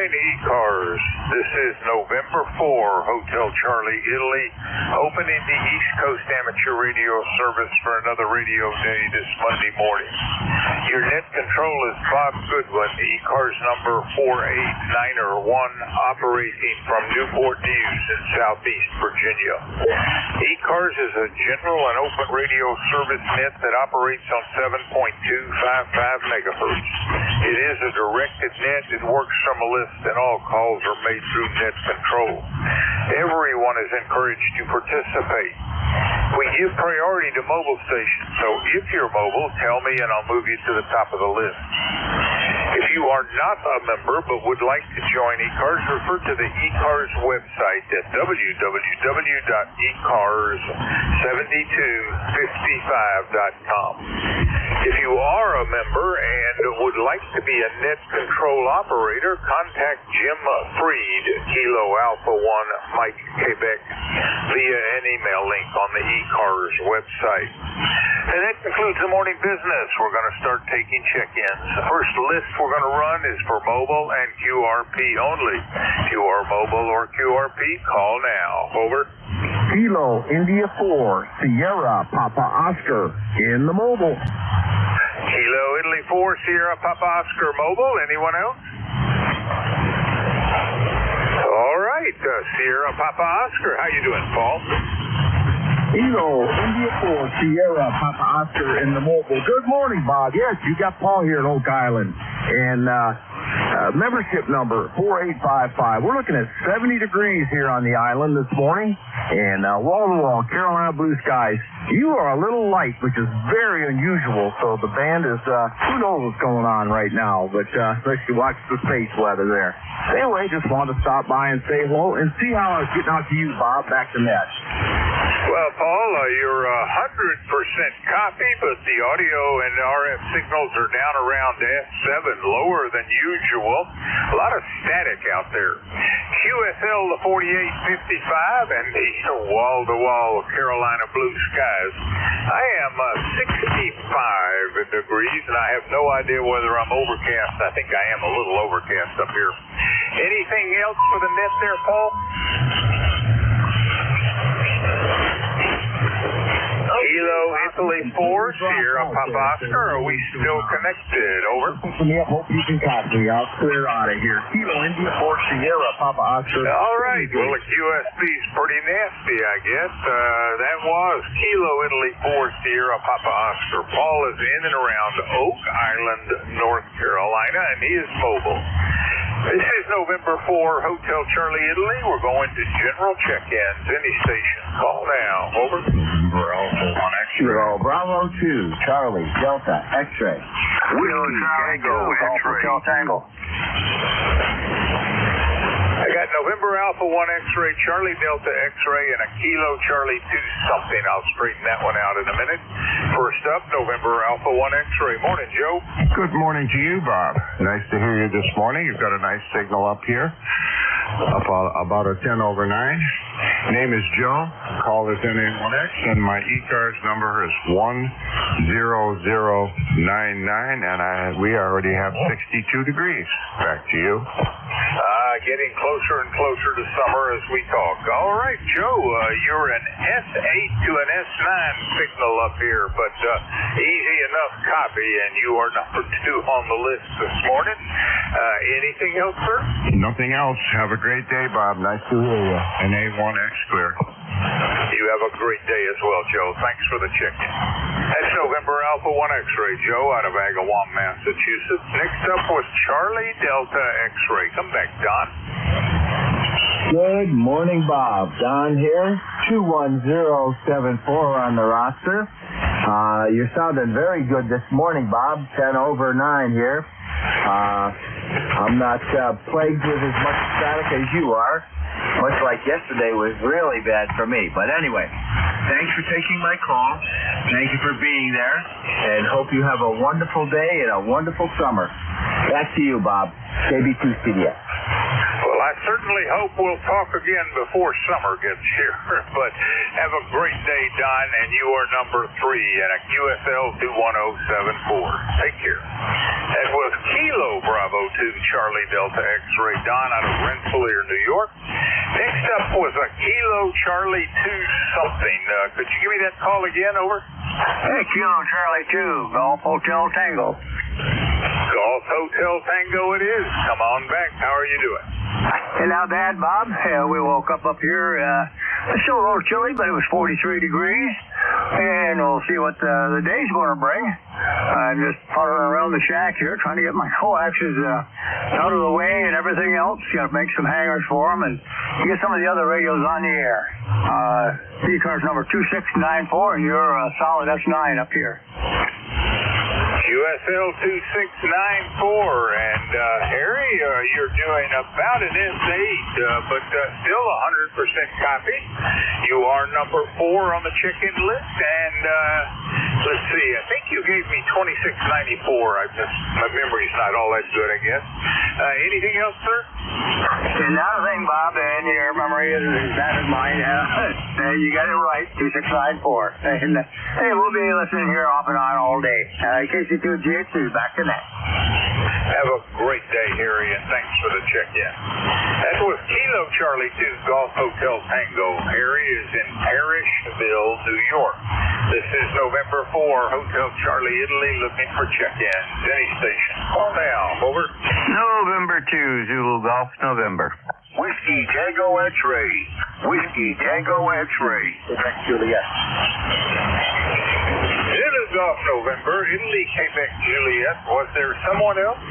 morning, ECARS. This is November 4, Hotel Charlie, Italy, opening the East Coast Amateur Radio service for another radio day this Monday morning. Your net control is Bob Goodwin, ECARS number 48901, operating from Newport News in Southeast Virginia. ECARS is a general and open radio service net that operates on 7.255 megahertz. It is a directed net. It works from a list, and all calls are made through net control. Everyone is encouraged to participate. We give priority to mobile stations, so if you're mobile, tell me and I'll move you to the top of the list. If you are not a member but would like to join ECARS, refer to the ECARS website at www.ecars7255.com. If you are a member and would like to be a net control operator, contact Jim Freed, Kilo Alpha 1, Mike, Quebec, via an email link on the ECARS website. And that concludes the morning business. We're going to start taking check-ins. The first list we're going to run is for mobile and QRP only. If you are mobile or QRP, call now. Over. Kilo India 4, Sierra Papa Oscar in the mobile. Kilo Italy 4, Sierra Papa Oscar mobile. Anyone else? All right, Sierra Papa Oscar. How you doing, Paul? Kilo India 4, Sierra Papa Oscar in the mobile. Good morning, Bob. Yes, you got Paul here at Oak Island. And membership number 4855. We're looking at 70 degrees here on the island this morning. And wall-to-wall, Carolina blue skies. You are a little light, which is very unusual. So the band is, who knows what's going on right now. But let's watch the space weather there. Anyway, just wanted to stop by and say hello and see how I was getting out to you, Bob, back to net. Well, Paul, you're 100% copy, but the audio and RF signals are down around F7, lower than usual. A lot of static out there. QSL to 4855 and the wall-to-wall Carolina blue skies. I am 65 degrees, and I have no idea whether I'm overcast. I think I am a little overcast up here. Anything else for the net there, Paul? Kilo Italy 4, Sierra Papa Oscar, are we still connected? Over. Hope you can copy me. I'll clear out of here. Kilo India 4, Sierra Papa Oscar. All right. Well, the QSB's pretty nasty, I guess. That was Kilo Italy 4, Sierra Papa Oscar. Paul is in and around Oak Island, North Carolina, and he is mobile. This is November 4, Hotel Charlie, Italy. We're going to general check-ins. Any station. Call now. Over. Bravo 2, Charlie, Delta, X-ray. Tango, X-ray. Tango. I got November Alpha 1 X-ray, Charlie Delta X-ray, and a Kilo Charlie 2 something. I'll straighten that one out in a minute. First up, November Alpha 1 X-ray. Morning, Joe. Good morning to you, Bob. Nice to hear you this morning. You've got a nice signal up here. About a 10 over 9. Name is Joe. Call is NA1X, and my ECARS number is 10099, and we already have 62 degrees. Back to you. Getting closer and closer to summer as we talk. All right, Joe, you're an S8 to an S9 signal up here, but easy enough copy, and you are number 2 on the list this morning. Anything else, sir? Nothing else. Have a great day, Bob. Nice to hear you. NA1X clear. You have a great day as well, Joe. Thanks for the check. That's November Alpha 1 X-ray, Joe, out of Agawam, Massachusetts. Next up was Charlie Delta X-ray. Come back, Don. Good morning, Bob. Don here. 21074 on the roster. You're sounding very good this morning, Bob. 10 over 9 here. I'm not plagued with as much static as you are. Much like yesterday was really bad for me. But anyway, thanks for taking my call. Thank you for being there. And hope you have a wonderful day and a wonderful summer. Back to you, Bob. KB2 CDS. Well, I certainly hope we'll talk again before summer gets here. But have a great day, Don, and you are number 3 at a QSL 21074. Take care. That was Kilo Bravo 2 Charlie Delta X-Ray Don out of Rensselaer, New York. Next up was a Kilo Charlie 2 something. Could you give me that call again? Over. Hey, Kilo Charlie 2, Golf Hotel Tango. Golf Hotel Tango it is. Come on back. How are you doing? And not bad, Bob. We woke up here. It's still a little chilly, but it was 43 degrees. And we'll see what the day's going to bring. I'm just puttering around the shack here, trying to get my coaxes out of the way and everything else. Got to make some hangers for them and get some of the other radios on the air. ECARS number 2694, and you're a solid S9 up here. QSL 2694, and Harry, you're doing about an S8, but still 100% copy. You are number 4 on the check-in list, and let's see, I think you gave me 2694. My memory's not all that good, I guess. Anything else, sir? Not a thing, Bob, and your memory is as bad as mine. You got it right, 2694. And hey, we'll be listening here off and on all day. KC2GH is back to net. Have a great day, Harry, and thanks for the check-in. That was Kilo Charlie 2 Golf Hotel Tango. Harry is in Parrishville, New York. This is November 4, Hotel Charlie, Italy, looking for check-ins. Any station. Call now. Over. November 2, Zulu Golf, November. Whiskey Tango X-Ray. Whiskey Tango X-Ray. Quebec Juliet. Zulu Golf, November, Italy, Quebec Juliet. Was there someone else?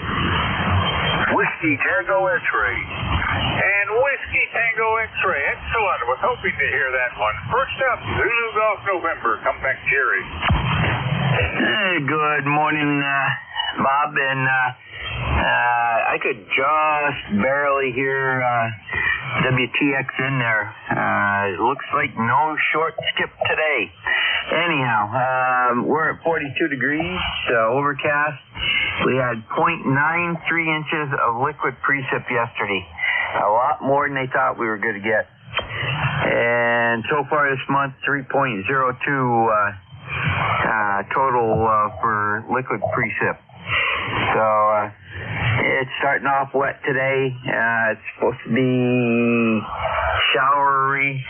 Whiskey Tango X-Ray. And Whiskey Tango X-Ray. Excellent. I was hoping to hear that one. First up, Zulu Golf, November. Come back, Jerry. Hey, good morning, Bob, and I could just barely hear WTX in there. It looks like no short skip today. Anyhow, we're at 42 degrees, overcast. We had 0.93 inches of liquid precip yesterday. A lot more than they thought we were going to get. And so far this month, 3.02 total for liquid precip. So it's starting off wet today. It's supposed to be showery,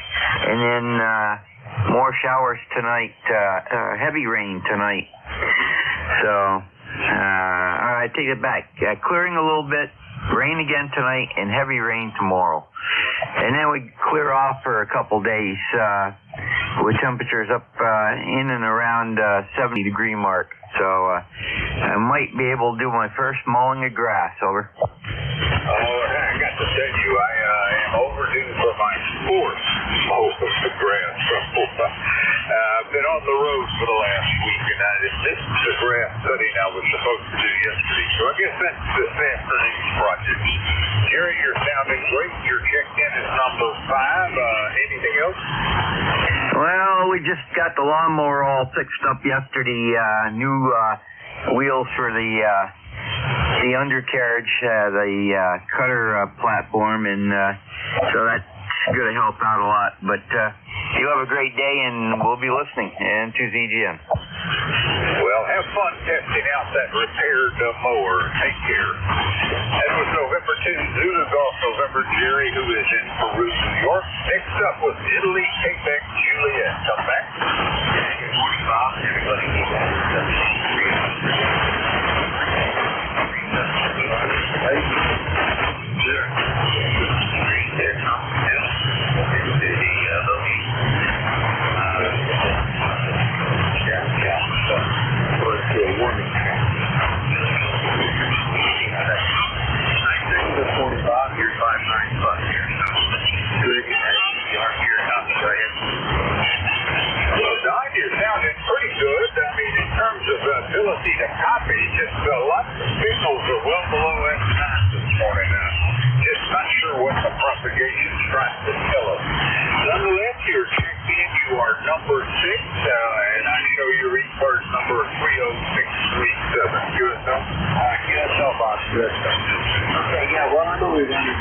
and then more showers tonight. Heavy rain tonight. So I take it back. Clearing a little bit. Rain again tonight and heavy rain tomorrow. And then we clear off for a couple days with temperatures up in and around 70 degree mark. So I might be able to do my first mowing of grass. Over. Oh, I got to tell you, I am overdue for my fourth mow of the grass. I've been on the road for the last week, and I missed the grass cutting I was supposed to do yesterday. So I guess that's this afternoon's project. Jerry, you're sounding great. Your check-in is number 5. Anything else? Well, we just got the lawnmower all fixed up yesterday. New wheels for the undercarriage, the cutter platform, and so that's going to help out a lot. But you have a great day, and we'll be listening and to ZGM. Well, have fun testing out that repaired mower. Take care. That was November 2, Zulu Golf, November Jerry, who is in Peru, New York. Next up was Italy, Quebec, Juliet. Come back. Good morning, Bob. Everybody needs Good. You are here. Go ahead.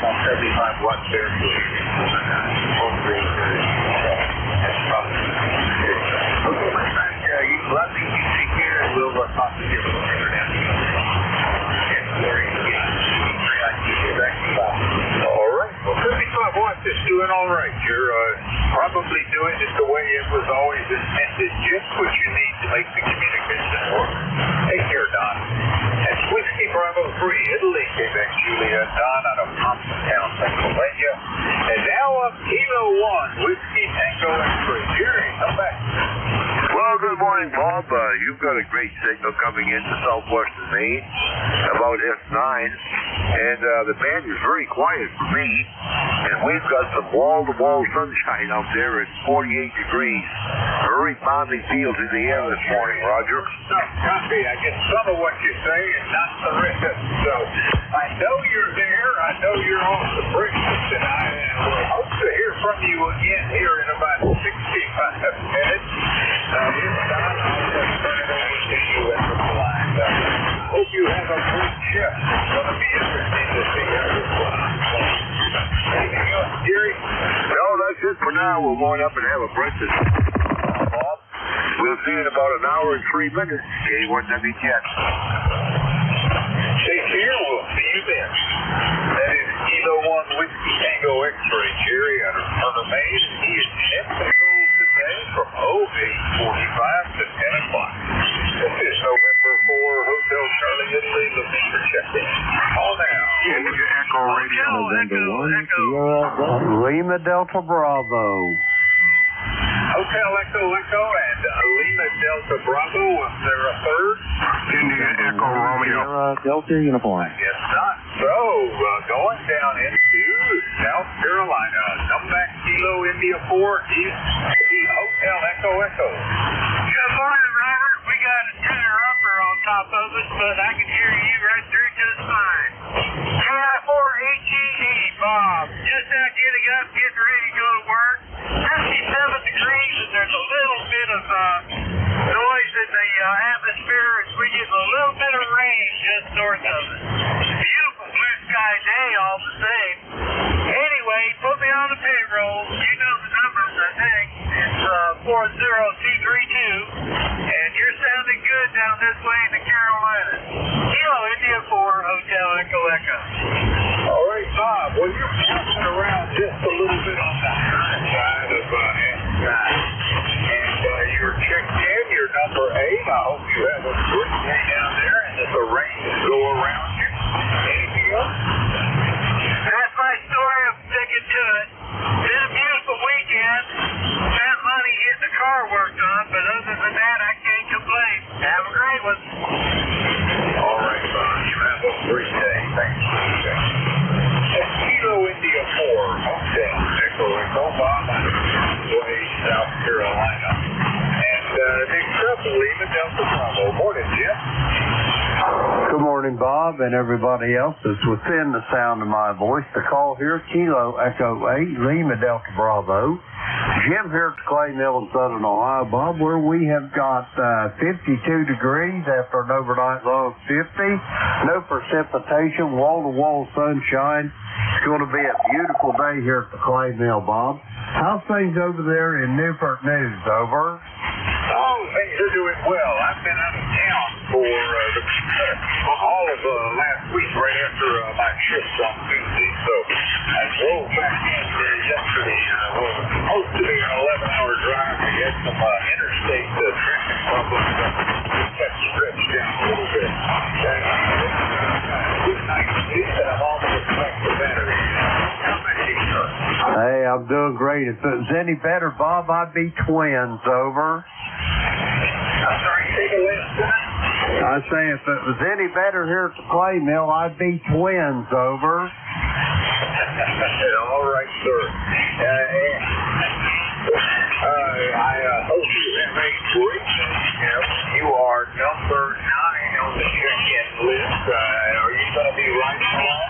about 75 watts there. Okay, my friend, you love me, you take care, and we'll talk to you later down the All right. Well, 75 watts is doing all right. You're probably doing it the way it was always intended, just what you need to make the communication work. Take care, Don. That's Whiskey Bravo 3, Italy, Quebec, Juliet, Don out of Thompsontown, Pennsylvania. And now up Kilo 1, Whiskey Tango X-Ray. Jerry, come back. Well, good morning, Bob. You've got a great signal coming into southwestern Maine, about S9, and the band is very quiet for me, and we've got some wall-to-wall sunshine out there at 48 degrees. Very balmy feel to the air this morning, Roger. Copy. I get some of what you say and not the rest. So I know you're there. I know you're on the breakfast, and I will hope to hear from you again here in about 65 minutes. If not, I'll just turn it over to you at the line. Hope you have a great shift. It's going to be interesting to see how this goes. Anything else, Jerry? No, that's it for now. We're going up and have a breakfast, Bob. We'll see you in about an hour and 3 minutes. K1WTX. Take care. We'll see you then. That is Kilo 1 Whiskey Tango X-Ray. Jerry out of Turner, Maine. He is in control today from 08:45 to 10 o'clock. This is November 4, Hotel Charlie, Italy, looking for check-in. Call now. Echo Radio. Echo. Lima Delta Bravo. Hotel Echo Echo and Lima Delta Bravo. Was there a third? India Echo Romeo. Delta Uniform. Yes, not so. Going down into South Carolina. Come back, Kilo India 4 is the Hotel Echo Echo. Good morning, Robert. We got a interrupter on top of us, but I can hear you right through just fine. KI4HED, Bob. Just out getting up, getting ready to go to work. 57 degrees, and there's a little bit of noise in the atmosphere as we get a little bit of rain just north of us. Beautiful blue sky day all the same. Anyway, put me on the payroll. You know the numbers, I think. It's 40232, and you're sounding good down this way in the Carolinas. Kilo India 4, Hotel Echo Echo. All right, Bob. Well, you're bouncing around just a little bit on the high side of and you're checked in. You're number 8. I hope you have a good day down there and that the rain will go around you. Anything else? That's my story. I'm sticking to it. Been a beautiful weekend. Spent money getting the car worked on, but other than that, I can't complain. Have a great one. All right, Bob. You have a great day. Thanks for the check. Kilo India 4, Hotel Echo Echo, Bob, out of Way, South Carolina. And next up, Lima Delta Bravo. Morning, Jim. Good morning, Bob, and everybody else that's within the sound of my voice. The call here, Kilo Echo 8, Lima Delta Bravo. Jim here at the Clay Mill in Southern Ohio, Bob, where we have got 52 degrees after an overnight low of 50. No precipitation, wall-to-wall sunshine. It's going to be a beautiful day here at the Clay Mill, Bob. How's things over there in Newport News? Over. Oh, things are doing well. I've been out of town for all of last week, right after my shift on Tuesday. So I drove back in yesterday. Supposed to be an 11-hour drive. We had some interstate traffic problems. That stretched down a little bit. And good night, Steve, and I'm almost back to battery. How about you, sir? Hey, I'm doing great. If it was any better, Bob, I'd be twins. Over. I'm sorry, take a list. I say if it was any better here at the Clay Mill, I'd be twins. Over. All right, sir. I hope you have a great day. You are number 9 on the check-in list. Are you going to be riding along?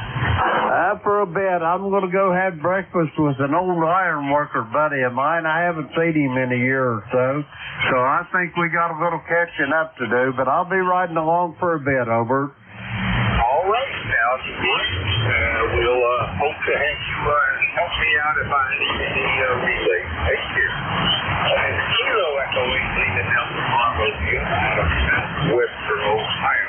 For a bit, I'm going to go have breakfast with an old iron worker buddy of mine. I haven't seen him in a year or so. So I think we got a little catching up to do, but I'll be riding along for a bit. Over. All right. Sounds great. We'll hope to have you help me out if I need any relay. Take care. Kilo Echo 8 leaving down from Bravo Western Ohio.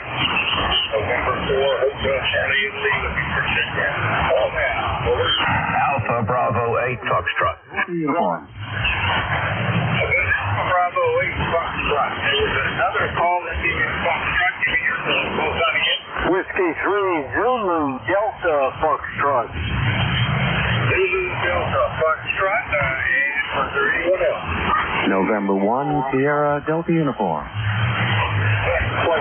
November 4, Hotel Charlie Italy looking for check-in. Call now. Over. Alpha Bravo 8 Foxtrot. Uniform. Bravo 8 Foxtrot. There was another call that came in Foxtrot. Give me your both on again. Whiskey 3 Zulu Delta Foxtrot. Zulu Delta Foxtrot. And was there anyone else? November 1, Sierra Delta Uniform. All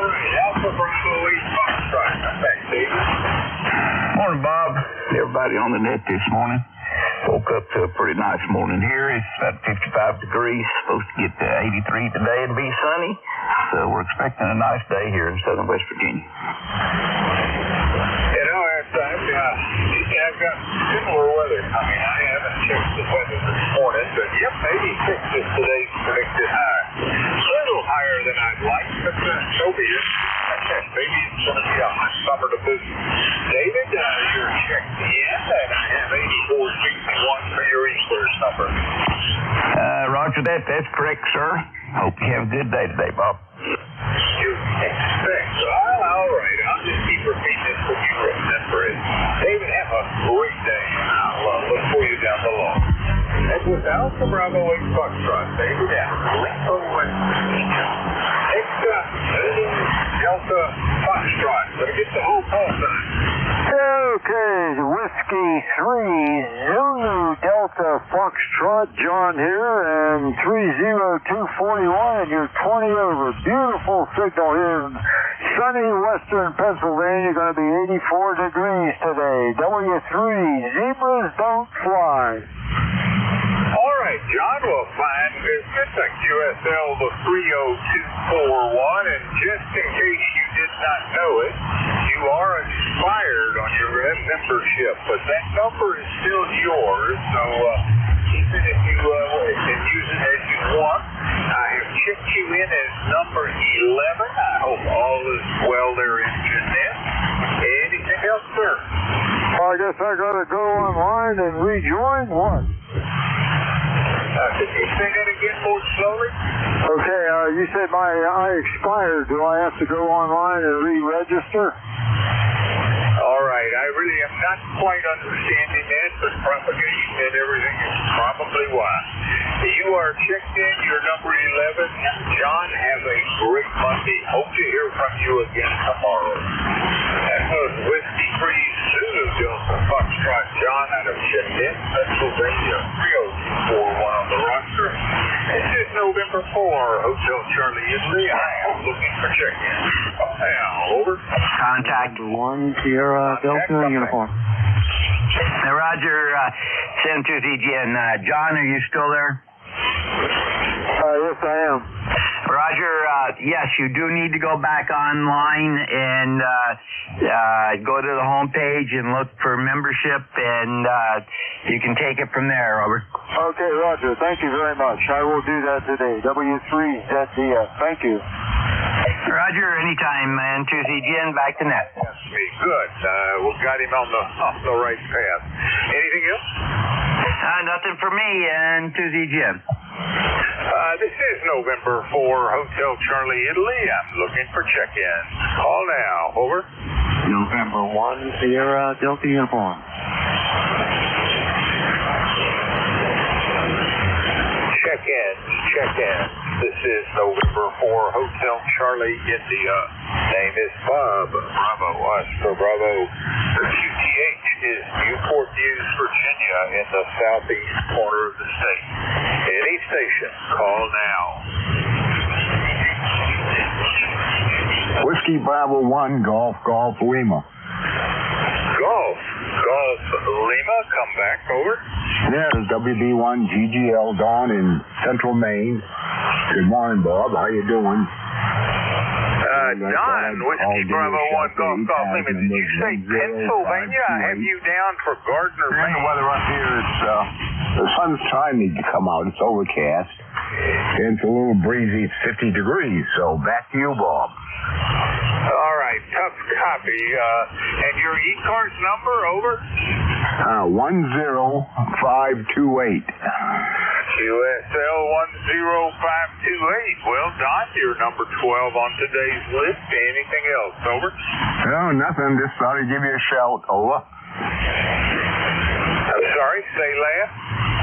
right, Alpha Bravo 8 Foxtrot. Come back, David. Morning, Bob. Everybody on the net this morning. Woke up to a pretty nice morning here. It's about 55 degrees. Supposed to get to 83 today and be sunny. So we're expecting a nice day here in southern West Virginia. I've got similar weather coming. I haven't checked the weather this morning, but yep, 86 is today's predicted high. A little higher than I'd like, but so be it. Maybe it's going to be a hot summer to boot. David, you're checked in, and I have 8461 for your ECARS number. Roger that. That's correct, sir. Hope you have a good day today, Bob. You expect. Well, all right. I'll just keep repeating this so you remember it. David, have a great day, and I'll look for you down below. That was Alpha Bravo 8 Foxtrot. David, Lincoln, West Virginia. Next up, Delta Foxtrot. Better get the whole call sign. Okay, Whiskey 3 Zulu Delta Foxtrot, John here, and 30241, and you're 20 over. Beautiful signal here in sunny western Pennsylvania, going to be 84 degrees today. W3, zebras don't fly. All right, John, well, fine business at QSL the 30241, and just in case you did not know it, you are expired on your membership, but that number is still yours, so keep it if you can use it as you want. I have checked you in as number 11. I hope all is well there in Jeanette. Anything else, sir? I guess I got to go online and rejoin what? Can you say that again more slowly? Okay, you said I expired. Do I have to go online and re-register? All right, I really am not quite understanding that, but propagation and everything is probably why. You are checked in, you're number 11. John, have a great Monday. Hope to hear from you again tomorrow. That was Whiskey 3 Zulu Delta Foxtrot John out of Jeanette, Pennsylvania, 30241 on the roster. This is November 4, Hotel Charlie Italy. I am looking for check-in. Now, over. Contact 1 Sierra Delta Uniform. Roger, 723GN. John, are you still there? Yes, I am. Roger, yes, you do need to go back online and go to the home page and look for membership, and you can take it from there, Robert. Okay, Roger. Thank you very much. I will do that today. W3ZDF. Thank you. Roger, anytime, man. 2CGN, back to net. That's me. Good. We got him on the right path. Anything else? Nothing for me and 2CGN. This is November 4, Hotel Charlie Italy. I'm looking for check-in. Call now. Over. November 1 Sierra Delta Uniform. Check-in. Check-in. This is November 4, Hotel Charlie, India. Name is Bob. Bravo, Oscar Bravo. The QTH is Newport News, Virginia, in the southeast corner of the state. Any station, call now. Whiskey Bravo 1, Golf Lima. Golf Lima, come back, over. Yeah, it's WB1 GGL Dawn in Central Maine. Good morning, Bob. How you doing? Don, Whiskey Bravo 1 Golf Lima. Did you say Pennsylvania? I have you down for Gardner, Maine. The weather up here, the sun's trying to come out. It's overcast. And it's a little breezy. It's 50 degrees. So back to you, Bob. All right. tough copy. And your ECARS number, over? 10528. QSL 10528. Well, Don, you're number 12 on today's list. Anything else, over? No, nothing. Just thought I'd give you a shout. Over. I'm sorry, say last?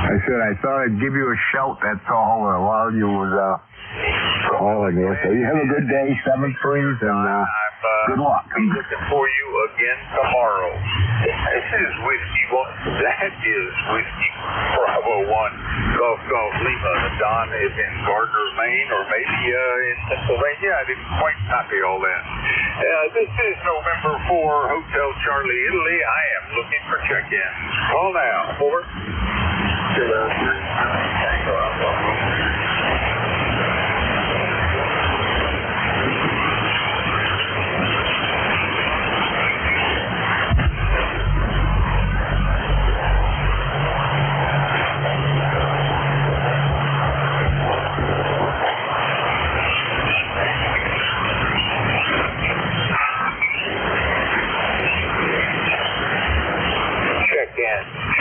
I said I thought I'd give you a shout, that's all, while you was calling here. So you have a good day, 7 Freeze, and good luck. I'm looking for you again tomorrow. This is Whiskey 1. That is Whiskey Bravo 1. Golf Lima. Don is in Gardner, Maine, or maybe in Pennsylvania. I didn't quite copy all that. This is November 4, Hotel Charlie, Italy. I am looking for check-in. Call now. Over.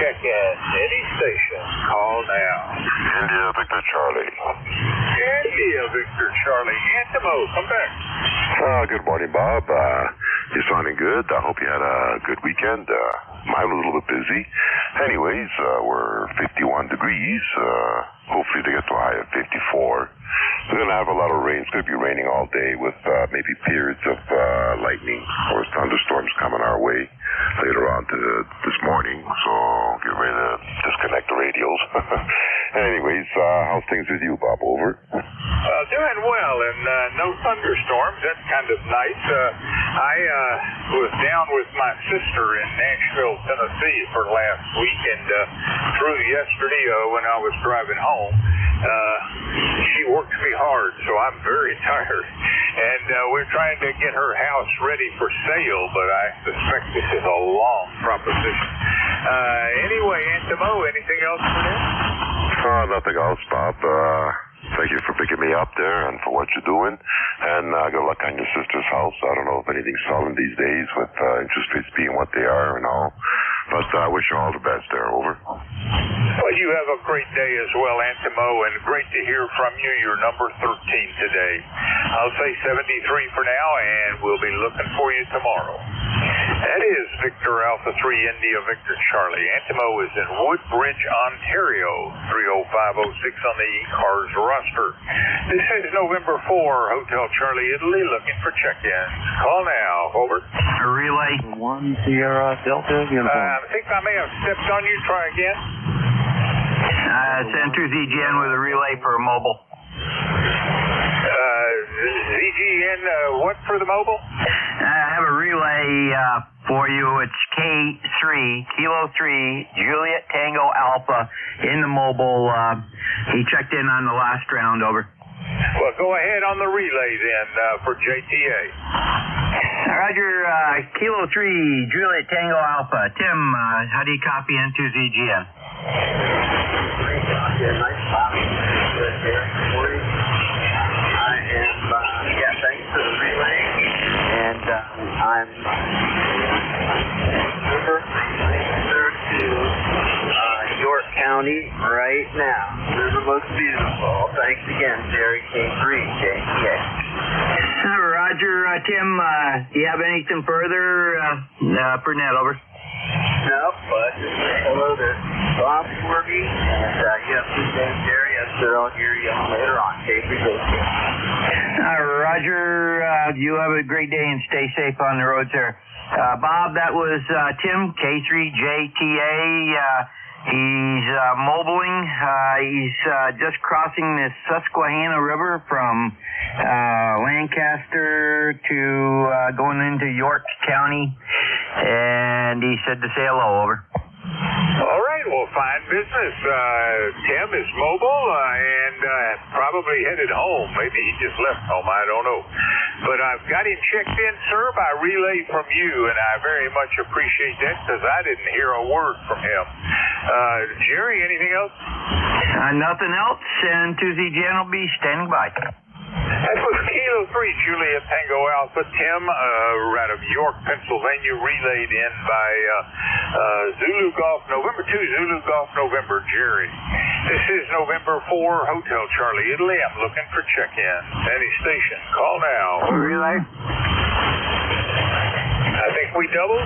Check-in. Any station. Call now. India Victor Charlie. India Victor Charlie. Antimo, come back. Good morning, Bob. You're sounding good. I hope you had a good weekend. Mine was a little bit busy. Anyways, we're 51 degrees. Hopefully they get to a high of 54. We're going to have a lot of rain. It's going to be raining all day with maybe periods of lightning or thunderstorms coming our way later on this morning. So get ready to disconnect the radios. Anyways, how's things with you, Bob? Over. Doing well, and no thunderstorms. That's kind of nice. I was down with my sister in Nashville, Tennessee for last week, and through yesterday when I was driving home. She works me hard, so I'm very tired. And we're trying to get her house ready for sale, but I suspect this is a long proposition. Anyway, Antimo, anything else for them? Nothing else, Bob. Thank you for picking me up there and for what you're doing. And good luck on your sister's house. I don't know if anything's selling these days with interest rates being what they are and all. But I wish you all the best there. Over. Well, you have a great day as well, Antimo, and great to hear from you. You're number 13 today. I'll say 73 for now, and we'll be looking for you tomorrow. That is Victor Alpha 3 India Victor Charlie. Antimo is in Woodbridge, Ontario, 30506 on the ECARS roster. This is November 4, Hotel Charlie, Italy, looking for check-ins. Call now. Over. Relay. 1 Sierra Delta uniform. I think I may have stepped on you. Try again. It's Enter ZGN with a relay for mobile. ZGN, what for the mobile? I have a relay for you. It's K3, Kilo 3, Juliet Tango Alpha in the mobile. He checked in on the last round. Over. Well, go ahead on the relay then for JTA. Roger, Kilo 3, Juliet Tango Alpha. Tim, how do you copy into ZGN? Thanks for the relay. And I'm to York County right now. River looks beautiful. Thanks again, Jerry K3, JTA. Roger, Tim, do you have anything further for Ned? Over. Nope, but just say hello to Bob Corby, and you have a good day, Jerry. I'll hear you later on. K3, JTA. Roger, you have a great day and stay safe on the roads there. Bob, that was Tim, K3JTA. He's mobiling. He's just crossing the Susquehanna River from Lancaster to going into York County. And he said to say hello. Over. All right, well, fine business. Tim is mobile and probably headed home. Maybe he just left home. I don't know. But I've got him checked in, sir, by relay from you, and I very much appreciate that because I didn't hear a word from him. Jerry, anything else? Nothing else, and 2ZGN will be standing by. That was Kilo Kilo 3, Juliet Tango Alpha, Tim, out of York, Pennsylvania, relayed in by Zulu Golf, November 2, Zulu Golf, November, Jerry. This is November 4, Hotel Charlie, Italy. I'm looking for check-in. Any station, call now. Relay? I think we doubled.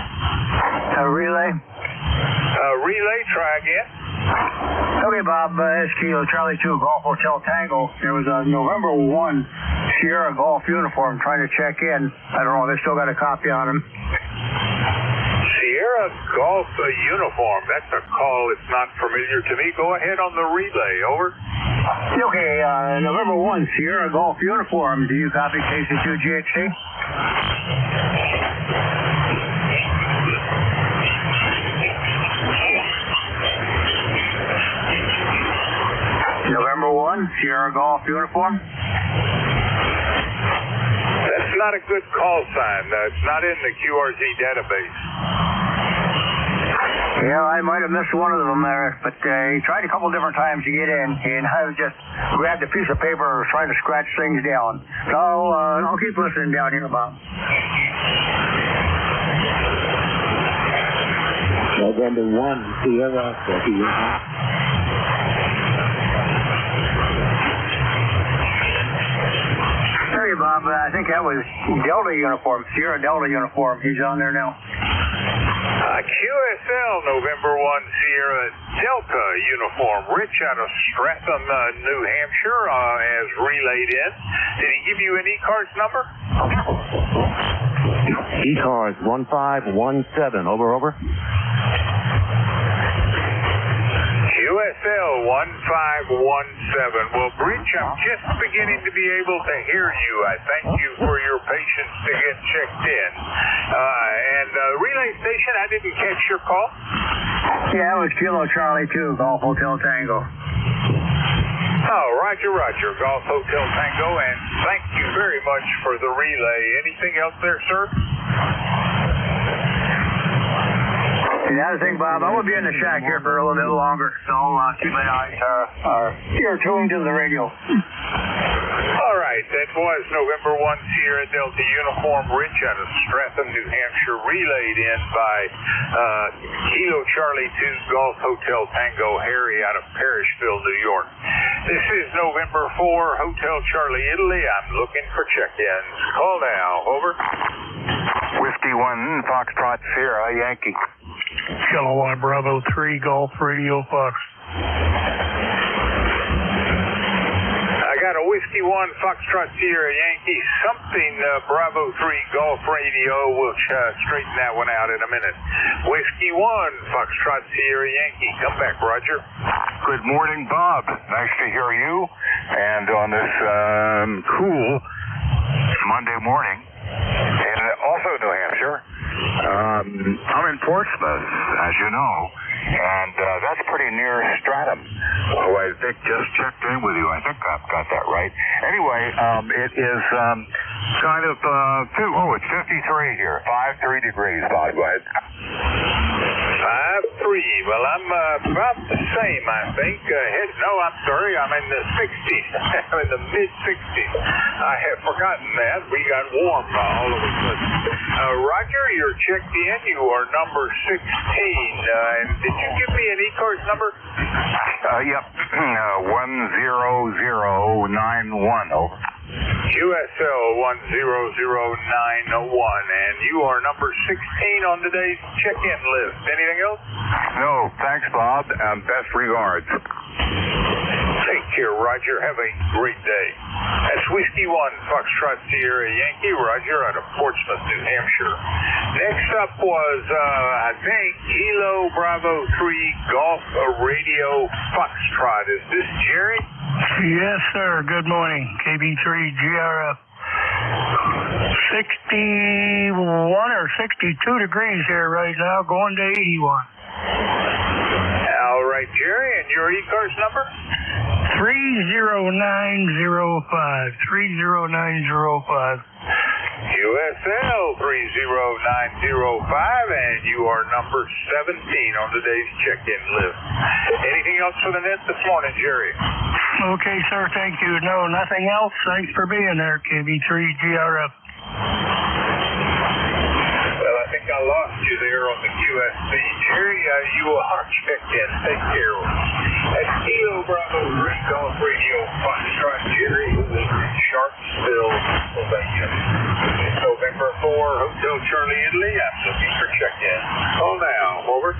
Relay? Relay, try again. Okay, Bob, it's Kilo Charlie 2, Golf Hotel Tango. There was a November 1 Sierra Golf uniform trying to check in. I don't know, they still got a copy on him. Sierra Golf uniform, that's a call that's not familiar to me. Go ahead on the relay, over. Okay, November 1 Sierra Golf uniform. Do you copy KC2GHC? November 1, Sierra Golf uniform. That's not a good call sign. It's not in the QRZ database. Yeah, I might have missed one of them there, but he tried a couple different times to get in, and I just grabbed a piece of paper and was trying to scratch things down. So I'll keep listening down here, Bob. November 1, Sierra. Hey, Bob, I think that was Delta uniform, Sierra Delta uniform. He's on there now. QSL, November 1, Sierra Delta uniform. Rich out of Stratham, New Hampshire, has relayed in. Did he give you an ECARS number? ECARS 1517, over. QSL 1517. Well, Breach, I'm just beginning to be able to hear you. I thank you for your patience to get checked in. And relay station, I didn't catch your call. Yeah, it was Kilo Charlie 2, Golf Hotel Tango. Oh, Roger, Golf Hotel Tango, and thank you very much for the relay. Anything else there, sir? And the other thing, Bob, I will be in the shack here for a little bit longer, so keep my eyes ear tuned to the radio. All right, that was November 1 Sierra Delta uniform. Rich out of Stratham, New Hampshire, relayed in by Kilo Charlie 2 Golf Hotel Tango Harry out of Parrishville, New York. This is November 4 Hotel Charlie Italy. I'm looking for check-ins. Call now, over. Whiskey 1 Foxtrot Sierra Yankee. Kilo 1 Bravo 3 Golf Radio Fox. I got a Whiskey 1 Foxtrot Sierra Yankee, something Bravo 3 Golf Radio. We'll straighten that one out in a minute. Whiskey 1 Foxtrot Sierra Yankee. Come back, Roger. Good morning, Bob. Nice to hear you. And on this cool Monday morning, and also New Hampshire, I'm in Portsmouth, as you know, and that's pretty near Stratham, who I think just checked in with you. I think I've got that right. Anyway, it is kind of, it's 53 here, 53 degrees, Bob. Go ahead. 5-3. Well, I'm about the same, I think. No, I'm sorry. I'm in the 60s. I'm in the mid-60s. I have forgotten that. We got warm all of a sudden. Roger, you're checked in. You are number 16. And did you give me an ECARS number? Yep. 10091. Over. QSL 10091, and you are number 16 on today's check-in list. Anything else? No, thanks, Bob, and best regards. Take care, Roger. Have a great day. That's Whiskey 1 Foxtrot Sierra Yankee, Roger, out of Portsmouth, New Hampshire. Next up was, I think, Kilo Bravo 3 Golf Radio Foxtrot. Is this Jerry? Yes, sir. Good morning. KB3 GRF. 61 or 62 degrees here right now, going to 81. All right, Jerry, and your ECARS number? 30905. 30905. QSL 30905, and you are number 17 on today's check-in list. Anything else for the net this morning, Jerry? Okay, sir, thank you. No, nothing else. Thanks for being there, KB3GRF. Well, I think I lost you there on the QSC. Jerry, you are checked in. Take care. At Kilo Bravo Green Golf Radio, Foxtrot Jerry, who is in Sharpsville, Pennsylvania. It's November 4, Hotel Charlie, Italy. I'm looking for check-in. Call now. Over.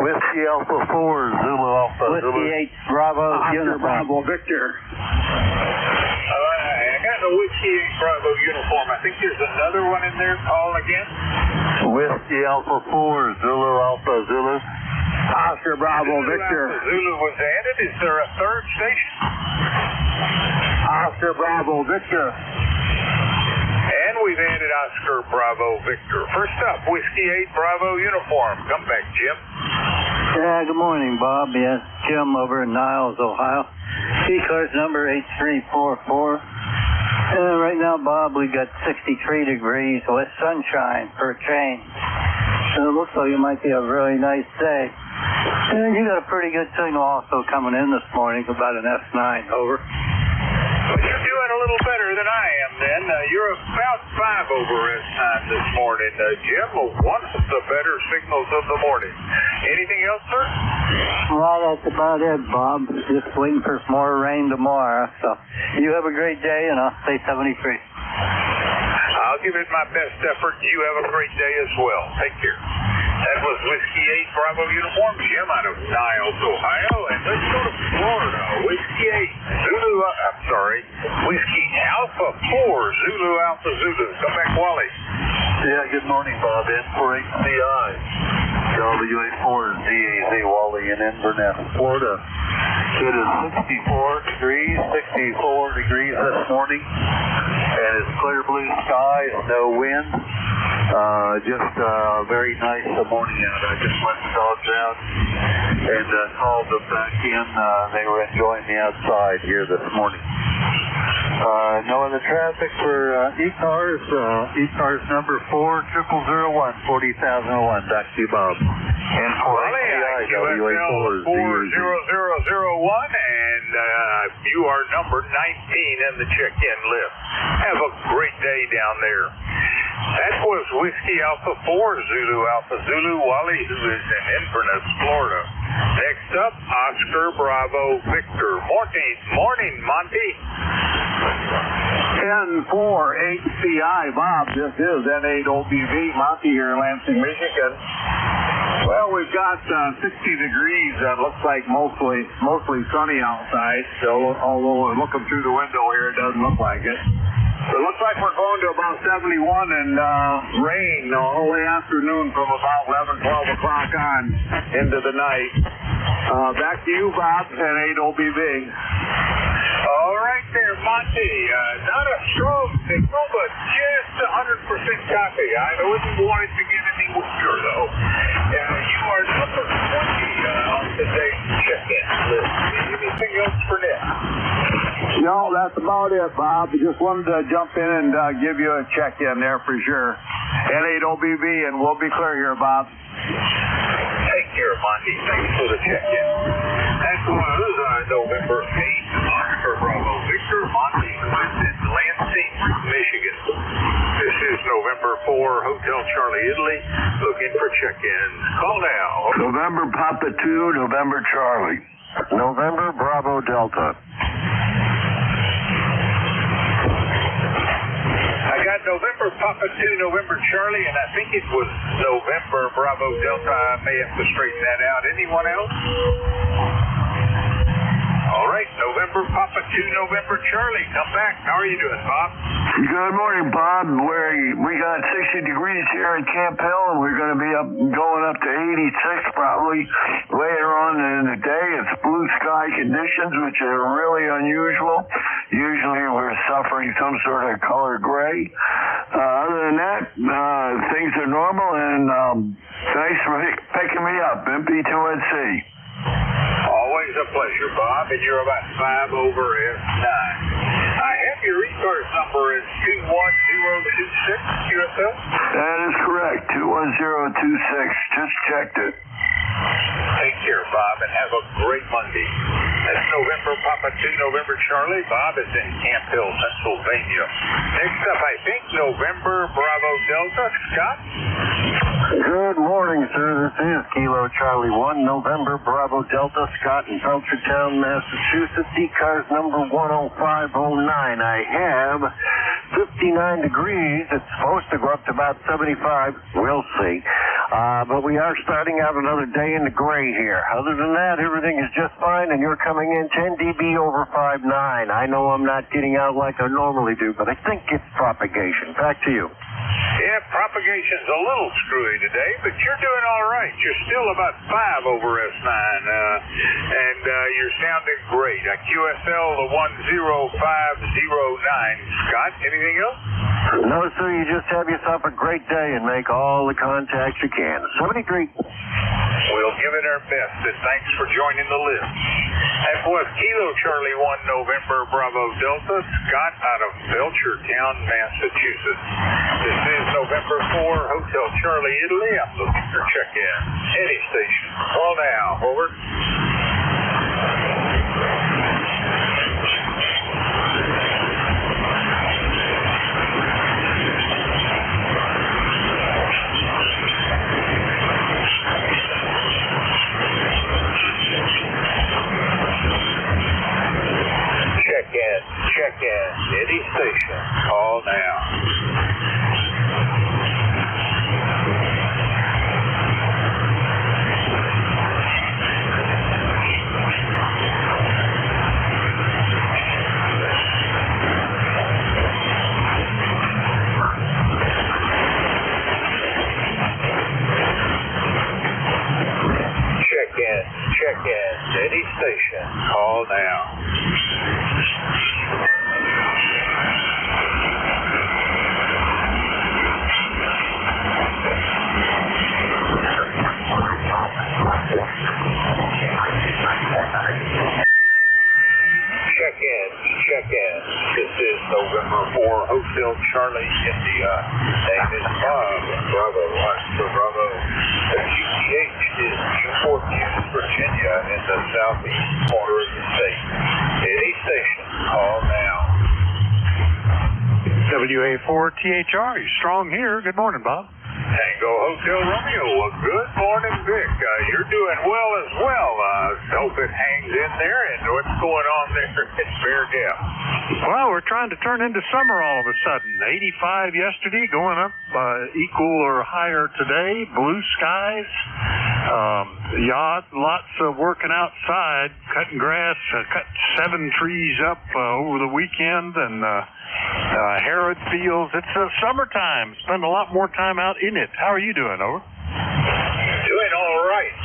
Whiskey Alpha 4, Zulu Alpha. Whiskey 8 Bravo Uniform. Bravo Victor. I got the Whiskey 8 Bravo uniform. I think there's another one in there. Call again. Whiskey Alpha 4, Zulu Alpha Zulu. Oscar Bravo Zulu Victor. Alpha Zulu was added. Is there a third station? Oscar Bravo Victor. And we've added Oscar Bravo Victor. First up, Whiskey 8 Bravo uniform. Come back, Jim. Yeah, good morning, Bob. Yes, Jim over in Niles, Ohio. ECARS number 8344. Right now, Bob, we got 63 degrees with sunshine for a change. So it looks like it might be a really nice day. And you got a pretty good signal also coming in this morning, about an F9. Over. But you're doing a little better than I am then. You're about 5 over S9 this morning, Jim. One of the better signals of the morning. Anything else, sir? Well, that's about it, Bob. Just waiting for more rain tomorrow. So you have a great day, and I'll stay 73. I'll give it my best effort. You have a great day as well. Take care. That was Whiskey 8 Bravo uniform, Jim out of Niles, Ohio. And let's go to Florida. Whiskey 8 Zulu, Whiskey Alpha 4 Zulu Alpha Zulu. Come back, Wally. Yeah, good morning, Bob. N4HCI. WA4 ZAZ Wally in Inverness, Florida. It is 64 degrees this morning. And it's clear blue sky, no wind. Just very nice morning out. I just let the dogs out and called them back in. They were enjoying the outside here this morning. No other traffic for ECARS. ECARS number 40001, 40,001. Back to you, Bob. And for WA4 40001, and you are number 19 in the check-in list. Have a great day down there. That was Whiskey Alpha 4 Zulu Alpha Zulu Wally, who is in Inverness, Florida. Next up, Oscar Bravo Victor. Morning, Monty. N4HCI, Bob. This is N8OBV. Monty here in Lansing, Michigan. Well, we've got 60 degrees. Looks like mostly sunny outside. So, although looking through the window here, it doesn't look like it. It looks like we're going to about 71 and rain all the afternoon from about 11, 12 o'clock on into the night. Back to you, Bob, and 8OBV. All right there, Monty. Not a strong signal, but just 100% copy. I wouldn't want it to get any weaker, though. You are number 20 on today's check-in list. Anything else for Nick? No, that's about it, Bob. Just wanted to jump in and give you a check-in there for sure. N8OBV, and we'll be clear here, Bob. Take care, Monty. Thanks for the check-in. That was November 8th, Oscar Bravo Victor. Monty was in Lansing, Michigan. This is November 4, Hotel Charlie, Italy. Looking for check-in. Call now. November Papa 2, November Charlie. November Bravo Delta. I got November Papa 2, November Charlie, and I think it was November Bravo Delta. I may have to straighten that out. Anyone else? All right, November Papa 2, November Charlie. Come back. How are you doing, Bob? Good morning, Bob. We got 60 degrees here in Camp Hill, and we're going to be going up to 86 probably later on in the day. It's blue sky conditions, which are really unusual. Usually we're suffering some sort of color gray. Other than that, things are normal, and thanks for picking me up, MP2NC. Always a pleasure, Bob, and you're about 5 over F9. I have your ECARS number as 21026, QSL? That is correct, 21026. Just checked it. Take care, Bob, and have a great Monday. That's November Papa 2, November Charlie. Bob is in Camp Hill, Pennsylvania. Next up, I think, November Bravo Delta. Scott? Good morning, sir. This is Kilo Charlie 1, November Bravo Delta, Scott in Belchertown, Massachusetts. ECARS number 10509. I have 59 degrees. It's supposed to go up to about 75. We'll see. But we are starting out another day in the gray here. Other than that, everything is just fine, and you're coming in 10 dB over 5.9. I know I'm not getting out like I normally do, but I think it's propagation. Back to you. Yeah, propagation's a little screwy today, but you're doing all right. You're still about 5 over S9, and you're sounding great. QSL, the 10509. Scott, anything else? No, sir. You just have yourself a great day and make all the contacts you can. 73. We'll give it our best, and thanks for joining the list. That was Kilo Charlie 1, November Bravo Delta, Scott out of Belchertown, Massachusetts. This is November 4, Hotel Charlie, Italy. I'm looking for check-in. Any station. Call now. Over. Check in. Any station. Call now. Check in. Any station. Call now. Check in. This is November 4, Hotel Charlie, India. Name is Bob. Bravo. Oscar Bravo. The QTH is Newport News, Virginia, in the southeast corner of the state. Any station. Call now. WA4THR. You're strong here. Good morning, Bob. Tango Hotel Romeo. Good morning, Vic. You're doing well as well. Hope it hangs in there. And what's going on there at Bear Gap? Well, we're trying to turn into summer all of a sudden. 85 yesterday, going up equal or higher today. Blue skies. Lots of working outside, cutting grass, cut 7 trees up over the weekend, and Harrod Fields. It's summertime. Spend a lot more time out in it. How are you doing, over? Doing all right.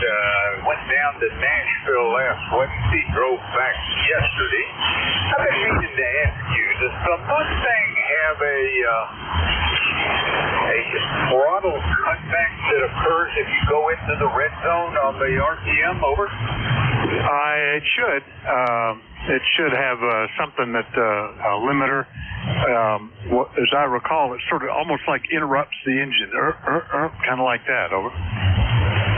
Went down to Nashville last Wednesday, drove back yesterday. I've been meaning to ask you, does the Mustang have a throttle cutback that occurs if you go into the red zone on the RPM, over? It should. It should have something that a limiter. As I recall, it sort of almost like interrupts the engine, kind of like that. Over.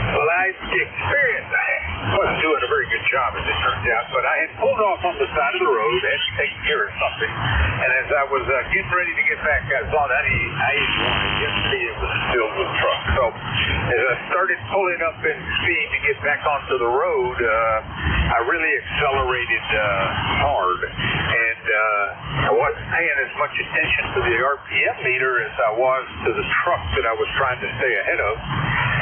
Well, I experienced that. I wasn't doing a very good job, as it turns out, but I had pulled off on the side of the road, had to take care of something, and as I was getting ready to get back, I saw that I-81. Yesterday it was filled with trucks. So as I started pulling up in speed to get back onto the road, I really accelerated hard, and I wasn't paying as much attention to the RPM meter as I was to the truck that I was trying to stay ahead of.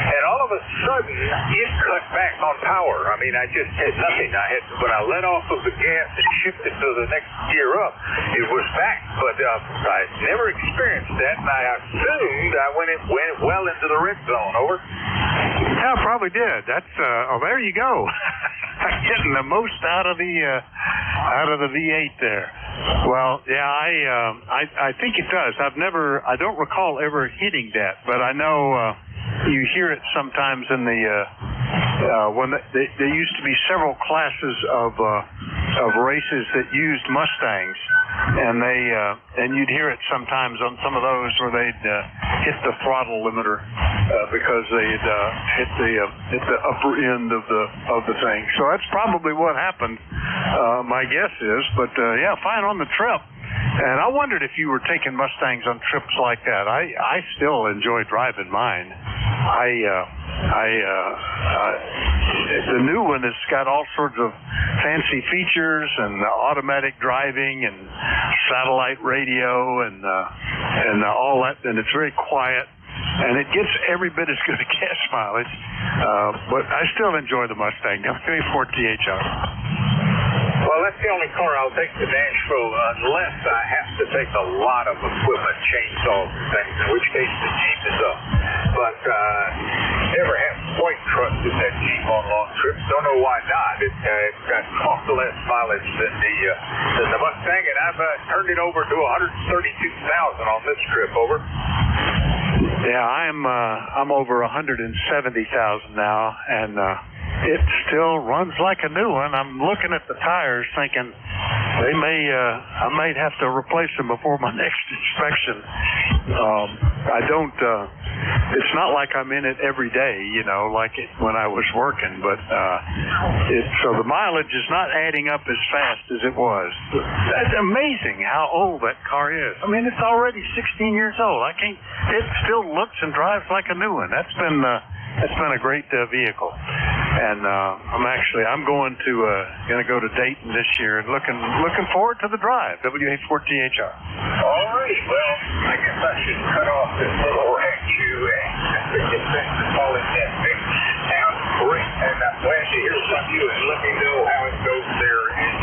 And all of a sudden, it cut back on power. I mean, I just had nothing. When I let off of the gas and shifted to the next gear up, it was back. But I never experienced that, and I assumed I went well into the red zone. Over. Yeah, probably did. That's there you go. Getting the most out of the V8 there. Well, yeah, I think it does. I don't recall ever hitting that, but I know you hear it sometimes in the when there used to be several classes of races that used Mustangs, and you'd hear it sometimes on some of those where they'd hit the throttle limiter. because they had hit the upper end of the thing. So that's probably what happened. My guess is, but yeah, fine on the trip. And I wondered if you were taking Mustangs on trips like that. I still enjoy driving mine. The new one has got all sorts of fancy features and automatic driving and satellite radio and all that, and it's very quiet. And it gets every bit as good a gas mileage, but I still enjoy the Mustang. Give me 4THR. Well, that's the only car I'll take to Nashville unless I have to take a lot of equipment, chainsaws and things, in which case the Jeep is up. But never have quite trusted that Jeep on long trips. Don't know why not. It's got far less mileage than the Mustang, and I've turned it over to 132,000 on this trip. Over. Yeah, I'm over 170,000 now, and it still runs like a new one. I'm looking at the tires, thinking I might have to replace them before my next inspection. I don't. It's not like I'm in it every day, like it when I was working. But so the mileage is not adding up as fast as it was. That's amazing how old that car is. I mean, it's already 16 years old. It still looks and drives like a new one. That's been a great vehicle. And I'm going to go to Dayton this year and looking forward to the drive. WA4THR. All right. Well, I guess I should cut off this little rant and get back to calling that thing. Sounds great, and I'm glad to hear from you. And let me know how it goes there in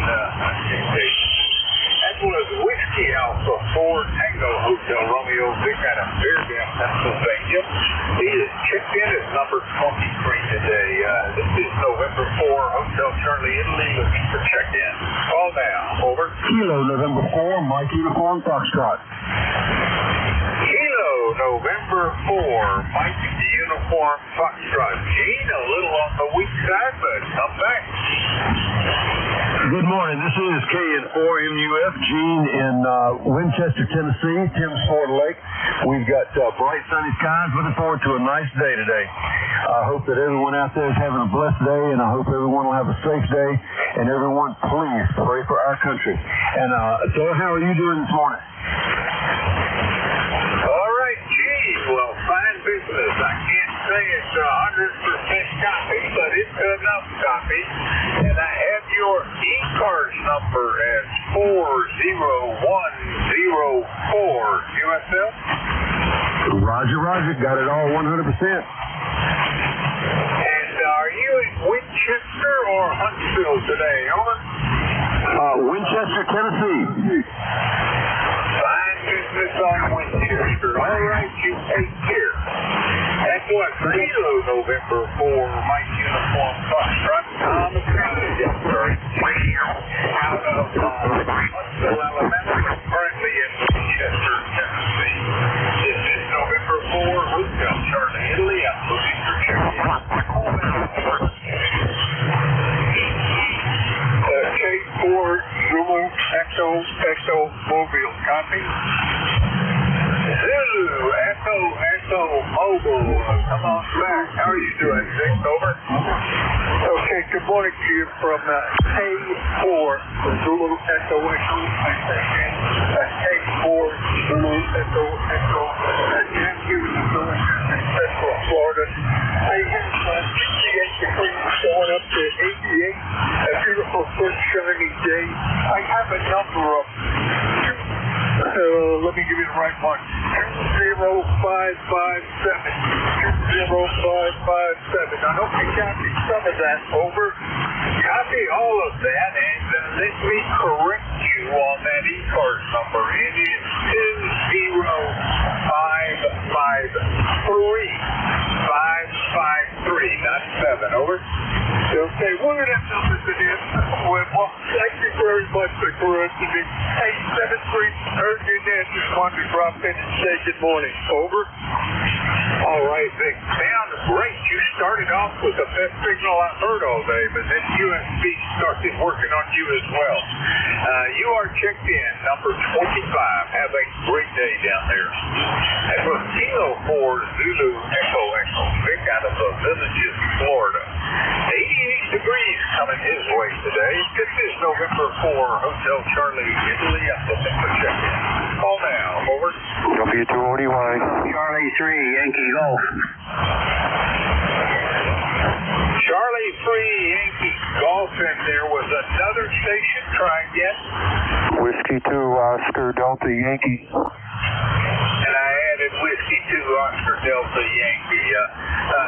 Dayton. That was Whiskey Alpha 4 Tango Hotel Romeo Vic out of Fairdown, Pennsylvania. He is checked in at number 23 today. This is November 4, Hotel Charlie Italy, looking for check-in. Call now. Over. Kilo, November 4, Mike Uniform Foxtrot. Kilo, November 4, Mike Uniform Foxtrot. Gene, a little on the weak side, but come back. Good morning. This is KN4MUF, Gene in Winchester, Tennessee, Tim's Ford Lake. We've got bright sunny skies. Looking forward to a nice day today. I hope that everyone out there is having a blessed day, and I hope everyone will have a safe day. And everyone, please pray for our country. And so, how are you doing this morning? All right, Gene. Well, fine business. I can't say it's 100% copy, but it's enough copy. And I have your ECARS number as 40104 USL. Roger, Roger. Got it all 100%. And are you in Winchester or Huntsville today? Over. Winchester, Tennessee. Fine business on Winchester. All right, you take care. That's what Kilo November 4 Mike Uniform Foxtrot Thomas Yes, sir. Out of Huntsville, Alabama, currently in Winchester, Tennessee. This is November 4 Hotel Charlie Italy. I'm looking for check-in. K4 Zulu Echo Mobile copy. Zulu Echo Mobile. Come on back. How are you doing, Vic? Over. Okay, good morning to you from K4 Zulu Echo. K4 Zulu Echo. Jim giving us the Central Florida. I have 68 degrees going up to 88. A beautiful, sunshiny day. I have a number of. Let me give you the right one. 20557. 20557. I hope you copy some of that. Over. Copy all of that, and let me correct you on that ECARS number. It is 20553. 553, not 7. Over. Okay, one of them numbers it is. Well, thank you very much for correcting me. Hey, 73, heard you there. Just wanted to drop in and say good morning. Over. All right, Vic. Sounds great. You started off with the best signal I've heard all day, but then USB started working on you as well. You are checked in, number 25. Have a great day down there. That was Kilo 4 Zulu Echo Echo, Vic out of the Villages, Florida. 88 degrees coming his way today. This is November 4, Hotel Charlie, Italy. I'm looking for check-in. Call now, over. W2ODY. Charlie 3, Yankee Golf. Charlie 3, Yankee Golf, and there was another station. Try again. Whiskey 2, Oscar Delta Yankee. And I added Whiskey 2, Oscar Delta Yankee.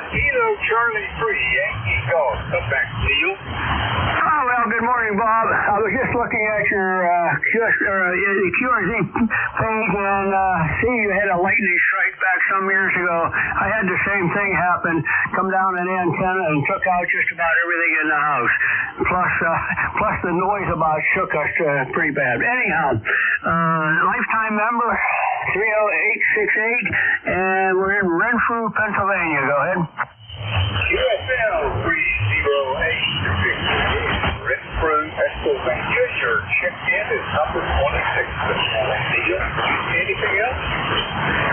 Kilo Charlie 3, Yankee Golf. Come back, Neil. Oh, well, good morning, Bob. I was just looking at your the QRZ page and see you had a lightning strike back some years ago. I had the same thing happen. Come down an antenna and took out just about everything in the house. Plus the noise about shook us pretty bad. Anyhow, lifetime member 30868, and we're in Renfrew, Pennsylvania. Go ahead. USL 30868, Renfrew, Pennsylvania. Your check-in is number 26. Neil, anything else?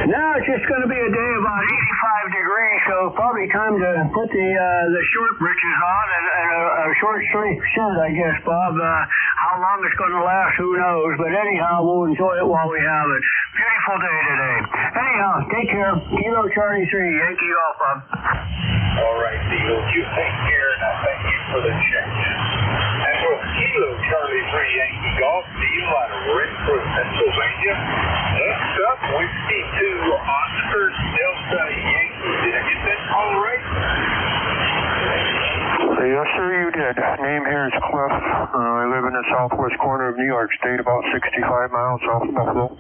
No, it's just going to be a day about 85 degrees, so probably time to put the short breeches on and a short sleeve shirt, I guess, Bob. How long it's going to last, who knows? But anyhow, we'll enjoy it while we have it. Beautiful day today. Anyhow, take care. Kilo Charlie 3, Yankee Golf, Bob. All right, Neil, you take care, and I thank you for the check-in. That was Kilo Charlie 3, Yankee Golf, Neil out of Renfrew, Pennsylvania. Next up, Whiskey 2, Oscar Delta Yankee. Did I get that all right? Yes, sir, you did. Name here is Cliff. I live in the southwest corner of New York State, about 65 miles south of Buffalo.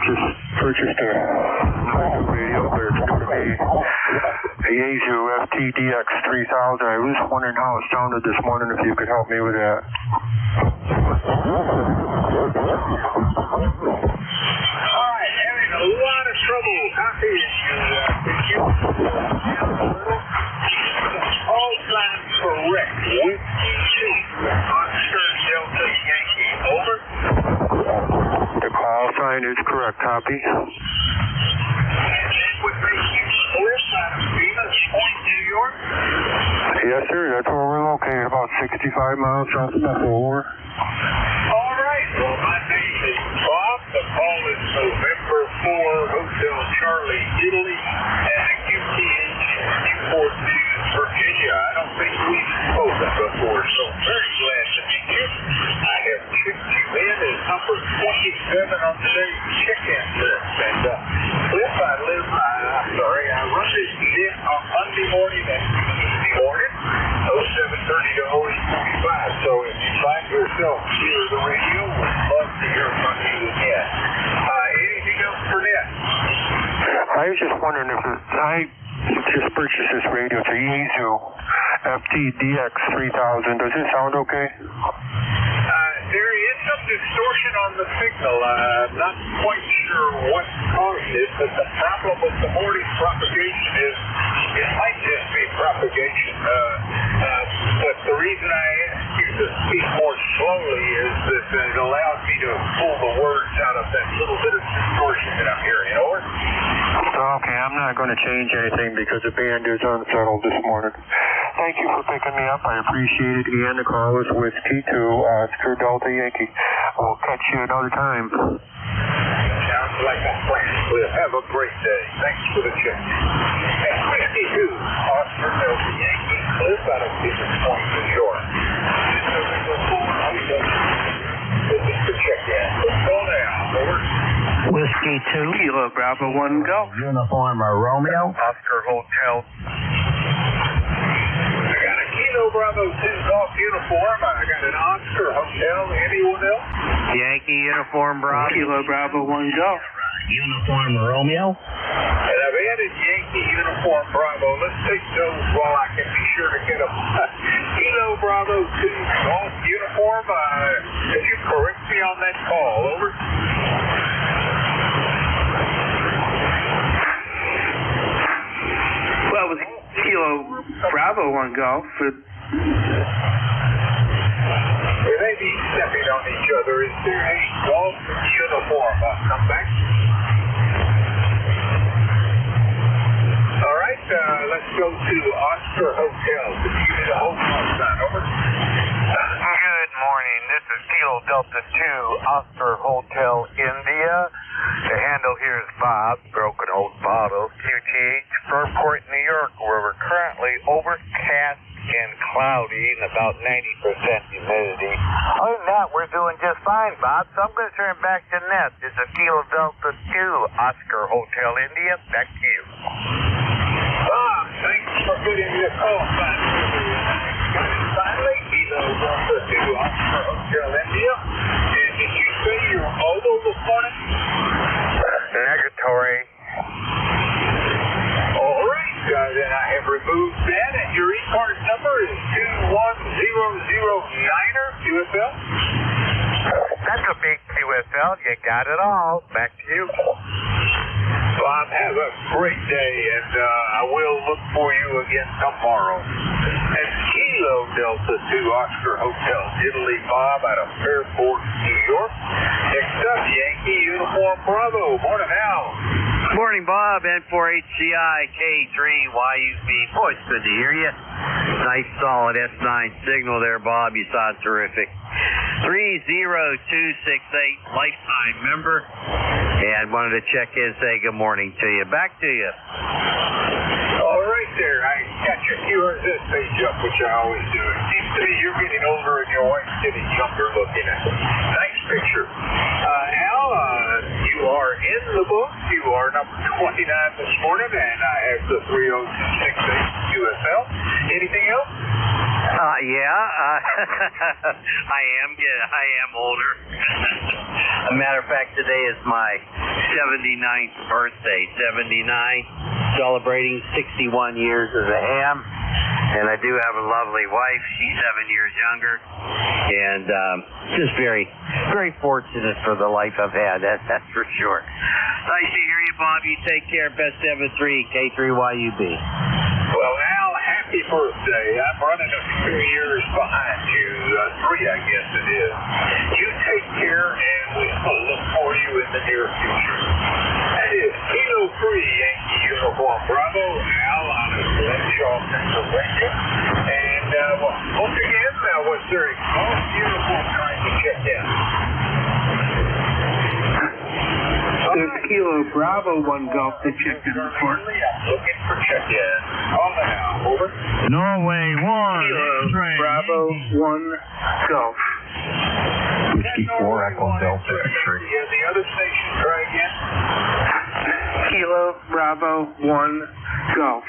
Just purchased a radio there. It's going to be a Yaesu FTDX 3000. I was wondering how it sounded this morning, if you could help me with that. All right, having a lot of trouble copying you. All signs correct. Whiskey 2, Oscar Delta Yankee. Over. The call sign is correct. Copy. Would make you Cliff out of Venus Point, New York? Yes, sir. That's where we're located, about 65 miles south of Buffalo. Over. All right. Well, my name is Bob. The call is November 4, Hotel Charlie, Italy, and a QTH Newport News, Virginia. I don't think we've spoken before, so very glad to meet you. I have checked you in as number 27 on today's check-in list. And Cliff, I run this event on Monday morning and Tuesday morning, 0730 to 0845. So if you find yourself near the radio, we'd love to hear from you again. Anything else for Ned? I was just wondering if I just purchased this radio. It's a Yaesu FTDX 3000. Does it sound okay? There is some distortion on the signal. I'm not quite sure what caused it, but the problem with the morning propagation is it might just be propagation. But the reason I asked you to speak more slowly is that it allows me to pull the words out of that little bit of distortion that I'm hearing. Over. Okay, I'm not going to change anything because the band is unsettled this morning. Thank you for picking me up. I appreciate it. Again, the call is Whiskey 2, Oscar Delta Yankee. We'll catch you another time. Sounds like a plan. Cliff, have a great day. Thanks for the check. And Whiskey 2, Oscar Delta Yankee, Cliff out of Business Point, New York. Looking for check-in. Go now. Over. Whiskey 2, Kilo Bravo 1, go. Uniform Romeo. Oscar Hotel. I got a Kilo Bravo 2 golf uniform. I got an Oscar Hotel. Anyone else? Yankee Uniform Bravo. Kilo Bravo 1, go. Uniform Romeo. And I've added Yankee Uniform Bravo. Let's take those while I can be sure to get them. Kilo Bravo 2 golf uniform. Could you correct me on that call? Over. Kilo Bravo 1 Golf. They may be stepping on each other. Is there a golf uniform? Come back. All right, let's go to Oscar Hotel. Give me the hotel sign. Over. Good morning. This is Kilo Delta 2, Oscar Hotel, India. The handle here is Bob, Broken Old Bottle, QTH, Fairport, New York, where we're currently overcast and cloudy and about 90% humidity. Other than that, we're doing just fine, Bob. So I'm going to turn back to Ness. This is Kilo Delta 2, Oscar Hotel, India. Back to you. Bob, thanks for getting me a call sign. Finally, Kilo Delta 2, Oscar Hotel, India. And did you say you're mobile this morning? Negatory. All right, then I have removed that, and your ECARS number is 21009er QSL. That's a big QSL. You got it all. Back to you. Bob, have a great day, and I will look for you again tomorrow. That's Kilo Delta 2 Oscar Hotel, Italy, Bob, out of Fairport, New York. Next up, Yankee Uniform Bravo. Morning, Al. Morning, Bob. N4HCI K3YUB. Boy, it's good to hear you. Nice, solid S9 signal there, Bob. You sound terrific. 30268, lifetime member. And wanted to check in and say good morning to you. Back to you. All right there. I got your QRZ page up, which I always do. It seems to me you're getting older and your wife's getting younger looking at it. Nice picture. Al, you are in the book. You are number 29 this morning, and I have the 30268 QSL. Anything else? I am older. A matter of fact, today is my 79th birthday. 79, celebrating 61 years as a ham. And I do have a lovely wife. She's 7 years younger. And just very, very fortunate for the life I've had. That's for sure. Nice to hear you, Bob. You take care. Best ever 3K3YUB. Well, Al, happy birthday. I'm running a few years behind you. 3, I guess it is. You take care, and we'll look for you in the near future. That is Kilo 3, Yankee Uniform Bravo, Al out of Glenshaw, Pennsylvania. And once again, was there a golf uniform trying to check in? There's Kilo Bravo 1 Golf to check in report. Looking for check-in. On the now, over. Norway 1. Kilo Bravo 1 Golf. Whiskey 4 Echo Delta X-ray. Yeah, the other station, try again. Kilo Bravo 1 Golf.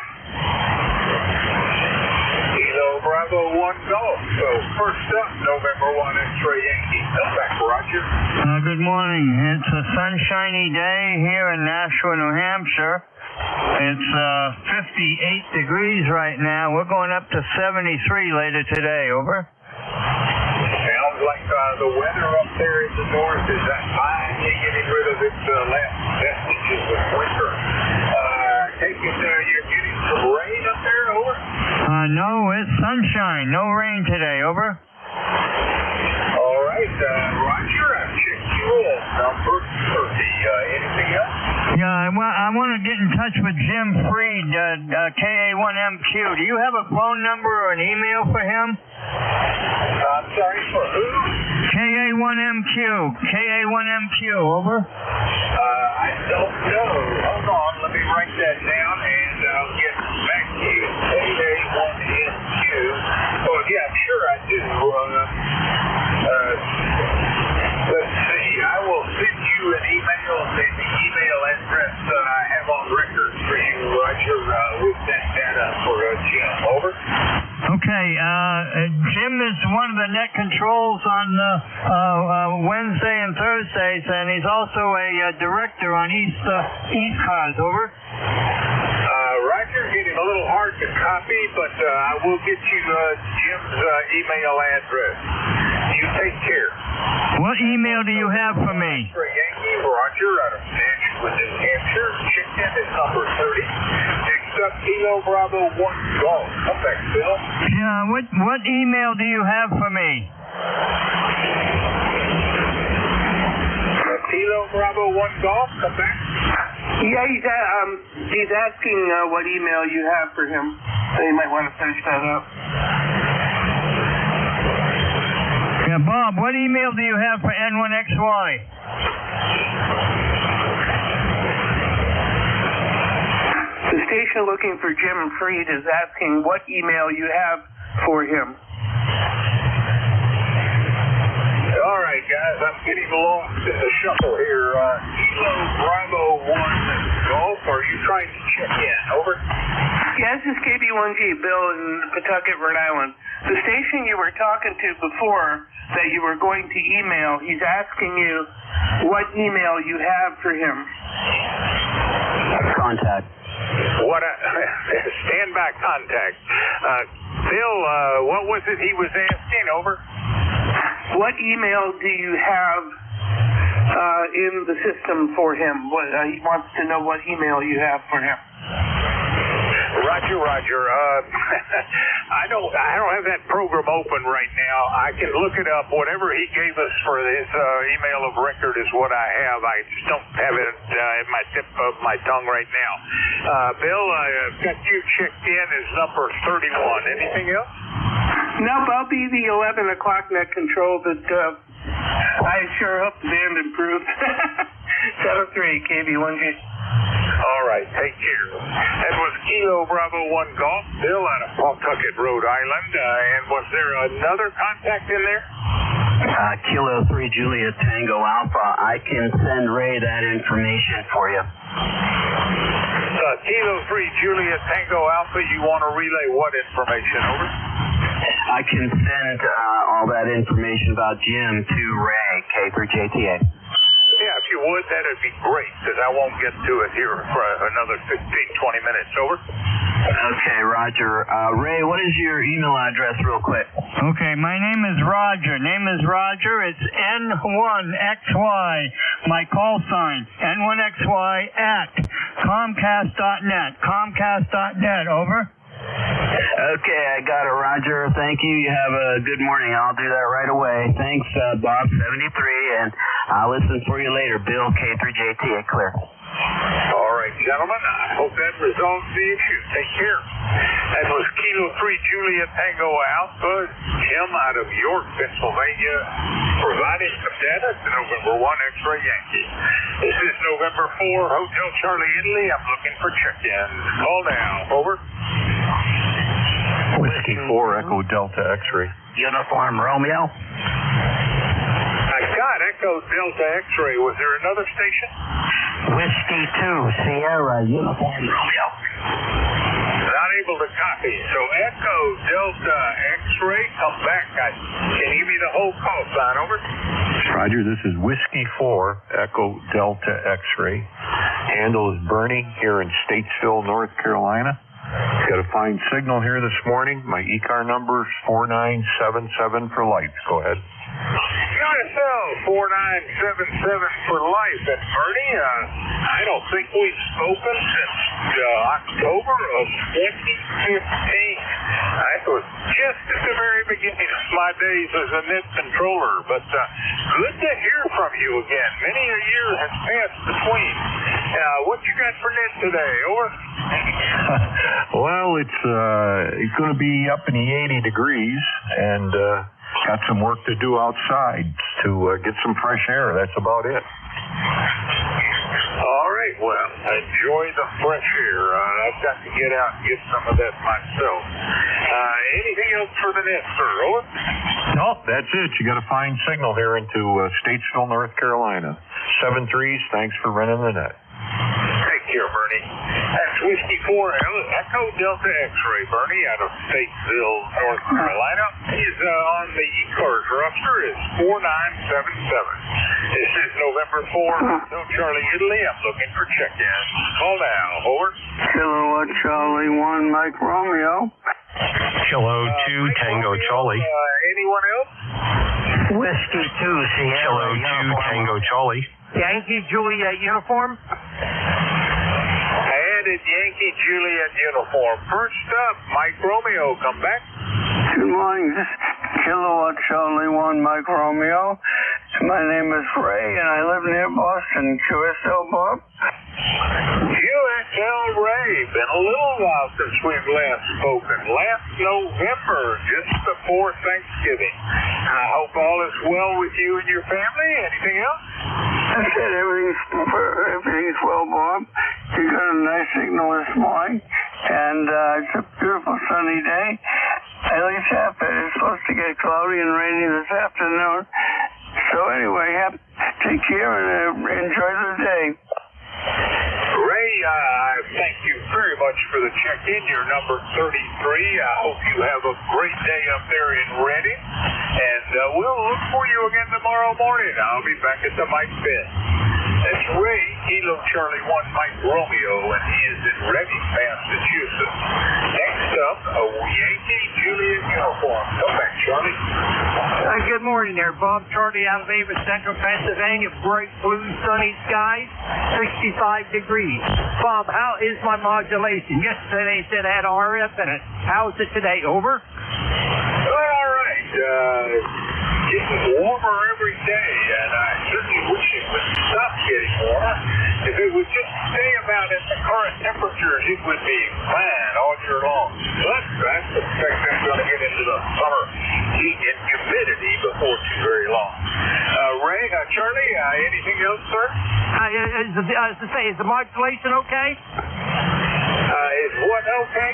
Kilo Bravo 1 Golf. So first up, November 1 X-ray Yankee. Come back, Roger. Good morning. It's a sunshiny day here in Nashua, New Hampshire. It's 58 degrees right now. We're going up to 73 later today. Over. Sounds like the weather up there in the north is finally getting rid of its last vestiges of winter. Take it you're getting some rain up there, over? No, it's sunshine. No rain today. Over. All right, Roger, I've checked you in. Number 30. Anything else? Yeah, I want to get in touch with Jim Freed, KA1MQ. Do you have a phone number or an email for him? I'm sorry, for who? KA1MQ. KA1MQ, over. I don't know. Hold on, let me write that down, and I'll get back to you. KA1MQ. Oh, yeah, I'm sure I do. Let's see. I will send you an email, the email address I have on record for you, Roger, with that data for Jim. Over. Okay, Jim is one of the net controls on Wednesday and Thursdays, and he's also a director on ECARS. Over. Roger, getting a little hard to copy, but I will get you Jim's email address. You take care. What email do you have for me? For Yankee Roger out of Nashua, New Hampshire. Check in at number 30. Kilo Bravo 1 Golf. Come back, Bill. Yeah, what email do you have for me? Kilo Bravo 1 Golf. Come back. Yeah, he's asking what email you have for him. So you might want to finish that up. Yeah, Bob, what email do you have for N1XY? The station looking for Jim Freed is asking what email you have for him. All right, guys, I'm getting along to the shuffle here. Kilo Bravo 1 Golf, are you trying to check in? Over. Yeah, this is KB1G, Bill in Pawtucket, Rhode Island. The station you were talking to before that you were going to email, he's asking you what email you have for him. Contact. Stand by contact. Bill, what was it he was asking? Over. What email do you have in the system for him? He wants to know what email you have for him. Roger. I don't have that program open right now. I can look it up. Whatever he gave us for his email of record is what I have. I just don't have it at my tip of my tongue right now. Bill, I've got you checked in as number 31. Anything else? Nope, I'll be the 11 o'clock net control, but I sure hope the band improves. 7-3, KB1G. All right, take care. That was Kilo Bravo 1 Golf, Bill out of Pawtucket, Rhode Island. And was there another contact in there? Kilo 3 Juliet Tango Alpha. I can send Ray that information for you. Kilo 3 Juliet Tango Alpha, you want to relay what information? Over. I can send all that information about Jim to Ray, K3JTA. Yeah, if you would, that'd be great, because I won't get to it here for another 15, 20 minutes. Over. Okay, Roger. Ray, what is your email address real quick? Okay, my name is Roger. It's N1XY. My call sign, N1XY at Comcast.net. Comcast.net. Over. Okay, I got it, Roger. Thank you. You have a good morning. I'll do that right away. Thanks, Bob 73, and I'll listen for you later. Bill, K3JTA, clear. All right, gentlemen. I hope that resolves the issue. Take care. That was Kilo 3 Juliet Tango Alpha, Jim out of York, Pennsylvania, providing some data to November 1 X-Ray Yankee. This is November 4, Hotel Charlie, Italy. I'm looking for check-in. Call now. Over. Whiskey 4 Echo Delta X-Ray. Uniform Romeo. I got Echo Delta X-Ray. Was there another station? Whiskey 2 Sierra Uniform Romeo. Not able to copy. So Echo Delta X-Ray, come back. Can you give me the whole call sign? Over. Roger, this is Whiskey 4 Echo Delta X-Ray. Handle is Bernie here in Statesville, North Carolina. Got a fine signal here this morning. My ECAR number is 4977 for life. Go ahead. USL 4977 for life. And Bernie, I don't think we've spoken since October of 2015. That was just at the very beginning of my days as a net controller. But good to hear from you again. Many a year has passed between. What you got for net today? Over. Well, it's going to be up in the 80 degrees, and got some work to do outside to get some fresh air. That's about it. All right, well, enjoy the fresh air. I've got to get out and get some of that myself. Anything else for the net, sir? Over? No, that's it. You got a fine signal here into Statesville, North Carolina. 7-3s. Thanks for running the net. Take care, Bernie. That's Whiskey 4 Echo Delta X-Ray, Bernie, out of Statesville, North Carolina. He's on the ECARS roster is 4977. This is November 4, Hotel Charlie, Italy. I'm looking for check-in. Call now. Over. Kilo Charlie 1 Mike Romeo. Kilo 2 Tango Charlie. Anyone else? Whiskey 2 Sierra Kilo 2 Tango Charlie. Yankee Juliet Uniform. I added United Yankee Juliet uniform. First up, Mike Romeo, come back. Good morning. This is Kilowatt Charlie 1 Mike Romeo. My name is Ray, and I live near Boston. QSL Bob. QSL Ray. Been a little while since we've last spoken. Last November, just before Thanksgiving. I hope all is well with you and your family. Anything else? I said everything's well, Bob. You got a nice signal this morning, and it's a beautiful sunny day. At least half it is supposed to get cloudy and rainy this afternoon. So anyway, take care and enjoy the day. Ray, I thank you very much for the check-in. You're number 33. I hope you have a great day up there in Reading. And we'll look for you again tomorrow morning. I'll be back at the Mike Pit. That's Ray, Kilo Charlie 1 Mike Romeo, and he is in Reading, Massachusetts. Next up, a Yankee Juliet uniform. Come back, Charlie. Good morning there, Bob. Charlie out of Ava, Central Pennsylvania. Bright blue, sunny skies, 65 degrees. Bob, how is my modulation? Yesterday they said I had RF in it. How is it today? Over? Well, all right. Getting warmer every day, and I certainly wish it would stop getting warmer. If it would just stay about at the current temperatures, it would be fine all year long. But I suspect I'm going to get into the summer heat and humidity before too very long. Ray, Charlie, anything else, sir? As I say, is the modulation okay? Is what okay?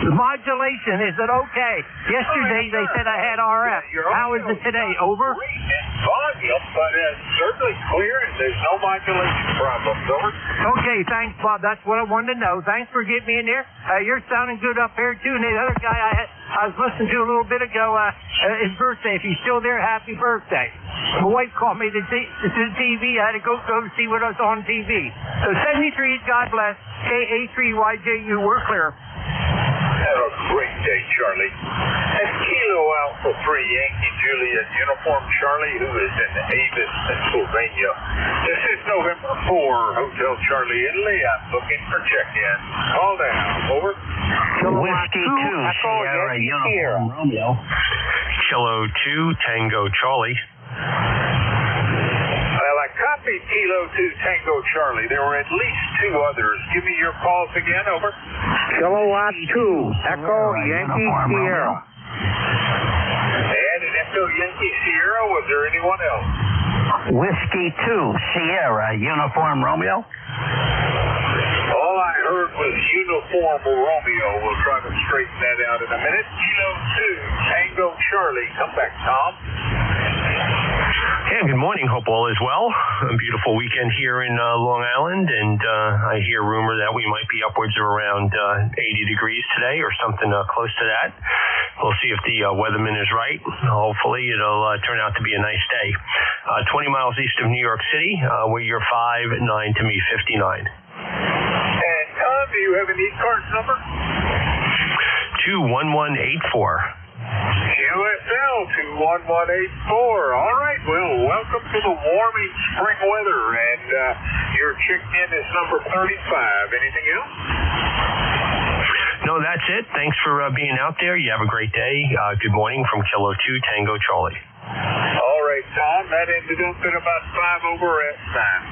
The modulation, is it okay? Yesterday they said I had RF. How is it today? Over? Volume, but certainly clear, and there's no modulation problems. Over. Okay, thanks, Bob. That's what I wanted to know. Thanks for getting me in there. You're sounding good up here, too. And the other guy I was listening to a little bit ago, his birthday. If he's still there, happy birthday. My wife called me to the TV. I had to go see what was on TV. So 73, God bless. KA3YJU, we're clear. Have a great day, Charlie. And Kilo Alpha 3 Yankee Juliet uniform Charlie, who is in Avis, Pennsylvania. This is November 4, Hotel Charlie, Italy. I'm looking for check-in. Call down. Over. Whiskey 2, Sierra uniform Romeo. Kilo 2, Tango Charlie. Well, I copied Kilo 2 Tango Charlie. There were at least two others. Give me your calls again. Over. Kilowatt 2, Echo Yankee Sierra. And an Echo Yankee Sierra. Was there anyone else? Whiskey 2, Sierra uniform Romeo. All I heard was uniform Romeo. We'll try to straighten that out in a minute. Kilo 2 Tango Charlie. Come back, Tom. Yeah, good morning. Hope all is well. A beautiful weekend here in Long Island, and I hear rumor that we might be upwards of around 80 degrees today or something close to that. We'll see if the weatherman is right. Hopefully it'll turn out to be a nice day. 20 miles east of New York City, where you're 5-9 to me 59. And Tom, do you have an ECARS number? 21184. QSL 21184. All right, well, welcome to the warming spring weather, and your check-in is number 35. Anything else? No, that's it. Thanks for being out there. You have a great day. Good morning from Kilo 2 Tango Charlie. All right, Tom, that ended up at about 5 over at time.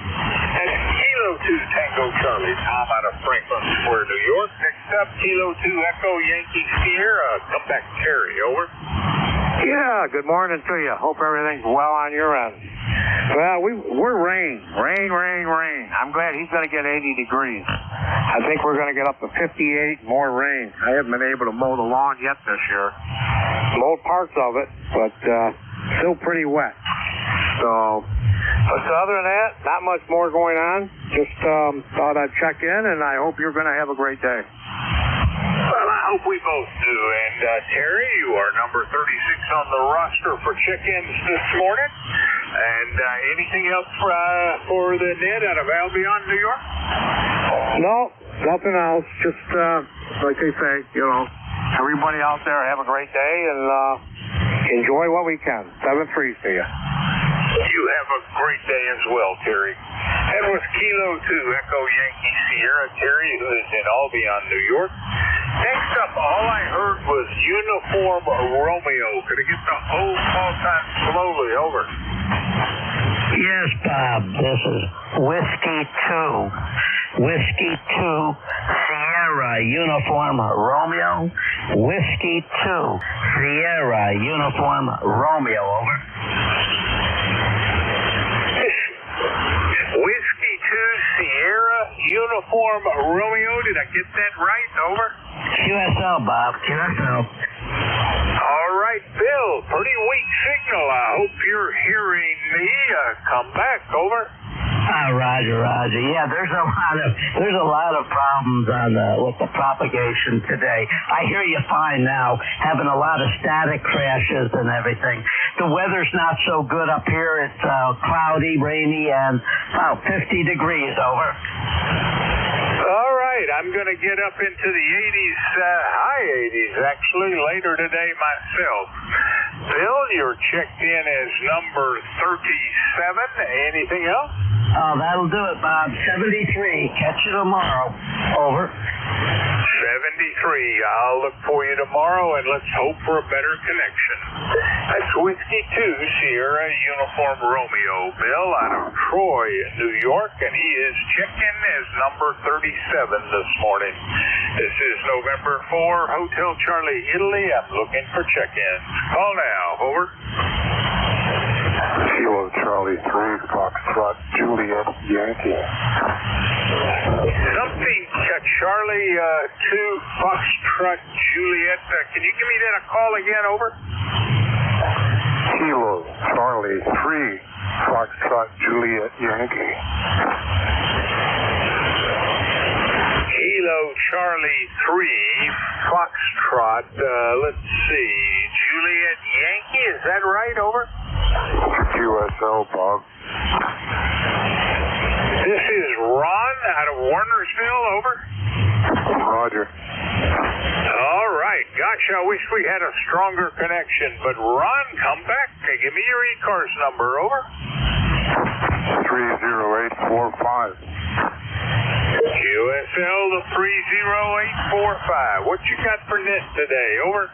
And Kilo 2 Tango Charlie, Tom out of Franklin Square, New York. Next up, Kilo 2 Echo Yankee Sierra. Come back, Terry. Over. Yeah, good morning to you. Hope everything's well on your end. Well, we're rain. I'm glad he's going to get 80 degrees. I think we're going to get up to 58, more rain. I haven't been able to mow the lawn yet this year. Mowed parts of it, but still pretty wet. So, but other than that, not much more going on. Just thought I'd check in, and I hope you're going to have a great day. Well, I hope we both do. And Terry, you are number 36 on the roster for check-ins this morning. And anything else for the Ned out of Albion, New York? No, nothing else. Just like they say, everybody out there have a great day and enjoy what we can. 7-3 to you. You have a great day as well, Terry. That was Kilo 2, Echo Yankee Sierra. Terry, who is in Albion, New York. Next up, all I heard was Uniform Romeo. Could I get the whole call time slowly? Over. Yes, Bob. This is Whiskey 2. Whiskey 2, Sierra, Uniform Romeo. Whiskey 2, Sierra, Uniform Romeo. Over. Whiskey 2, Sierra, Uniform Romeo. Did I get that right? Over. QSL, Bob. QSL. All right, Bill. Pretty weak signal. I hope you're hearing me. Come back. Over. Roger. Yeah, there's a lot of problems with the propagation today. I hear you fine now, having a lot of static crashes and everything. The weather's not so good up here. It's cloudy, rainy, and about 50 degrees. Over. All right, I'm going to get up into the 80s, high 80s actually, later today myself. Bill, you're checked in as number 37. Anything else? Oh, that'll do it, Bob. 73. Catch you tomorrow. Over. 73. I'll look for you tomorrow, and let's hope for a better connection. That's Whiskey 2, Sierra, Uniform Romeo. Bill out of Troy, New York, and he is check-in as number 37 this morning. This is November 4, Hotel Charlie, Italy. I'm looking for check-ins. Call now. Over. Kilo Charlie 3, Foxtrot, Juliet, Yankee. Something, Charlie 2, Foxtrot, Juliet. Can you give me that a call again? Over. Kilo Charlie 3, Foxtrot, Juliet, Yankee. Kilo Charlie 3, Foxtrot, let's see, Juliet Yankee, is that right? Over. QSL, Bob. This is Ron out of Warnersville. Over. Roger. All right. Gosh, I wish we had a stronger connection. But Ron, come back. Give me your ECARS number. Over. 30845. QSL to 30845. What you got for net today? Over.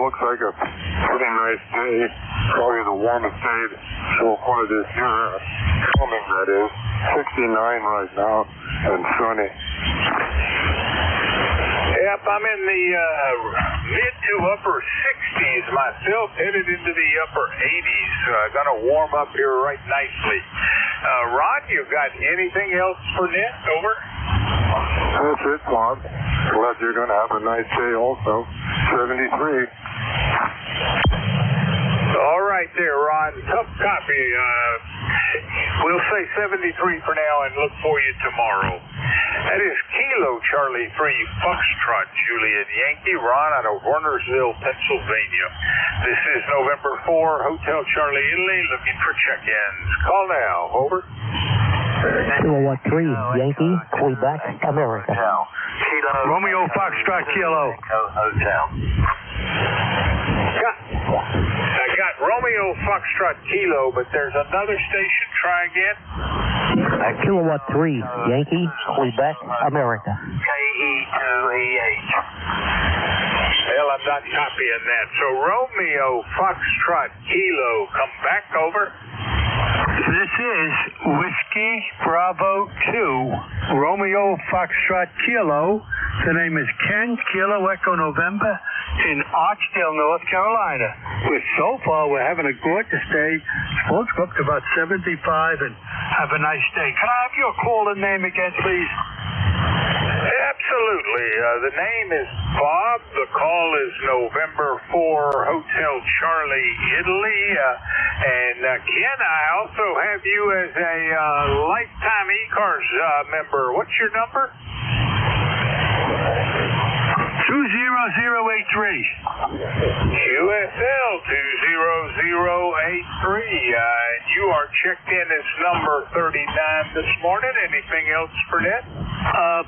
Looks like a pretty nice day. Probably the warmest day so far this year. Coming, that is. 69 right now and sunny. Yep, I'm in the mid to upper 60s myself, headed into the upper 80s. Gonna warm up here right nicely. Ron, you got anything else for net? Over. That's it, Bob. Glad you're gonna have a nice day also. 73. All right there, Ron. Tough copy. We'll say 73 for now and look for you tomorrow. That is Kilo Charlie 3, Foxtrot, Juliet Yankee, Ron out of Warnersville, Pennsylvania. This is November 4, Hotel Charlie, Italy, looking for check-ins. Call now. Over. Kilo 3, Yankee, Quebec, America. Romeo Foxtrot Kilo. Hotel. I got Romeo Foxtrot Kilo, but there's another station. Try again. Kilo 3, Yankee, Quebec, America. KE2EH. Hell, I'm not copying that. So Romeo Foxtrot Kilo, come back. Over. This is Whiskey Bravo 2, Romeo Foxtrot Kilo. The name is Ken, Kilo Echo November, in Archdale, North Carolina. So far, we're having a gorgeous day. Supposed to go up to about 75 and have a nice day. Can I have your caller name again, please? Absolutely. The name is Bob. The call is November 4, Hotel Charlie, Italy. And Ken, I also have you as a lifetime ECARS member. What's your number? 20083. QSL 20083. You are checked in as number 39 this morning. Anything else for net?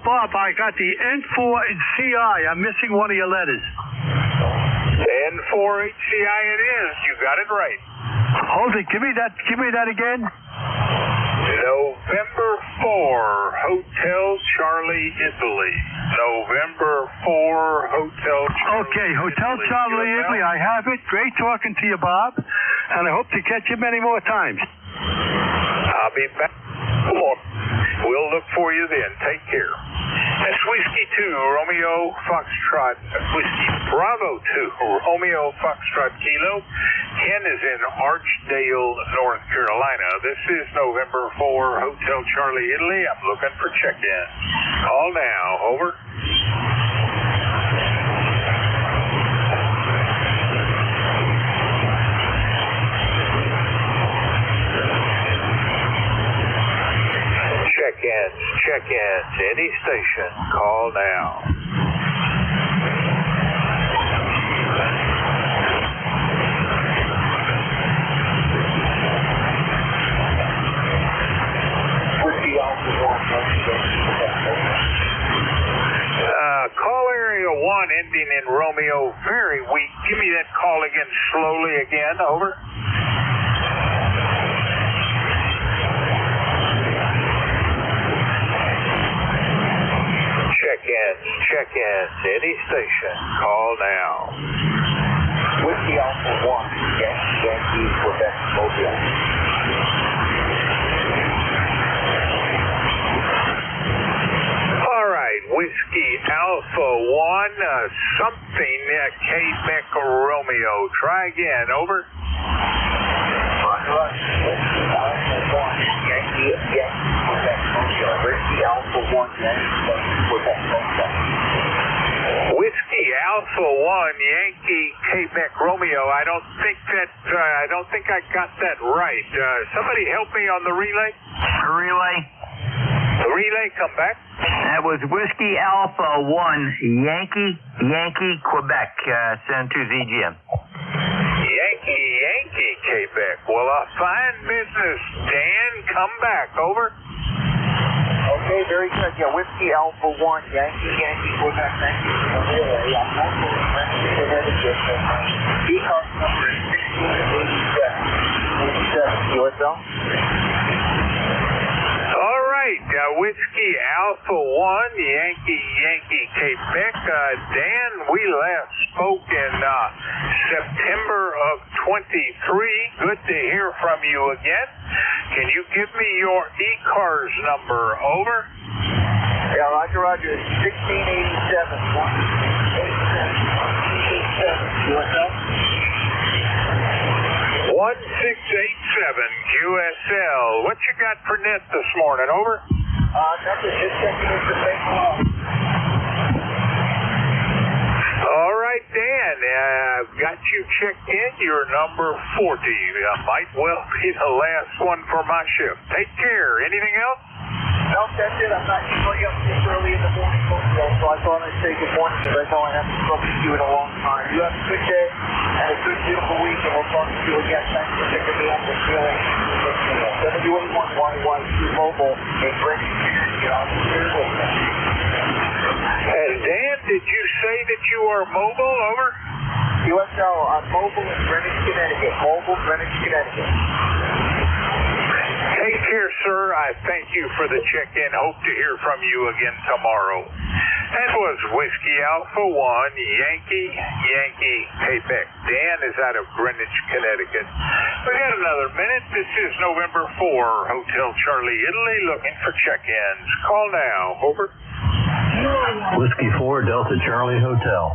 Bob, I got the N4 and CI. I'm missing one of your letters. N4 HCI it is. You got it right. Hold it. Give me that again. November 4, Hotel Charlie, Italy. November 4, Hotel Charlie. Okay, Hotel Charlie, Italy. I have it. Great talking to you, Bob. And I hope to catch you many more times. I'll be back. Come on. We'll look for you then. Take care. That's Whiskey 2, Romeo Foxtrot, Whiskey Bravo 2, Romeo Foxtrot Kilo. Ken is in Archdale, North Carolina. This is November 4, Hotel Charlie, Italy. I'm looking for check-in. Call now. Over. Check-ins, any station, call now. Call area 1 ending in Romeo, very weak. Give me that call again slowly again, over. Check-ins, any station, call now. Whiskey Alpha 1, Yankee, Quebec, Mobile. All right, Whiskey Alpha 1, something, Quebec Romeo. Try again, over. Whiskey Alpha 1, Yankee, Quebec, Mobile. Whiskey Alpha 1, Yankee, Quebec, Mobile. Whiskey Alpha 1, Yankee, Quebec Romeo. I don't think I got that right. Somebody help me on the relay. Relay. The relay, come back. That was Whiskey Alpha 1, Yankee, Quebec, send to ZGM. Yankee, Quebec. Well, a fine business. Dan, come back. Over. Okay, very good. Yeah, Whiskey Alpha 1, Yankee, Quebec, thank you for the relay. I'm also ECARS number is 1687. USL? All right, Whiskey Alpha 1, Yankee, Quebec. Dan, we last spoke in September of 23. Good to hear from you again. Can you give me your ECARS number? Over. Yeah, Roger. It's 1687. 1687. USL? 1687 QSL. What you got for net this morning? Over. Nothing. Just checking into the same call. All right, Dan. I've got you checked in. You're number 40. Might well be the last one for my shift. Take care. Anything else? No, that's it. I'm not usually up this early in the morning, so I thought I'd say good morning because I know I haven't spoken to you in a long time. You have a good day and a good, beautiful week, and we'll talk to you again. Thanks for picking me up this feeling. 781 Mobile in Greenwich, Connecticut. And Dan, did you say that you are mobile? Over. USL, mobile in Greenwich, Connecticut. Mobile, Greenwich, Connecticut. Take care, sir. I thank you for the check-in. Hope to hear from you again tomorrow. That was Whiskey Alpha 1, Yankee, Quebec. Dan is out of Greenwich, Connecticut. We got another minute. This is November 4, Hotel Charlie, Italy, looking for check-ins. Call now. Over. Whiskey 4, Delta Charlie Hotel.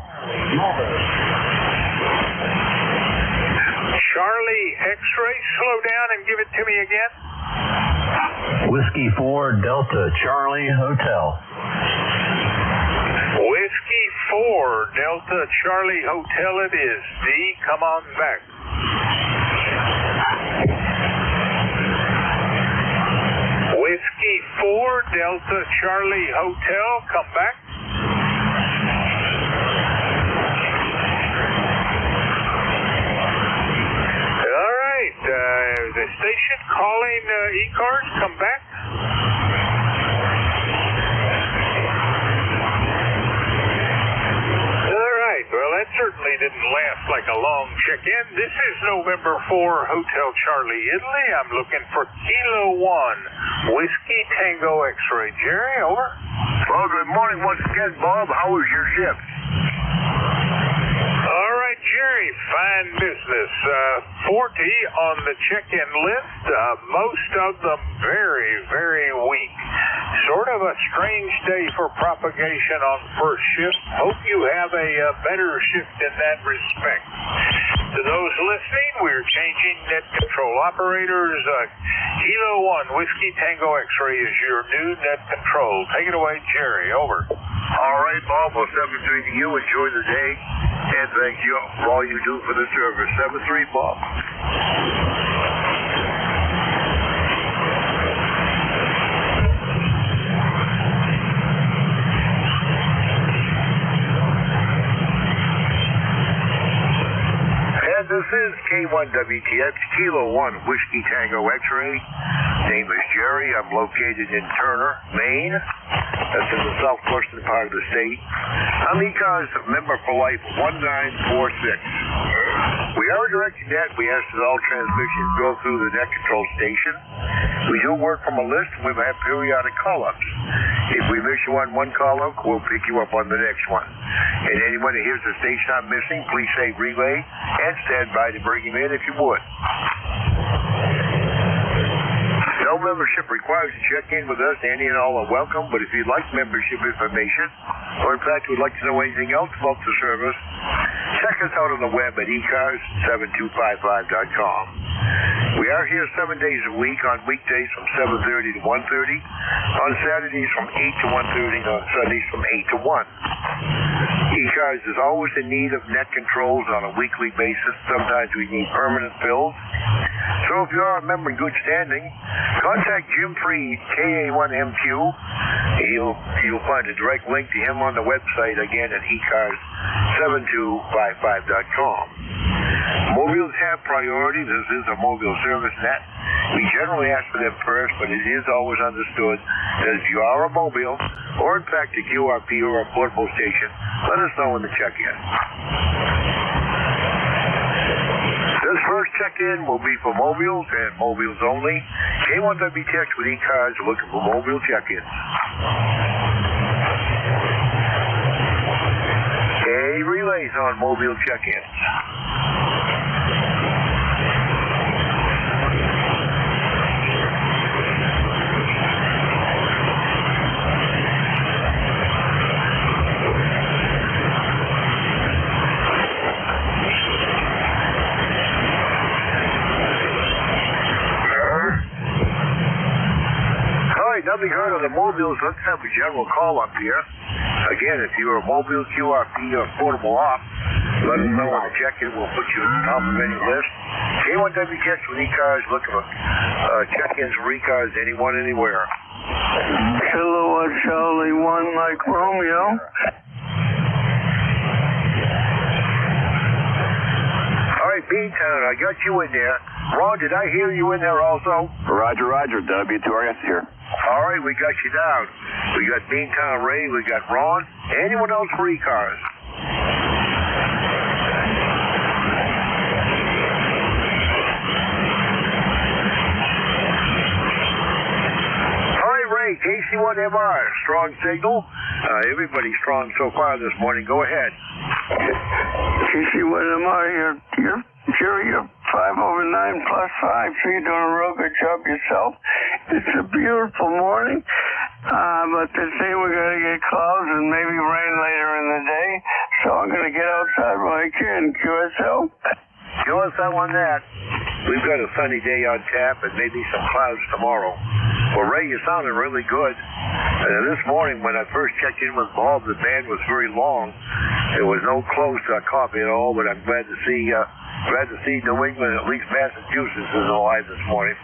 Charlie X-ray, slow down and give it to me again. Whiskey 4, Delta Charlie Hotel. Whiskey 4, Delta Charlie Hotel it is. D, come on back. Whiskey 4, Delta Charlie Hotel, come back. All right, the station calling ECARS, come back. All right, well, that certainly certainly didn't last like a long check-in. This is November 4, Hotel Charlie, Italy. I'm looking for Kilo 1, Whiskey Tango X-ray. Jerry, over. Well, good morning once again, Bob. How was your shift? All right, Jerry, fine business. 40 on the check-in list, most of them very, very weak. Sort of a strange day for propagation on first shift. Hope you have a better shift in that respect. To those listening, we're changing net control operators. Kilo 1, Whiskey Tango X-ray is your new net control. Take it away, Jerry. Over. All right, Bob. Well, 7-3 to you. Enjoy the day. And thank you for all you do for the service. 7-3, Bob. And this is K1WTX, Kilo 1, Whiskey Tango X-ray. Name is Jerry. I'm located in Turner, Maine. That's in the southwestern part of the state. I'm ECARS member for life 1946. We are directing net. We ask that all transmissions go through the net control station. We do work from a list, and we have periodic call-ups. If we miss you on one call-up, we'll pick you up on the next one. And anyone who hears the station I'm missing, please say relay and stand by to bring him in if you would. No membership required to check in with us. Any and all are welcome, but if you'd like membership information, or in fact would like to know anything else about the service, check us out on the web at ECARS7255.com. We are here 7 days a week, on weekdays from 7:30 to 1:30, on Saturdays from 8 to 1:30, and on Sundays from 8 to 1. ECARS is always in need of net controls on a weekly basis. Sometimes we need permanent fills. So if you are a member in good standing, contact Jim Freed, KA1MQ. You'll find a direct link to him on the website, again, at ECARS7255.com. Mobiles have priority. This is a mobile service net. We generally ask for them first, but it is always understood that if you are a mobile, or in fact a QRP or a portable station, let us know in the check-in. This first check-in will be for mobiles and mobiles only. K1WTX with ECARS looking for mobile check-ins. Relays on mobile check-ins. Nothing heard of the mobiles. Let's have a general call up here. Again, if you're a mobile QRP or portable op, let us know on the check-in. We'll put you at the top of any list. K1WTX with ECARS looking for check-ins for ECARS anyone, anywhere. Kilo Charlie 1 Mike Romeo. All right, Beantown, I got you in there. Ron, did I hear you in there also? Roger, Roger. W2RS here. All right, we got you down. We got Beantown Ray, we got Ron. Anyone else for ECARS? All right, Ray, KC1MR, strong signal. Everybody's strong so far this morning. Go ahead. KC1MR, you're Jerry, you're 5/9 plus 5, so you're doing a real good job yourself. It's a beautiful morning, but they say we're going to get clouds and maybe rain later in the day, so I'm going to get outside when I can. QSL? QSL on that. We've got a sunny day on tap and maybe some clouds tomorrow. Well, Ray, you sounded really good. This morning when I first checked in with Bob, the band was very long. There was no close copy at all, but I'm glad to see New England, at least Massachusetts, is alive this morning.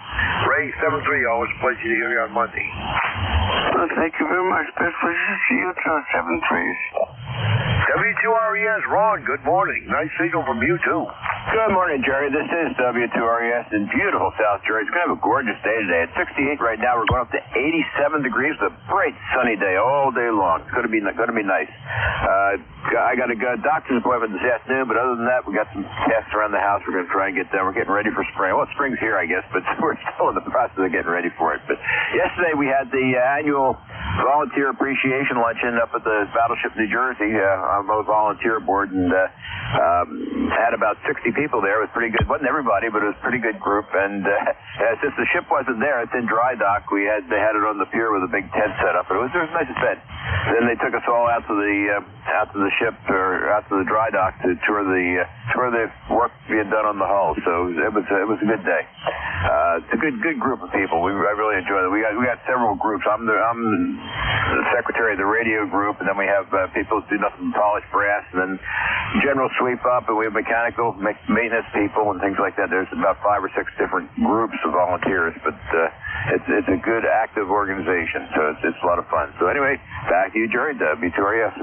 Ray, 7-3, always a pleasure to hear you on Monday. Well, thank you very much. Best wishes to you too, 7-3. W2RES, Ron, good morning. Nice signal from you, too. Good morning, Jerry. This is W2RES in beautiful South Jersey. It's going to have a gorgeous day today. It's 68 right now. We're going up to 87 degrees with a bright sunny day all day long. It's going to be nice. I got a doctor's appointment this afternoon, but other than that, we got some tasks around the house we're going to try and get done. We're getting ready for spring. Well, spring's here, I guess, but we're still in the process of getting ready for it. But yesterday we had the annual volunteer appreciation luncheon up at the Battleship New Jersey on the volunteer board, and had about 60 people there. It was pretty good. Wasn't everybody, but it was a pretty good group. And since the ship wasn't there, it's in dry dock. They had it on the pier with a big tent set up, and it was a nice event. Then they took us all out to the ship, or out to the dry dock to tour the work being done on the hull. So it was a good day. It's a good group of people. I really enjoyed it. We got several groups. I'm the secretary of the radio group, and then we have people who do nothing but polish brass, and then general sweep up, and we have mechanical maintenance people and things like that. There's about 5 or 6 different groups of volunteers, but it's a good active organization, so it's a lot of fun. So anyway, back to you, Jerry, W2RES.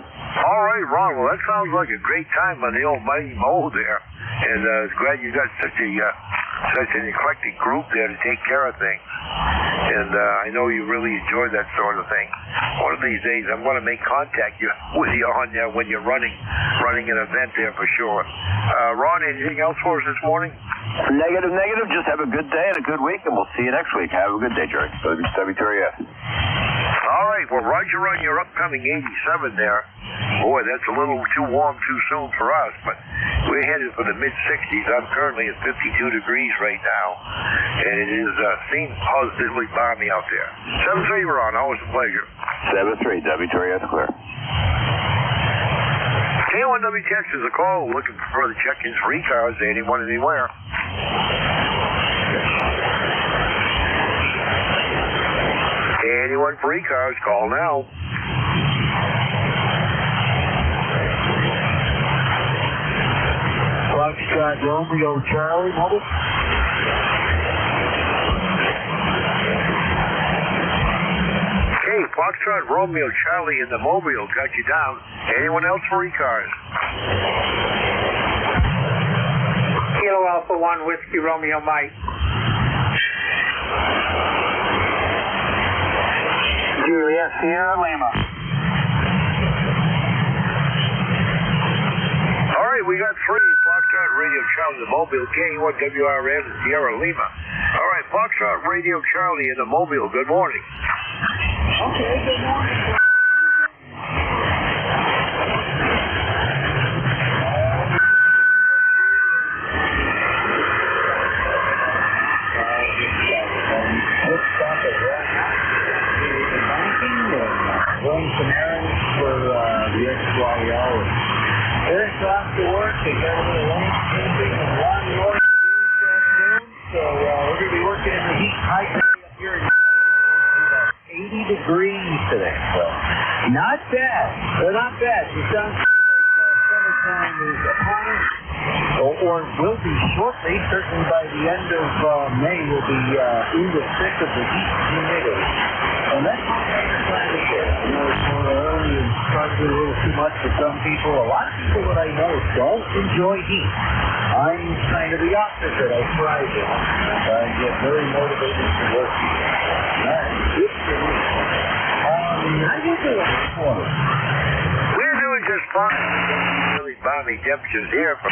All right, Ron. Well, that sounds like a great time on the old mighty mole there, and it's glad you got such an eclectic group there to take care of things. And I know you really enjoy that sort of thing. One of these days, I'm going to make contact with you on there when you're running an event there for sure. Ron, anything else for us this morning? Negative. Just have a good day and a good week, and we'll see you next week. Have a good day, Jerry. W2RES. All right. Well, Roger, on your upcoming 87 there. Boy, that's a little too warm too soon for us, but we're headed for the mid-60s. I'm currently at 52 degrees right now, and it seems positively balmy out there. 7-3, Ron. Always a pleasure. 7-3, W2RES clear. K1W text is a call looking for further check-ins for ECARS, anyone, anywhere. Anyone for ECARS, call now. Foxtrot Romeo Charlie, mobile. Hey, Foxtrot Romeo Charlie in the mobile got you down. Anyone else for ECARS? Kilo Alpha 1 Whiskey Romeo Mike. Juliet Sierra Lima. All right, we got 3 Foxtrot Radio Charlie in the mobile, K1WRN and Sierra Lima. All right, Foxtrot Radio Charlie in the mobile. Good morning. Okay, good morning. Running some errands for the XYL. Eric's off to work. They got a little landscaping and lawn mowing to do this afternoon. So we're going to be working in the heat. High today up here in 80 degrees today. So not bad. They're not bad. It sounds like summertime is upon us, or will be shortly. Certainly by the end of May, we'll be in the thick of the heat and humidity. And that's not glad to share. I know it's more early and probably a little too much for some people. A lot of people that I know don't enjoy heat. I'm kind of the opposite. I thrive in it. I get very motivated to work. Good for me. How you doing this morning? We're doing just fine. Really balmy temperatures here from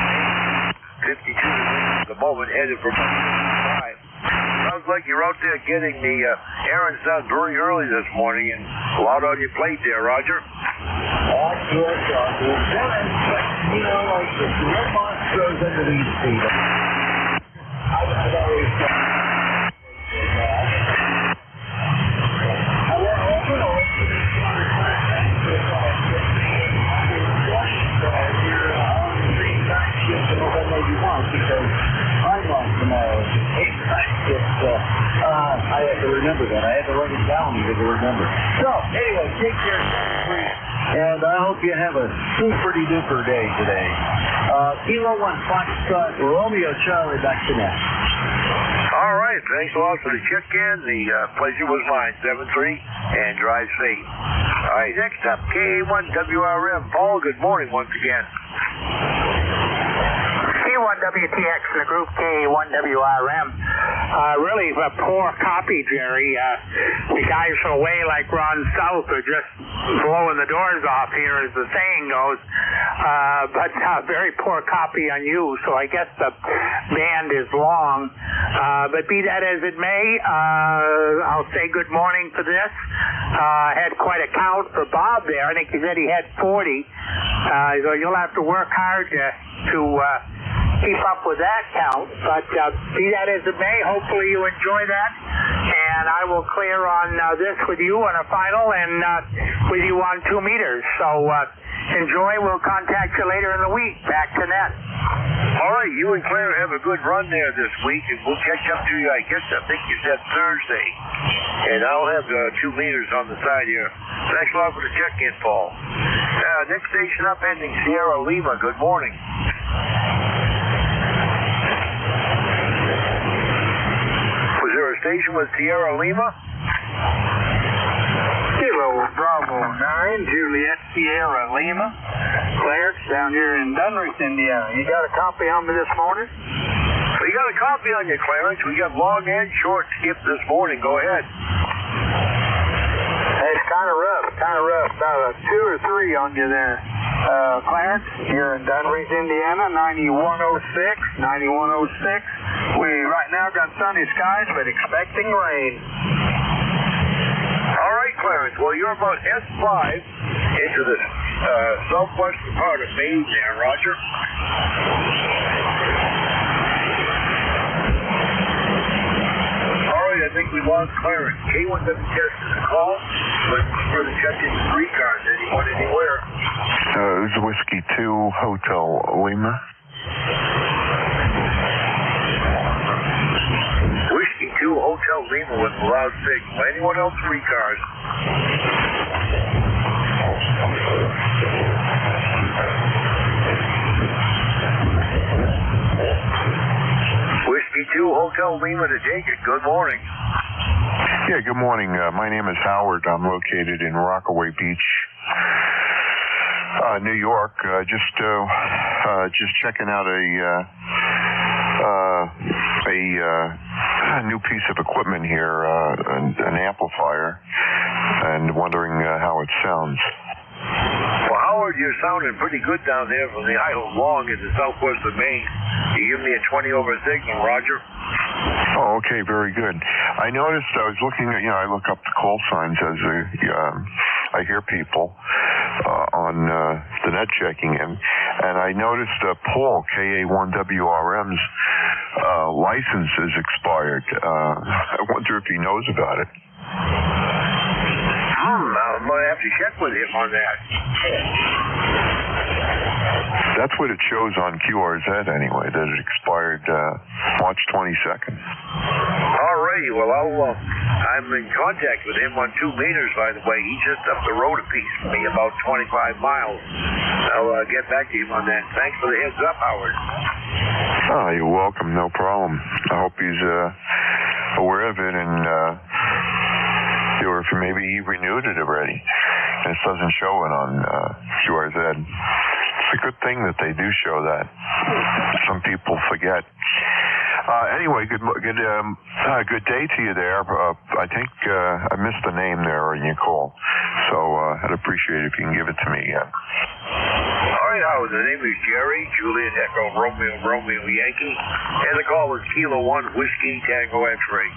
52 degrees at the moment, headed for 55. Sounds like you're out there getting the errands done very early this morning, and a lot on your plate there, Roger. That's good, Roger. You know, like the real monsters under these feet. I've always done. Because I'm off tomorrow. I have to remember that. I had to write it down to remember. So, anyway, take care, and I hope you have a super-duper day today. Kilo 1 Foxtrot Romeo Charlie, back to net. All right, thanks a lot for the check-in. The pleasure was mine, 7-3, and drive safe. All right, next up, KA1WRM. Paul, good morning once again. K1 WTX in the group K1WRM. Really a poor copy, Jerry. The guys from away like Ron South are just blowing the doors off here, as the saying goes. But very poor copy on you, so I guess the band is long. But be that as it may, I'll say good morning for this. Had quite a count for Bob there. I think he said he had 40. So you'll have to work hard to keep up with that count. But be that as it may, hopefully you enjoy that. And I will clear on this with you on a final and with you on 2 meters. So enjoy. We'll contact you later in the week. Back to net. All right, you and Claire have a good run there this week, and we'll catch up to you, I think you said Thursday. And I'll have 2 meters on the side here. Thanks a lot for the check-in, Paul. Next station up, ending Sierra Lima. Good morning. Was there a station with Sierra Lima? Kilo Bravo 9, Juliet Sierra Lima. Clarence down here in Dunrich, Indiana. You got a copy on me this morning? We got a copy on you, Clarence. We got long and short skip this morning. Go ahead. It's kind of rough. About a 2 or 3 on you there. Clarence, you're in Dunrich, Indiana, 9106. We right now got sunny skies, but expecting rain. All right, Clarence. Well, you're about S5 into the southwestern part of Maine there, Roger. All right, I think we lost Clarence. K1WTX is a call. Looking for the check-in 3 cars. Anyone, anywhere? This is Whiskey 2 Hotel Lima. Whiskey 2 Hotel Lima with a loud signal. Anyone else? 3 cars. Whiskey 2 Hotel Lima to take it. Good morning. Yeah, good morning. My name is Howard. I'm located in Rockaway Beach, New York. Just checking out a new piece of equipment here, an amplifier, and wondering how it sounds. Well, Howard, you're sounding pretty good down there from the Isle of Long in the southwest of Maine. You give me a 20 over signal, Roger. Oh, okay, very good. I noticed I was looking at, I look up the call signs as I hear people on the net checking in, and I noticed Paul, KA1WRM's license is expired. I wonder if he knows about it. I'm going to have to check with him on that. That's what it shows on QRZ anyway, that it expired March 22nd. All right, well, I'm in contact with him on 2 meters, by the way. He's just up the road a piece from me, about 25 miles. I'll get back to him on that. Thanks for the heads up, Howard. Oh, you're welcome, no problem. I hope he's aware of it, and or if maybe he renewed it already. And it doesn't show it on QRZ. It's a good thing that they do show that. Some people forget. Anyway, good day to you there. I think I missed the name there in your call, so I'd appreciate it if you can give it to me again. All right, Howard. The name is Jerry, Juliet Echo, Romeo Yankee, and the call is Kilo 1 Whiskey Tango X-Ray.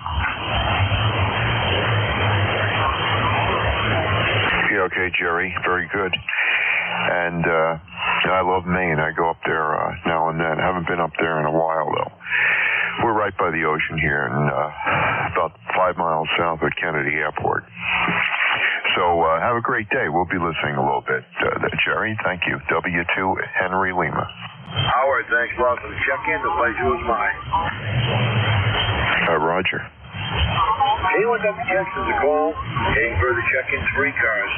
Yeah, okay, Jerry. Very good. And I love Maine. I go up there now and then. Haven't been up there in a while, though. We're right by the ocean here, and about 5 miles south of Kennedy Airport. So have a great day. We'll be listening a little bit. Jerry, thank you. W2 Henry Lima. Howard, thanks a lot for the check-in. The pleasure was mine. Roger. K1WTX is a call. Any further check-in, 3 cars.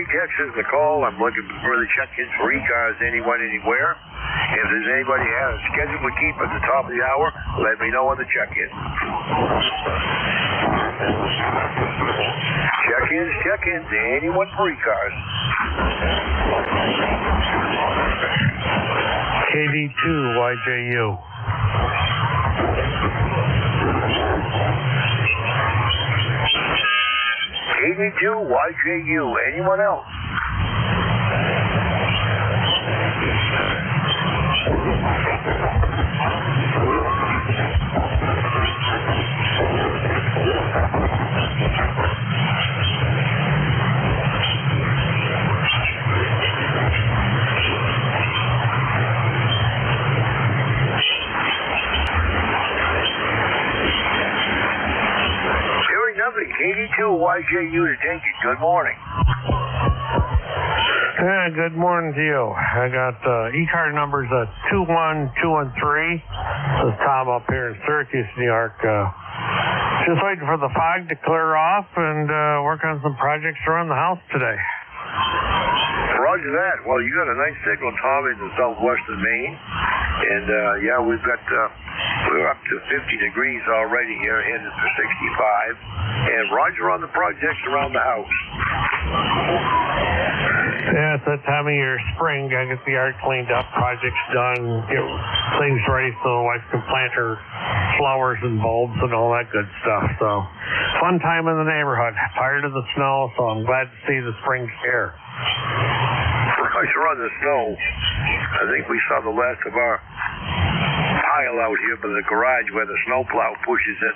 text us a call. I'm looking for further check-ins for ECARS, anyone, anywhere. If there's anybody who has a schedule we keep at the top of the hour, let me know on the check-in. Check-ins, anyone for ECARS. KD2YJU. KD2YJU, anyone else? KD2YJU to take it. Good morning. Good morning to you. I got E-card numbers 21213. This is Tom up here in Syracuse, New York. Just waiting for the fog to clear off and work on some projects around the house today. Roger that. Well, you got a nice signal, Tom, in the southwestern Maine. And, yeah, we're up to 50 degrees already here, headed to 65. And Roger on the projects around the house. Yeah, it's that time of year, spring. Gotta get the yard cleaned up, projects done, get things ready so the wife can plant her flowers and bulbs and all that good stuff. So, fun time in the neighborhood. Tired of the snow, so I'm glad to see the spring's here. Roger on the snow. I think we saw the last of our pile out here by the garage where the snowplow pushes it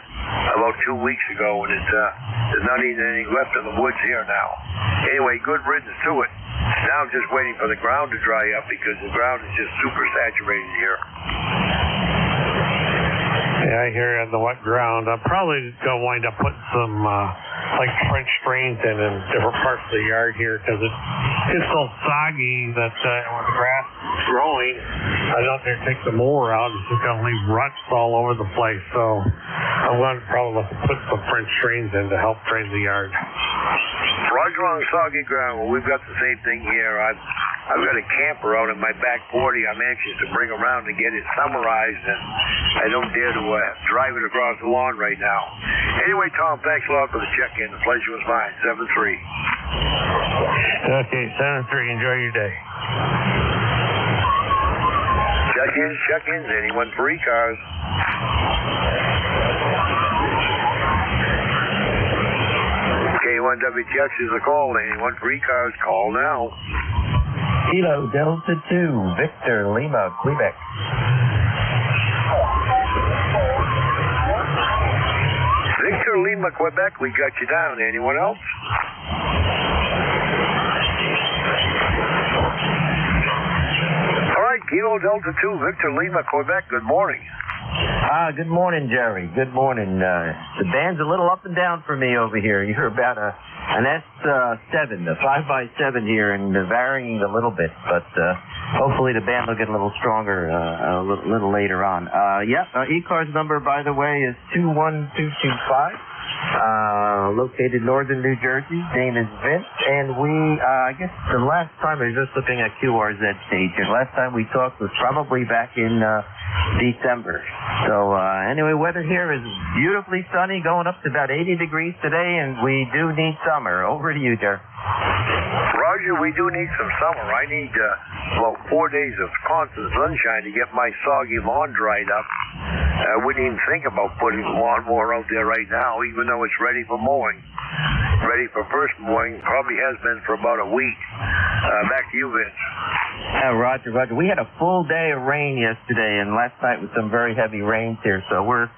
about 2 weeks ago, and there's not even any left in the woods here now. Anyway, good riddance to it. Now I'm just waiting for the ground to dry up because the ground is just super saturated here. Yeah, I hear on the wet ground. I'm probably going to wind up putting some like French drains in different parts of the yard here because it gets so soggy that when the grass is growing, I don't dare take the mower out. It's just going to leave ruts all over the place. So I'm going to probably put some French drains in to help drain the yard. Roger on the soggy ground. Well, we've got the same thing here. I've got a camper out in my back 40. I'm anxious to bring around and get it summarized, and I don't dare to drive it across the lawn right now. Anyway, Tom, thanks a lot for the check-in. The pleasure was mine. 7-3. Okay, 7-3. Enjoy your day. Check-ins. Anyone for ECARS? K1WTX is a call. Anyone for ECARS, call now. Kilo Delta 2, Victor Lima, Quebec. Victor Lima, Quebec, we got you down. Anyone else? All right, Kilo Delta 2, Victor Lima, Quebec, good morning. Good morning, Jerry. Good morning. The band's a little up and down for me over here. You're about an S7, a 5x7 here, and varying a little bit, but hopefully the band will get a little stronger a little later on. ECARS number, by the way, is 21225. Located northern New Jersey. Name is Vince, and we, I guess the last time I was just looking at QRZ page, and last time we talked was probably back in December. So anyway, weather here is beautifully sunny, going up to about 80 degrees today, and we do need summer. Over to you, Jer. Roger, we do need some summer. I need about 4 days of constant sunshine to get my soggy lawn dried up. I wouldn't even think about putting the lawnmower out there right now, even though it's ready for mowing. Ready for first mowing, probably has been for about a week. Back to you, Vince. Roger. We had a full day of rain yesterday, and last night was some very heavy rains here, so we're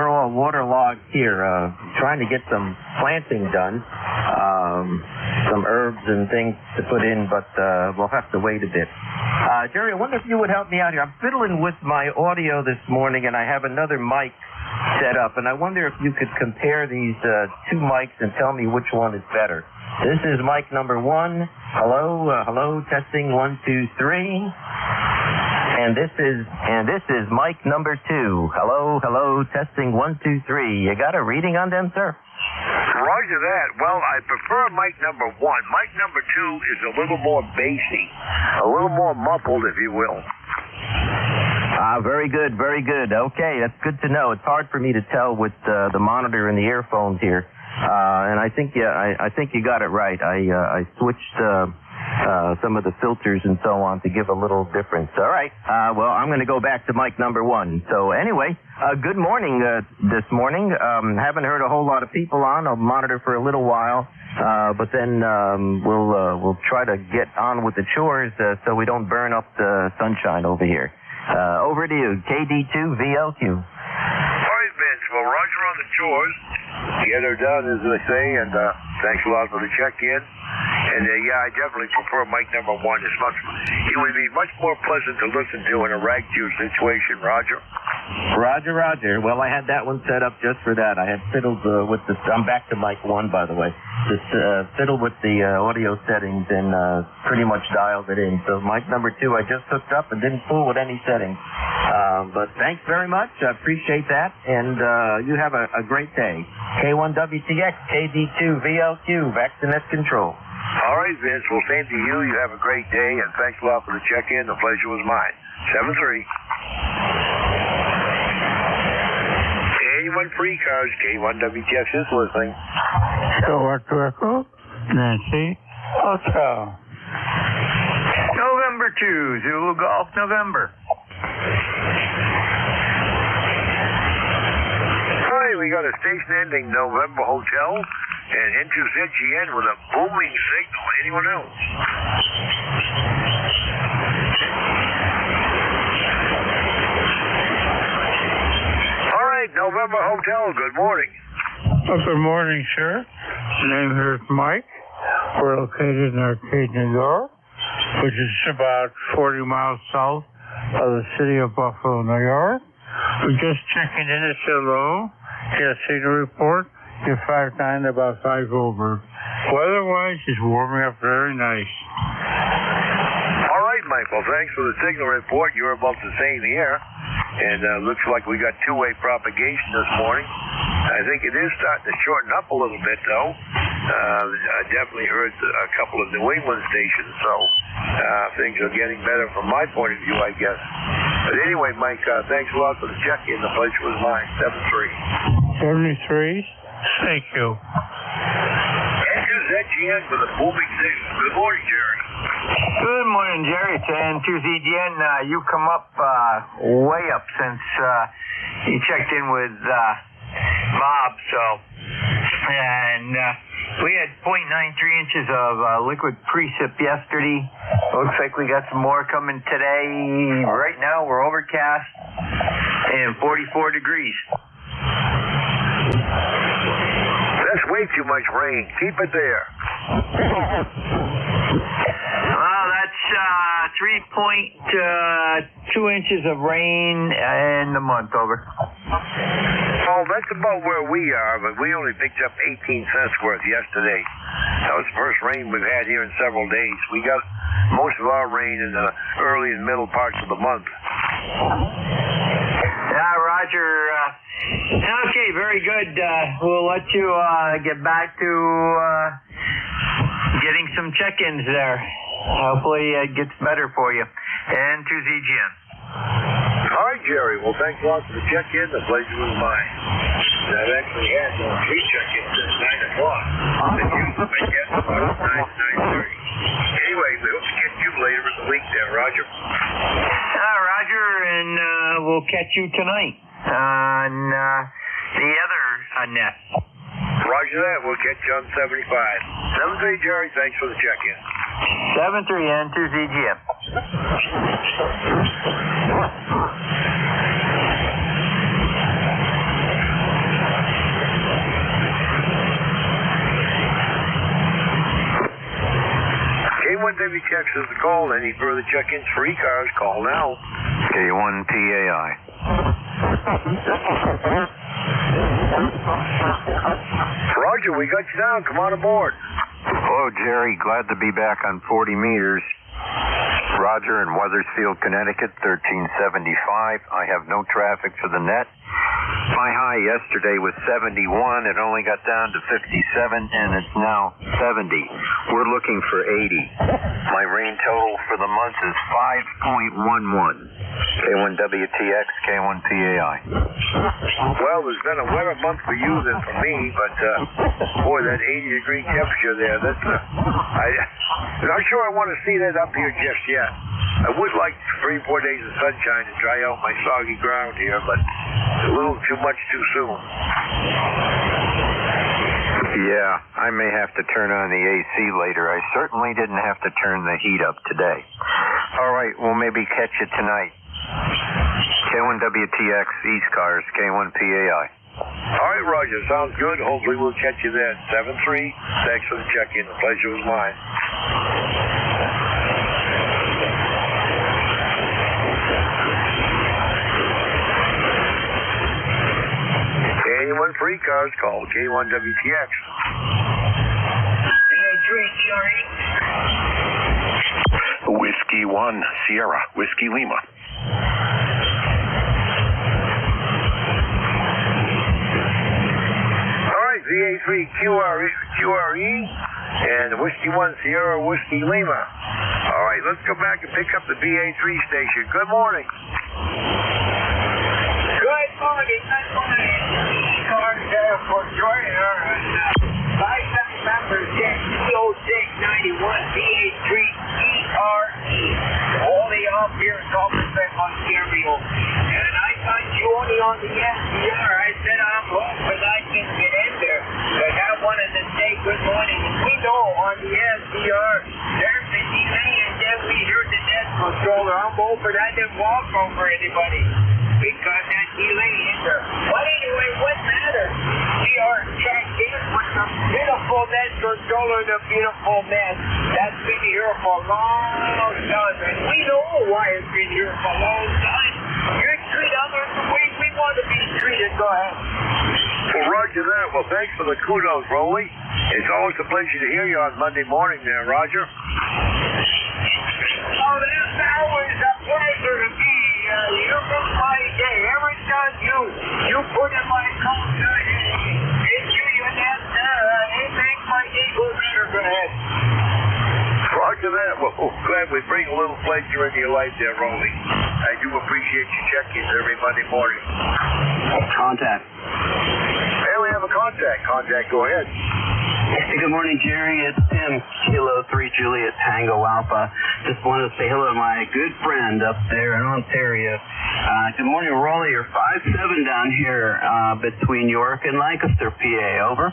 all waterlogged here, trying to get some planting done, some herbs and things to put in, but we'll have to wait a bit. Jerry, I wonder if you would help me out here. I'm fiddling with my audio this morning, and I have another mic set up, and I wonder if you could compare these two mics and tell me which one is better. This is mic number 1. Hello, testing 1, 2, 3. And this is mic number 2. Hello, testing 1, 2, 3. You got a reading on them, sir? Roger that. Well, I prefer mic number 1. Mic number 2 is a little more bassy, a little more muffled, if you will. Very good, very good. Okay, that's good to know. It's hard for me to tell with the monitor and the earphones here, and I think you got it right. I switched some of the filters and so on to give a little difference. All right. Well, I'm going to go back to mic number 1. So anyway, good morning this morning. Haven't heard a whole lot of people on. I'll monitor for a little while, but then we'll try to get on with the chores so we don't burn up the sunshine over here. Over to you, KD2VLQ. All right, Vince. Well, Roger on the chores. Get her done, as they say, and thanks a lot for the check-in. And, yeah, I definitely prefer mic number 1. It would be much more pleasant to listen to in a rag juice situation, Roger. Roger. Well, I had that one set up just for that. I had fiddled with the... I'm back to mic 1, by the way. Just fiddled with the audio settings and pretty much dialed it in. So mic number 2 I just hooked up and didn't fool with any settings. But thanks very much. I appreciate that. And you have a great day. K1WTX, KD2VLQ, back to net control. All right, Vince. Well, same to you. You have a great day, and thanks a lot for the check-in. The pleasure was mine. 7-3. K1 for ECARS, K1WTX is listening. Short Echo, Nancy, Hotel. November 2, Zulu Golf, November. All right, we got a station ending November Hotel and into ZGN with a booming signal. Anyone else? All right, November Hotel, good morning. Good morning, sir. My name here is Mike. We're located in Arcade, New York, which is about 40 miles south of the city of Buffalo, New York. We're just checking in to say hello. Get a signal report. Get 5-9, about 5 over. Weather-wise, it's warming up very nice. All right, Michael. Thanks for the signal report. You're about the same here. And looks like we got two-way propagation this morning. I think it is starting to shorten up a little bit, though. I definitely heard a couple of New England stations, so things are getting better from my point of view, I guess. But anyway, Mike, thanks a lot for the check-in. The pleasure was mine. 7-3. 73. Thank you. N2ZGN with a booming signal. Good morning, Jerry. Good morning, Jerry. It's N2ZGN. You come up way up since you checked in with Bob. And we had 0.93 inches of liquid precip yesterday. Looks like we got some more coming today. Right now we're overcast and 44 degrees. That's way too much rain. Keep it there. Well, that's 3.2 inches of rain in the month, over. Oh, that's about where we are, but we only picked up 18 cents worth yesterday. That was the first rain we've had here in several days. We got most of our rain in the early and middle parts of the month. Yeah, Roger. Okay, very good. We'll let you get back to getting some check-ins there. Hopefully it gets better for you. And to ZGN. All right, Jerry. Well, thanks a lot for the check-in. The pleasure was mine. I've actually had 3 check-ins at 9 o'clock. And you, I guess, about 9:30. Anyway, we hope to get you later in the week there, Roger. Roger, and we'll catch you tonight on the other net. Roger that. We'll catch you on 75. 7-3, Jerry. Thanks for the check-in. 7-3 and 2 ZGM. K1WTX is the call. Any further check-ins for ECARS, call now. K1PAI. Roger, we got you down. Come on aboard. Hello, Jerry. Glad to be back on 40 meters. Roger in Wethersfield, Connecticut, 1375. I have no traffic for the net. My high yesterday was 71. It only got down to 57, and it's now 70. We're looking for 80. My rain total for the month is 5.11. K1WTX, K1PAI. Well, there's been a wetter month for you than for me, but boy, that 80-degree temperature there, I'm not sure I want to see that up here just yet. I would like 3-4 days of sunshine to dry out my soggy ground here, but a little too much too soon. Yeah, I may have to turn on the AC later. I certainly didn't have to turn the heat up today. All right, we'll maybe catch you tonight. K1WTX, ECARS, K1PAI. All right, Roger. Sounds good. Hopefully we'll catch you then. 7-3. Thanks for the check-in. The pleasure was mine. Anyone for ECARS, call K1WTX. Whiskey 1, Sierra, Whiskey Lima. VA3 QRE and Whiskey 1 Sierra Whiskey Lima. All right, let's go back and pick up the VA3 station. Good morning. Good morning. ECARS for joining our 5 members, 0691 VA3 ERE. Only up here in Culbertson, Ontario. And I thought you only on the SDR. I said I'm home because I can get in there. But I wanted to say good morning. We know on the SDR there's a delay, and then we hear the desk controller. I'm hoping I didn't walk over anybody because that delay is there. But anyway, what matters? We are checked in with the beautiful desk controller, the beautiful mess that's been here for a long time. And we know why it's been here for a long time. You treat others the way we want to be treated. Go ahead. Well, Roger that. Well, thanks for the kudos, Rolly. It's always a pleasure to hear you on Monday morning there, Roger. Oh, that's always a pleasure to be. You make my day. Every time you put in my culture, it's you and that, it makes my day go better. Go ahead. Roger that. Well, glad we bring a little pleasure into your life there, Rolly. I do appreciate your check-ins every Monday morning. Contact. Hey, we have a contact. Contact, go ahead. Hey, good morning, Jerry. It's Tim, Kilo 3 Juliet Tango Alpha. Just wanted to say hello to my good friend up there in Ontario. Good morning, Rolly. You're 5'7" down here between York and Lancaster, PA. Over.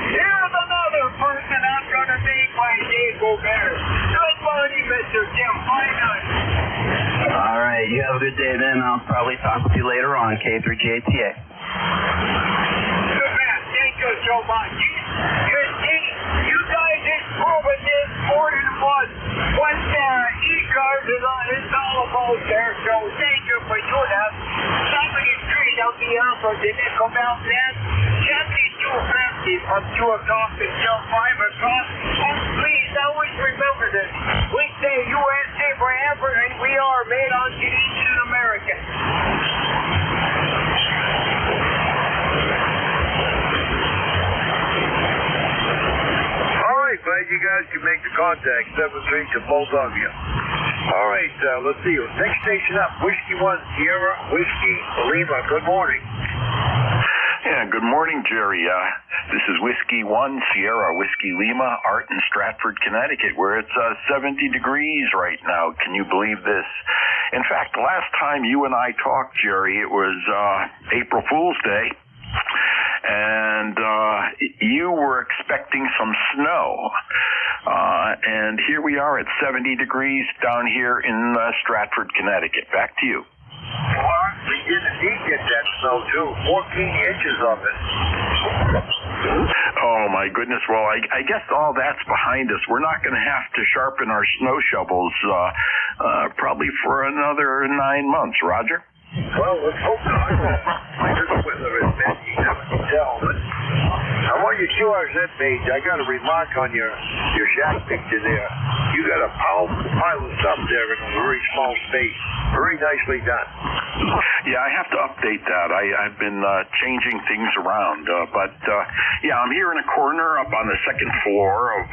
Here's another person I'm going to make my day go better. Good morning, Mr. Tim. All right. You have a good day then. I'll probably talk with you later on, K3GATA. Good man. Thank you so much. You guys is proving this more than once. What ECARS is on, it's all about there. So thank you for doing that. 73 out the Alpha, did it come out then? 7250 from 2 o'clock until 5 o'clock. And please always remember this. We say USA forever, and we are made on Canadian American. All right, glad you guys can make the contact. 7-3 to both of you. All right, let's see. Next station up, Whiskey 1 Sierra Whiskey Lima. Good morning. Yeah, good morning, Jerry. This is Whiskey 1 Sierra Whiskey Lima, Art in Stratford, Connecticut, where it's 70 degrees right now. Can you believe this? In fact, last time you and I talked, Jerry, it was April Fool's Day, and you were expecting some snow. And here we are at 70 degrees down here in Stratford, Connecticut. Back to you. Well, we did indeed get that snow, too. 14 inches of it. Oh, my goodness. Well, I guess all that's behind us. We're not going to have to sharpen our snow shovels probably for another 9 months. Roger? Well, let's hope not. This weather is bad. You never can tell. But I want your QRZ page. I got a remark on your shack picture there. You got a pile of stuff there in a very small space. Very nicely done. Yeah, I have to update that. I've been changing things around. Yeah, I'm here in a corner up on the second floor of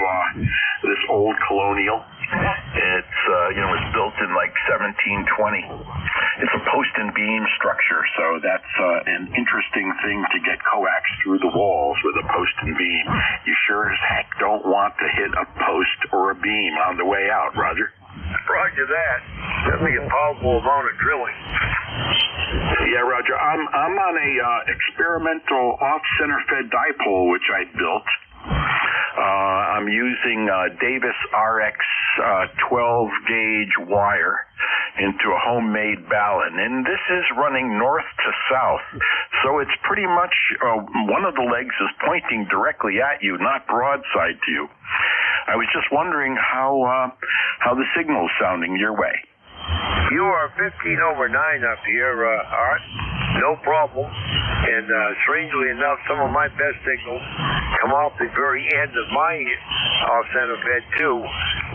this old colonial. It's, it's built in like 1720. It's a post and beam structure, so that's an interesting thing to get coax through the walls with a post and beam. You sure as heck don't want to hit a post or a beam on the way out, Roger. Roger that. That'll be a powerful amount of drilling. Yeah, Roger. I'm on a experimental off-center fed dipole which I built. I'm using Davis RX 12 gauge wire into a homemade ballon, and this is running north to south, so it's pretty much one of the legs is pointing directly at you, not broadside to you. I was just wondering how the signal's sounding your way. You are 15 over 9 up here, Art. No problem. And strangely enough, some of my best signals come off the very end of my off-center fed too,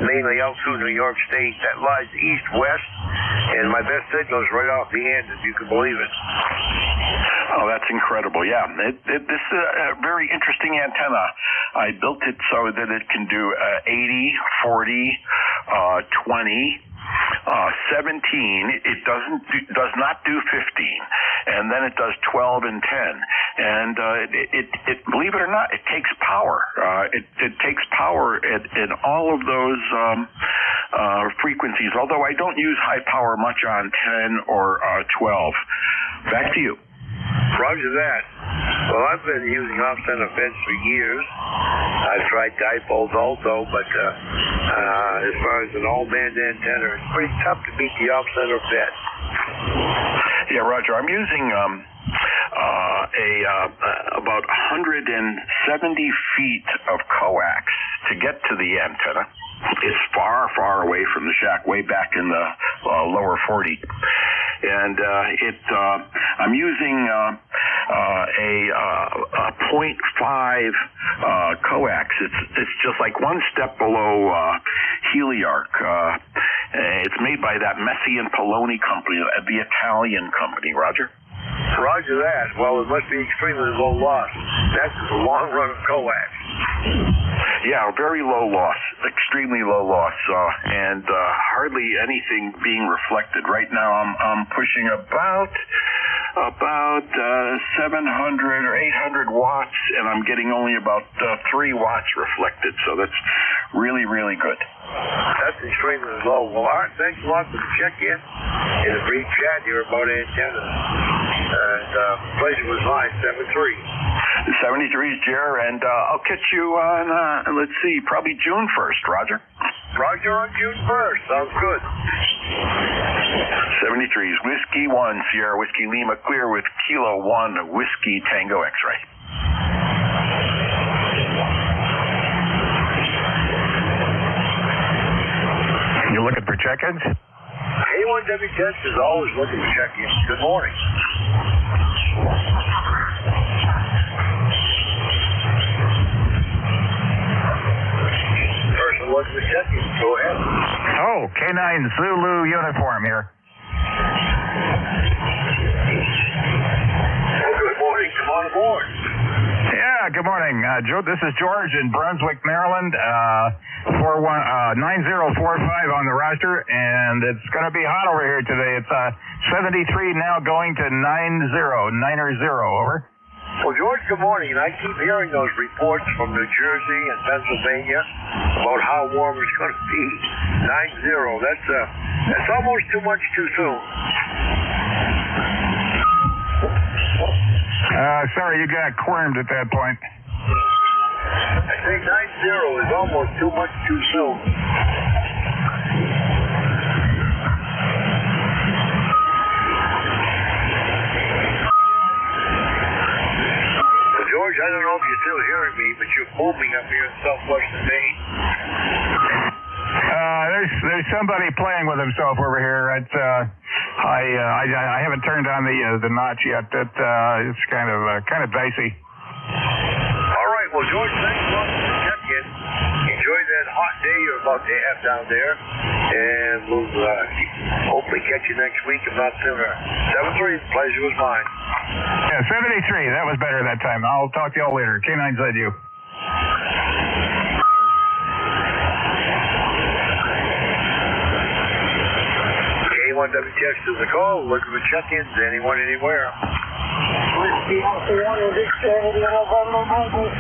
mainly out through New York State. That lies east-west, and my best signal is right off the end, if you can believe it. Oh, that's incredible. Yeah, this is a very interesting antenna. I built it so that it can do 80, 40, 20, 17. It does not do 15, and then it does 12 and 10. And it believe it or not, it takes power. It takes power in all of those frequencies. Although I don't use high power much on 10 or 12. Back to you. Roger that. Well, I've been using off-center feds for years. I've tried dipoles also, but as far as an all-band antenna, it's pretty tough to beat the off-center fed. Yeah, Roger. I'm using about 170 feet of coax to get to the antenna. It's far, far away from the shack, way back in the lower 40. And I'm using a 0.5 coax. It's just like one step below Heliarc. It's made by that Messi and Poloni company, the Italian company. Roger. Roger that. Well, it must be extremely low loss. That's the long run of coax. Yeah, very low loss, extremely low loss, and hardly anything being reflected. Right now, I'm pushing about 700 or 800 watts, and I'm getting only about 3 watts reflected. So that's really, really good. That's extremely low. Well, Art, thanks a lot for the check-in and a brief chat here about antennas. And pleasure was mine, 73. 73 is Jer, and I'll catch you on, let's see, probably June 1st, Roger. Roger on June 1st. Sounds good. 73 is Whiskey 1, Sierra Whiskey Lima, clear with Kilo 1, Whiskey Tango X-ray. You looking for check-ins? A1WTS is always looking for check-ins. Good morning. Person looking for check-ins. Go ahead. Oh, K9 Zulu uniform here. Good morning. Come on aboard. Yeah, good morning. Joe, this is George in Brunswick, Maryland. 9045 on the roster, and it's going to be hot over here today. It's 73 now going to 90, 90, over. Well, George, good morning. And I keep hearing those reports from New Jersey and Pennsylvania about how warm it's going to be. 90. That's almost too much too soon. Sorry, you got quirmed at that point. I think 90 is almost too much too soon. Well, George, I don't know if you're still hearing me, but you're booming up here in southwestern Maine. There's somebody playing with himself over here. I haven't turned on the notch yet. It's kind of dicey. All right, well, George, thanks a lot for the check-in. Enjoy that hot day you're about to have down there. And we'll hopefully catch you next week, if not sooner. 7-3, the pleasure was mine. Yeah, 73. That was better that time. I'll talk to y'all later. K9's at you. K1WTX is the call. Looking for check-ins. Anyone, anywhere. Whiskey Alpha 1 Dick Kennedy, November Mobile.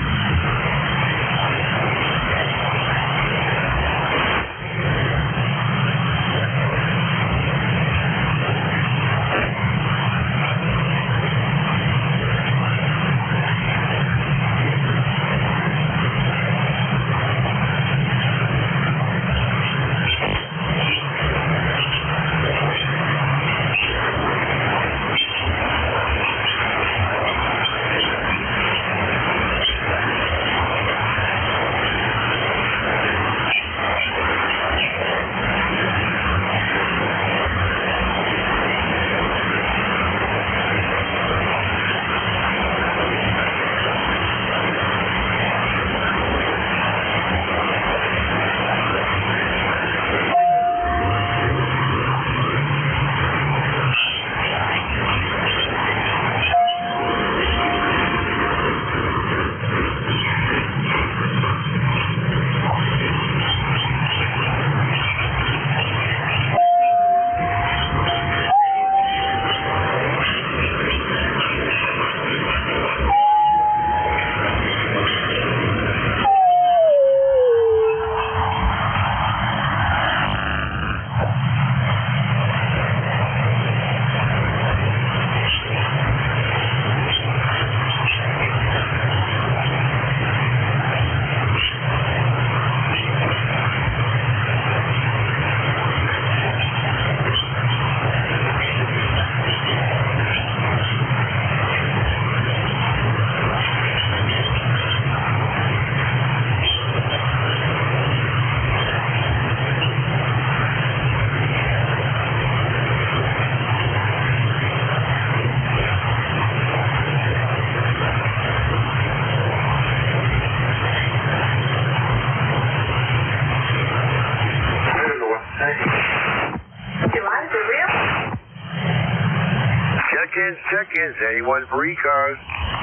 Check-ins. Anyone for ECARS?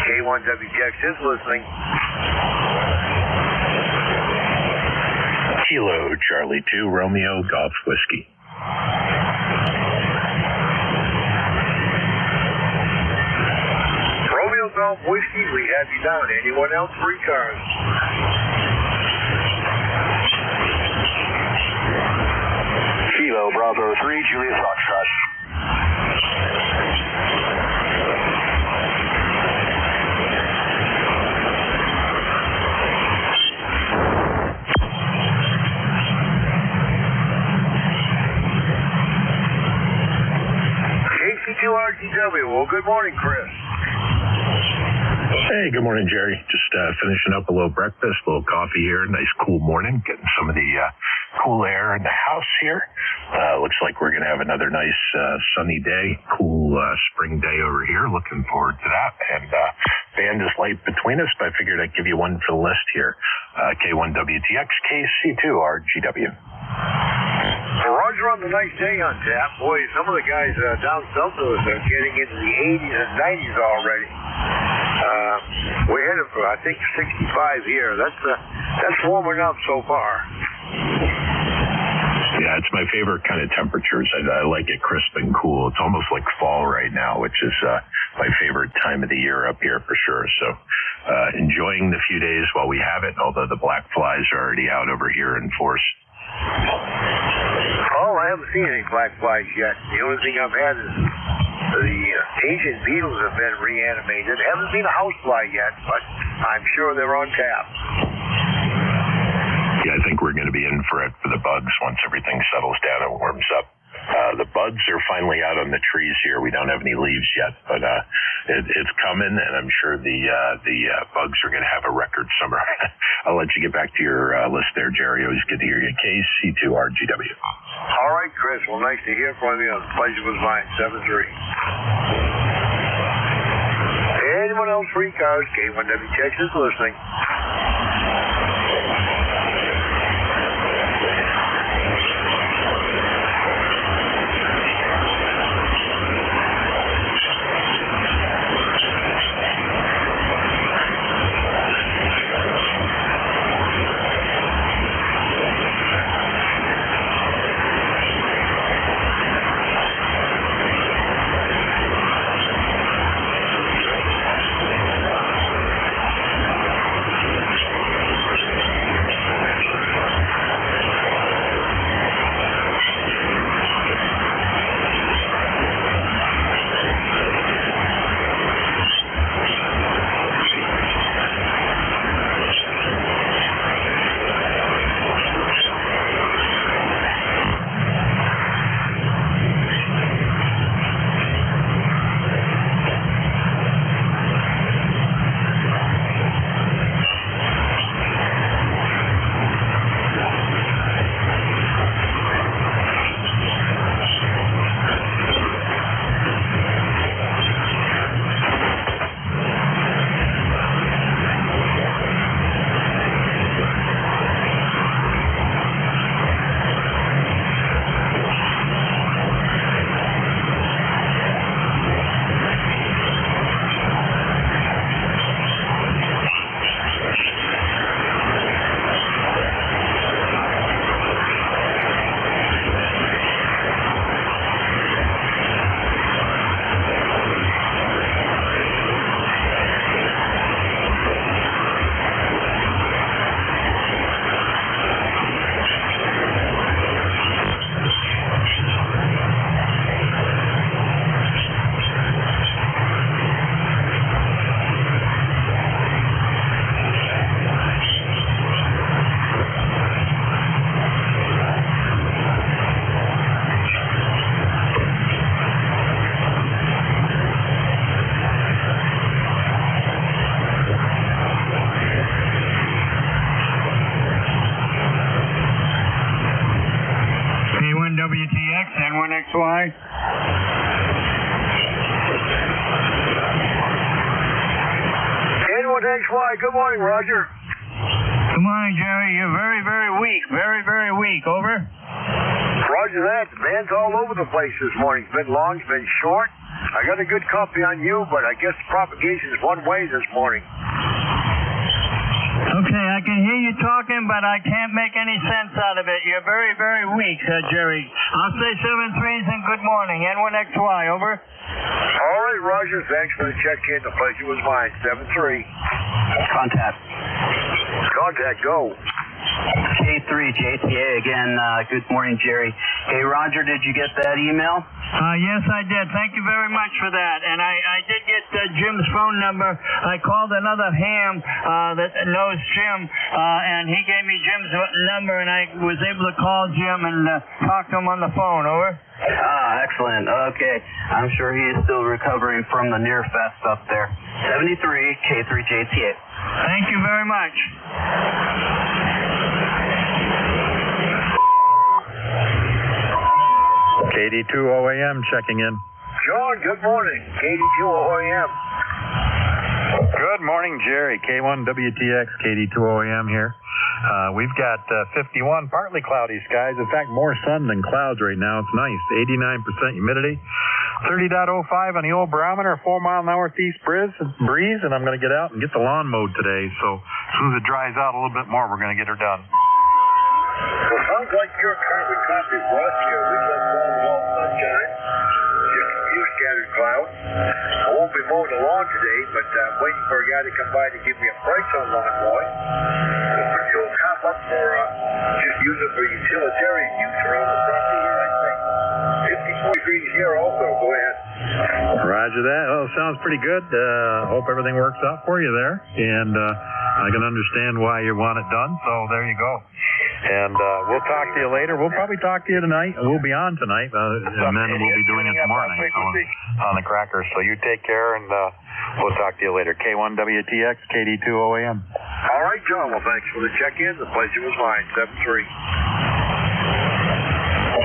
K1WTX is listening. Kilo Charlie 2 Romeo Golf Whiskey. Romeo Golf Whiskey, we have you down. Anyone else for ECARS? Kilo Bravo 3 Julius Foxtrot. RGW. Well, good morning, Chris. Hey, good morning, Jerry. Just finishing up a little breakfast, a little coffee here. Nice cool morning. Getting some of the cool air in the house here. Looks like we're going to have another nice sunny day, cool spring day over here. Looking forward to that. And band is light between us, but I figured I'd give you one for the list here. K1WTX, KC2RGW. Roger on the nice day on tap. Boy, some of the guys down south of us are getting into the 80s and 90s already. We're headed for, I think, 65 here. That's warming up so far. Yeah, it's my favorite kind of temperatures. I like it crisp and cool. It's almost like fall right now, which is my favorite time of the year up here for sure. So enjoying the few days while we have it, although the black flies are already out over here in force. Oh, I haven't seen any black flies yet. The only thing I've had is the Asian beetles have been reanimated. Haven't seen a housefly yet, but I'm sure they're on tap. Yeah, I think we're going to be in for it for the bugs once everything settles down and warms up. The buds are finally out on the trees here. We don't have any leaves yet, but it's coming, and I'm sure the bugs are going to have a record summer. I'll let you get back to your list there, Jerry. Always good to hear you. KC2RGW. All right, Chris. Well, nice to hear from you. The pleasure was mine. 7-3. Anyone else for ECARS? K1WTX is listening. WTXY. Good morning, Roger. Good morning, Jerry. You're very, very weak. Very, very weak. Over. Roger that. The band's all over the place this morning. It's been long, it's been short. I got a good copy on you, but I guess the propagation is one way this morning. Okay, I can hear you talking, but I can't make any sense out of it. You're very, very weak, Jerry. I'll say 7-3s and good morning. N1XY, over. All right, Roger. Thanks for the check-in. The pleasure was mine. 7-3. Contact. Contact, go. K3 JTA again. Good morning, Jerry. Hey, Roger, did you get that email? Yes, I did. Thank you very much for that. And I did get Jim's phone number. I called another ham that knows Jim, and he gave me Jim's number, and I was able to call Jim and talk to him on the phone. Over. Excellent. Okay. I'm sure he is still recovering from the near fest up there. 73 K3 JTA. Thank you very much. KD2OAM checking in. John, good morning. KD2OAM. Good morning, Jerry. K1WTX, KD2OAM here. We've got 51 partly cloudy skies. In fact, more sun than clouds right now. It's nice. 89% humidity. 30.05 on the old barometer. 4 mile northeast breeze, and I'm going to get out and get the lawn mowed today. So as soon as it dries out a little bit more, we're going to get her done. Well, sounds like your carbon copy brought you. We just all sunshine. Just a few scattered clouds. I won't be mowing the lawn today, but I'm waiting for a guy to come by to give me a price on lawn mowing. You'll top up for just use it for utilitarian use around the property here, I think. 54 degrees here also. Go ahead. Roger that. Oh, sounds pretty good. Hope everything works out for you there. And I can understand why you want it done. So there you go. And we'll talk to you later. We'll probably talk to you tonight. We'll be on tonight, and then we'll be doing it tomorrow night on the crackers. So you take care, and we'll talk to you later. K1WTX, KD2OAM. All right, John. Well, thanks for the check-in. The pleasure was mine. 7-3.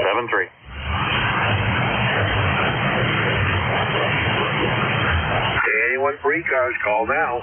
7-3. Anyone for ECARS, call now.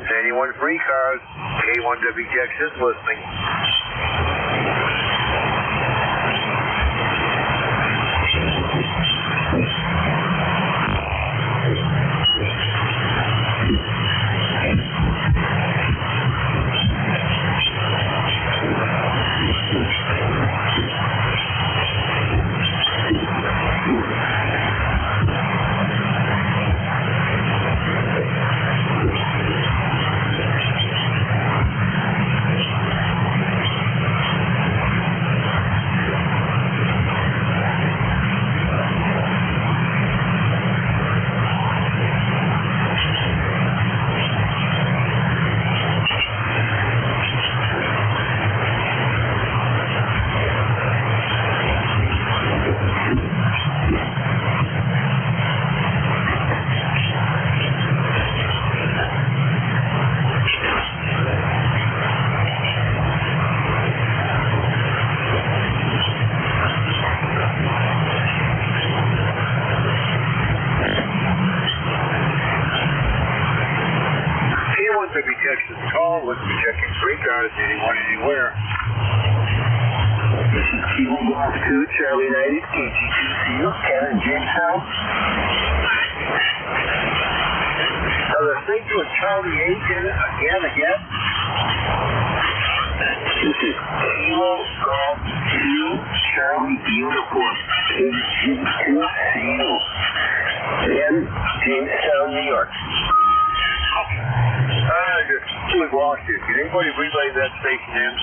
Anyone for ECARS, K1WTX is listening. Call, looking to check in free cars, anyone, anywhere. This is Kilo Golf 2, Charlie United, KG2CU, Cannon Jamestown. Another thing to a Charlie 8 again. This is Kilo Golf 2, Charlie Uniform, KG2CU, in Jamestown, New York. I just completely lost you. Can anybody relay that station in?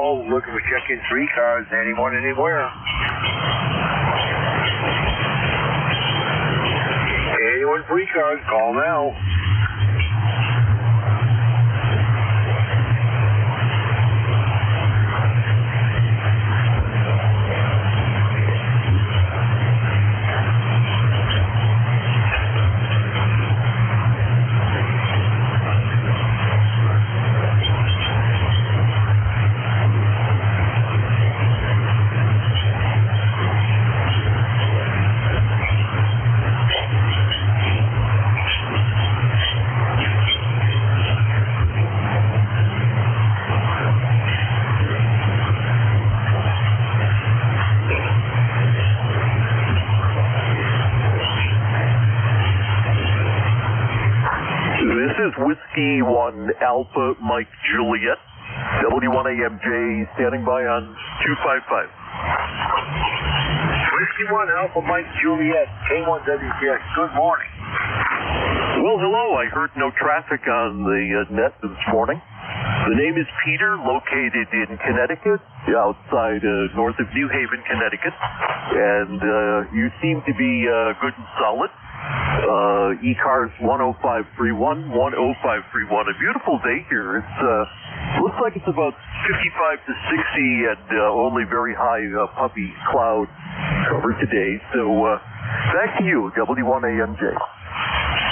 call looking for check-in for ECARS, anyone, anywhere. Anyone for ECARS, call now. This is Whiskey 1 Alpha Mike Juliet, W1AMJ standing by on 255. Whiskey 1 Alpha Mike Juliet, K1 WTX, good morning. Well, hello. I heard no traffic on the net this morning. The name is Peter, located in Connecticut, outside north of New Haven, Connecticut. And you seem to be good and solid. ECARS 10531, 10531. A beautiful day here. It's looks like it's about 55 to 60 and only very high puffy cloud cover today. So back to you, W1AMJ.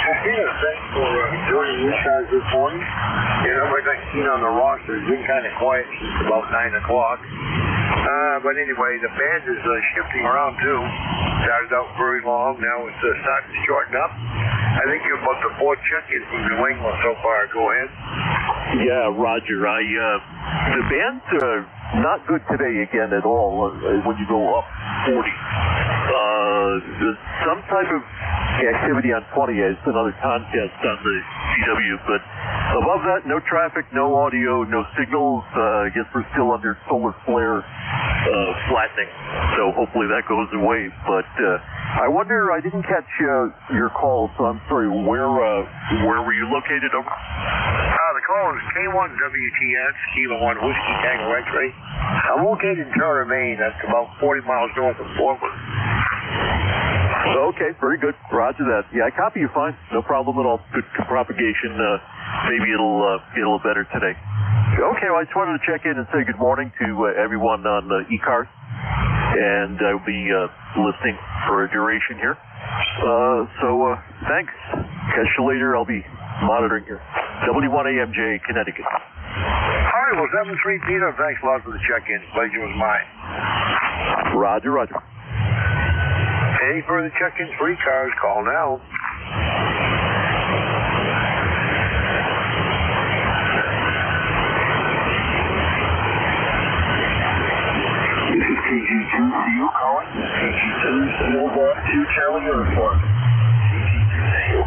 Yeah, thanks for joining ECARS this morning. You know, like I've seen on the roster, it's been kind of quiet since about 9 o'clock. But anyway, the band is shifting around too. Started out very long, now it's starting to shorten up. I think you're about the 4th check-in from New England so far. Go ahead. Yeah, Roger. The band's not good today again at all when you go up 40. There's some type of activity on 20. It's another contest on the CW, but above that, no traffic, no audio, no signals. I guess we're still under solar flare flattening, so hopefully that goes away. But I wonder, I didn't catch your call, so I'm sorry. Where were you located over? The call is K1 WTX, Kilo 1 Whiskey Tango X-Ray. I'm located in Turner, Maine. That's about 40 miles north of Portland. Okay, very good. Roger that. Yeah, I copy you fine. No problem at all. Good propagation. Maybe it'll get a little better today. Okay, well, I just wanted to check in and say good morning to everyone on ECARS. And I'll be listening for a duration here. So thanks. Catch you later. I'll be monitoring here. W1AMJ, Connecticut. All right, well, 7-3, Peter. Thanks a lot for the check-in. Pleasure was mine. Roger, roger. Any further check-ins for ECARS, call now. This is KG2, CU calling. KG2, Silver 2 Charlie Uniform. KG2, CU.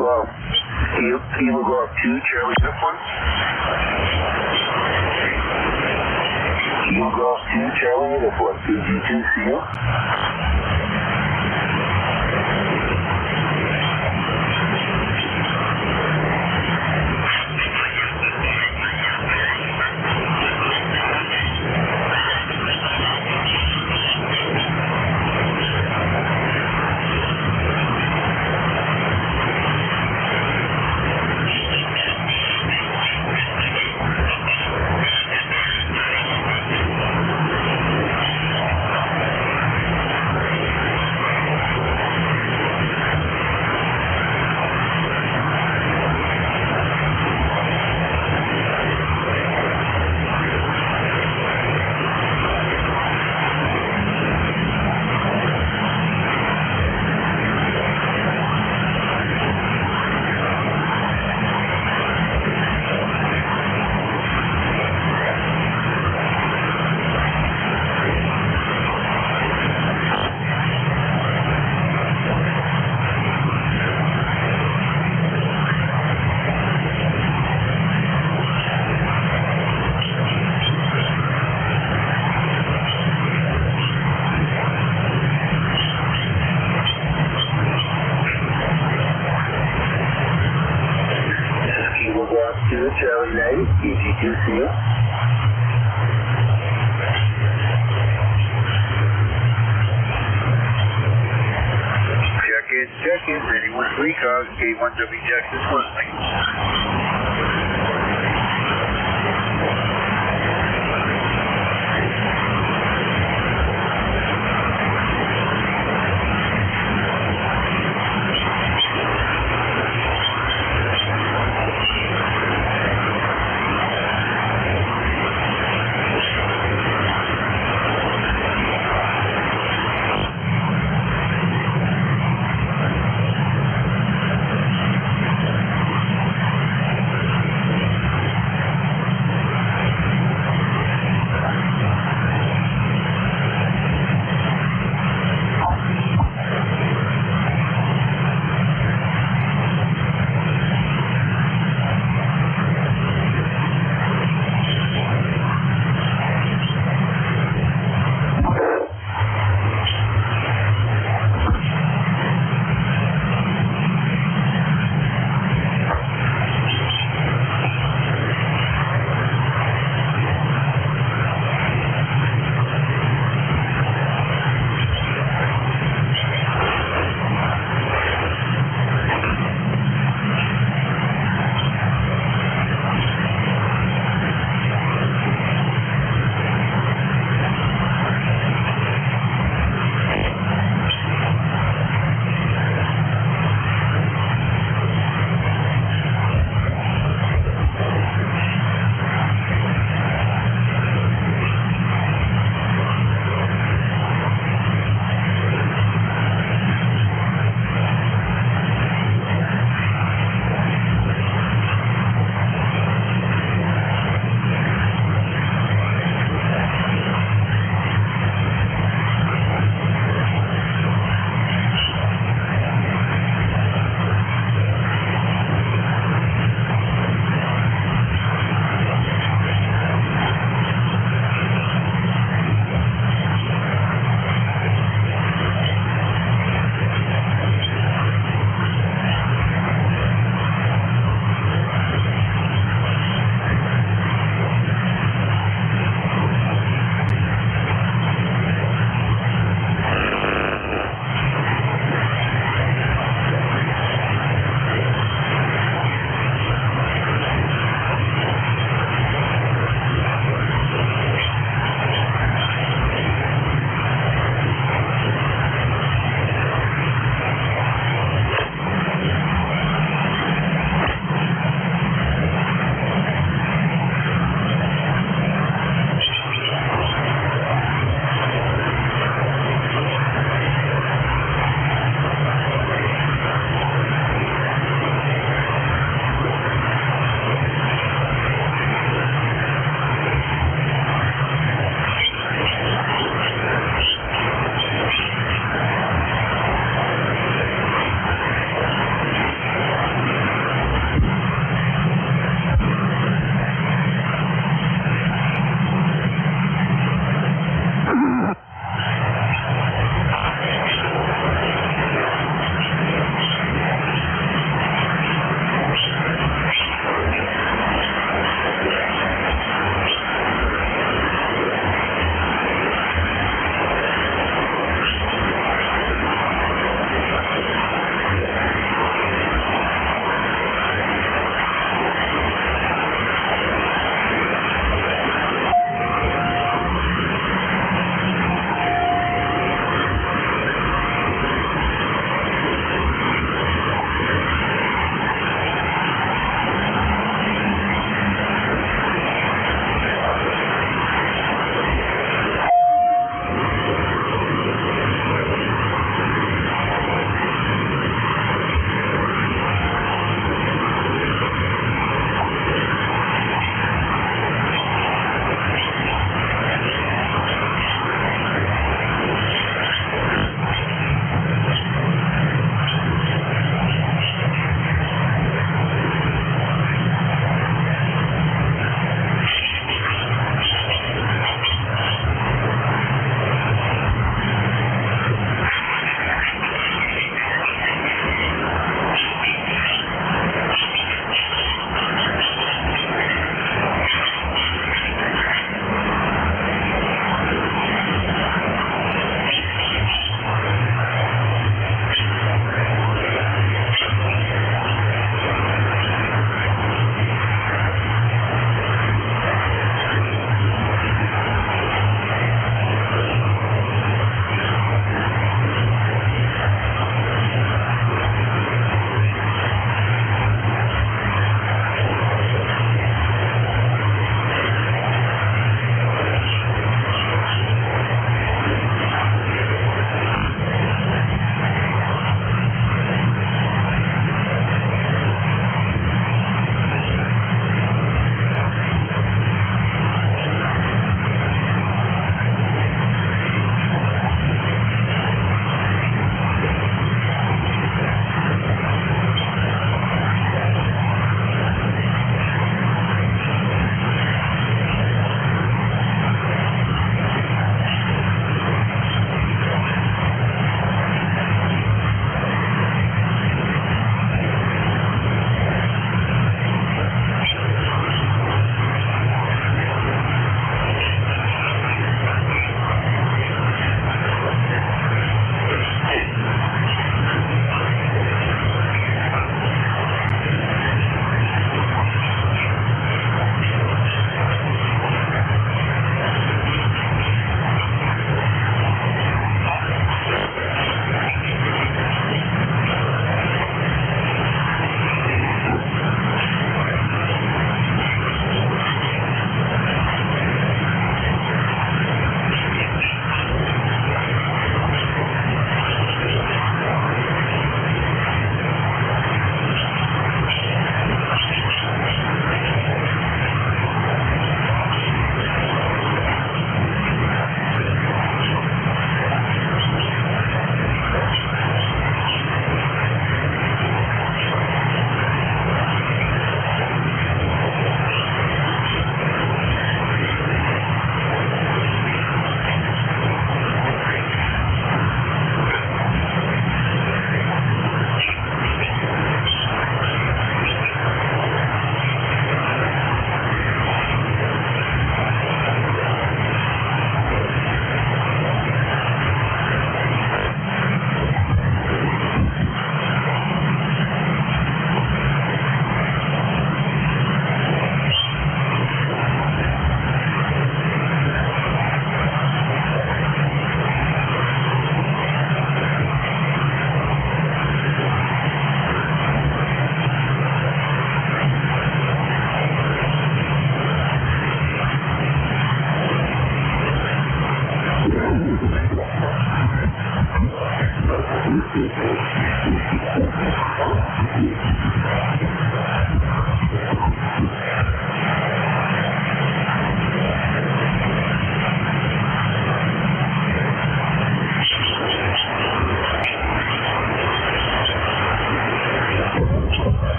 Kilo Golf 2, Charlie Uniform. Kilo Golf 2, Charlie Uniform, KG2CO. Charlie 90, KG2CO. Check in, anyone for ECARS, K1WTX is listening.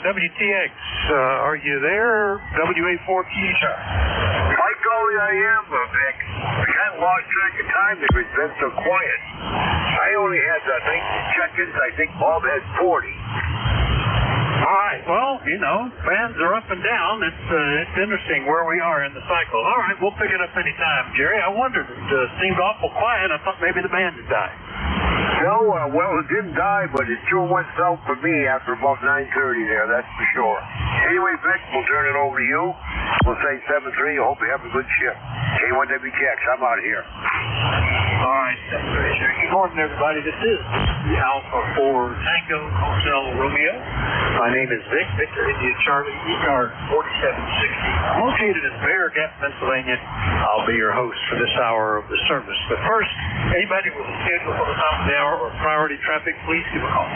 WTX. Are you there? WA4THR. Mike Goley, I am, Vic. I kind of lost track of time because it's been so quiet. I only had 19 check-ins. I think Bob had 40. All right. Well, you know, fans are up and down. It's interesting where we are in the cycle. All right, we'll pick it up anytime, Jerry. I wondered. It seemed awful quiet. I thought maybe the band had died. No, well, it didn't die, but it sure went south for me after about 9:30 there, that's for sure. Anyway, Vic, we'll turn it over to you. We'll say 7-3. I hope you have a good shift. K1WTX, I'm out of here. All right. Good morning, everybody. This is the Alpha 4 Tango Hotel Romeo. My name is Vic, Victor India Charlie, ECARS 4760. I'm located in Bear Gap, Pennsylvania. I'll be your host for this hour of the service. But first, anybody with a schedule for the top of the hour or priority traffic, please give a call.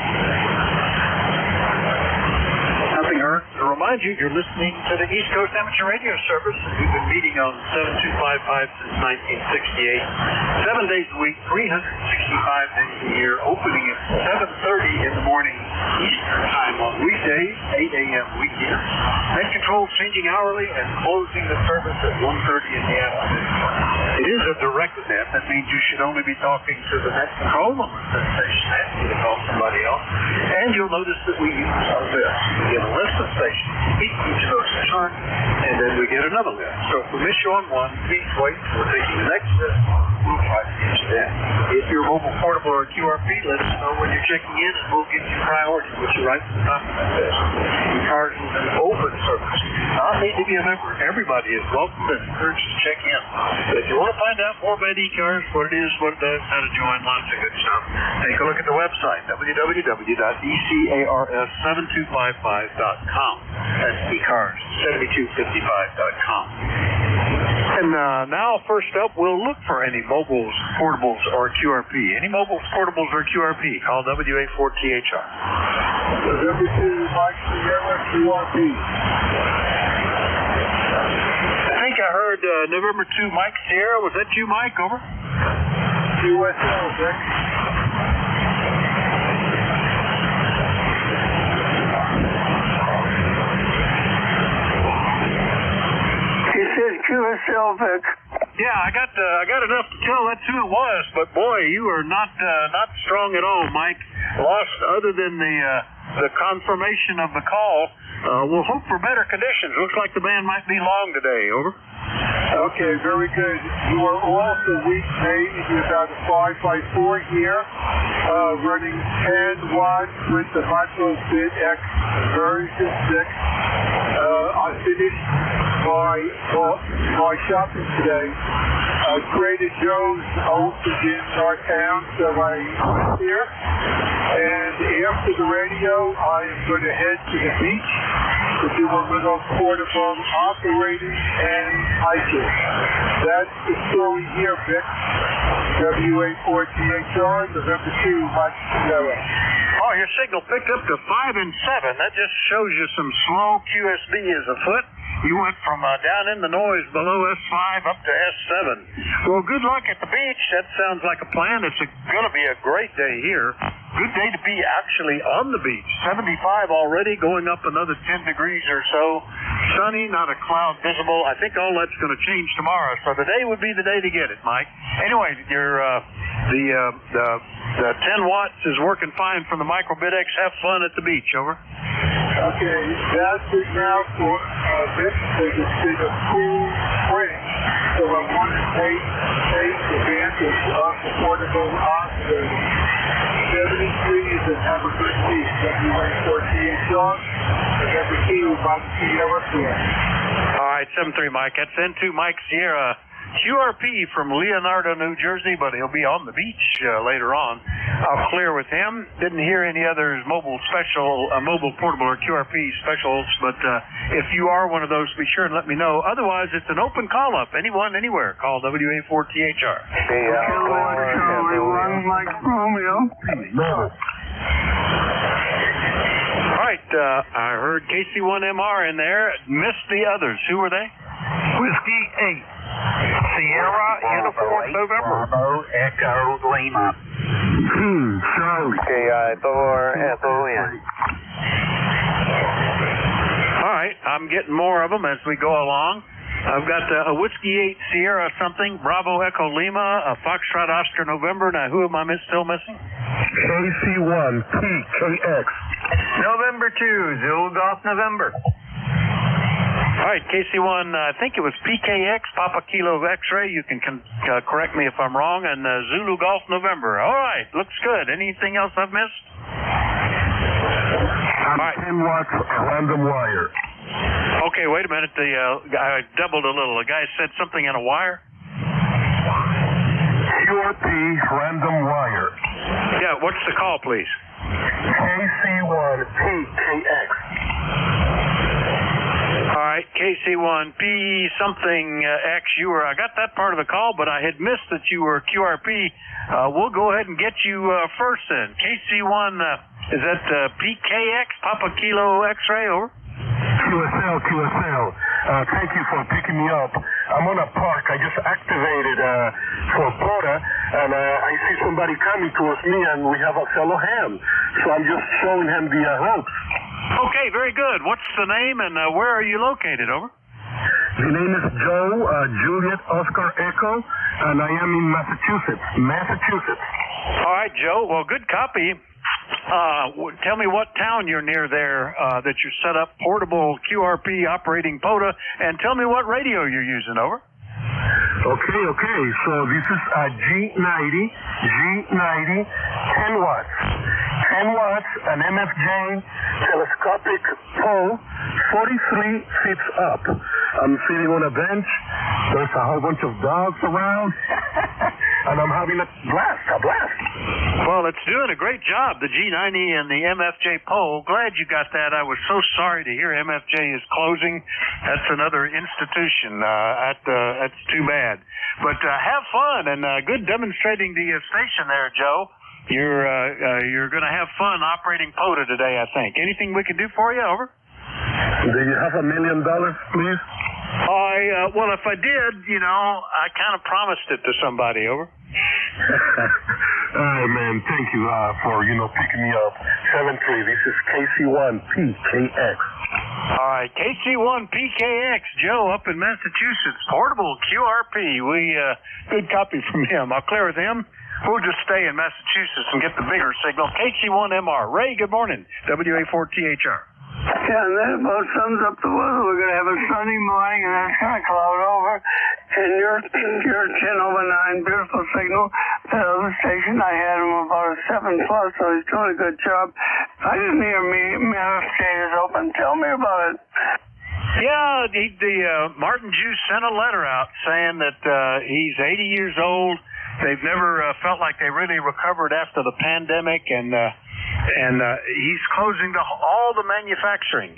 Nothing heard. To remind you, you're listening to the East Coast Amateur Radio Service. We've been meeting on 7255 since 1968. 7 days a week, 365 days a year, opening at 7:30 in the morning Eastern Time on weekdays, 8 a.m. weekends. Net control changing hourly and closing the service at 1:30 in the afternoon. It is a direct net. That means you should only be talking to the net control on the station net. You can call somebody else. And you'll notice that we use our list. We get a list of stations. Each of those in turn, and then we get another list. So if we miss you on one, please wait. We'll take you to the next list. We'll try to get you there. If you're mobile, portable, or QRP, let us know when you're checking in, and we'll give you priority. Put you right to the top of that list. ECARS is an open service. Not need to be a member. Everybody is welcome and encouraged to check in. But if you want to find out more about ECARS, what it is, what it does, how to join, lots of good stuff, take a look at the website, www.ECARS7255.com. That's ECARS7255.com. And now, first up, we'll look for any mobiles, portables, or QRP. Any mobiles, portables, or QRP, call WA4THR. November 2, Mike Sierra, QRP. I think I heard November 2, Mike Sierra. Was that you, Mike? Over. QSL, Vic. He said QSL, Vic. Yeah, I got enough to tell that's who it was, but boy, you are not strong at all, Mike. Lost other than the confirmation of the call. We'll hope for better conditions. Looks like the band might be long today. Over. Okay, very good. You are off the weekday. You've got a 5x4 here, running 10 watts with the Micro Bit X version 6. I finished my shopping today. Trader Joe's opened in our town, so I went here. And after the radio, I am going to head to the beach to do a little portable operating and hiking. That's the story here, Vic. WA4THR, November 2, Mike Sierra. Oh, your signal picked up to 5 and 7. That just shows you some slow QSB is afoot. You went from down in the noise below S5 up to S7. Well, good luck at the beach. That sounds like a plan. It's going to be a great day here. Good day to be actually on the beach. 75 already, going up another 10 degrees or so. Sunny, not a cloud visible. I think all that's going to change tomorrow. So today would be the day to get it, Mike. Anyway, the 10 watts is working fine from the Micro Bit X. Have fun at the beach. Over. Okay, that's it now for this. It's been a cool spring, so I want to take advantage of the portable operating. 73s and have a good week. WA4THR, November 2, Mike Sierra. All right, 7-3, Mike. That's N2 Mike Sierra. QRP from Leonardo, New Jersey, but he'll be on the beach later on. I'll clear with him. Didn't hear any other mobile portable or QRP specials, but if you are one of those, be sure and let me know. Otherwise, it's an open call-up. Anyone, anywhere. Call WA4THR. Mike Romeo. All right, I heard KC1MR in there. Missed the others. Who were they? Whiskey 8. Sierra, Uniform, November. Bravo, Echo, Lima. Charlie. KI4, SON. I'm getting more of them as we go along. I've got a Whiskey 8 Sierra something, Bravo Echo Lima, a Foxtrot Oscar November. Now, who am I still missing? KC1 PKX. November 2, Zulu Golf November. All right, KC1, I think it was PKX, Papa Kilo X-Ray. You can correct me if I'm wrong. And Zulu Golf November. All right, looks good. Anything else I've missed? All right. 10 watts random wire. Okay, wait a minute. I doubled a little. The guy said something in a wire? QRP random wire. Yeah, what's the call, please? KC1 PKX. All right, KC1P something X. I got that part of the call, but I had missed that you were QRP. We'll go ahead and get you first then. KC1, is that PKX, Papa Kilo X-Ray, over? QSL. Thank you for picking me up. I'm on a park. I just activated for Porta, and I see somebody coming towards me, and we have a fellow ham. So I'm just showing him the ropes. Okay, very good. What's the name, and where are you located, over? The name is Joe, Juliet Oscar Echo, and I am in Massachusetts. All right, Joe. Well, good copy. Tell me what town you're near there that you set up portable QRP operating POTA, and tell me what radio you're using, over. Okay. So this is a G90, 10 watts. 10 watts, an MFJ telescopic pole, 43 feet up. I'm sitting on a bench. There's a whole bunch of dogs around, and I'm having a blast. Well, it's doing a great job, the G90 and the MFJ pole. Glad you got that. I was so sorry to hear MFJ is closing. That's another institution. That's too bad. But have fun, and good demonstrating the station there, Joe. You're going to have fun operating POTA today, I think. Anything we can do for you, over? Do you have $1 million, please? Well, if I did, I kind of promised it to somebody, over. Man, thank you for, picking me up. 7-3, this is KC1 PKX. All right, KC1 PKX, Joe up in Massachusetts, portable QRP. Good copy from him. I'll clear with him. We'll just stay in Massachusetts and get the bigger signal. KC1MR. Ray, good morning. WA4THR. Yeah, and that about sums up the weather. We're going to have a sunny morning, and then it's going to cloud over. And your 10/9, beautiful signal. That other station, I had him about a 7+, so he's doing a good job. I didn't hear MFJ is open. Tell me about it. Yeah, the Martin Juice sent a letter out saying that he's 80 years old. They've never felt like they really recovered after the pandemic, and he's closing all the manufacturing.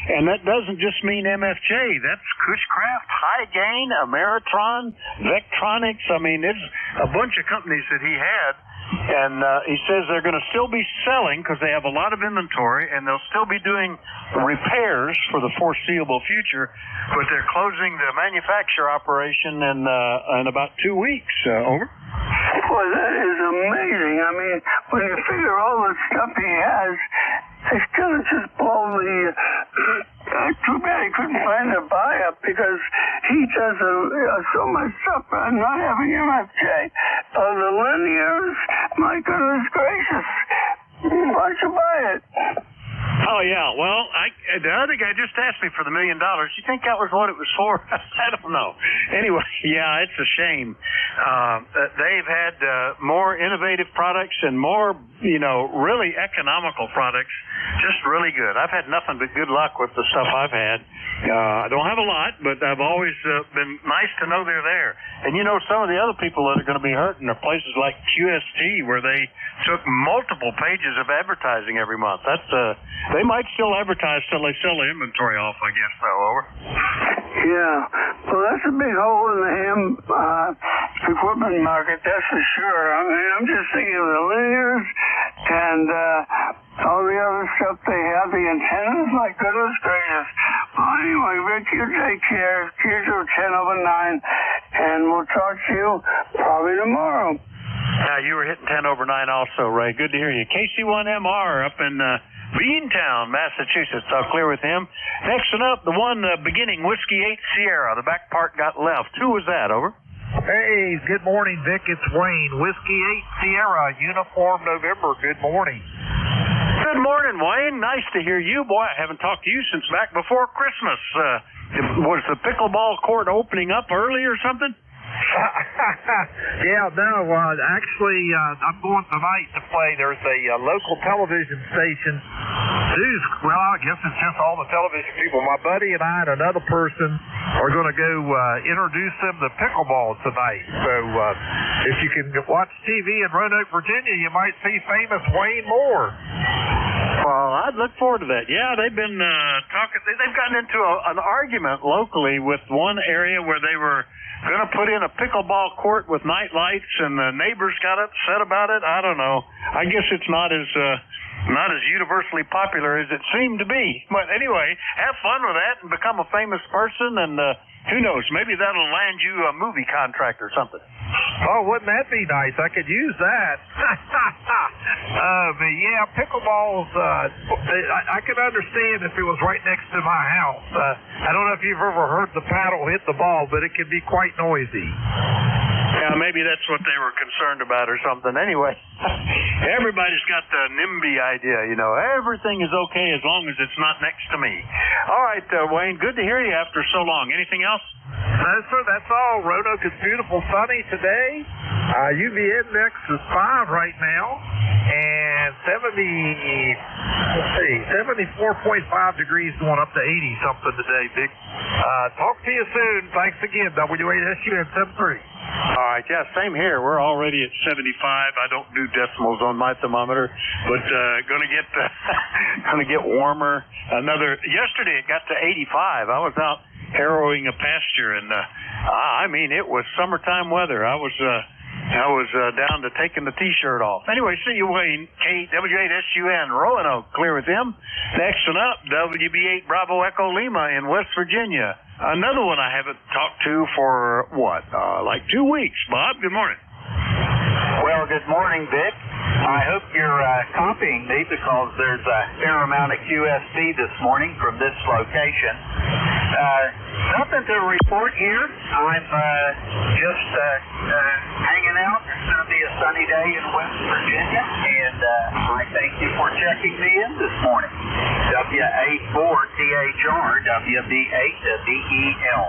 And that doesn't just mean MFJ. That's Cushcraft, High Gain, Ameritron, Vectronics. I mean, there's a bunch of companies that he had. And he says they're going to still be selling because they have a lot of inventory, and they'll still be doing repairs for the foreseeable future, but they're closing the manufacture operation in about 2 weeks. Over. Boy, that is amazing. I mean, when you figure all the stuff he has, it's going to just blow the... too bad he couldn't find a buyer because he does so much stuff. I'm not having MFJ. The linears, my goodness gracious. Why don't you buy it? Oh, yeah. Well, the other guy just asked me for the $1 million. You think that was what it was for? I don't know. Anyway, yeah, it's a shame. They've had more innovative products and more, really economical products. Just really good. I've had nothing but good luck with the stuff I've had. I don't have a lot, but I've always been nice to know they're there. And, some of the other people that are going to be hurting are places like QST, where they took multiple pages of advertising every month. They might still advertise till they sell the inventory off, I guess, though. Over. Yeah. Well, that's a big hole in the ham equipment market, that's for sure. I mean, I'm just thinking of the linears and all the other stuff they have, the antennas. My goodness gracious. Well, anyway, Rick, you take care. Here's your 10/9, and we'll talk to you probably tomorrow. You were hitting 10 over 9 also, Ray. Good to hear you. KC1MR up in Beantown, Massachusetts. I'll clear with him. Next one up, the one beginning Whiskey 8 Sierra. The back part got left. Who was that? Over. Hey, good morning, Vic. It's Wayne. Whiskey 8 Sierra, Uniform November. Good morning. Good morning, Wayne. Nice to hear you. Boy, I haven't talked to you since back before Christmas. Was the pickleball court opening up early or something? Yeah, no, actually, I'm going tonight to play. There's a local television station. Well, I guess it's just all the television people. My buddy and I and another person are going to go introduce them to pickleball tonight. So if you can watch TV in Roanoke, Virginia, you might see famous Wayne Moore. Well, I'd look forward to that. Yeah, they've been talking. They've gotten into an argument locally with one area where they were going to put in a pickleball court with night lights, and the neighbors got upset about it. I don't know. I guess it's not as universally popular as it seemed to be. But anyway, have fun with that and become a famous person, and who knows, maybe that'll land you a movie contract or something. Oh, wouldn't that be nice? I could use that. But yeah, pickleballs, I could understand if it was right next to my house. I don't know if you've ever heard the paddle hit the ball, but it can be quite noisy. Yeah, maybe that's what they were concerned about or something. Anyway, everybody's got the NIMBY idea, you know. Everything is okay as long as it's not next to me. All right, Wayne, good to hear you after so long. Anything else? No, sir, that's all. Roanoke is beautiful, sunny today. UV index is 5 right now, and 74.5 degrees going up to 80-something today, Vic. Talk to you soon. Thanks again, W8SUN 73. All right, yeah, same here. We're already at 75. I don't do decimals on my thermometer, but gonna get warmer. Yesterday it got to 85. I was out harrowing a pasture, and I mean, it was summertime weather. I was down to taking the T-shirt off. Anyway, see you, Wayne. W8SUN, Roanoke, clear with him. Next one up, WB8 Bravo Echo Lima in West Virginia. Another one I haven't talked to for, like 2 weeks. Bob, good morning. Well, good morning, Vic. I hope you're copying me because there's a fair amount of QSC this morning from this location. Nothing to report here. I'm just hanging out. It's going to be a sunny day in West Virginia, and I thank you for checking me in this morning. W84THR, WB8BEL.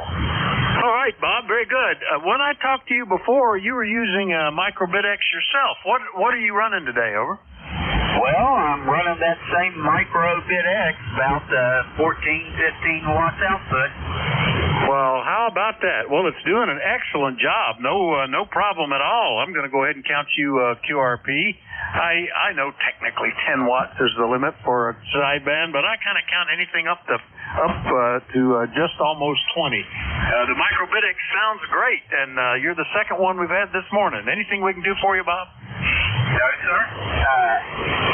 All right, Bob, very good. When I talked to you before, you were using MicroBitX yourself. What are you running today, over? Well, I'm running that same MicroBitX, about 14-15 watts output. Well, how about that? Well, it's doing an excellent job. No problem at all. I'm going to go ahead and count you QRP. I know technically 10 watts is the limit for a sideband, but I kind of count anything up to just almost 20. The MicroBitX sounds great, and you're the second one we've had this morning. Anything we can do for you, Bob? No, sir.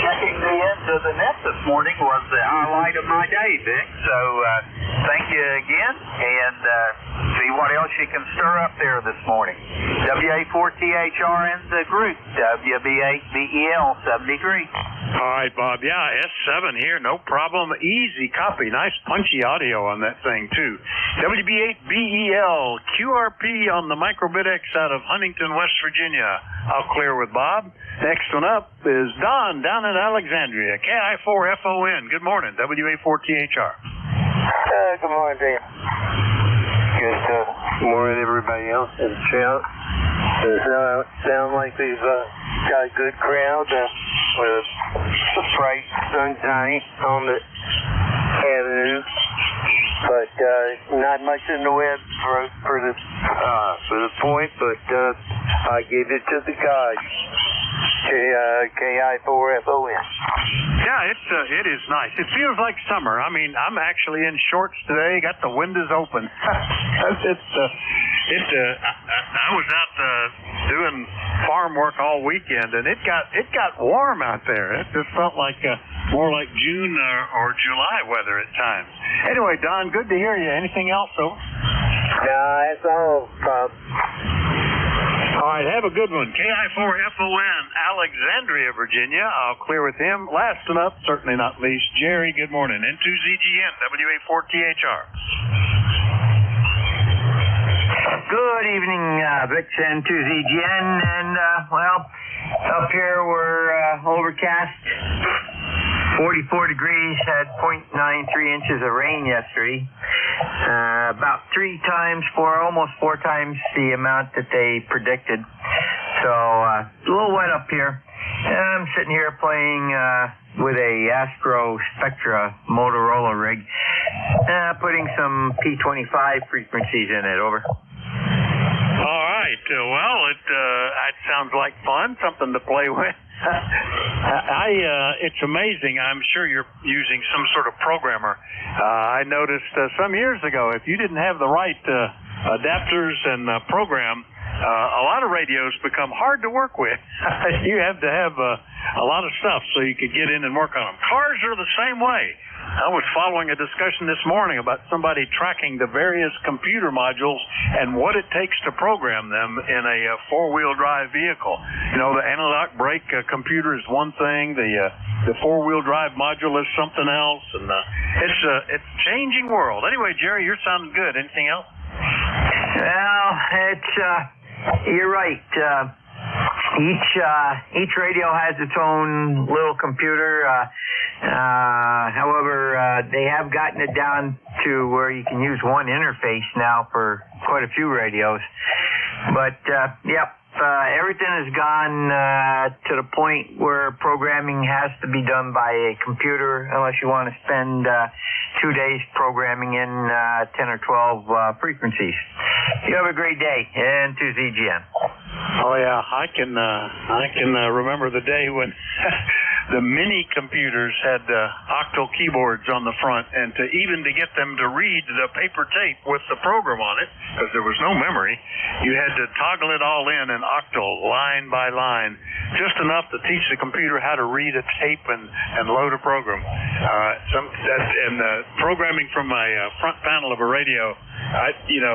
Checking me into the net this morning was the highlight of my day, Vic. So thank you again, and see what else you can stir up there this morning. WA4THR in the group, WB8BEL 73. All right, Bob. Yeah, S7 here, no problem. Easy copy. Nice punchy audio on that thing, too. WB8BEL, QRP on the MicroBitX out of Huntington, West Virginia. I'll clear with Bob. Next one up is Don down in Alexandria, KI4FON. Good morning, WA4THR. Good morning, Dan. Good morning, everybody else in the chat. Sound like they've got a good crowd with a bright sunshine on the avenue, but not much in the web for the point. But I gave it to the guys. KI4FON. Yeah, it is nice. It feels like summer. I mean, I'm actually in shorts today. Got the windows open. I was out doing farm work all weekend, and it got warm out there. It just felt like more like June or July weather at times. Anyway, Don, good to hear you. Anything else, over? No, that's all, Bob. All right, have a good one. KI4FON, Alexandria, Virginia. I'll clear with him. Last and up, certainly not least, Jerry, good morning. N2ZGN, WA4THR. Good evening, Vic, N2ZGN, and, up here we're overcast, 44 degrees, had 0.93 inches of rain yesterday, about almost four times the amount that they predicted, so a little wet up here. I'm sitting here playing with a Astro Spectra Motorola rig, putting some P25 frequencies in it, over. All right. It sounds like fun, something to play with. It's amazing. I'm sure you're using some sort of programmer. I noticed some years ago, if you didn't have the right adapters and program, a lot of radios become hard to work with. You have to have a lot of stuff so you could get in and work on them. Cars are the same way. I was following a discussion this morning about somebody tracking the various computer modules and what it takes to program them in a four-wheel drive vehicle. You know, the analog brake computer is one thing, the four-wheel drive module is something else, and it's a changing world. Anyway, Jerry, you're sounding good. Anything else? Well, you're right. Each radio has its own little computer. However, they have gotten it down to where you can use one interface now for quite a few radios. But, everything has gone to the point where programming has to be done by a computer unless you want to spend 2 days programming in 10 or 12 frequencies. You have a great day. N2ZGN. Oh yeah, I can remember the day when the mini computers had octal keyboards on the front, and to get them to read the paper tape with the program on it, because there was no memory, you had to toggle it all in octal, line by line, just enough to teach the computer how to read a tape and load a program. Programming from my front panel of a radio,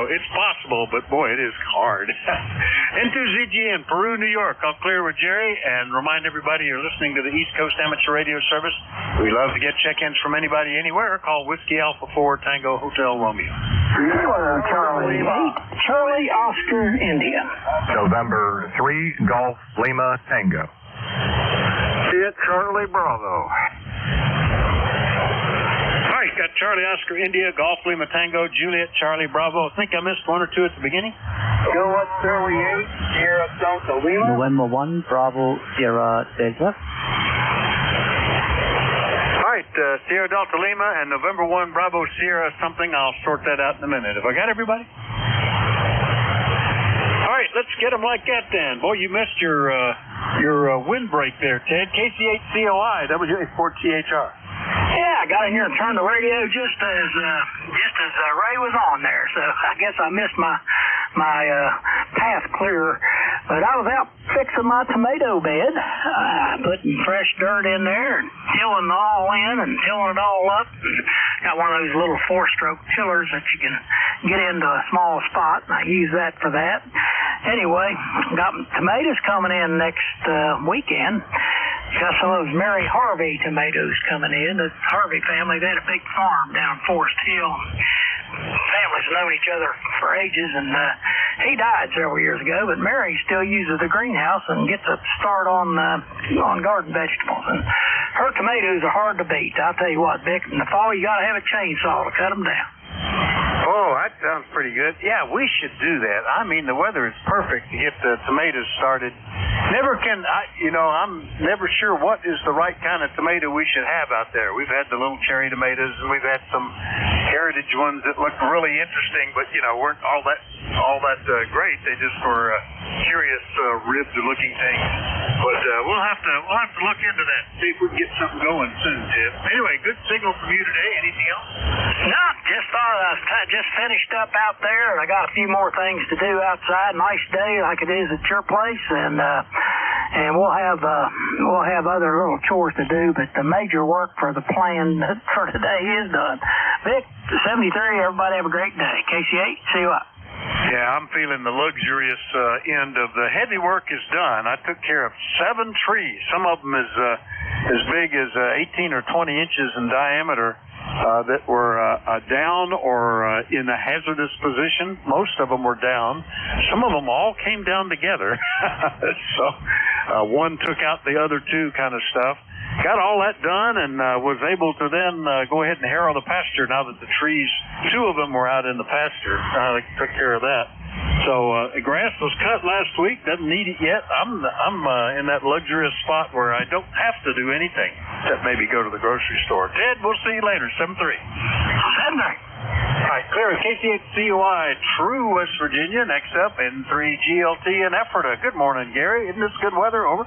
it's possible, but boy, it is hard. N2ZGN, Peru, New York. I'll clear with Jerry and remind everybody you're listening to the East Coast Amateur Radio Service. We love to get check-ins from anybody anywhere. Call Whiskey Alpha 4 Tango Hotel Romeo. Charlie 8, Charlie Oscar India. November 3, Golf Lima Tango. Juliet Charlie Bravo. All right, got Charlie Oscar India, Golf Lima Tango, Juliet Charlie Bravo. I think I missed one or two at the beginning. Go up Charlie 8, Sierra Delta Lima. November 1, Bravo, Sierra Delta. All right, Sierra Delta Lima and November 1, Bravo, Sierra something. I'll sort that out in a minute. Have I got everybody? All right, let's get them like that then. Boy, you missed your windbreak there, Ted. KC8COI, WA4THR. Yeah, I got in here and turned the radio just as Ray was on there, so I guess I missed my path clearer. But I was out fixing my tomato bed, putting fresh dirt in there, and tilling it all in and tilling it all up. Got one of those little 4-stroke tillers that you can get into a small spot, and I use that for that. Anyway, got tomatoes coming in next weekend. Got some of those Mary Harvey tomatoes coming in. The Harvey family, they had a big farm down Forest Hill. Families known each other for ages, and he died several years ago, but Mary still uses the greenhouse and gets a start on garden vegetables. And her tomatoes are hard to beat. I'll tell you what, Vic, in the fall you got to have a chainsaw to cut them down. Oh, that sounds pretty good. Yeah, we should do that. I mean, the weather is perfect to get the tomatoes started. I'm never sure what is the right kind of tomato we should have out there. We've had the little cherry tomatoes, and we've had some heritage ones that look really interesting, but weren't all that great. They just were curious, ribbed-looking things. But we'll have to look into that. See if we can get something going soon, Ted. Anyway, good signal from you today. Anything else? No, just thought I just finished up out there, and I got a few more things to do outside. Nice day like it is at your place, and we'll have other little chores to do, but the major work for the plan for today is done. Vic, 73, everybody have a great day. KC8, see you up. Yeah, I'm feeling the luxurious end of the heavy work is done. I took care of 7 trees. Some of them as big as 18 or 20 inches in diameter that were down or in a hazardous position. Most of them were down. Some of them all came down together. So one took out the other 2 kind of stuff. Got all that done and was able to then go ahead and harrow the pasture now that the trees, 2 of them were out in the pasture. I took care of that. So the grass was cut last week. Doesn't need it yet. I'm in that luxurious spot where I don't have to do anything except maybe go to the grocery store. Ted, we'll see you later. 7-3. 7-3. All right, clear KC8CUI, True, West Virginia. Next up, N3GLT in Ephrata. Good morning, Gary. Isn't this good weather? Over.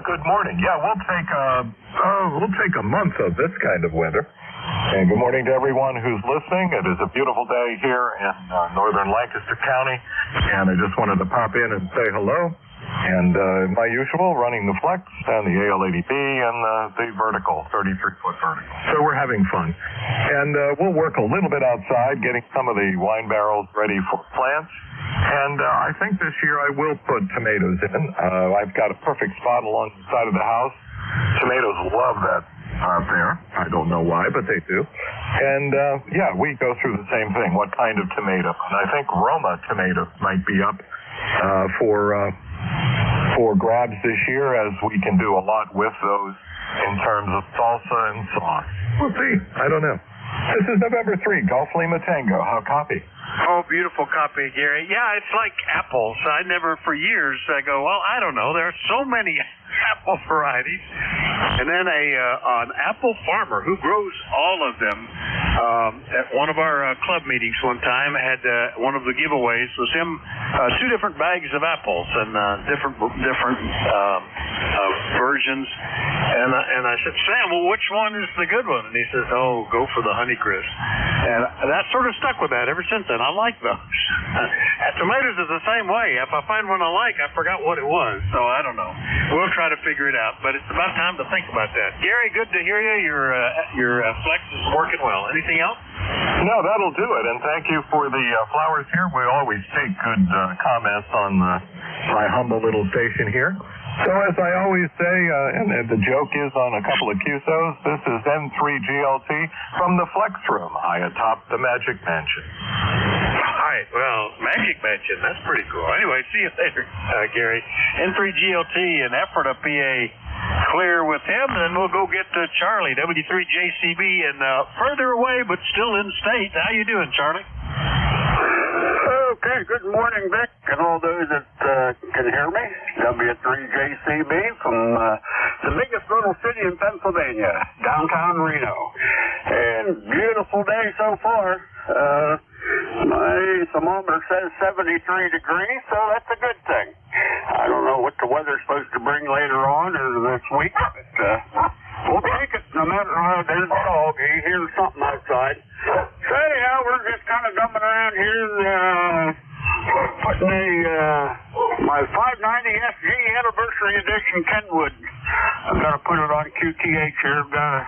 Good morning. Yeah, we'll take a month of this kind of weather. And good morning to everyone who's listening. It is a beautiful day here in northern Lancaster County, and I just wanted to pop in and say hello. And my usual, running the Flex and the AL80B and the vertical, 33-foot vertical. So we're having fun. And we'll work a little bit outside, getting some of the wine barrels ready for plants. And I think this year I will put tomatoes in. I've got a perfect spot along the side of the house. Tomatoes love that out there. I don't know why, but they do. And yeah, we go through the same thing. What kind of tomato? And I think Roma tomatoes might be up for grabs this year, as we can do a lot with those in terms of salsa and sauce. We'll see. I don't know. This is November 3, Golf Lima Tango. How copy? Oh, beautiful copy, Gary. Yeah, it's like apples. I never, for years, I go, well, I don't know. There are so many apple varieties. And then an apple farmer who grows all of them at one of our club meetings one time had one of the giveaways was him 2 different bags of apples and different versions. And I said, Sam, well, which one is the good one? And he says, oh, go for the Honeycrisp. And that sort of stuck with that ever since then. I like those. Tomatoes is the same way. If I find one I like, I forgot what it was. So I don't know. We'll try to figure it out. But it's about time to think about that. Gary, good to hear you. Your Flex is working well. Anything else? No, that'll do it. And thank you for the flowers here. We always take good comments on my humble little station here. So as I always say, and the joke is on a couple of QSOs, this is N3GLT from the Flex Room high atop the Magic Mansion. All right, well, Magic Mansion, that's pretty cool. Anyway, see you later, Gary. N3GLT in Ephrata, PA. Clear with him, and then we'll go get to Charlie, W3JCB, and further away but still in state. How you doing, Charlie? Okay, good morning, Vic, and all those that can hear me. W3JCB from the biggest little city in Pennsylvania, downtown Reno. And beautiful day so far. My thermometer says 73 degrees, so that's a good thing. I don't know what the weather's supposed to bring later on or this week, but we'll take it no matter how. There's a dog. He hears something outside. So anyhow, we're just kind of dumping around here and putting my 590 SG Anniversary Edition Kenwood. I'm going to put it on QTH here. I'm going to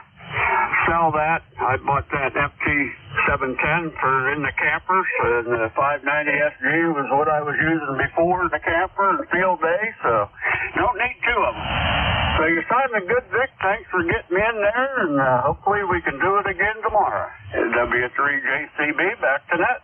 sell that. I bought that FT710 for in the campers, and the 590 SG was what I was using before in the camper and field day, so don't need 2 of them. So you're sounding good, Vic. Thanks for getting in there, and hopefully we can do it again tomorrow. W3JCB, back to net.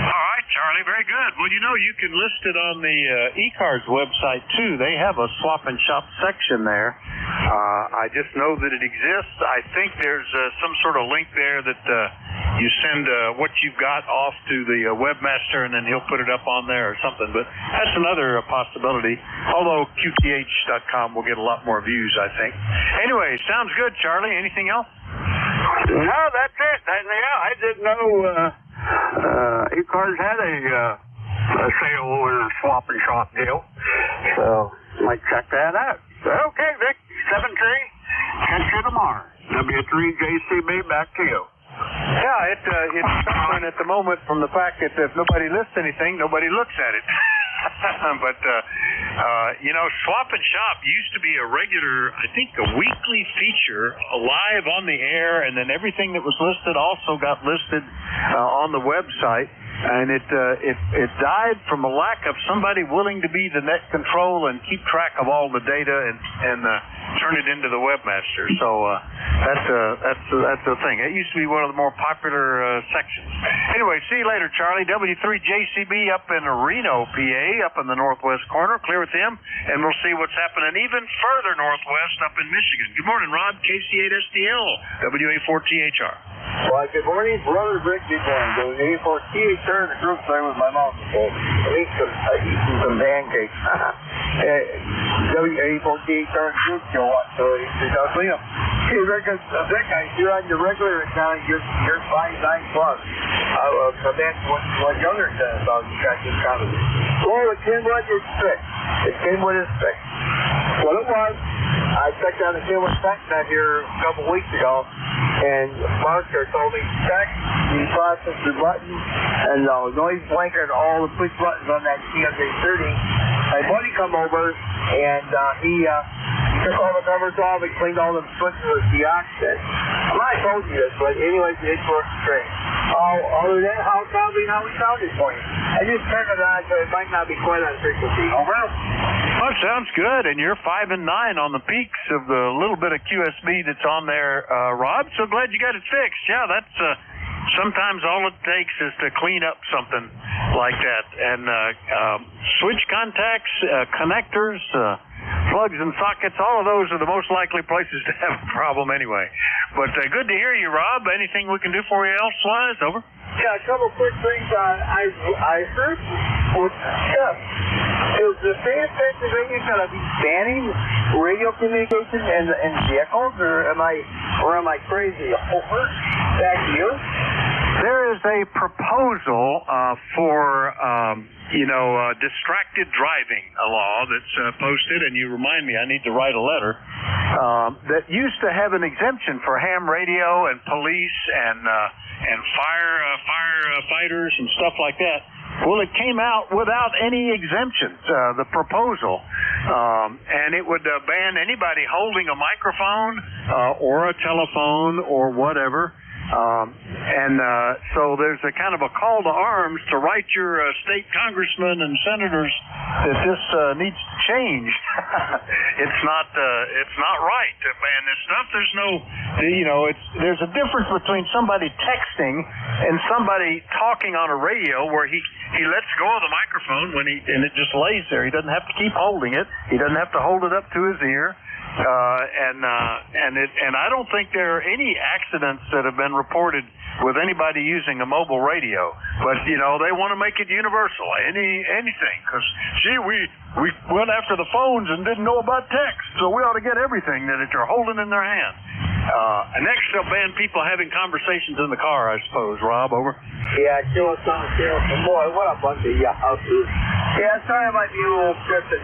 All right, Charlie, very good. Well, you know, you can list it on the ECARS website, too. They have a swap and shop section there. I just know that it exists. I think there's some sort of link there that you send what you've got off to the webmaster, and then he'll put it up on there or something. But that's another possibility, although QTH.com will get a lot more views, I think. Anyway, sounds good, Charlie. Anything else? No, that's it. And, yeah, I didn't know ECARS had a sale or a swap and shop deal. So, might check that out. Okay, Vic, 7-3. Catch you tomorrow. W3JCB, back to you. Yeah, it's suffering at the moment from the fact that if nobody lists anything, nobody looks at it. But, you know, Swap and Shop used to be a regular, I think, a weekly feature live on the air, and then everything that was listed also got listed on the website. and it died from a lack of somebody willing to be the net control and keep track of all the data and turn it into the webmaster. So that's the thing. It used to be one of the more popular sections. Anyway, see you later, Charlie. W3JCB up in Reno, PA, up in the northwest corner. Clear with him, and we'll see what's happening even further northwest up in Michigan. Good morning, Rob. KC8STL, WA4THR. Well, good morning, brother Rick. Good morning. WA4THR, the group there with my mom. Eat some pancakes. WA4THR group, you'll watch. So Liam. Hey, Rick, you're on your regular account. You're 5'9 plus. But that's what Younger said about you got this kind of. Well, the Kenwood is fixed. The Kenwood is fixed. What it was, I checked on the Kenwood text net here a couple weeks ago, and Marker told me check the processor button and the noise blanket and all the push buttons on that CMJ30. My buddy come over and he took all the covers off and cleaned all the switches with the oxide. I might have told you this, but anyways, it's working great. Other than how it sounded for you. I just turned it on so it might not be quite on frequency. Over. Well, it sounds good, and you're 5 and 9 on the peaks of the little bit of QSB that's on there, Rob. So glad you got it fixed. Yeah, that's sometimes all it takes is to clean up something like that. And switch contacts, connectors, plugs and sockets, all of those are the most likely places to have a problem anyway. But good to hear you, Rob. Anything we can do for you elsewise? Over. Yeah, a couple quick things. I heard is the state of Pennsylvania going to be banning radio communication in vehicles, or am I crazy? Over. Back to you. There is a proposal for distracted driving, a law that's posted, and you remind me I need to write a letter, that used to have an exemption for ham radio and police and firefighters and stuff like that. Well, it came out without any exemptions, the proposal, and it would ban anybody holding a microphone or a telephone or whatever. So there's a kind of a call to arms to write your state congressmen and senators that this needs to change. It's not right to ban this stuff. There's there's a difference between somebody texting and somebody talking on a radio where he lets go of the microphone and it just lays there. He doesn't have to keep holding it. He doesn't have to hold it up to his ear. And I don't think there are any accidents that have been reported with anybody using a mobile radio. But they want to make it universal, anything, because we went after the phones and didn't know about text, so we ought to get everything that they're holding in their hand. And next they'll ban people having conversations in the car, I suppose. Rob, over. Yeah, Joe, boy, what a bunch of yahoos. Yeah, sorry I might be a little scripted,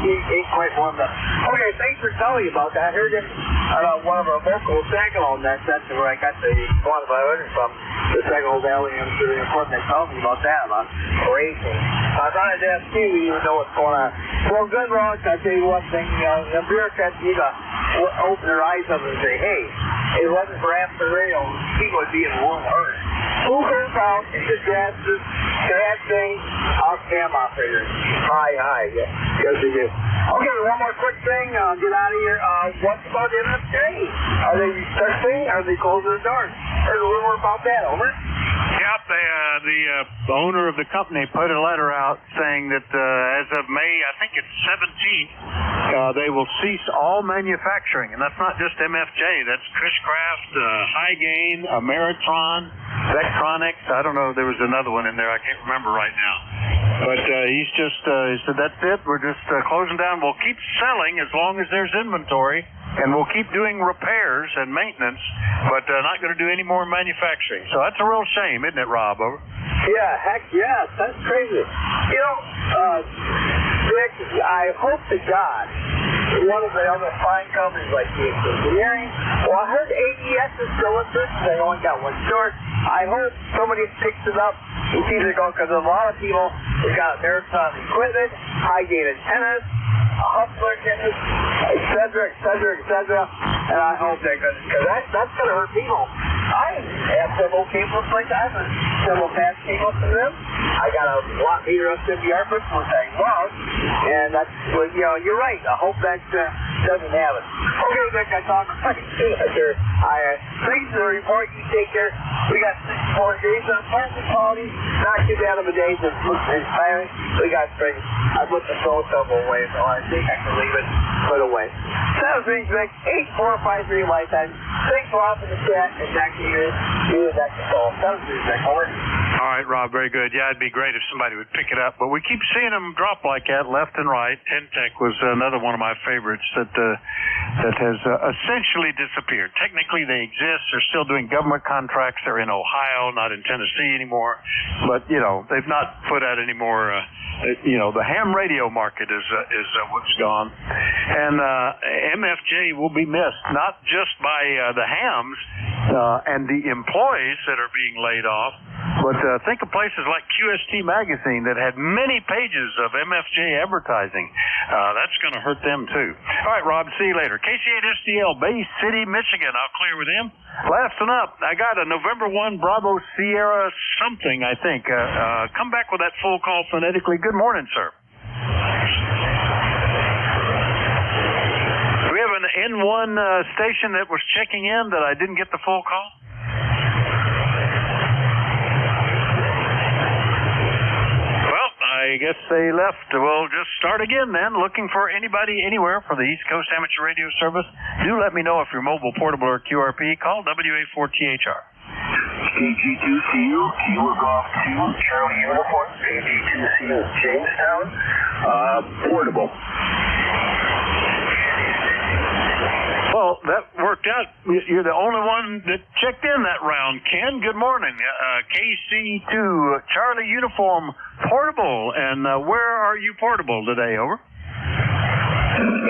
he ain't quite one of the... Okay, thanks for telling me about that. I heard it on one of our local Saginaw nets. That's where I got the quantified from. The Saginaw Valley, and it's really important they told me about that, about racing. I thought I'd ask you, you know what's going on. Well, good luck. I'll tell you one thing, the bureaucrats need to open their eyes up and say, hey, it wasn't for amateur radio, people would be in the world hurt. Who goes out and disasters, bad things, off cam operators? Hi, yes they do. Okay, one more quick thing, get out of here. What's about MFJ? Are they testing? Are they closing the doors? Heard a little more about that, over. Yep, the owner of the company put a letter out saying that as of May, I think it's 17th, they will cease all manufacturing. And that's not just MFJ. That's Cushcraft, High Gain, Ameritron, Vectronics. I don't know. There was another one in there. I can't remember right now. But he said, that's it. We're just closing down. We'll keep selling as long as there's inventory. And we'll keep doing repairs and maintenance, but not going to do any more manufacturing. So that's a real shame, isn't it, Rob? Over. Yeah, heck yes. That's crazy. Rick, I hope to God one of the other fine companies like the Engineering, well, I heard AES is still in business. They only got one store. I hope somebody picks it up and sees it go, because a lot of people have got Ameritron equipment, High Gain antennas, Hustler antennas, et cetera, and I hope they're going to, because that's going to hurt people. I have several cables like that. I have several fast cables from them. I got a watt meter up 50 yards, which I love. And that's, well, you know, you're right. I hope that doesn't happen. Okay, Vic, I talk later. Thanks for the report. You take care. We got 4 days on plastic quality. Not too bad of a day. Just looks inspiring. We got spring. I put the soul double away, so I think I can leave it put away. Sounds rings Vic. 8453 lifetime. Thanks for offering the chat, and back to you. You and back to Soul. Sounds rings Vic. Over. All right, Rob, very good. Yeah, it'd be great if somebody would pick it up, but we keep seeing them drop like that left and right. Entech was another one of my favorites that has essentially disappeared. Technically, they exist. They're still doing government contracts. They're in Ohio, not in Tennessee anymore. But, you know, they've not put out any more, you know, the ham radio market is what's gone. And MFJ will be missed, not just by the hams and the employees that are being laid off, but think of places like QST Magazine that had many pages of MFJ advertising. That's going to hurt them, too. All right, Rob, see you later. KC8SDL, Bay City, Michigan. I'll clear with him. Last one up, I got a November 1 Bravo Sierra something, I think. Come back with that full call phonetically. Good morning, sir. Do we have an N1 station that was checking in that I didn't get the full call? I guess they left. We'll just start again then, looking for anybody anywhere for the East Coast Amateur Radio Service. Do let me know if you're mobile, portable, or QRP. Call WA4THR. KG2CU, Kilo Golf 2, Charlie Uniform, KG2CU, Jamestown, portable. Well, that worked out. You're the only one that checked in that round, Ken. Good morning. KC2, Charlie Uniform, portable. And where are you portable today? Over.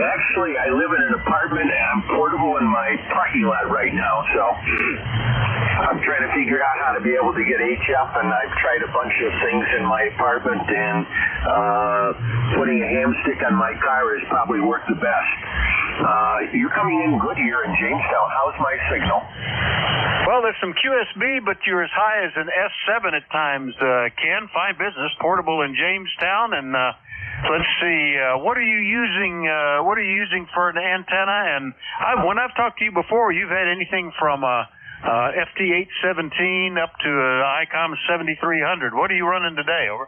Actually, I live in an apartment and I'm portable in my parking lot right now, so I'm trying to figure out how to be able to get HF, and I've tried a bunch of things in my apartment, and putting a ham stick on my car has probably worked the best. You're coming in good here in Jamestown. How's my signal? Well, there's some QSB, but you're as high as an S7 at times, Ken. Fine business, portable in Jamestown, and let's see, what are you using? What are you using for an antenna? And when I've talked to you before, you've had anything from FT817 up to ICOM 7300. What are you running today? Over.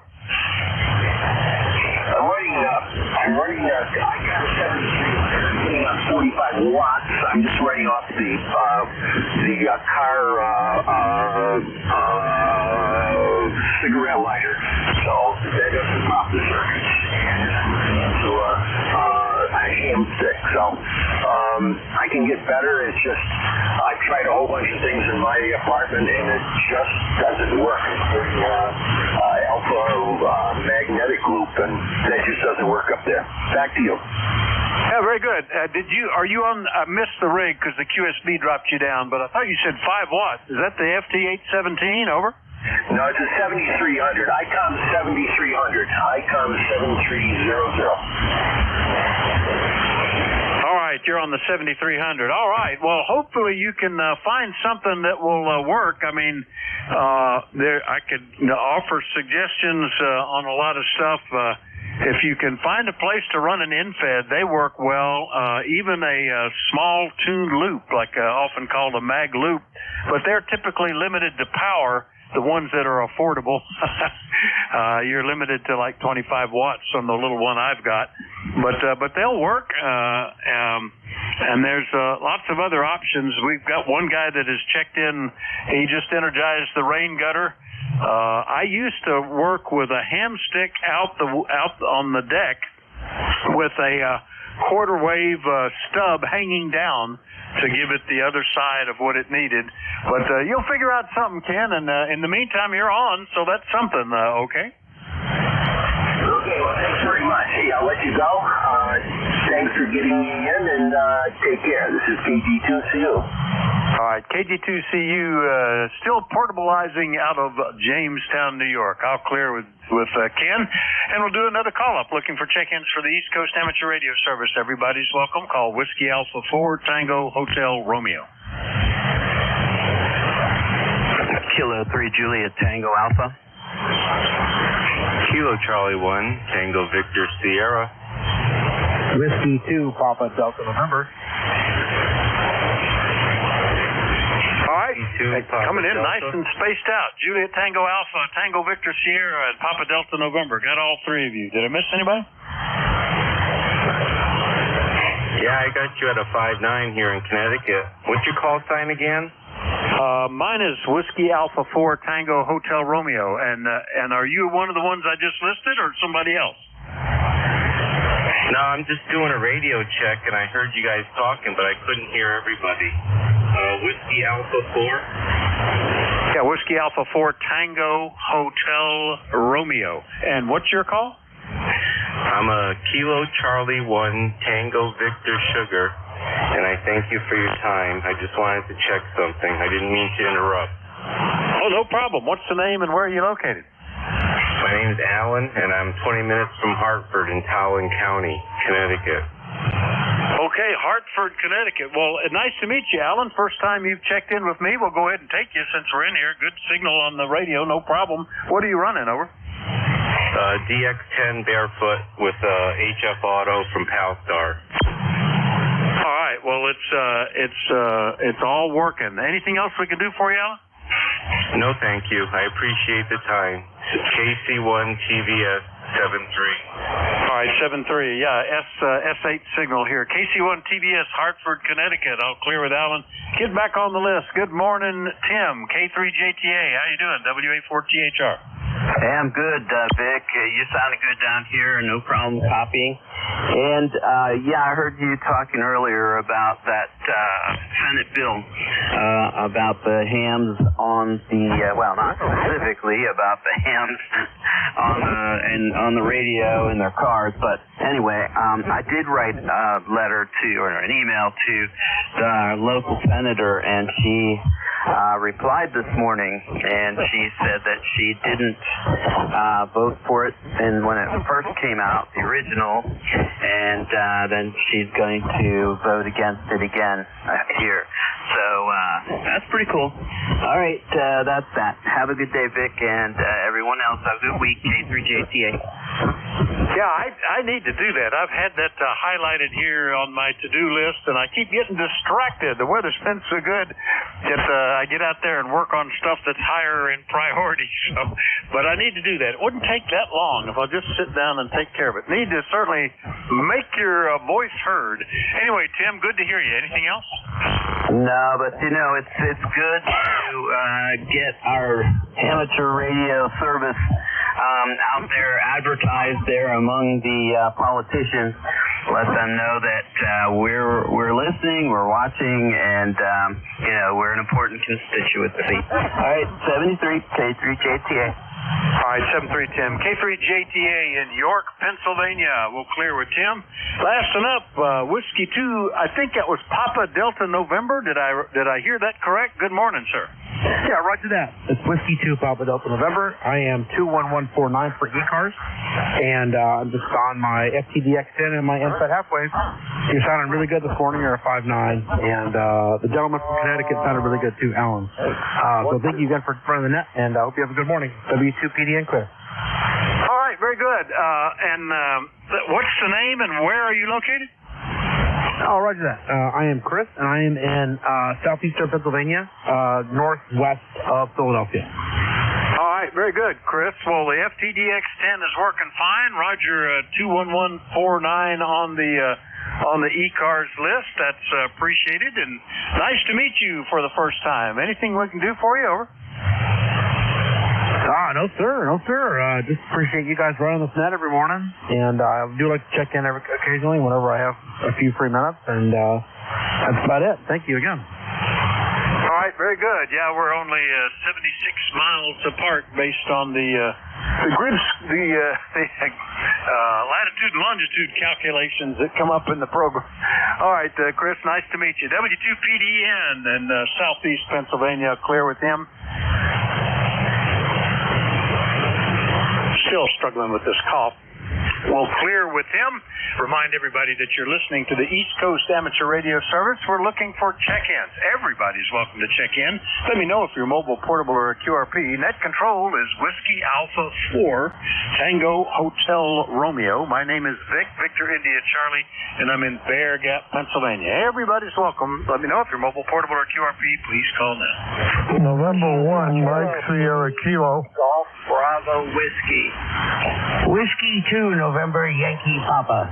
I'm running I got a 45 watts. I'm just running off the car cigarette lighter, so that doesn't pop the circuit. So a ham stick. So I can get better. It's just I've tried a whole bunch of things in my apartment and it just doesn't work. Alpha magnetic loop, and that just doesn't work up there. Back to you. Yeah, very good. Are you on, I missed the rig because the QSB dropped you down, but I thought you said 5 watts. Is that the FT817? Over? No, it's a 7300. ICOM 7300. ICOM 7300. All right, you're on the 7300. All right. Well, hopefully you can find something that will work. I mean, I could offer suggestions on a lot of stuff. If you can find a place to run an in-fed, they work well. Even a small tuned loop, like often called a mag loop, but they're typically limited to power. The ones that are affordable, you're limited to like 25 watts on the little one I've got, but they'll work. And there's lots of other options. We've got one guy that has checked in. He just energized the rain gutter. I used to work with a ham stick out on the deck with a quarter wave stub hanging down to give it the other side of what it needed. But you'll figure out something, Ken, and in the meantime, you're on, so that's something, okay? Okay, well, thanks very much. Hey, I'll let you go. Thanks for getting me in, and take care. This is KG2CU. All right, KG2CU still portabilizing out of Jamestown, New York. I'll clear with Ken, and we'll do another call-up looking for check-ins for the East Coast Amateur Radio Service. Everybody's welcome. Call Whiskey Alpha 4 Tango Hotel Romeo. Kilo 3 Juliet Tango Alpha. Kilo Charlie 1 Tango Victor Sierra. Whiskey 2 Papa Delta November. All right, coming in nice and spaced out. Juliet Tango Alpha, Tango Victor Sierra, and Papa Delta November. Got all three of you. Did I miss anybody? Yeah, I got you at a 5-9 here in Connecticut. What's your call sign again? Mine is Whiskey Alpha 4 Tango Hotel Romeo. And are you one of the ones I just listed or somebody else? No, I'm just doing a radio check, and I heard you guys talking, but I couldn't hear everybody. Whiskey Alpha 4? Yeah, Whiskey Alpha 4 Tango Hotel Romeo. And what's your call? I'm a Kilo Charlie 1 Tango Victor Sugar, and I thank you for your time. I just wanted to check something. I didn't mean to interrupt. Oh, no problem. What's the name and where are you located? My name's Alan, and I'm 20 minutes from Hartford in Towin County, Connecticut. Okay, Hartford, Connecticut. Well, nice to meet you, Alan. First time you've checked in with me. We'll go ahead and take you since we're in here. Good signal on the radio, no problem. What are you running, over? DX10 barefoot with HF Auto from Palstar. All right. Well, it's all working. Anything else we can do for you, Alan? No, thank you. I appreciate the time. KC1 TVS 73. All right, 73. Yeah, S8 signal here. KC1 TVS, Hartford, Connecticut. I'll clear with Alan. Get back on the list. Good morning, Tim. K3JTA. How you doing? WA4THR. Hey, I'm good, Vic. You sounded good down here. No problem copying. And, I heard you talking earlier about that Senate bill about the hams on the, not specifically about the hams on the radio in their cars, but anyway, I did write a letter or an email to the local senator, and she replied this morning, and she said that she didn't vote for it and when it first came out, the original, and then she's going to vote against it again here. So that's pretty cool. All right, that's that. Have a good day, Vic, and everyone else. Have a good week. K3JTA. Yeah, I need to do that. I've had that highlighted here on my to-do list, and I keep getting distracted. The weather's been so good that I get out there and work on stuff that's higher in priority. So, but I need to do that. It wouldn't take that long if I'll just sit down and take care of it. Need to certainly make your voice heard. Anyway, Tim, good to hear you. Anything else? No, but it's good to get our amateur radio service out there, advertised there among the politicians. Let them know that we're listening, we're watching, and we're an important constituency. All right, 73 K3JTA. All right, 73 Tim. K3JTA in York, Pennsylvania. We'll clear with Tim. Last one up, Whiskey 2. I think that was Papa Delta November. Did I hear that correct? Good morning, sir. Yeah, roger that. It's Whiskey 2 Papa Delta November. I am 21149 for ECARS, and I'm just on my FTDX10 and my inside halfway. You're sounding really good this morning. You're a 5.9, and the gentleman from Connecticut sounded really good too, Alan. So thank you again for running the net, and I hope you have a good morning. W2PD and clear. All right, very good. What's the name and where are you located? Oh, roger that. I am Chris, and I am in southeastern Pennsylvania, northwest of Philadelphia. All right, very good, Chris. Well, the FTDX10 is working fine. Roger, 21149 on the ECARS list. That's appreciated, and nice to meet you for the first time. Anything we can do for you? Over. No, sir. Just appreciate you guys running this net every morning, and I do like to check in occasionally whenever I have a few free minutes, and that's about it. Thank you again. All right, very good. Yeah, we're only 76 miles apart based on the latitude and longitude calculations that come up in the program. All right, Chris, nice to meet you. W2PDN in southeast Pennsylvania. Clear with him. Still struggling with this cough. will clear with him. Remind everybody that you're listening to the East Coast Amateur Radio Service. We're looking for check-ins. Everybody's welcome to check in. Let me know if you're mobile, portable, or a QRP. Net control is Whiskey Alpha 4, Tango Hotel Romeo. My name is Vic, Victor India Charlie, and I'm in Bear Gap, Pennsylvania. Everybody's welcome. Let me know if you're mobile, portable, or QRP. Please call now. November 1, Mike Sierra Kilo. Golf Bravo Whiskey. Whiskey 2, November Yankee Papa.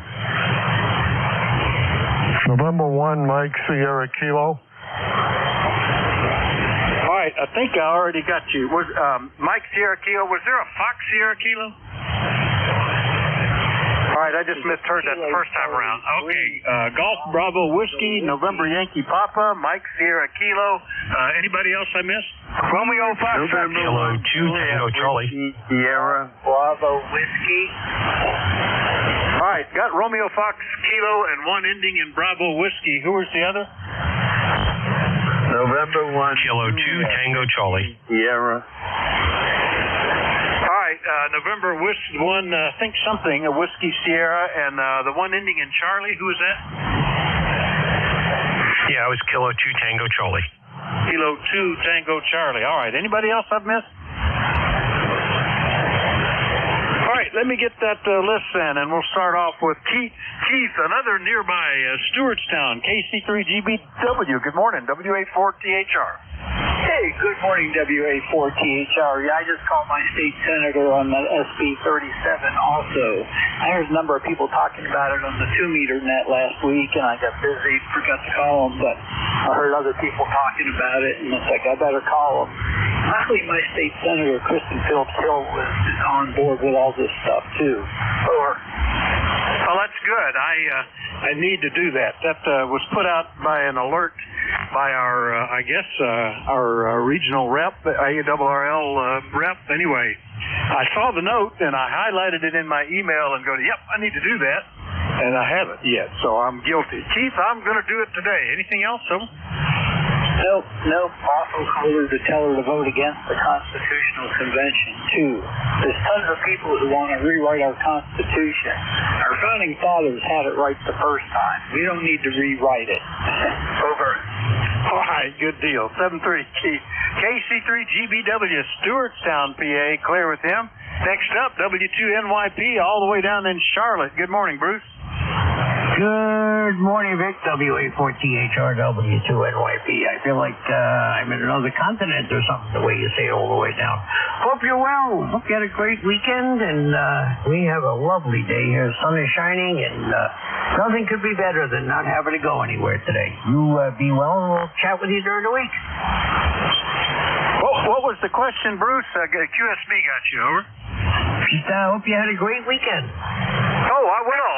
November 1, Mike Sierra Kilo. All right, I think I already got you. Was Mike Sierra Kilo, was there a Fox Sierra Kilo? All right, I just misheard that the first time around. Okay, Golf Bravo Whiskey, November Yankee Papa, Mike Sierra Kilo. Anybody else I missed? Romeo Fox. Kilo 2, Tango Charlie. Sierra Bravo Whiskey. All right, got Romeo Fox Kilo and one ending in Bravo Whiskey. Who was the other? November 1. Kilo 2, Tango Charlie. Sierra. All right, November one, think something, a Whiskey Sierra, and the one ending in Charlie. Who was that? Yeah, it was Kilo 2, Tango Charlie. Kilo 2, Tango Charlie. All right, anybody else I've missed? All right, let me get that list then, and we'll start off with Keith. Keith, another nearby Stewartstown, KC3GBW. Good morning, WA4THR. Hey, good morning, WA4THR. Yeah, I just called my state senator on the SB 37 also. I heard a number of people talking about it on the 2-meter net last week, and I got busy, forgot to call them, but I heard other people talking about it, and it's like, I better call them. Luckily, my state senator, Kristen Phillips Hill, was on board with all this stuff, too. Over. Well, that's good. I need to do that. That was put out by an alert by our, our regional rep, ARRL rep. Anyway, I saw the note and I highlighted it in my email and go, yep, I need to do that. And I haven't yet, so I'm guilty. Keith, I'm going to do it today. Anything else, sir? Nope. Also called her to tell her to vote against the Constitutional Convention, too. There's tons of people who want to rewrite our Constitution. Our founding fathers had it right the first time. We don't need to rewrite it. Over. All right, good deal. 7-3, Keith. KC3GBW, Stewartstown, PA. Clear with him. Next up, W2NYP, all the way down in Charlotte. Good morning, Bruce. Good morning, Vic. WA4THR, W2NYP. I feel like I'm in another continent or something, the way you say it all the way down. Hope you're well. Hope you had a great weekend, and we have a lovely day here. Sun is shining, and nothing could be better than not having to go anywhere today. You be well, and we'll chat with you during the week. What was the question, Bruce? QSB got you, over. Just hope you had a great weekend. Oh, I will.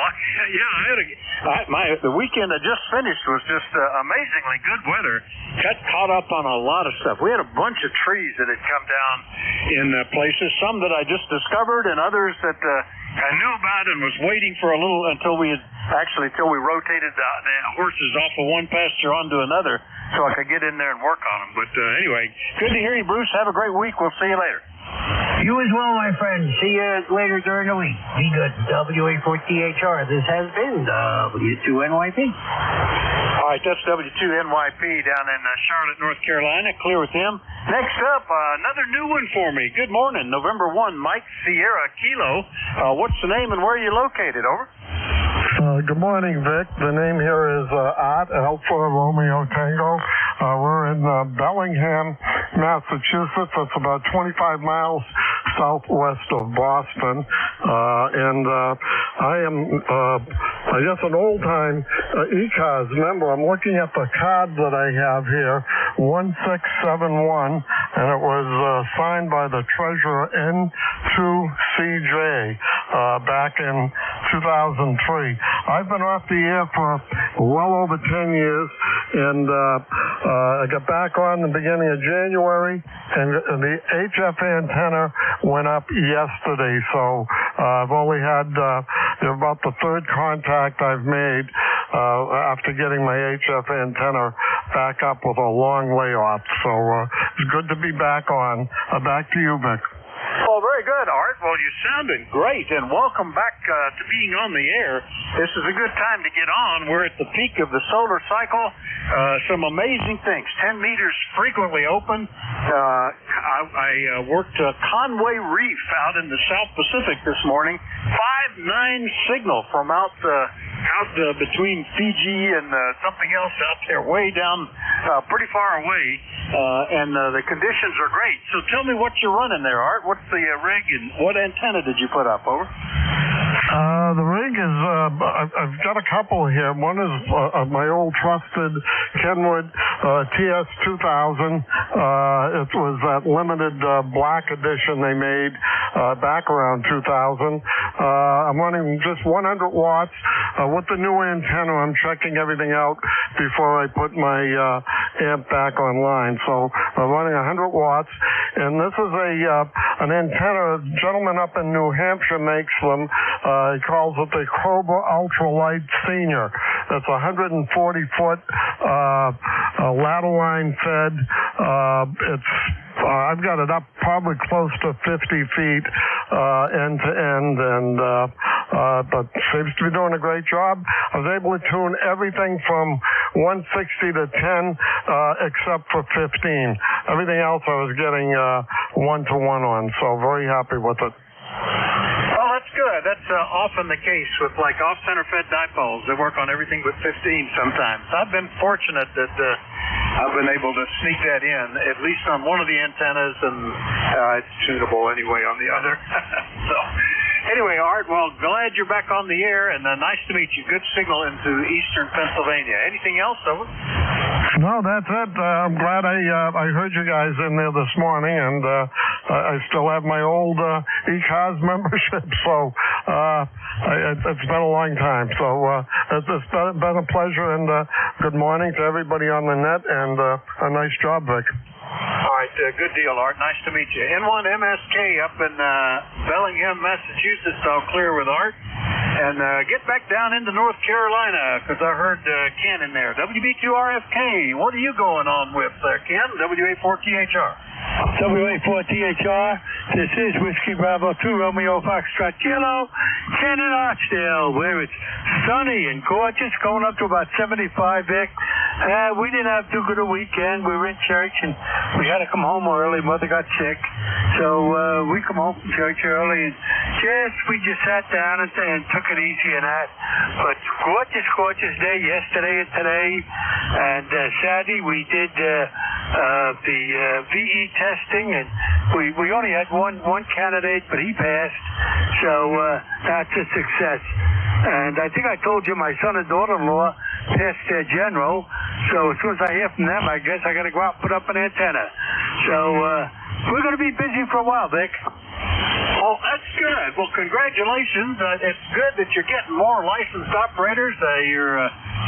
Yeah, the weekend I just finished was just amazingly good weather. Got caught up on a lot of stuff. We had a bunch of trees that had come down in places, some that I just discovered and others that I knew about and was waiting for a little until we rotated the horses off of one pasture onto another so I could get in there and work on them. But anyway, good to hear you, Bruce. Have a great week. We'll see you later. You as well, my friend. See you later during the week. Be good. WA4THR. This has been W2NYP. All right, that's W2NYP down in Charlotte, North Carolina. Clear with him. Next up, another new one for me. Good morning, November 1, Mike Sierra Kilo. What's the name and where are you located? Over. Good morning, Vic. The name here is Art Alpha Romeo Tango. We're in Bellingham, Massachusetts. It's about 25 miles southwest of Boston. And I am, I guess, an old-time ECARS member. I'm looking at the card that I have here, 1671, and it was signed by the treasurer N2CJ back in 2003. I've been off the air for well over 10 years, and I got back on the beginning of January, and the HF antenna went up yesterday, so I've only had about the third contact I've made after getting my HF antenna back up with a long layoff. So it's good to be back on. Back to you, Vic. Oh, very Very good, Art. Well, you sounded great, and welcome back to being on the air. This is a good time to get on. We're at the peak of the solar cycle. Some amazing things. 10 meters frequently open. I worked Conway Reef out in the South Pacific this morning. 5.9 signal from out between Fiji and something else out there, way down, pretty far away. And the conditions are great. So tell me what you're running there, Art. What's the rig and what antenna did you put up? Over. The rig is, I've got a couple here. One is my old trusted Kenwood TS2000. It was that limited black edition they made back around 2000. I'm running just 100 watts. With the new antenna, I'm checking everything out before I put my amp back online. So I'm running 100 watts. And this is an antenna a gentleman up in New Hampshire makes them. He calls it the Cobra Ultralight Senior. It's 140-foot ladder line fed. I've got it up probably close to 50 feet end to end, and but seems to be doing a great job. I was able to tune everything from 160 to 10 except for 15. Everything else I was getting 1-to-1 on, so very happy with it. Well, that's good. That's often the case with like off-center fed dipoles. They work on everything but 15 sometimes. I've been fortunate that I've been able to sneak that in, at least on one of the antennas, and it's tunable anyway on the other. So, anyway, Art, well, glad you're back on the air, and nice to meet you. Good signal into eastern Pennsylvania. Anything else, over? No, that's it. I'm glad I heard you guys in there this morning, and I still have my old ECARS membership, so it's been a long time. So it's been a pleasure, and good morning to everybody on the net, and a nice job, Vic. All right, good deal, Art. Nice to meet you. N1 MSK up in Bellingham, Massachusetts. All clear with Art. And get back down into North Carolina, because I heard Ken in there. WB2RFK, what are you going on with there, Ken? WA4THR. WA4THR, this is Whiskey Bravo 2 Romeo Foxtrot Kilo, Ken in Archdale, where it's sunny and gorgeous, going up to about 75, Vic. We didn't have too good a weekend. We were in church, and we had to come home early. Mother got sick. So we come home from church early, and we just sat down and took it easy and that. But gorgeous day yesterday and today. And Saturday we did the VE testing, and we only had one candidate, but he passed. So that's a success. And I think I told you my son and daughter-in-law passed their general. So as soon as I hear from them, I guess I got to go out and put up an antenna. So we're going to be busy for a while, Vic. Oh, that's good. Well, congratulations. It's good that you're getting more licensed operators. Your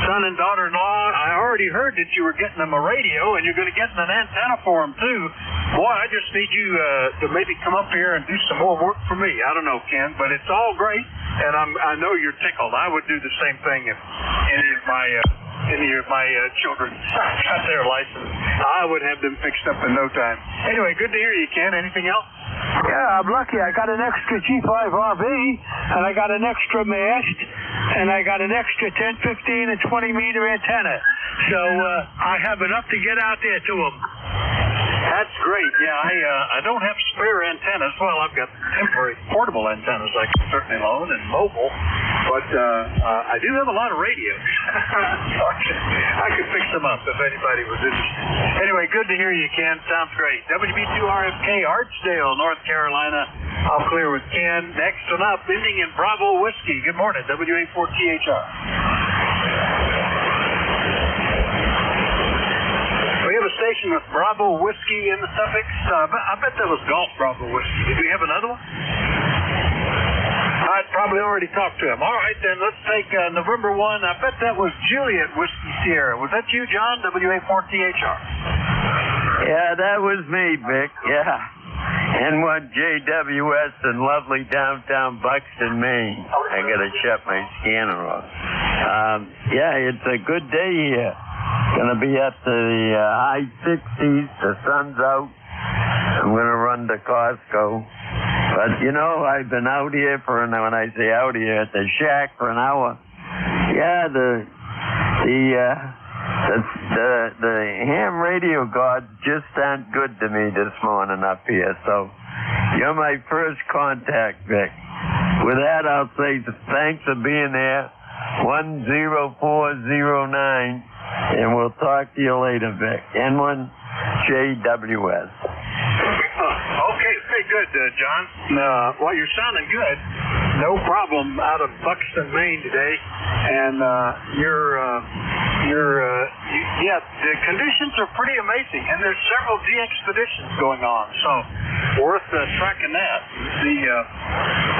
son and daughter-in-law, I already heard that you were getting them a radio, and you're going to get an antenna for them, too. Boy, I just need you to maybe come up here and do some more work for me. I don't know, Ken, but it's all great, and I know you're tickled. I would do the same thing if any of my children got their license. I would have them fixed up in no time. Anyway, good to hear you, Ken. Anything else? Yeah, I'm lucky. I got an extra G5RV, and I got an extra mast, and I got an extra 10, 15, and 20-meter antenna. So I have enough to get out there to them. That's great. Yeah, I don't have spare antennas. Well, I've got temporary portable antennas I can certainly loan and mobile, but I do have a lot of radios. I could fix them up if anybody was interested. Anyway, good to hear you, Ken. Sounds great. WB2RFK, Archdale, North Carolina. I'll clear with Ken. Next one up, ending in Bravo Whiskey. Good morning, WA4THR. We have a station with Bravo Whiskey in the suffix. I bet that was Golf Bravo Whiskey. Did we have another one? I'd probably already talked to him. All right, then, let's take November 1. I bet that was Juliet Whiskey Sierra. Was that you, John? WA4THR. Yeah, that was me, Vic. Yeah. N1JWS in lovely downtown Buxton, Maine. I gotta shut my scanner off. Yeah, it's a good day here. Gonna be up to the high 60s. The sun's out. I'm gonna run to Costco. But, you know, I've been out here when I say out here, at the shack for an hour. Yeah, the ham radio gods just aren't good to me this morning up here. So you're my first contact, Vic. With that, I'll say thanks for being there. 10409, and we'll talk to you later, Vic. N1JWS. Okay, very good, John. Well, you're sounding good. No problem out of Buxton, Maine today, and the conditions are pretty amazing, and there's several de-expeditions going on, so worth tracking that.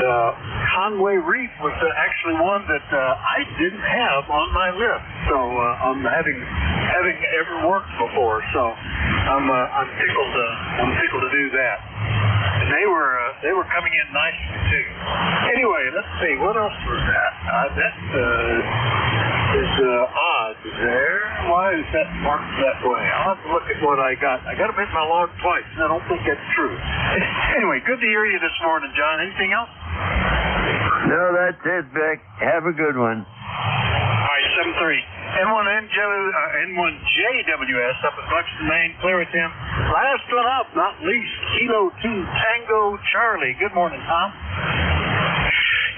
The Conway Reef was actually one that I didn't have on my list, so I'm having ever worked before, so I'm tickled to do that. And they were coming in nicely too. Anyway, let's see, what else was that? That is odd there. Why is that marked that way? I'll have to look at what I got. I got to make my log twice, and I don't think that's true. Anyway, good to hear you this morning, John. Anything else? No, that's it, Vic. Have a good one. All right, 7-3. N1JWS up in Buxton, Maine. Clear with him. Last one up, not least, Kilo 2 Tango Charlie. Good morning, Tom.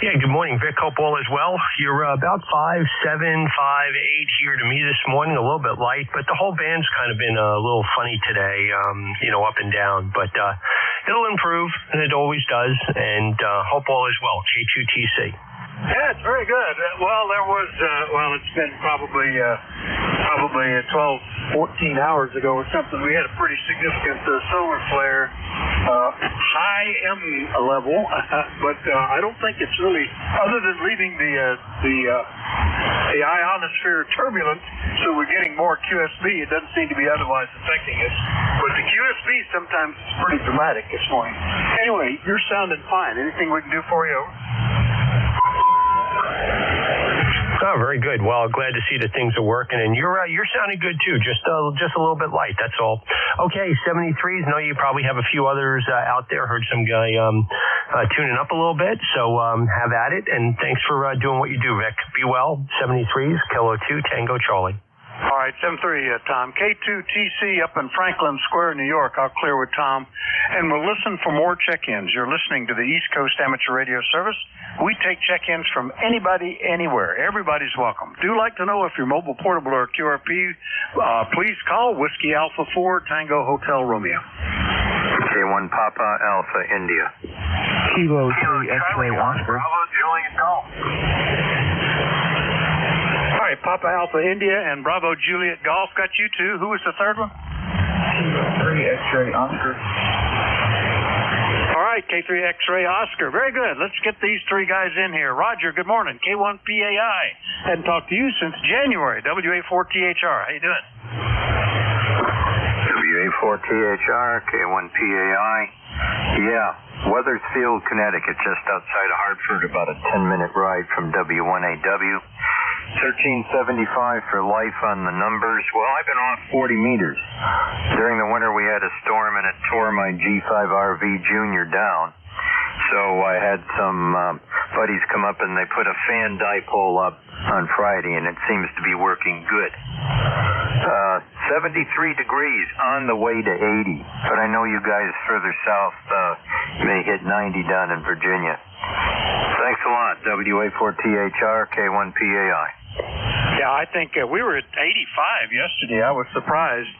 Yeah, good morning, Vic. Hope all is well. You're about 5'7", 5'8" here to me this morning, a little bit light, but the whole band's kind of been a little funny today, up and down. But it'll improve, and it always does, and hope all is well. K2TC. Yeah, it's very good. Well, there was, it's been probably 12, 14 hours ago or something. We had a pretty significant solar flare, high M level, but I don't think it's really, other than leaving the ionosphere turbulent, so we're getting more QSB. It doesn't seem to be otherwise affecting us. But the QSB sometimes is pretty dramatic this morning. Anyway, you're sounding fine. Anything we can do for you? Oh, very good. Well, glad to see that things are working, and you're sounding good too. Just a little bit light. That's all. Okay, 73s. Know you probably have a few others out there. Heard some guy tuning up a little bit. So have at it, and thanks for doing what you do, Vic. Be well. 73s. Kilo 2 Tango Charlie. All right, 7-3, Tom. K2TC up in Franklin Square, New York. I'll clear with Tom. And we'll listen for more check-ins. You're listening to the East Coast Amateur Radio Service. We take check-ins from anybody, anywhere. Everybody's welcome. Do like to know if you're mobile, portable, or QRP. Please call Whiskey Alpha 4 Tango Hotel Romeo. K1 Papa Alpha India. Kilo 3 X-ray Oscar. Juliet Golf. All right, Papa Alpha India and Bravo Juliet Golf got you two. Who was the third one? Kilo 3 X-ray Oscar. All right, K3 X-ray Oscar. Very good. Let's get these three guys in here. Roger, good morning. K1PAI. Hadn't talked to you since January. WA4THR. How you doing? WA4THR, K1PAI. Yeah, Weathersfield, Connecticut, just outside of Hartford, about a 10-minute ride from W1AW. 1375 for life on the numbers. Well, I've been off 40 meters. During the winter, we had a storm, and it tore my G5RV Junior down. So I had some buddies come up, and they put a fan dipole up on Friday, and it seems to be working good. 73 degrees on the way to 80, but I know you guys further south may hit 90 down in Virginia. Thanks a lot, WA4THR, K1PAI. Yeah, I think we were at 85 yesterday. I was surprised,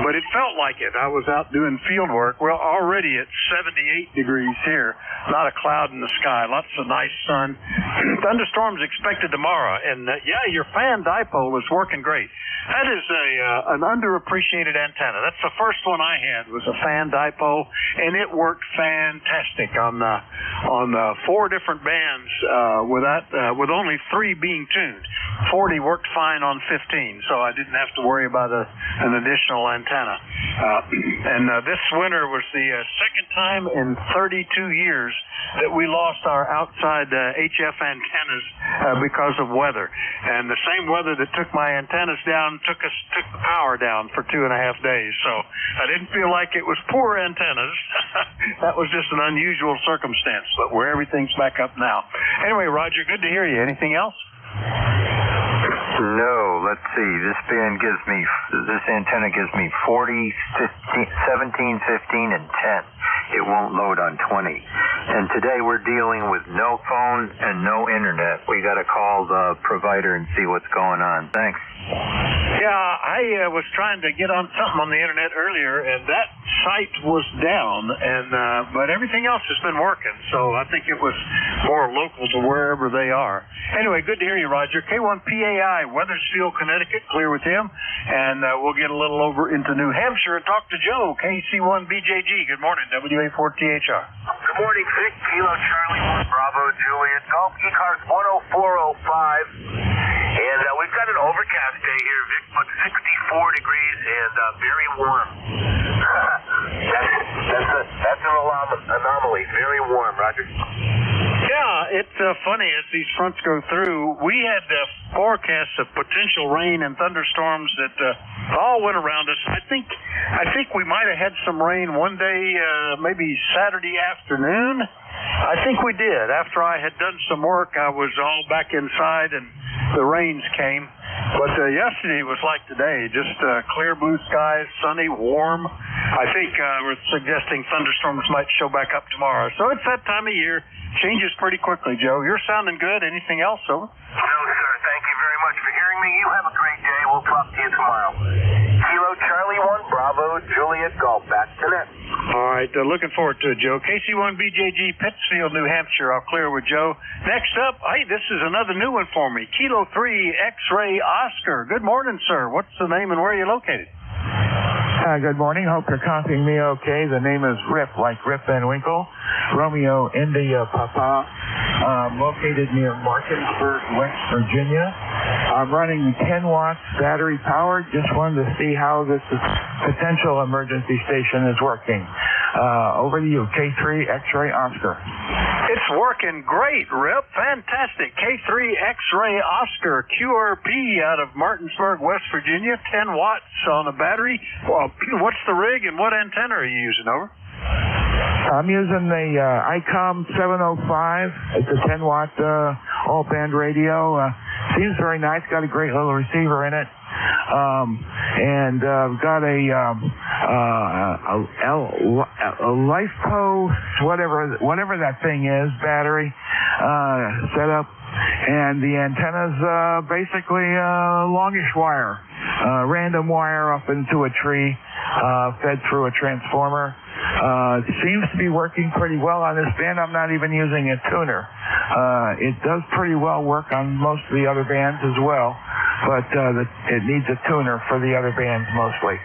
but it felt like it. I was out doing field work. We're already at 78 degrees here. Not a cloud in the sky. Lots of nice sun. Thunderstorms expected tomorrow. And, your fan dipole is working great. That is an underappreciated antenna. That's the first one I had, was a fan dipole, and it worked fantastic on 4 different bands with only 3 being tuned. 40 worked fine on 15, so I didn't have to worry about an additional antenna. And this winter was the second time in 32 years that we lost our outside HF antennas because of weather. And the same weather that took my antennas down took the power down for 2.5 days. So I didn't feel like it was poor antennas. That was just an unusual circumstance, but where everything's back up now. Anyway, Roger, good to hear you. Anything else? No, let's see. This antenna gives me 40, 15, 17, 15, and 10. It won't load on 20. And today we're dealing with no phone and no internet. We got to call the provider and see what's going on. Thanks. Yeah, I was trying to get on something on the internet earlier, and that site was down, and but everything else has been working, so I think it was more local to wherever they are. Anyway, good to hear you, Roger. K1PAI, Wethersfield, Connecticut, clear with him, and we'll get a little over into New Hampshire and talk to Joe, KC1BJG. Good morning, WA4THR. Good morning, Vic. Kilo Charlie 1 Bravo Juliet Golf, ECARS 10405. And we've got an overcast day here, Vic, but 64 degrees and very warm. That's an anomaly. Very warm, Roger. Yeah, it's funny as these fronts go through. We had forecasts of potential rain and thunderstorms that all went around us. I think we might have had some rain one day, maybe Saturday afternoon. I think we did. After I had done some work, I was all back inside and the rains came. But yesterday was like today, just clear blue skies, sunny, warm. I think we're suggesting thunderstorms might show back up tomorrow. So it's that time of year. Changes pretty quickly, Joe. You're sounding good. Anything else, over? No, sir. Thank you very much for hearing me. You have a great day. We'll talk to you tomorrow. Kilo Charlie 1 Bravo Juliet Golf. Back to net. All right. Looking forward to it, Joe. KC1BJG, Pittsfield, New Hampshire. I'll clear with Joe. Next up, hey, this is another new one for me. Kilo 3 X-Ray Oscar. Good morning, sir. What's the name and where are you located? Good morning. Hope you're copying me okay. The name is Rip, like Rip Van Winkle. Romeo India Papa. Located near Martinsburg, West Virginia. I'm running 10 watts battery powered. Just wanted to see how this potential emergency station is working. Over to you, K3 X-Ray Oscar. It's working great, Rip. Fantastic. K3 X-Ray Oscar QRP out of Martinsburg, West Virginia. 10 watts on a battery. Well, what's the rig and what antenna are you using, over? I'm using the ICOM 705. It's a 10 watt all-band radio. Seems very nice. Got a great little receiver in it. And got a LifePo, whatever that thing is, battery set up. And the antenna's basically longish wire, random wire up into a tree, fed through a transformer. It seems to be working pretty well on this band. I'm not even using a tuner. It does pretty well work on most of the other bands as well, but it needs a tuner for the other bands mostly.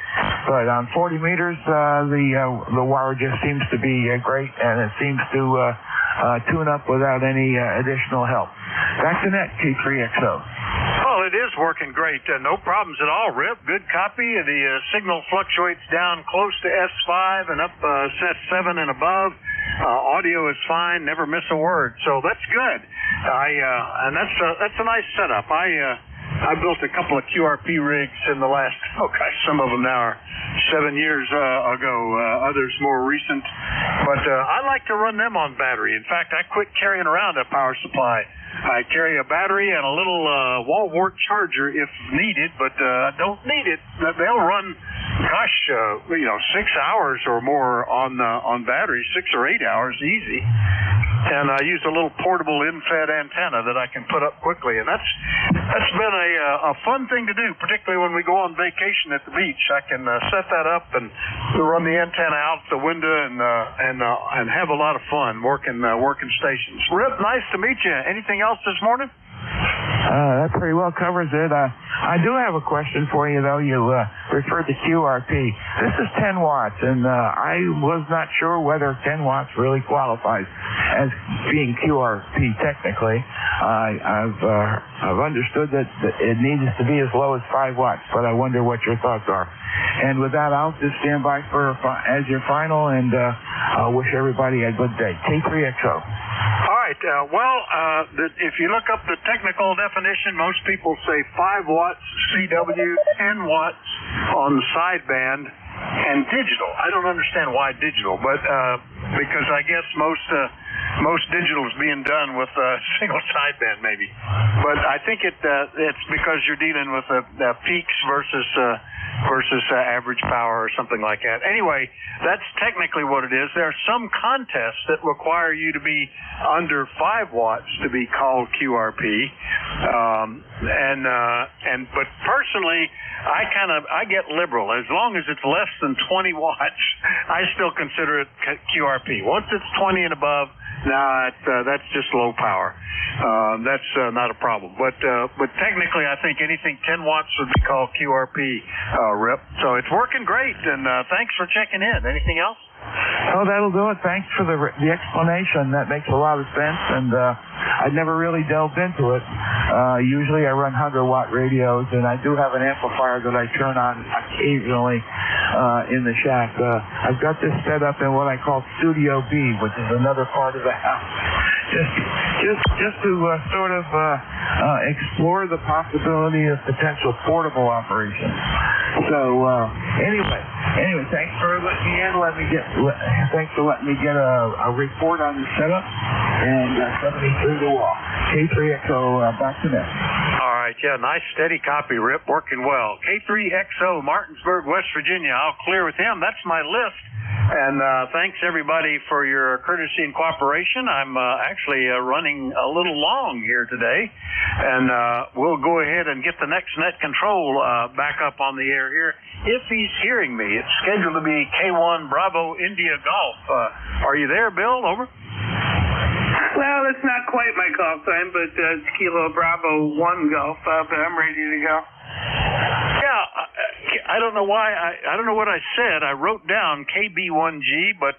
But on 40 meters, the wire just seems to be great, and it seems to tune up without any additional help. Back to net, K3XO. Well, it is working great. No problems at all, Rip. Good copy. The signal fluctuates down close to S5 and up S7 and above. Audio is fine. Never miss a word. So that's good. And that's a nice setup. I built a couple of QRP rigs in the last, some of them now are 7 years ago, others more recent. But I like to run them on battery. In fact, I quit carrying around a power supply. I carry a battery and a little wall wart charger if needed, but I don't need it. They'll run, 6 hours or more on battery, 6 or 8 hours easy. And I use a little portable in-fed antenna that I can put up quickly, and that's been a fun thing to do, particularly when we go on vacation at the beach. I can set that up and run the antenna out the window and have a lot of fun working stations. Rip, nice to meet you. Anything else this morning? That pretty well covers it. I do have a question for you, though. You referred to QRP. This is 10 watts, and I was not sure whether 10 watts really qualifies as being QRP technically. I've understood that it needs to be as low as 5 watts, but I wonder what your thoughts are. And with that, I'll just stand by for as your final, and I'll wish everybody a good day. K3XO. All right. If you look up the technical definition, most people say 5 watts CW, 10 watts on the sideband, and digital. I don't understand why digital, but because I guess most digital is being done with single sideband, maybe. But I think it's because you're dealing with peaks versus average power or something like that. Anyway, that's technically what it is. There are some contests that require you to be under 5 watts to be called QRP. But personally, I get liberal. As long as it's less than 20 watts, I still consider it QRP. Once it's 20 and above, that's just low power. That's not a problem. But technically, I think anything 10 watts would be called QRP, Rip. So it's working great, and thanks for checking in. Anything else? Oh, that'll do it. Thanks for the explanation. That makes a lot of sense, and I'd never really delved into it. Usually I run 100-watt radios, and I do have an amplifier that I turn on occasionally in the shack. I've got this set up in what I call Studio B, which is another part of the house. Just to sort of explore the possibility of potential portable operation. So anyway, thanks for letting me in. Thanks for letting me get a report on the setup. And 73 to walk. K3XO, back to next. All right, nice steady copy, Rip, working well. K3XO, Martinsburg, West Virginia. I'll clear with him. That's my list. And thanks, everybody, for your courtesy and cooperation. I'm actually running a little long here today. And we'll go ahead and get the next net control back up on the air here. If he's hearing me, it's scheduled to be K1 Bravo India Golf. Are you there, Bill? Over. Well, it's not quite my golf time, but it's Kilo Bravo 1 golf, but I'm ready to go. Yeah, I don't know why. I don't know what I said. I wrote down KB1G, but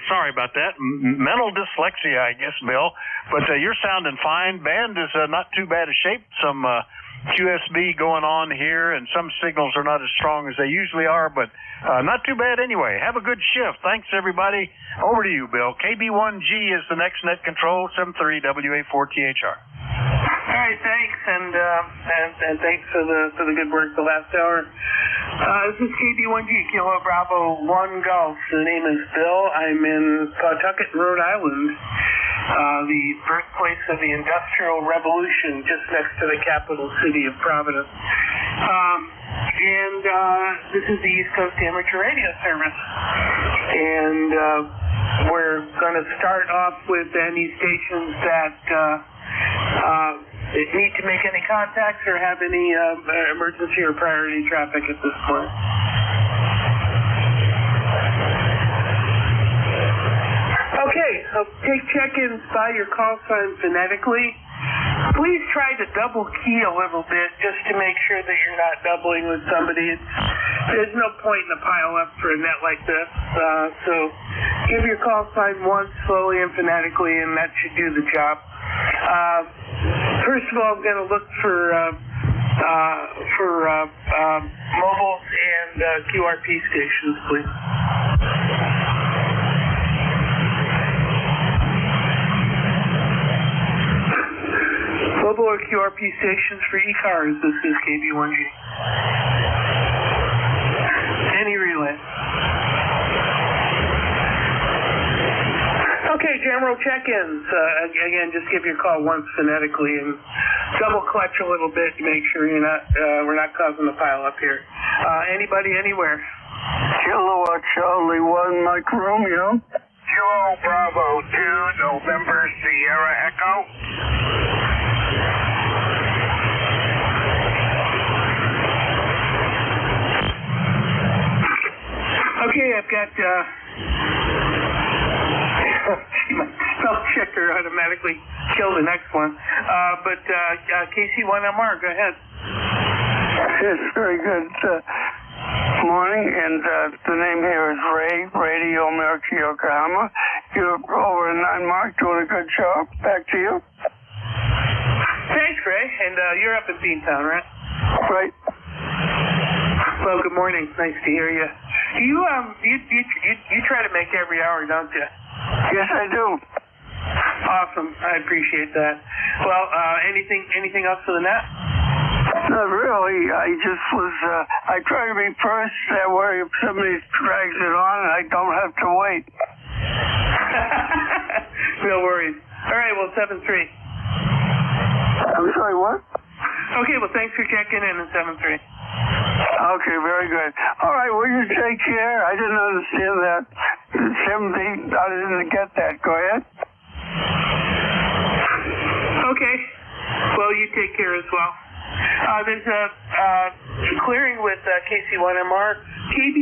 sorry about that. Mental dyslexia, I guess, Bill. But you're sounding fine. Band is not too bad a shape. Some QSB going on here, and some signals are not as strong as they usually are, but not too bad anyway. Have a good shift. Thanks, everybody. Over to you, Bill. KB1G is the next net control, 73WA4THR. All right, thanks, and thanks for the good work the last hour. This is KB1G, Kilo Bravo 1 Golf. The name is Bill. I'm in Pawtucket, Rhode Island, the birthplace of the Industrial Revolution, just next to the capital city of Providence. And this is the East Coast Amateur Radio Service. And we're going to start off with any stations that need to make any contacts or have any emergency or priority traffic at this point. Okay, so take check-ins by your call sign phonetically. Please try to double key a little bit just to make sure that you're not doubling with somebody. There's no point in a pile up for a net like this. So give your call sign once slowly and phonetically, and that should do the job. First of all, I'm going to look for mobiles and QRP stations, please. Mobile or QRP stations for ECARS. This is KB1G. Any relay. Okay, general check-ins. Again, just give your call once phonetically and double clutch a little bit to make sure we're not causing a pile up here. Anybody, anywhere? Kilowatt Charlie 1, Mike Romeo. Kilo Bravo 2, November Sierra Echo. Okay, I've got my spell checker automatically kill the next one. But KC1MR, go ahead. Yes, very good. Morning, and the name here is Ray, Radio America, Yokohama. You're over in 9 Mark, doing a good job. Back to you. Thanks, Ray. And you're up in Beantown, right? Right. Well, good morning. Nice to hear you. You try to make every hour, don't you? Yes, I do. Awesome. I appreciate that. Well, anything else for the net? Not really. I just was, I try to be first. That way if somebody drags it on, I don't have to wait. No worries. All right, well, 7-3. I'm sorry, what? Okay, well, thanks for checking in at 7-3. Okay, very good. All right, well, you take care. I didn't understand that. 7-8, I didn't get that. Go ahead. Okay. Well, you take care as well. There's a clearing with KC1MR. KB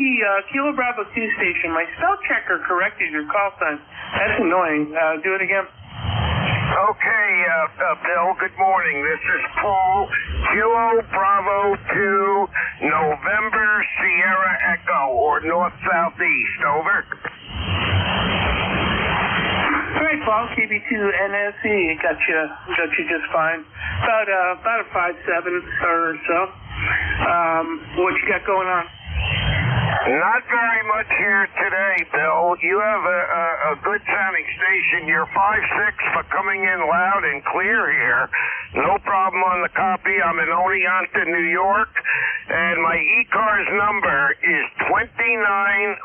Kilo Bravo 2 station. My spell checker corrected your call sign. That's annoying. Do it again. Okay, Bill, good morning. This is Paul, Kilo Bravo 2, November Sierra Echo, or north-southeast. Over. All right, Paul, KB2 NSE, got you just fine. About a 5-7 or so. What you got going on? Not very much here today, Bill. You have a good sounding station. You're 5-6 for coming in loud and clear here. No problem on the copy. I'm in Oneonta, New York, and my ECARS number is 2945.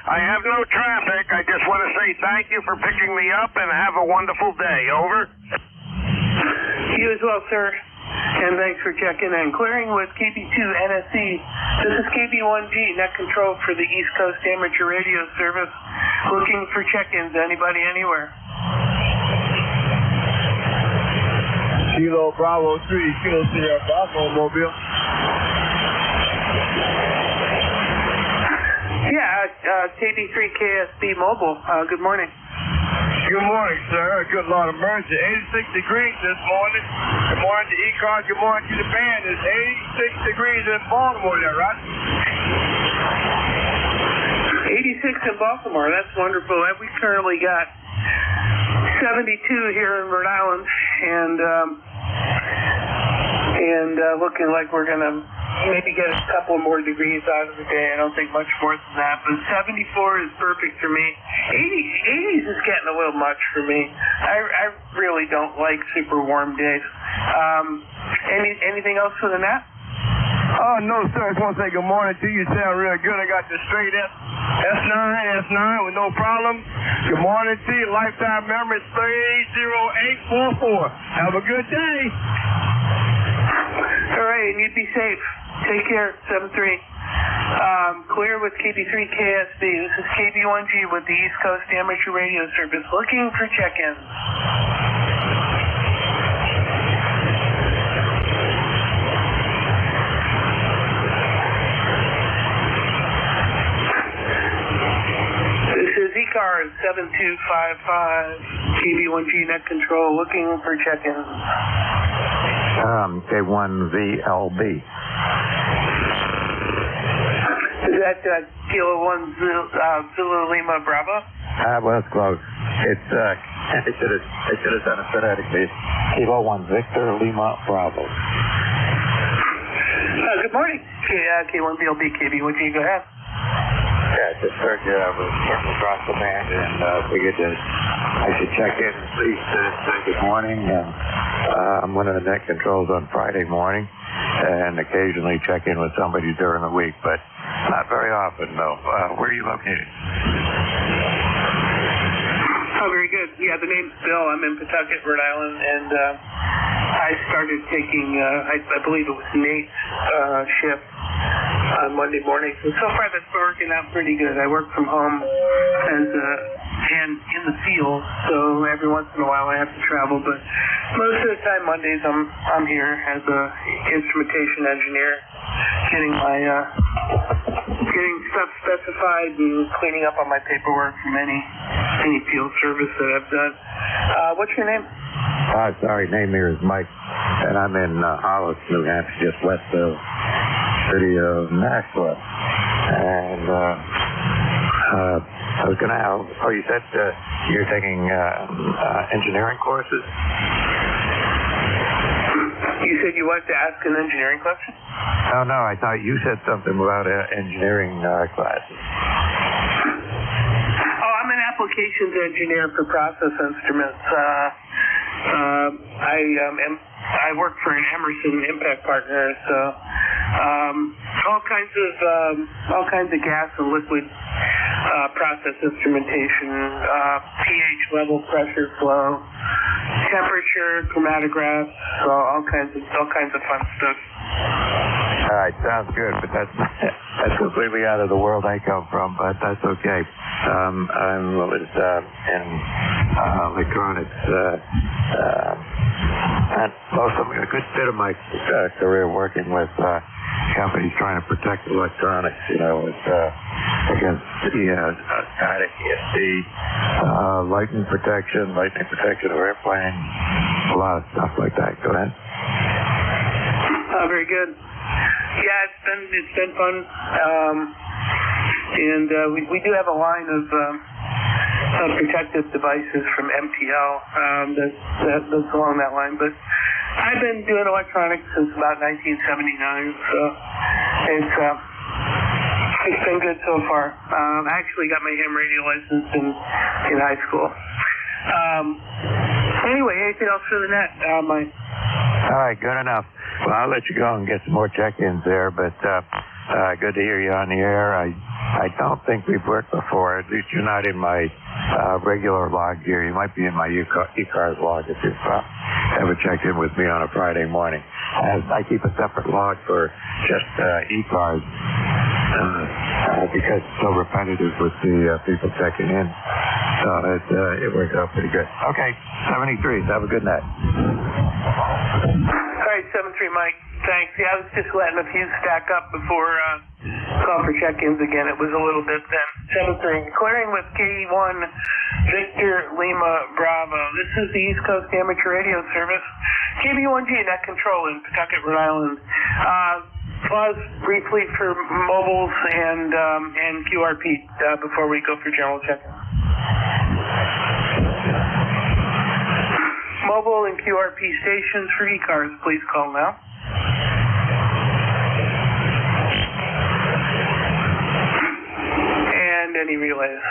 I have no traffic. I just want to say thank you for picking me up and have a wonderful day. Over. You as well, sir. And thanks for checking in. Clearing with KB2 NSE. This is KB1G, net control for the East Coast Amateur Radio Service. Looking for check-ins. Anybody anywhere? Kilo Bravo 3, Kilo Sierra Bravo Mobile. Yeah, KB3 KSB Mobile. Good morning. Good morning, sir. Good Lord of mercy. 86 degrees this morning. Good morning to ECARS. Good morning to the band. It's 86 degrees in Baltimore there, right? 86 in Baltimore. That's wonderful. We currently got 72 here in Rhode Island, and looking like we're going to maybe get a couple more degrees out of the day. I don't think much more than that, but 74 is perfect for me. 80s is getting a little much for me. I really don't like super warm days. Anything else for the net? Oh, no, sir. I just want to say good morning to you. You sound real good. I got you straight in. S9 with no problem. Good morning to you. Lifetime memory 30844. Have a good day. All right, and you be safe. Take care, 7-3. Clear with KB3 KSB. This is KB1G with the East Coast Amateur Radio Service. Looking for check-ins. This is ECARS 7255. KB1G net control. Looking for check-ins. K1VLB. Is that Kilo 1 Zulu Lima Bravo? Well, it's close. It's, I should have done it phonetically. Kilo 1 Victor Lima Bravo. Good morning. K1VLB, KB1G, go ahead. Yeah, just heard you. I was getting across the band and figured that I should check in at least say good morning. I'm one of the net controls on Friday morning and occasionally check in with somebody during the week, but not very often, though. Where are you located? Oh, very good. Yeah, the name's Bill. I'm in Pawtucket, Rhode Island, and I started taking, I believe it was Nate's shift on Monday morning. And so far, that's working out pretty good. I work from home and in the field, so every once in a while I have to travel. But most of the time, Mondays, I'm here as a instrumentation engineer, getting stuff specified and cleaning up on my paperwork from any any field service that I've done. What's your name? Sorry, name here is Mike, and I'm in Hollis, New Hampshire, just west of the city of Nashville. And I was going to ask, you said you're taking engineering courses? You said you wanted to ask an engineering question? No, I thought you said something about engineering classes. Oh, I'm an applications engineer for process instruments. I work for an Emerson Impact Partner, so all kinds of gas and liquid process instrumentation, pH level, pressure flow, temperature, chromatographs, so all kinds of fun stuff. All right, sounds good, but that's completely out of the world I come from, but that's okay. I was in electronics, and a good bit of my career working with companies trying to protect electronics, against static ESD, lightning protection of airplanes, a lot of stuff like that. Go ahead. Very good. Yeah, it's been fun. And we do have a line of protective devices from MTL that's along that line. But I've been doing electronics since about 1979, so it's been good so far. I actually got my ham radio license in high school. Anyway, anything else for the net, Mike? All right, good enough. Well, I'll let you go and get some more check-ins there, but good to hear you on the air. I don't think we've worked before. At least you're not in my regular log here. You might be in my ECARS log if you've ever checked in with me on a Friday morning. I keep a separate log for just ECARS because it's so repetitive with the people checking in. So it works out pretty good. Okay, 73. Have a good night. All right, 73, Mike. Thanks. Yeah, I was just letting a few stack up before call for check-ins again. It was a little bit then. 73. Clearing with K1 Victor Lima Bravo. This is the East Coast Amateur Radio Service. KB1G, net control in Pawtucket, Rhode Island. Pause briefly for mobiles and QRP before we go for general check-in. Mobile and QRP stations for ECARS, please call now. And any relays.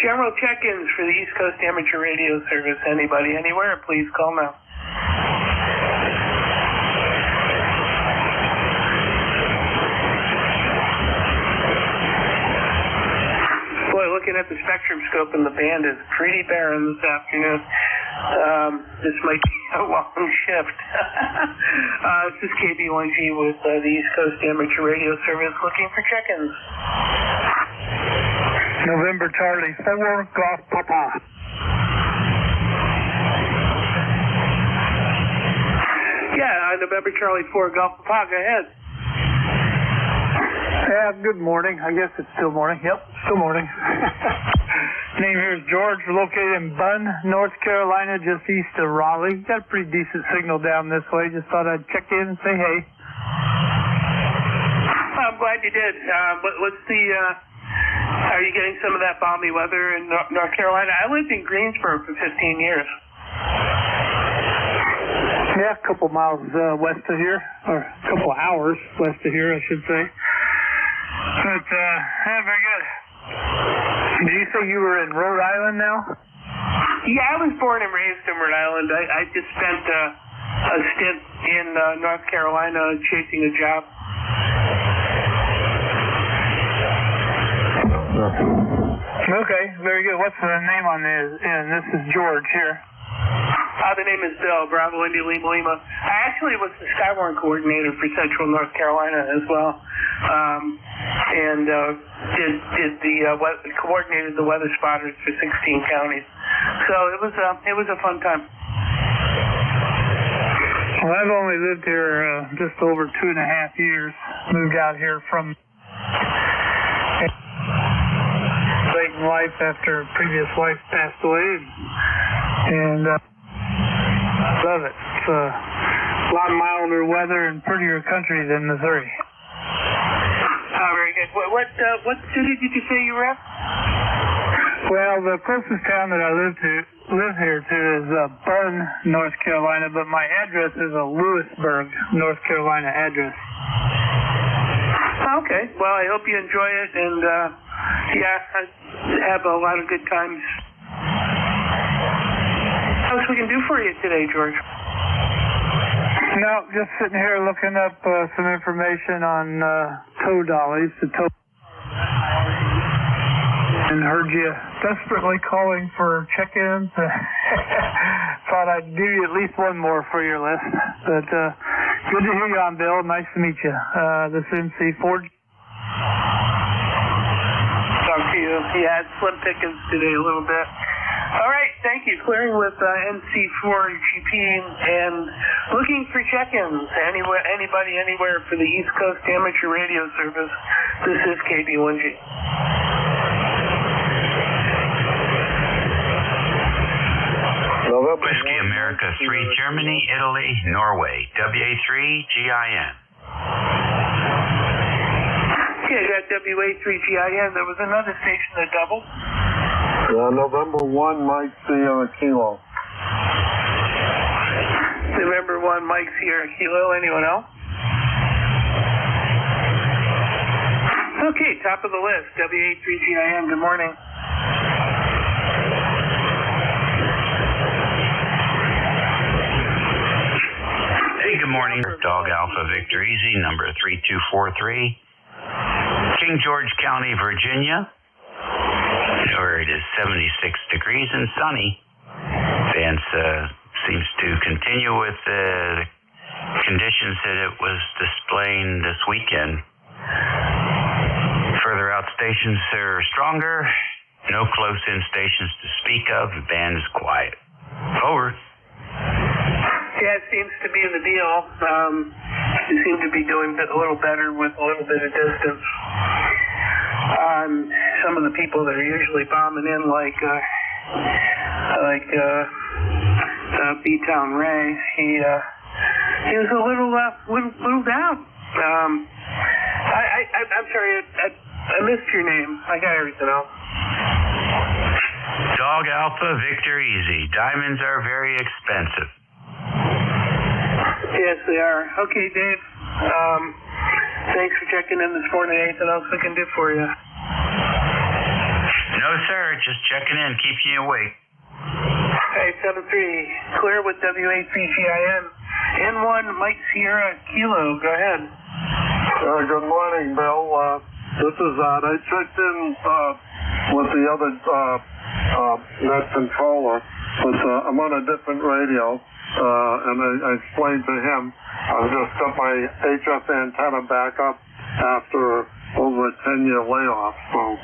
General check-ins for the East Coast Amateur Radio Service. Anybody, anywhere, please call now. Looking at the spectrum scope, and the band is pretty barren this afternoon. This might be a long shift. This is KB1G with the East Coast Amateur Radio Service looking for check-ins. November Charlie 4 Golf Papa. Yeah, November Charlie 4 Golf Papa. Go ahead. Yeah, good morning. I guess it's still morning. Yep, still morning. Name here is George. We're located in Bunn, North Carolina, just east of Raleigh. Got a pretty decent signal down this way. Just thought I'd check in and say hey. I'm glad you did. What's the, are you getting some of that balmy weather in North Carolina? I lived in Greensboro for 15 years. Yeah, a couple miles west of here, or a couple hours west of here, I should say. But, yeah, very good. Did you say you were in Rhode Island now? Yeah, I was born and raised in Rhode Island. I just spent a stint in North Carolina chasing a job. Okay, very good. What's the name on this? And this is George here. The name is Bill, Bravo India Lima Lima. I actually was the Skywarn coordinator for Central North Carolina as well, and coordinated the weather spotters for 16 counties. So it was a fun time. Well, I've only lived here just over 2.5 years. Moved out here from wife after a previous wife passed away, and love it. It's a lot milder weather and prettier country than Missouri. Very good. What city did you say you were at? Well, the closest town that I live here to is Bern, North Carolina, but my address is a Lewisburg, North Carolina address. Okay. Well, I hope you enjoy it, and I have a lot of good times. What else we can do for you today, George? No, just sitting here looking up some information on tow dollies, and heard you desperately calling for check-ins. Thought I'd give you at least one more for your list. But good to hear you on, Bill. Nice to meet you. This is MC4. Talk to you. Yeah, it's slim pickings today a little bit. All right, thank you. Clearing with MC4GP and looking for check-ins. Anybody, anywhere for the East Coast Amateur Radio Service. This is KB1G. Whiskey America 3, Germany, Italy, Norway, WA3GIN. Okay, I got WA3GIN. There was another station that doubled. November 1, Mike Sierra Kilo. November 1, Mike Sierra Kilo. Anyone else? Okay, top of the list. WA3GIN. Good morning. Hey, good morning. Dog Alpha Victor Easy, number 3243. King George County, Virginia, where it is 76 degrees and sunny. Vance seems to continue with the conditions that it was displaying this weekend. Further out stations are stronger. No close-in stations to speak of. The band is quiet. Over. Yeah, it seems to be the deal. You seem to be doing a little better with a little bit of distance. Some of the people that are usually bombing in, like B-Town Ray, he was a little down. I'm sorry, I missed your name. I got everything else. Dog Alpha Victor Easy. Diamonds are very expensive. Yes, they are. Okay, Dave. Thanks for checking in this morning. Anything else we can do for you? No, sir. Just checking in, keeping you awake. Hey, 7-3. Clear with WA3GIN. N1 Mike Sierra Kilo. Go ahead. Good morning, Bill. This is I checked in with the other net controller, but I'm on a different radio. And I explained to him, I've just got my HF antenna back up after over a 10-year layoff. So,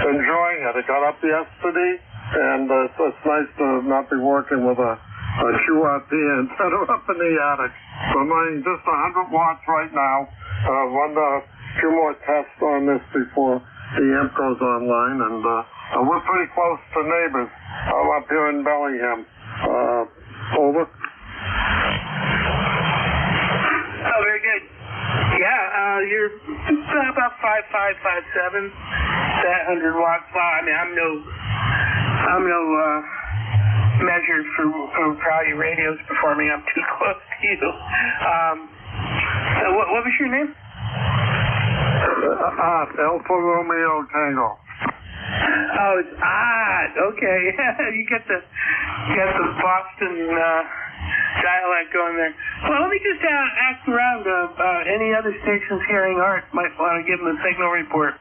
enjoying it. I got up yesterday, and it's nice to not be working with a QRP antenna up in the attic. So I'm running just 100 watts right now. Run a few more tests on this before the amp goes online, and we're pretty close to neighbors. I'm up here in Bellingham. Over. Oh, very good. Yeah, you're about 5.5, 5.7. That 100 watts. Well, I mean, I'm no measure for how your radio's performing. I'm too close to you. What was your name? Alfa Romeo Tango. Oh, it's odd. Okay, you got the Boston dialect going there. Well, let me just ask around. Any other stations hearing Art might want to give them a signal report.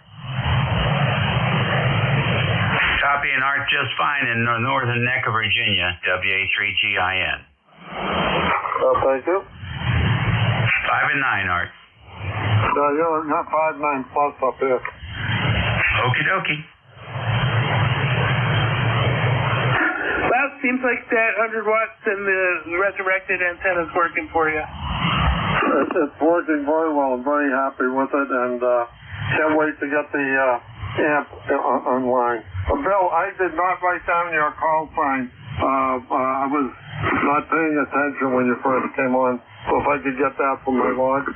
Copying Art just fine in the northern neck of Virginia, WA3GIN. Thank you. 5 and 9, Art. You're 5-9 plus up here. Okie dokie. Well, it seems like that 100 watts and the resurrected antenna's working for you. It's working very well. I'm very happy with it, and can't wait to get the online. Bill, I did not write down your call sign. I was not paying attention when you first came on. So if I could get that from my log.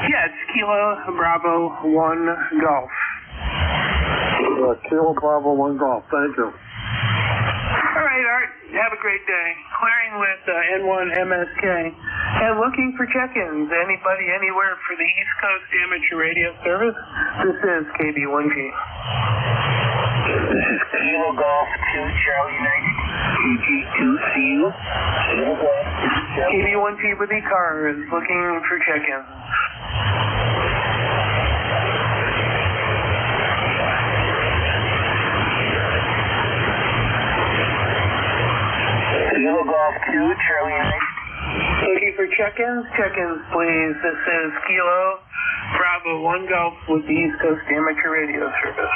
Yeah, it's Kilo Bravo 1 Golf. Kilo Bravo 1 Golf. Thank you. All right, Art. Have a great day. Clearing with N1 MSK. And looking for check-ins. Anybody, anywhere for the East Coast Amateur Radio Service? This is KB1G. This is Kilo Golf 2 Charlie United. KG2CU. KB1G with ECARS. Looking for check-ins. Kilo Golf 2 Charlie United. Looking for check-ins? Check-ins, please. This is Kilo Bravo 1 Golf with the East Coast Amateur Radio Service.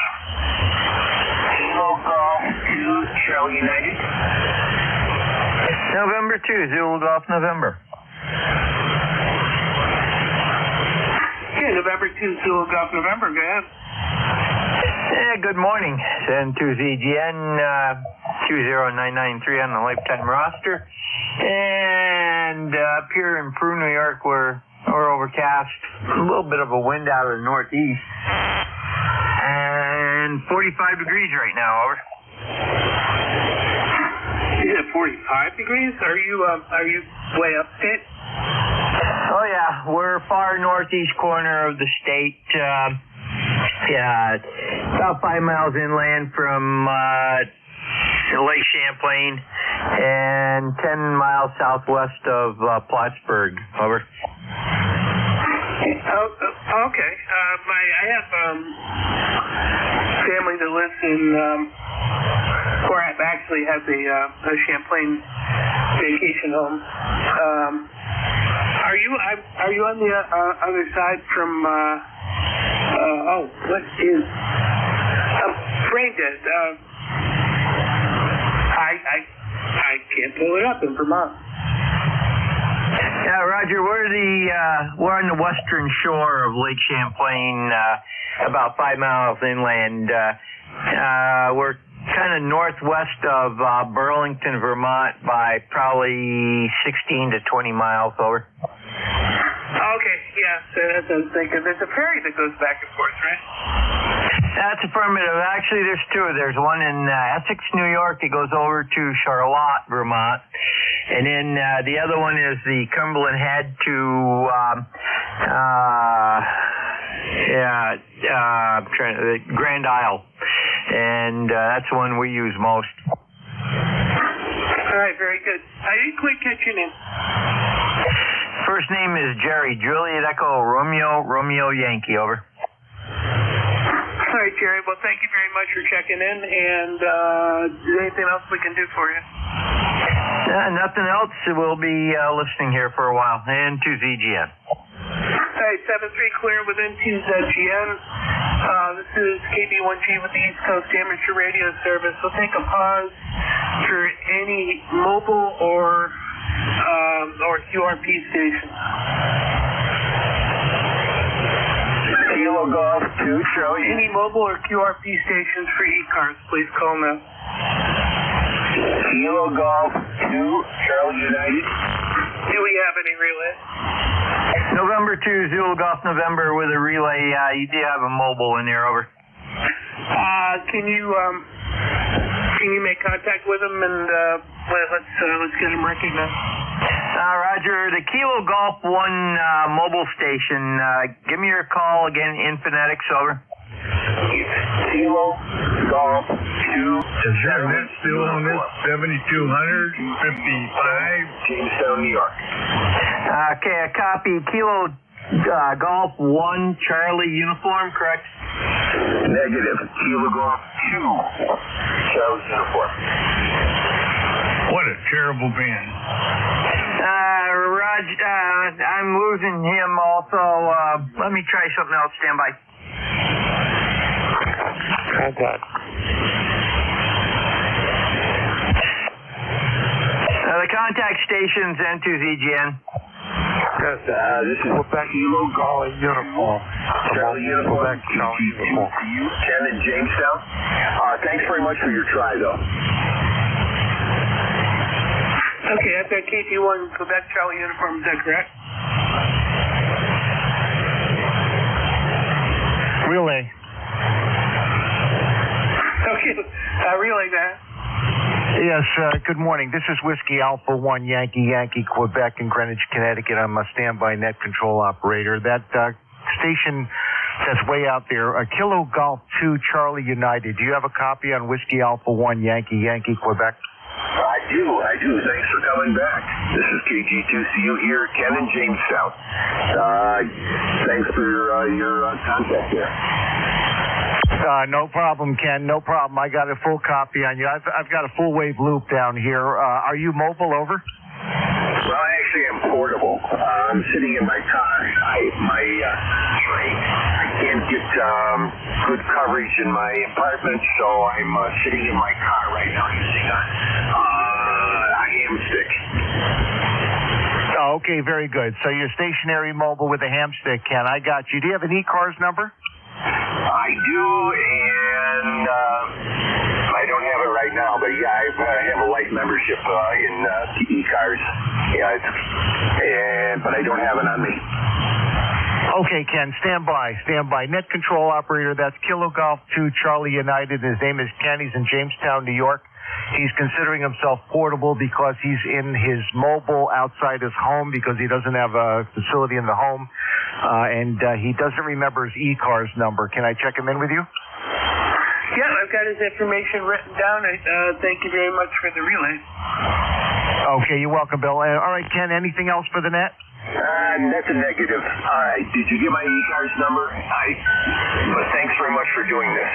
Kilo Golf 2 Charlie United. November 2, Zulu Golf November. Yeah, November 2, Zulu Golf November. Go ahead. Good morning. Send to ZGN 20993 on the lifetime roster. And up here in Peru, New York, we're overcast. A little bit of a wind out of the northeast. And 45 degrees right now, over. Is it 45 degrees? Are you way upstate? Oh yeah, we're far northeast corner of the state. About 5 miles inland from Lake Champlain and 10 miles southwest of Plattsburgh. Over. Okay. I have family that lives in, or actually has a Champlain vacation home. Are you on the other side from? What is? Brain dead. I can't pull it up in Vermont. Yeah, Roger, we're on the western shore of Lake Champlain, about 5 miles inland. We're kind of northwest of Burlington, Vermont by probably 16 to 20 miles over. Okay, yeah, so that's what I was thinking. There's a ferry that goes back and forth, right? That's affirmative. Actually, there's two. There's one in Essex, New York. It goes over to Charlotte, Vermont. And then the other one is the Cumberland Head to Grand Isle. And that's the one we use most. All right, very good. I didn't quite catch your name. First name is Jerry. Juliet Echo Romeo Yankee. Over. All right, Jerry. Well, thank you very much for checking in. And is there anything else we can do for you? Nothing else. We'll be listening here for a while. And to ZGN. All right, 7-3 clear within 2 ZGN. This is KB1G with the East Coast Amateur Radio Service. We'll take a pause for any mobile or QRP stations. Kilo Golf 2 Charlie. Any mobile or QRP stations for ECARS, please call now. Kilo Golf 2 Charlie United. Do we have any relay? November 2, Zulu Golf November with a relay. You do have a mobile in there, over. Can you make contact with them and let's get them recognized? Roger. The Kilo Golf 1 mobile station. Give me your call again in phonetics, over. Kilo Golf 2. Is your net still on this 7255? Jamestown, New York. Okay, a copy. Kilo Golf 1 Charlie uniform, correct? Negative. Kilo Golf 2 Charlie uniform. What a terrible band. Roger, I'm losing him also. Let me try something else. Stand by. Contact. The contact station's N2ZGN. Yes, this is Quebec Kilo Golf uniform. Charlie uniform. Quebec Charlie uniform. Ken in Jamestown. Thanks very much for your try, though. Okay, I've got KT1 Quebec Charlie uniform, is that correct? Relay. Okay, relay that. Yes, good morning. This is Whiskey Alpha 1 Yankee Quebec in Greenwich, Connecticut. I'm a standby net control operator. That station that's way out there, Kilo Golf 2 Charlie United. Do you have a copy on Whiskey Alpha 1 Yankee Quebec? I do. Thanks for coming back. This is KG2CU here, Ken in Jamestown. Thanks for your contact there. No problem, Ken. No problem. I got a full copy on you. I've got a full wave loop down here. Are you mobile? Over. Well, I actually am portable. I'm sitting in my car. I can't get good coverage in my apartment, so I'm sitting in my car right now using a ham stick. Oh, okay, very good. So you're stationary mobile with a ham stick, Ken. I got you. Do you have an ECARS number? I do, and I don't have it right now, but yeah, I have a life membership in ECARS. Yeah, but I don't have it on me. Okay, Ken, stand by. Net control operator, that's Kilo Golf 2 Charlie United. His name is Ken. He's in Jamestown, New York. He's considering himself portable because he's in his mobile outside his home because he doesn't have a facility in the home. And he doesn't remember his ECARS number. Can I check him in with you? Yeah, I've got his information written down. Thank you very much for the relay. Okay, you're welcome, Bill. All right, Ken, anything else for the net? That's a negative. All right, did you get my ECARS number? But thanks very much for doing this.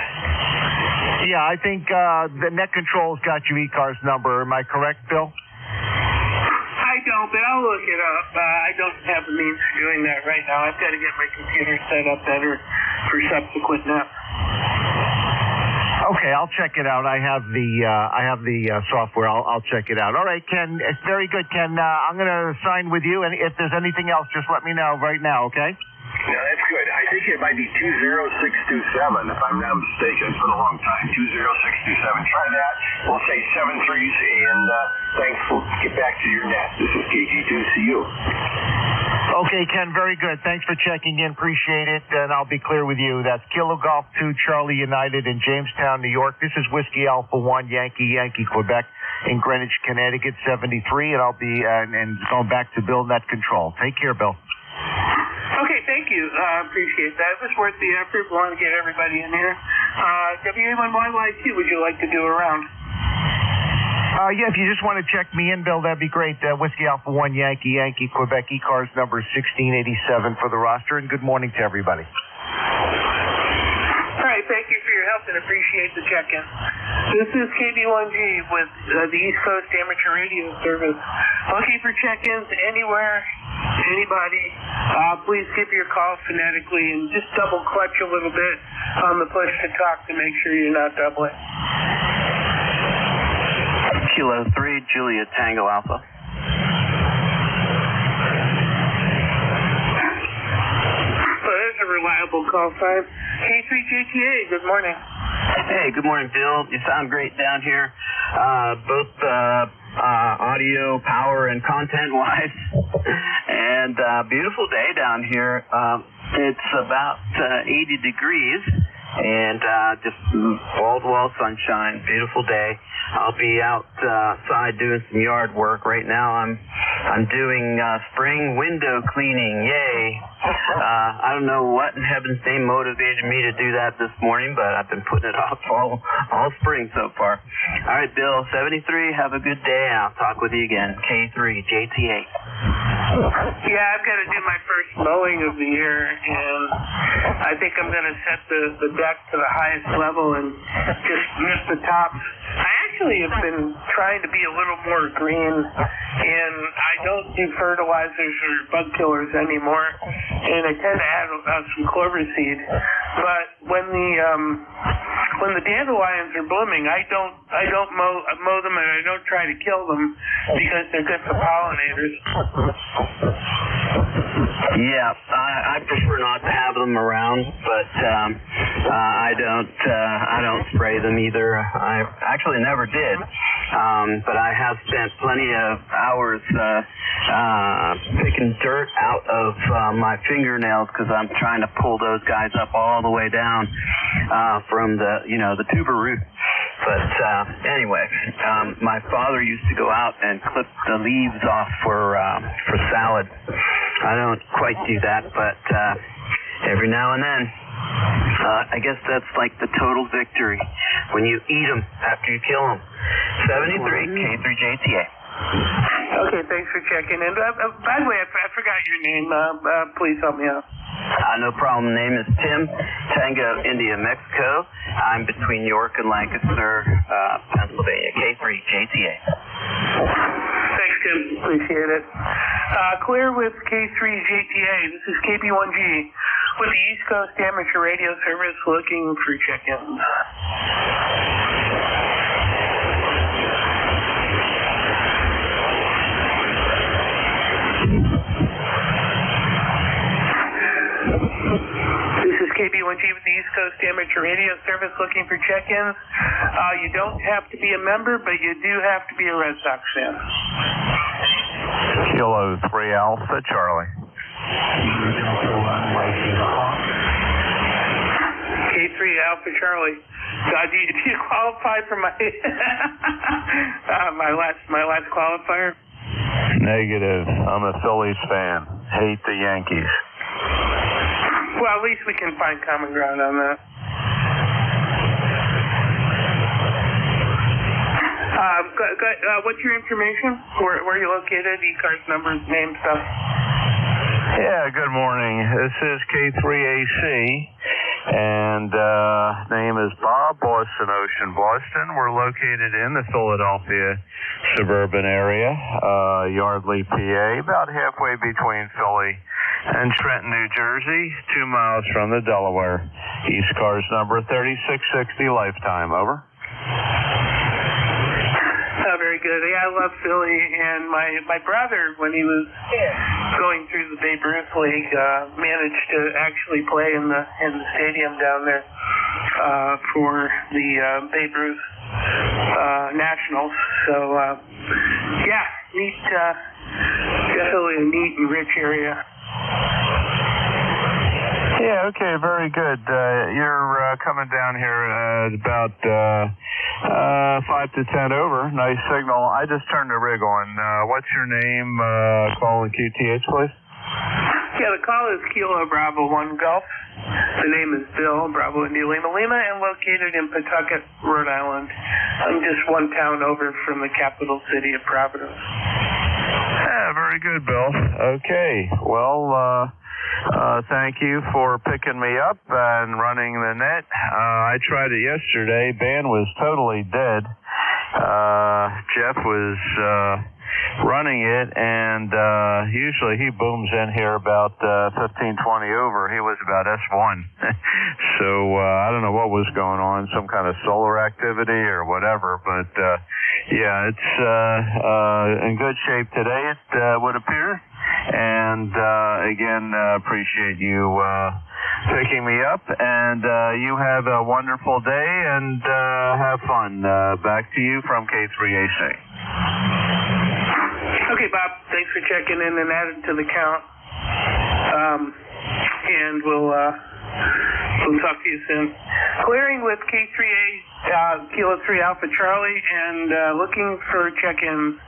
Yeah, I think the net control's got your ECARS number. Am I correct, Bill? I don't, but I'll look it up. I don't have the means of doing that right now. I've got to get my computer set up better for subsequent net. Okay, I'll check it out. I have the software. I'll check it out. All right, Ken. It's very good, Ken. I'm going to sign with you, and if there's anything else, just let me know right now, okay? Yeah, that's good. I think it might be 20627, if I'm not mistaken. It's been a long time. 20627. Try that. We'll say 7 threes, and thanks. We'll get back to your net. This is KG2CU. Okay, Ken, very good. Thanks for checking in. Appreciate it. And I'll be clear with you. That's Kilo Golf 2 Charlie United in Jamestown, New York. This is Whiskey Alpha 1 Yankee Quebec in Greenwich, Connecticut, 73. And I'll be and going back to Bill Net Control. Take care, Bill. Okay, thank you. Appreciate that. It was worth the effort. We want to get everybody in here. WA1YYT, would you like to do a round? Yeah, if you just want to check me in, Bill, that'd be great. Whiskey Alpha 1 Yankee Quebec, ECARS number 1687 for the roster, and good morning to everybody. All right, thank you for your help and appreciate the check-in. This is KB1G with the East Coast Amateur Radio Service. Looking for check-ins anywhere, anybody. Please give your call phonetically and just double clutch a little bit on the push to talk to make sure you're not doubling. Kilo 3, Juliet Tango Alpha. So there's a reliable call sign. K3JTA, good morning. Hey, good morning, Bill. You sound great down here, both audio, power, and content-wise. And beautiful day down here. It's about 80 degrees. And just wall-to-wall sunshine, beautiful day. I'll be outside doing some yard work right now. I'm doing spring window cleaning. Yay! I don't know what in heaven's name motivated me to do that this morning, but I've been putting it off all spring so far. All right, Bill, 73. Have a good day. I'll talk with you again. K3 JTA. Yeah, I've got to do my first mowing of the year, and I think I'm going to set the deck to the highest level and just miss the tops. I actually have been trying to be a little more green, and I don't do fertilizers or bug killers anymore, and I tend to add some clover seed. But when the dandelions are blooming, I don't mow them, and I don't try to kill them because they're good for pollinators. Yeah, I prefer not to have them around, but I don't spray them either. I actually never did, but I have spent plenty of hours picking dirt out of my fingernails because I'm trying to pull those guys up all the way down from the tuber root. But anyway, my father used to go out and clip the leaves off for salad. I don't quite do that, but every now and then, I guess that's like the total victory when you eat them after you kill them. 73 K3JTA. Okay, thanks for checking in. By the way, I forgot your name. Please help me out. No problem. Name is Tim, Tango, India, Mexico. I'm between York and Lancaster, Pennsylvania. K3JTA. Thanks, Tim. Appreciate it. Clear with K3JTA. This is KB1G with the East Coast Amateur Radio Service looking for check-ins. This is KB1G with the East Coast Amateur Radio Service looking for check-ins. You don't have to be a member, but you do have to be a Red Sox fan. Kilo 3 Alpha Charlie. K3 Alpha Charlie. Do you qualify for my my last qualifier? Negative. I'm a Phillies fan. Hate the Yankees. Well, at least we can find common ground on that. What's your information? Where are you located? ECARS numbers, name, stuff. Yeah, good morning. This is K3AC, and name is Bob, Boston Ocean, Boston. We're located in the Philadelphia suburban area, Yardley, PA, about halfway between Philly and Trenton, New Jersey, 2 miles from the Delaware. ECARS number 3660, lifetime, over. Very good. Yeah, I love Philly, and my brother, when he was going through the Babe Ruth League, managed to actually play in the stadium down there for the Babe Ruth Nationals. So yeah, neat. Definitely a neat and rich area. Yeah, okay, very good. You're coming down here at about 5 to 10 over. Nice signal. I just turned the rig on. What's your name? Calling QTH, please. Yeah, the call is Kilo Bravo 1 Golf. The name is Bill, Bravo India Lima Lima, and located in Pawtucket, Rhode Island. I'm just one town over from the capital city of Providence. Yeah, very good, Bill. Okay, well, thank you for picking me up and running the net. I tried it yesterday. Ban was totally dead. Jeff was running it, and usually he booms in here about 15, 20 over. He was about S1. So I don't know what was going on, some kind of solar activity or whatever. But yeah, it's in good shape today, it would appear. And again, appreciate you picking me up, and you have a wonderful day, and have fun. Back to you from K3AC. Okay, Bob, thanks for checking in and adding to the count. And we'll talk to you soon. Clearing with K3A, Kilo 3 Alpha Charlie, and looking for check-ins.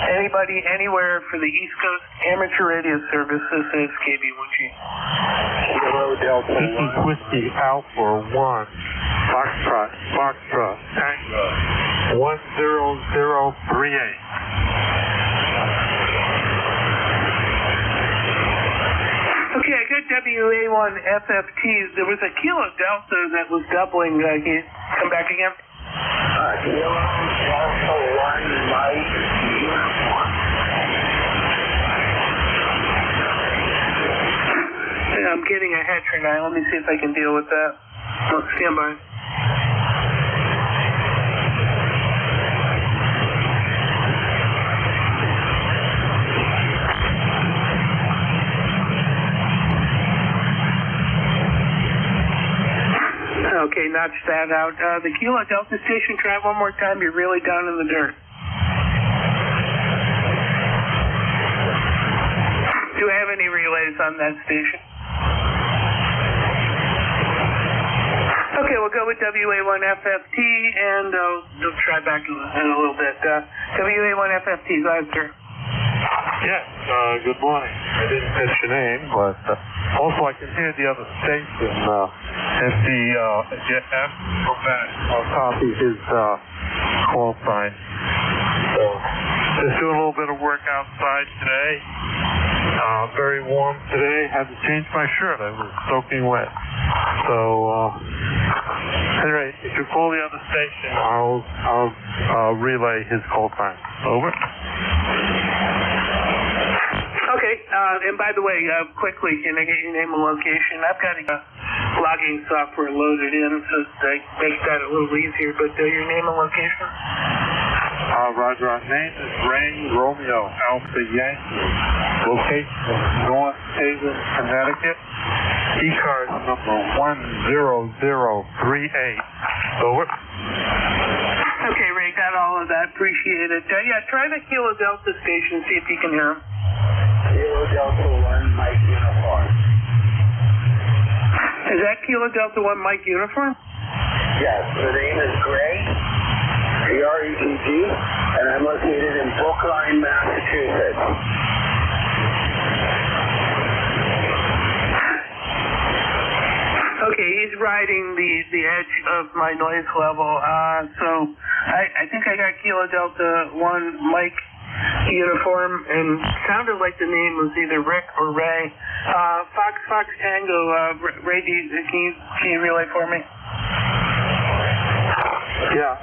Anybody, anywhere for the East Coast Amateur Radio Service. This is KB1G. Hello, Delta. This is Whiskey Alpha 1. Foxtrot, Tango. 10038. Okay, I got WA1 FFT. There was a Kilo Delta that was doubling. Can you come back again? Kilo Delta 1 Mike. I'm getting a head right now. Let me see if I can deal with that. Stand by. Okay, notch that out. The Kilo Delta station, try one more time. You're really down in the dirt. Do I have any relays on that station? Okay, we'll go with WA1FFT, and we'll try back in a little bit. WA1FFT, go ahead, sir. Yes, good morning. I didn't catch your name, but also I can hear the other station. If the F from that, I'll copy his call sign. So, just doing a little bit of work outside today. Very warm today. Had to change my shirt. I was soaking wet. So, anyway, if you call the other station, I'll relay his call sign. Over. Okay, and by the way, quickly, can I get your name and location? I've got logging software loaded in, so to make that a little easier, but your name and location? Roger, our name is Ray Romeo Alpha Yankee. Location is North Haven, Connecticut. ECARS number 10038. Over. Okay, Ray, got all of that. Appreciate it. Yeah, try the Kilo Delta station, see if you can hear him. Kilo Delta 1, Mike Uniform. Is that Kilo Delta 1 Mike Uniform? Yes, the name is Gray, G-R-E-T-G, and I'm located in Brookline, Massachusetts. Okay, he's riding the edge of my noise level, so I think I got Kilo Delta 1 Mike Uniform, and sounded like the name was either Rick or Ray. Fox Tango, Ray, can you relay for me? Yeah,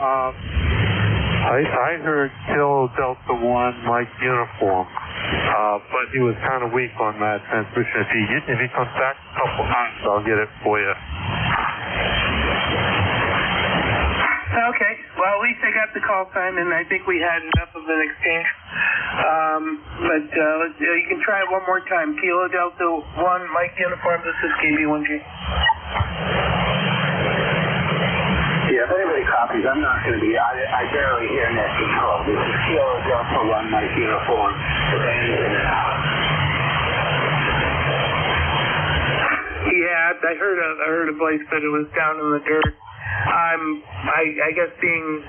I heard Kilo Delta 1 Mike Uniform, but he was kind of weak on that transmission. If he comes back a couple times, I'll get it for you. Okay, well, at least I got the call sign, and I think we had enough of an exchange. But you can try it one more time. Kilo Delta 1 Mike Uniform, this is KB1G. Yeah, if anybody copies, I'm not going to be, I barely hear net control. This is Kilo Delta 1 Mike Uniform. The band is in and out. Yeah, I heard a voice, but it was down in the dirt. I guess being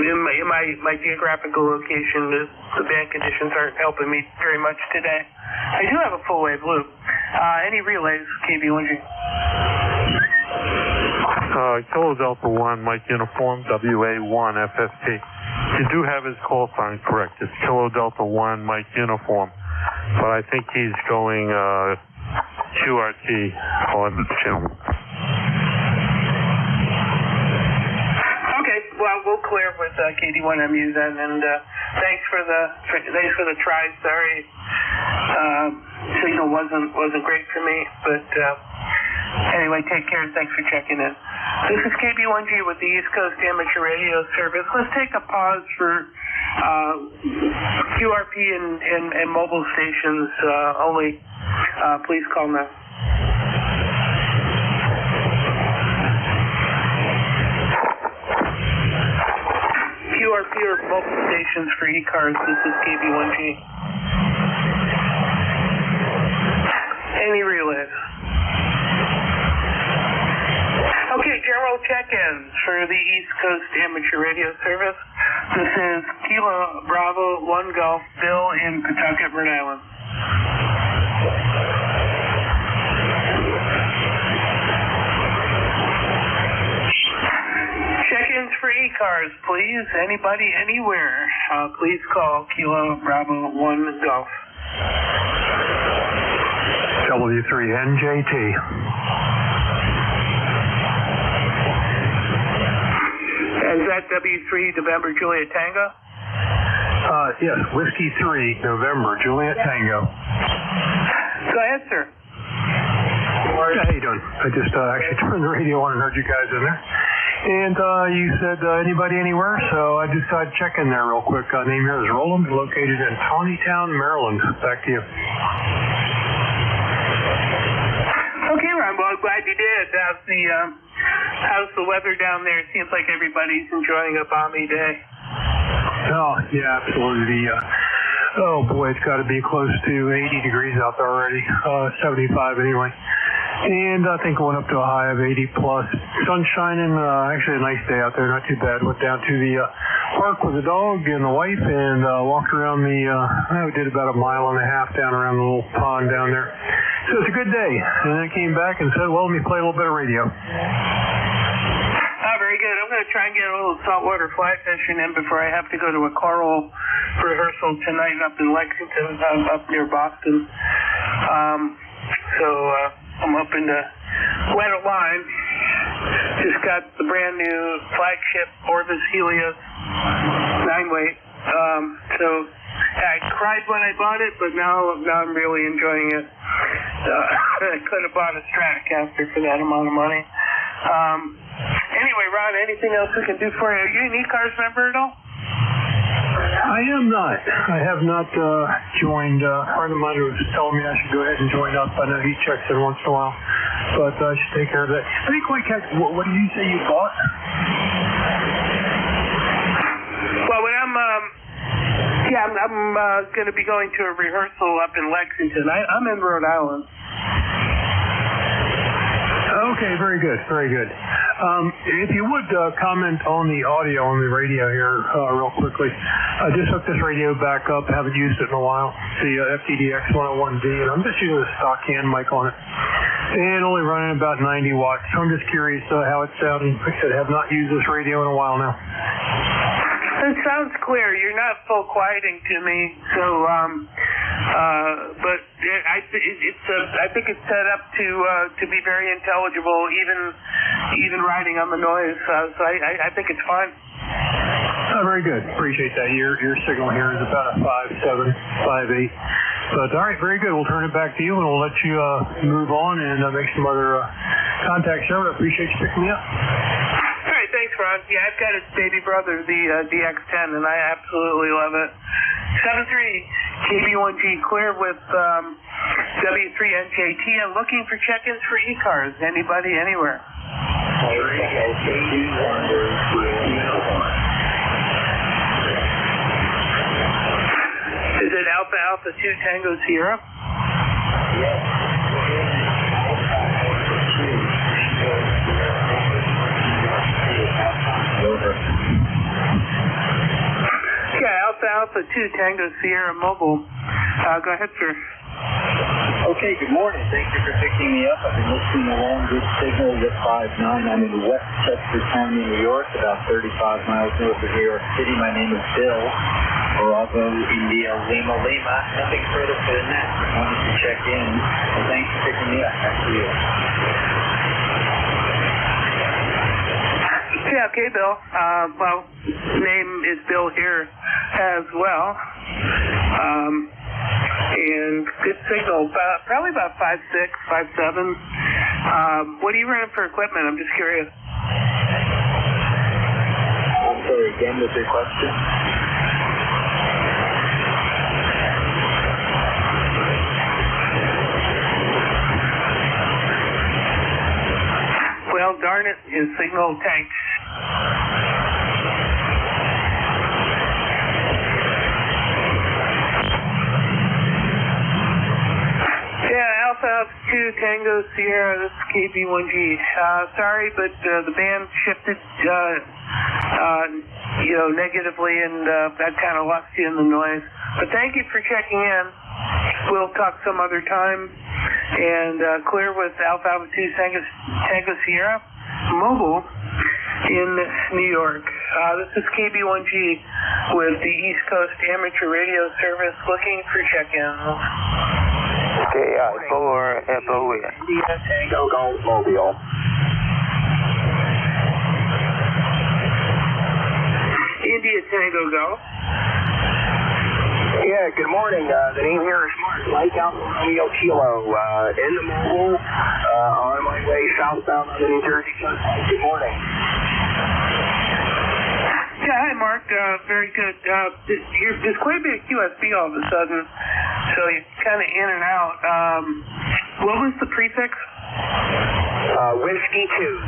in my geographical location, the band conditions aren't helping me very much today. I do have a full wave loop. Any relays, KB1G? Kilo Delta 1 Mike Uniform, WA1FFT. You do have his call sign correct. It's Kilo Delta 1 Mike Uniform, but I think he's going QRT on the channel. Well, we'll clear with KD1MU then, and thanks for the try. Sorry, signal wasn't great for me, but anyway, take care and thanks for checking in. This is KB1G with the East Coast Amateur Radio Service. Let's take a pause for QRP and mobile stations only. Please call now. QRP or mobile stations for ECARS, this is KB1G. Any relays? Okay, general check-ins for the East Coast Amateur Radio Service. This is Kilo Bravo 1 Golf Bill in Pawtucket, Rhode Island. Check-ins for ECARS, please. Anybody, anywhere. Please call Kilo Bravo 1 Golf. W3NJT. Is that W3 November Juliet Tango? Yes, Whiskey 3 November Juliet Tango. Go ahead, sir. Yeah, how you doing? I just actually turned the radio on and heard you guys in there. And you said anybody anywhere, so I just thought I'd check in there real quick. Name here is Roland, located in Tawnytown, Maryland. Back to you. Okay, Ron. Well, glad you did. How's the weather down there? It seems like everybody's enjoying a balmy day. Oh, yeah, absolutely. Oh, boy, it's got to be close to 80 degrees out there already. 75 anyway. And I think going up to a high of 80 plus. Sun shining, actually a nice day out there, not too bad. Went down to the park with the dog and the wife and walked around we did about 1.5 miles down around the little pond down there. So it's a good day. And then I came back and said, well, let me play a little bit of radio. Very good. I'm going to try and get a little saltwater fly fishing in before I have to go to a choral rehearsal tonight up in Lexington, up near Boston. So I'm hoping to wet a line. Just got the brand new flagship Orvis Helios 9-weight. So I cried when I bought it, but now I'm really enjoying it. I could have bought a Stratocaster for that amount of money. Anyway, Ron, anything else we can do for you? Are you an ECARS member at all? I am not. I have not joined. A friend of mine was telling me I should go ahead and join up. I know he checks in once in a while, but I should take care of that. I didn't quite catch. What did you say you bought? Well, when I'm going to be going to a rehearsal up in Lexington. I'm in Rhode Island. Okay, very good, very good. If you would comment on the audio on the radio here real quickly. I just hooked this radio back up, haven't used it in a while, the FTDX 101D, and I'm just using a stock hand mic on it. And only running about 90 watts, so I'm just curious how it's sounding. Like I said, I have not used this radio in a while now. It sounds clear. You're not full quieting to me, so but I think it's set up to be very intelligible, even riding on the noise. So I think it's fine. Very good. Appreciate that. Your signal here is about a 5.7, 5.8. But all right, very good. We'll turn it back to you, and we'll let you move on and make some other contacts here. I appreciate you picking me up. All right, thanks, Ron. Yeah, I've got his baby brother, the DX10, and I absolutely love it. 7-3 KB1G clear with W3NJT. I'm looking for check-ins for ECARS. Anybody, anywhere? Is it Alpha Alpha 2 Tango Sierra? Yes. Yeah, Alpha Alpha 2 Tango Sierra Mobile. Go ahead, sir. Okay, good morning. Thank you for picking me up. I've been listening along good signal with 5-9. I'm in Westchester County, New York, about 35 miles north of New York City. My name is Bill. Bravo, India, Lima, Lima. Nothing further than that. I wanted to check in. And thanks for picking me up. Back to you. Yeah, okay, Bill. Well, name is Bill here as well. And good signal, probably about 5.6, 5.7. What are you running for equipment? I'm just curious. I'm sorry, again with your question? Well, darn it, his signal tanked. Yeah, Alpha 2 Tango Sierra, this is KB1G. Sorry, but the band shifted, negatively, and that kind of lost you in the noise. But thank you for checking in. We'll talk some other time. And clear with Alpha 2 Tango Sierra Mobile in New York. This is KB1G with the East Coast Amateur Radio Service looking for check-ins. KI4 FOE. India Tango Golf Mobile. India Tango Golf. Yeah, good morning. The name here is Mark. Mike Alpha Romeo Kilo. In the mobile, on my way southbound on the New Jersey coast. Good morning. Yeah, hi, Mark. Very good. There's quite a bit of QSB all of a sudden, so you're kind of in and out. What was the prefix? Whiskey 2.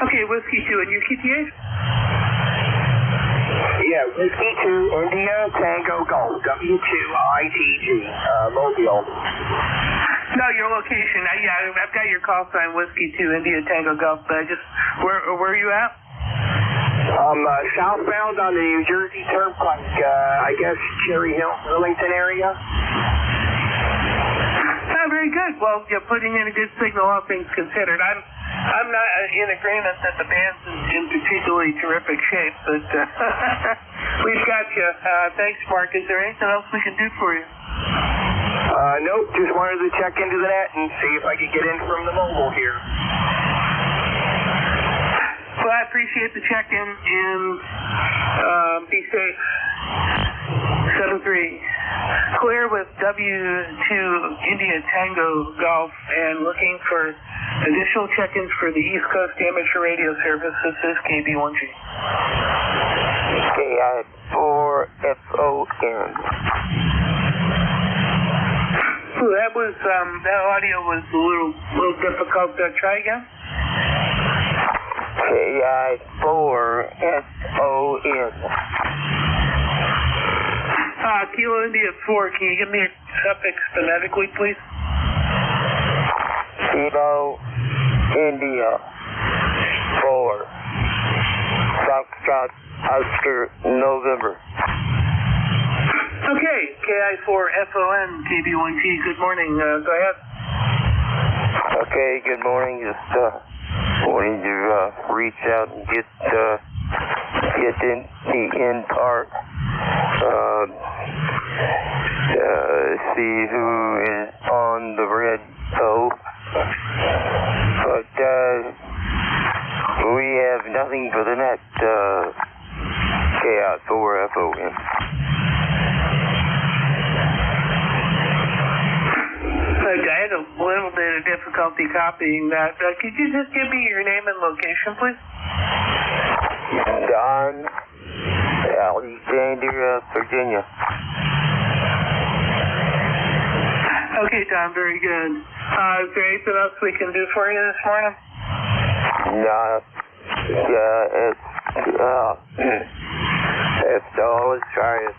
Okay, Whiskey 2, and your QTA? Yeah, Whiskey 2, India, Tango, Golf, W2ITG, Mobile. No, your location. I've got your call sign, Whiskey 2, India, Tango, Golf. Where are you at? Southbound on the New Jersey Turnpike, I guess Cherry Hill, Burlington area. Oh, very good. Well, you're putting in a good signal, all things considered. I'm not in agreement that the band's in particularly terrific shape, but we've got you. Thanks, Mark. Is there anything else we can do for you? Nope. Just wanted to check into the net and see if I could get in from the mobile here. Well, I appreciate the check-in, and be safe. 7-3. Clear with W2 India Tango Golf, and looking for additional check-ins for the East Coast Amateur Radio Service. This is KB1G. KI4FON. Ooh, that audio was a little difficult. Try again. KI4FON. Kilo India 4, can you give me a suffix phonetically, please? Kilo India 4. Foxtrot Oscar November. Okay, KI4FON, KB1G, good morning. Go ahead. Okay, good morning. Just wanting to reach out and get in the end part. See who is on the red toe. But we have nothing for the net. KI4FON. I had a little bit of difficulty copying that. Could you just give me your name and location, please? Don Alexander, Virginia. Okay, Don, very good. Is there anything else we can do for you this morning? No. It's always trying.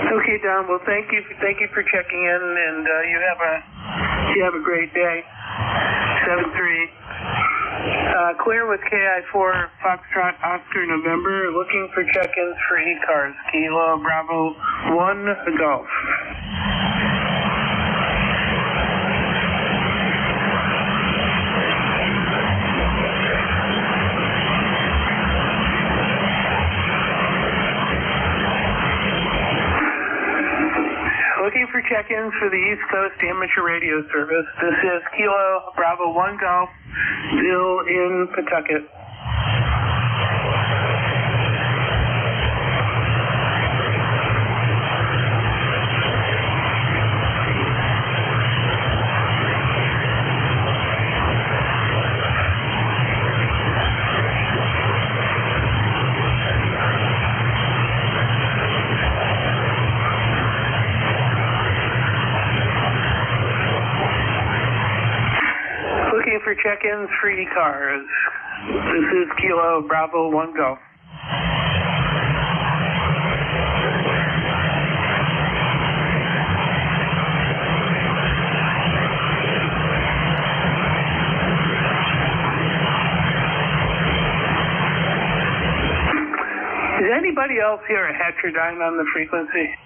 Okay, Don. Well, thank you for checking in, and you have a great day. 7-3. Clear with KI4 Foxtrot Oscar November. Looking for check-ins for ECARS. Kilo Bravo 1 Golf. Looking for check-ins for the East Coast Amateur Radio Service. This is Kilo Bravo 1 Golf, Bill in Pawtucket. For check-ins for ECARS. This is Kilo Bravo 1 Golf. Is anybody else here a heterodyne on the frequency?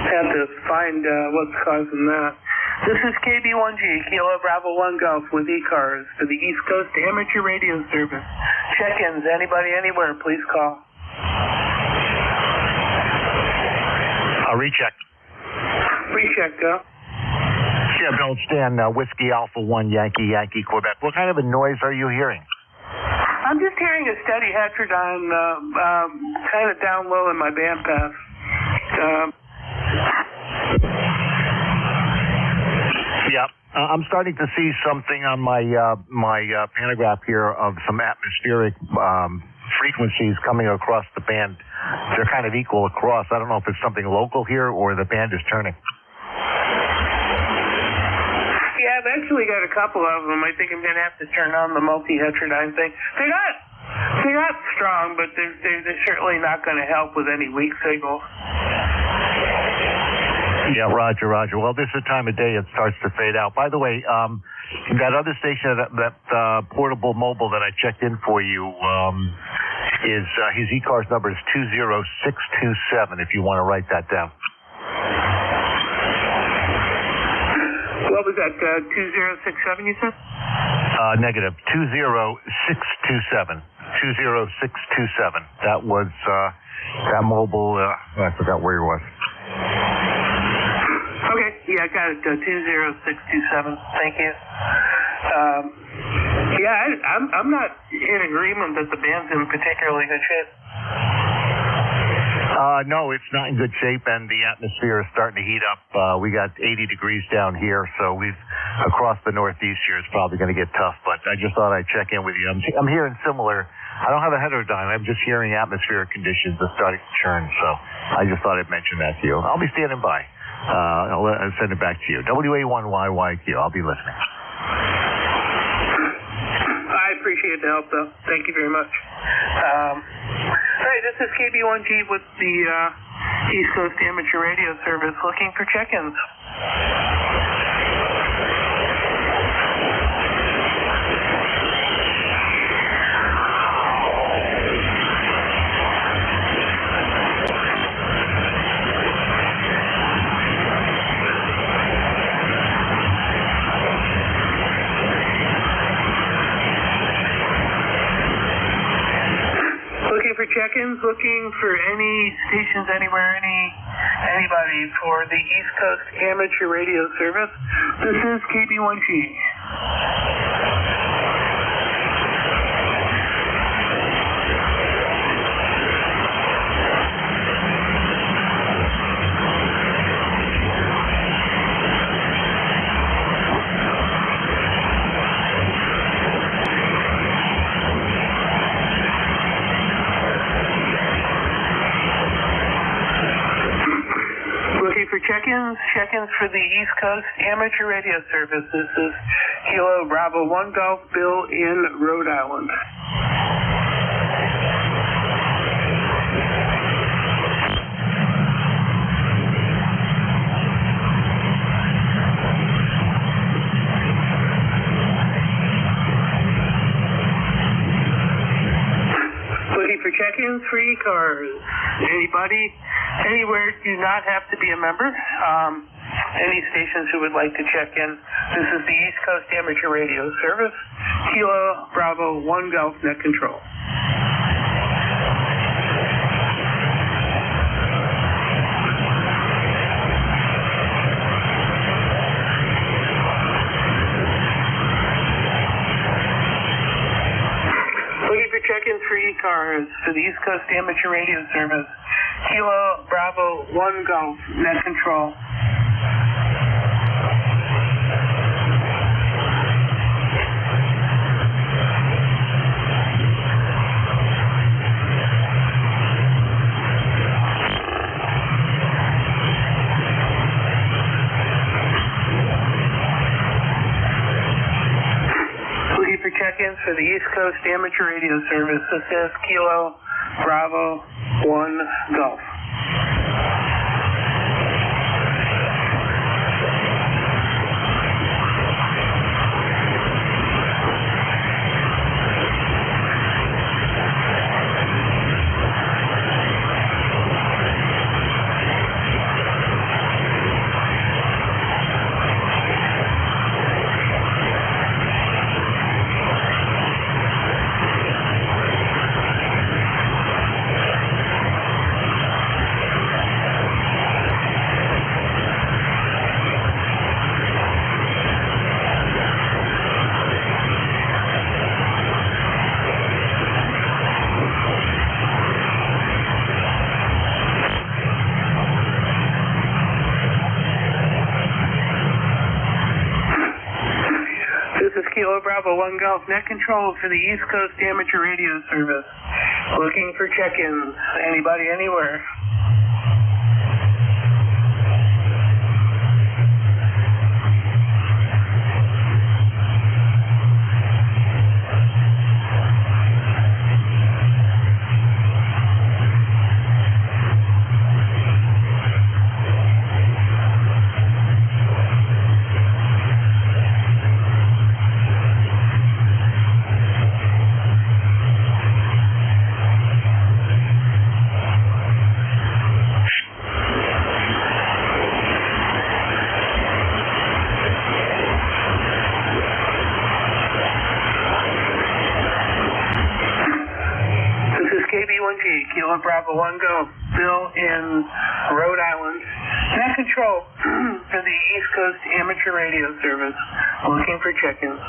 Have to find what's causing that. This is KB1G, Kilo Bravo 1 Golf with ECARS for the East Coast Amateur Radio Service. Check-ins, anybody, anywhere, please call. Recheck. Recheck, go. Yeah, Bill, it's Dan, Whiskey Alpha 1 Yankee Quebec. What kind of a noise are you hearing? I'm just hearing a steady heterodyne kind of down low in my bandpass. Yep. I'm starting to see something on my pantograph here of some atmospheric frequencies coming across the band. They're kind of equal across. I don't know if it's something local here or the band is turning. Yeah, I've actually got a couple of them. I think I'm going to have to turn on the multi-heterodyne thing. They got strong, but they're certainly not going to help with any weak signals. Yeah, Roger. Well, this is the time of day it starts to fade out. By the way, that other station, that portable mobile that I checked in for you, is his ECARS number is 20627. If you want to write that down. What was that? 2067? You said? Negative 20627. 20627. That was that mobile. I forgot where he was. Okay, yeah, I got it. 20627. Thank you. I'm not in agreement that the band's in particularly good shape. No, it's not in good shape, and the atmosphere is starting to heat up. We got 80 degrees down here, so across the Northeast here, it's probably going to get tough. But I just thought I'd check in with you. I'm hearing similar. I don't have a heterodyne. I'm just hearing atmospheric conditions are starting to churn, so I just thought I'd mention that to you. I'll be standing by. I'll send it back to you. WA1YYQ. I'll be listening. I appreciate the help, though. Thank you very much. All right, this is KB1G with the East Coast Amateur Radio Service looking for check-ins. Check-ins, looking for any stations anywhere, anybody for the East Coast Amateur Radio Service. This is KB1G. Check-ins for the East Coast Amateur Radio Service. This is Kilo Bravo 1 Golf Bill in Rhode Island. Looking for check-ins for ECARS. Anybody? Anywhere, do not have to be a member. Any stations who would like to check in. This is the East Coast Amateur Radio Service. Kilo Bravo 1 Golf Net Control. Looking for check-ins for ECARS for the East Coast Amateur Radio Service. Kilo Bravo 1 Golf Net Control. Looking for check-ins for the East Coast Amateur Radio Service. This is Kilo Bravo 1 Golf. is Kilo Bravo 1 Golf, net control for the East Coast Amateur Radio Service. Looking for check-ins. Anybody, anywhere? Kilo Bravo 1 Go, Bill in Rhode Island. Net control for the East Coast Amateur Radio Service. Looking for check-ins.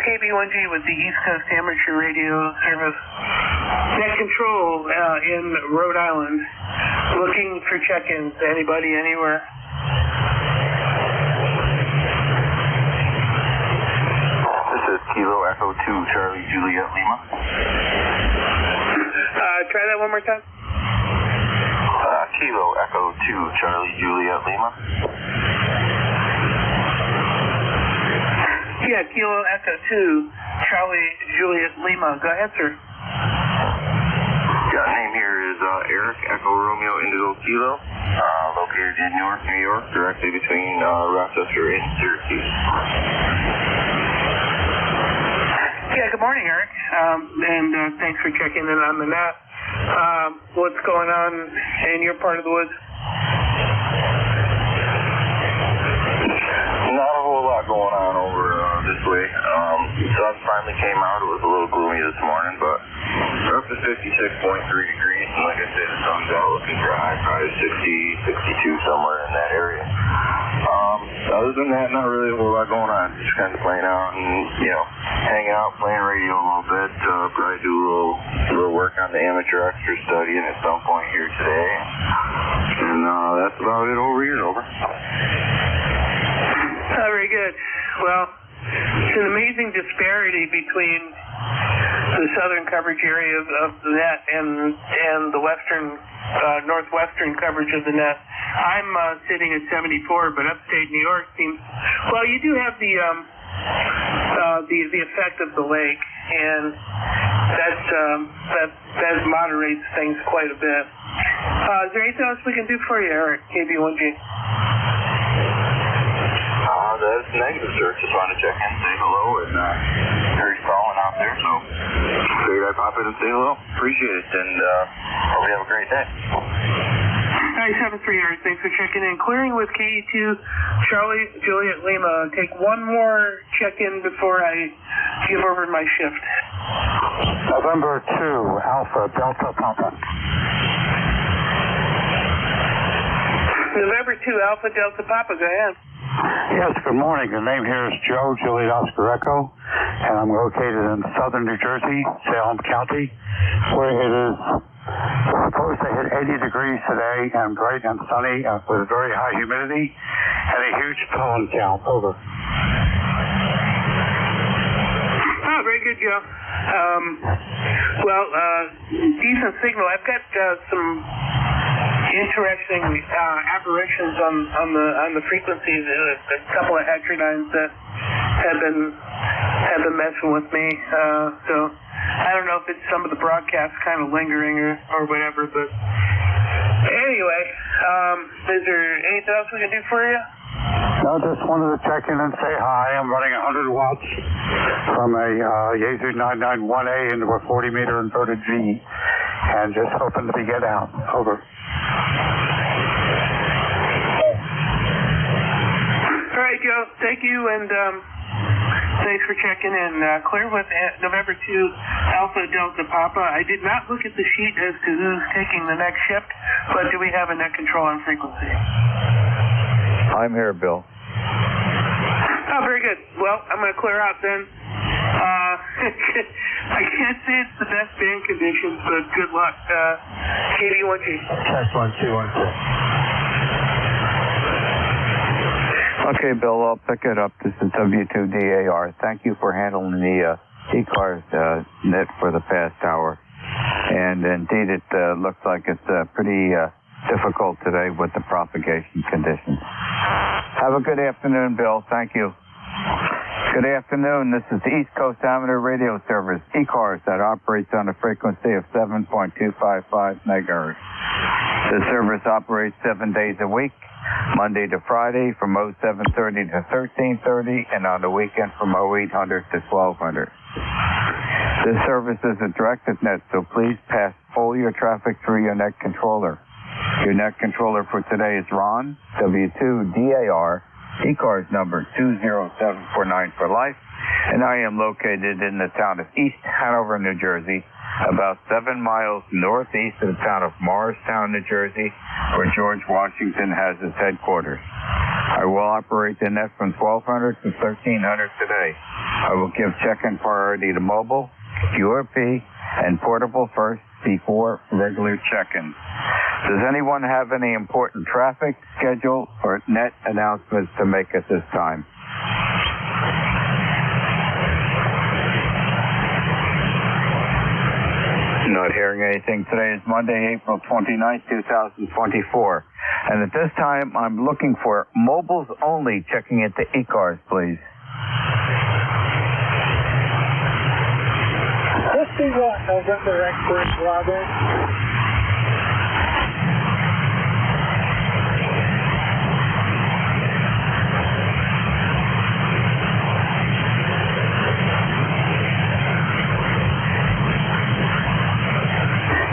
KB1G with the East Coast Amateur Radio Service. Net control in Rhode Island. Looking for check-ins. Anybody, anywhere? This is Kilo Echo 2 Charlie Juliet Lima. Try that one more time. Kilo Echo 2 Charlie Juliet Lima. Yeah, Kilo Echo 2, Charlie Juliet Lima. Go ahead, sir. Yeah, name here is Eric Echo Romeo Indigo Kilo, located in Newark, New York, directly between Rochester and Syracuse. Yeah, good morning, Eric. And thanks for checking in on the net. What's going on in your part of the woods? Not a whole lot going on over this way. Sun finally came out. It was a little gloomy this morning, but we're up to 56.3 degrees. And like I said, the sun's out looking dry, probably 60, 62 somewhere in that area. Other than that, not really a whole lot going on. Just kind of playing out and, hanging out, playing radio a little bit. Probably do a little work on the amateur extra studying at some point here today. And that's about it over here. Over. Very good. Well, it's an amazing disparity between the southern coverage area of the net and the western, northwestern coverage of the net. I'm sitting at 74, but upstate New York seems, well, you do have the effect of the lake, and that moderates things quite a bit. Is there anything else we can do for you, Eric, KB1G? That's negative, sir. Just wanted to check in, say hello, and Harry's calling out there, so figured I'd pop in and say hello. Appreciate it, and hope you have a great day. 973, Eric. Thanks for checking in. Clearing with KE2, Charlie Juliet Lima. Take one more check-in before I give over my shift. November 2, Alpha Delta Papa. November 2, Alpha Delta Papa. Go ahead. Yes, good morning. The name here is Joe Juliet Oscar Echo, and I'm located in southern New Jersey, Salem County, where it is supposed to hit 80 degrees today and bright and sunny with very high humidity. and a huge pollen count. Over. Oh, very good, Joe. Decent signal. I've got some interesting aberrations on the frequencies. A couple of heterodynes that have been messing with me. So I don't know if it's some of the broadcasts kind of lingering or whatever. But anyway, is there anything else we can do for you? No, just wanted to check in and say hi. I'm running 100 watts from a Yaesu 991A into a 40-meter inverted V, and just hoping to get out. Over. All right, Joe. Thank you, and thanks for checking in. Clear with November 2 Alpha Delta Papa. I did not look at the sheet as to who's taking the next shift, but do we have a net control on frequency? I'm here, Bill. Oh, very good. Well, I'm going to clear out then. I can't say it's the best band conditions, but good luck. KV1G. Test 1212. Okay, Bill, I'll pick it up. This is W2DAR. Thank you for handling the ECARS net for the past hour. And indeed, it looks like it's pretty difficult today with the propagation conditions. Have a good afternoon, Bill. Thank you. Good afternoon. This is the East Coast Amateur Radio Service, ECARS, that operates on a frequency of 7.255 megahertz. The service operates 7 days a week, Monday to Friday from 0730 to 1330, and on the weekend from 0800 to 1200. This service is a directed net, so please pass all your traffic through your net controller. Your net controller for today is Ron, W2DAR, ECARS number 20749 for life, and I am located in the town of East Hanover, New Jersey, about 7 miles northeast of the town of Morristown, New Jersey, where George Washington has his headquarters. I will operate the net from 1200 to 1300 today. I will give check-in priority to mobile, QRP, and portable first before regular check-ins. Does anyone have any important traffic, schedule, or net announcements to make at this time? Not hearing anything. Today is Monday, April 29th, 2024. And at this time, I'm looking for mobiles only checking into ECARS, please. 51 November X-ray Bravo.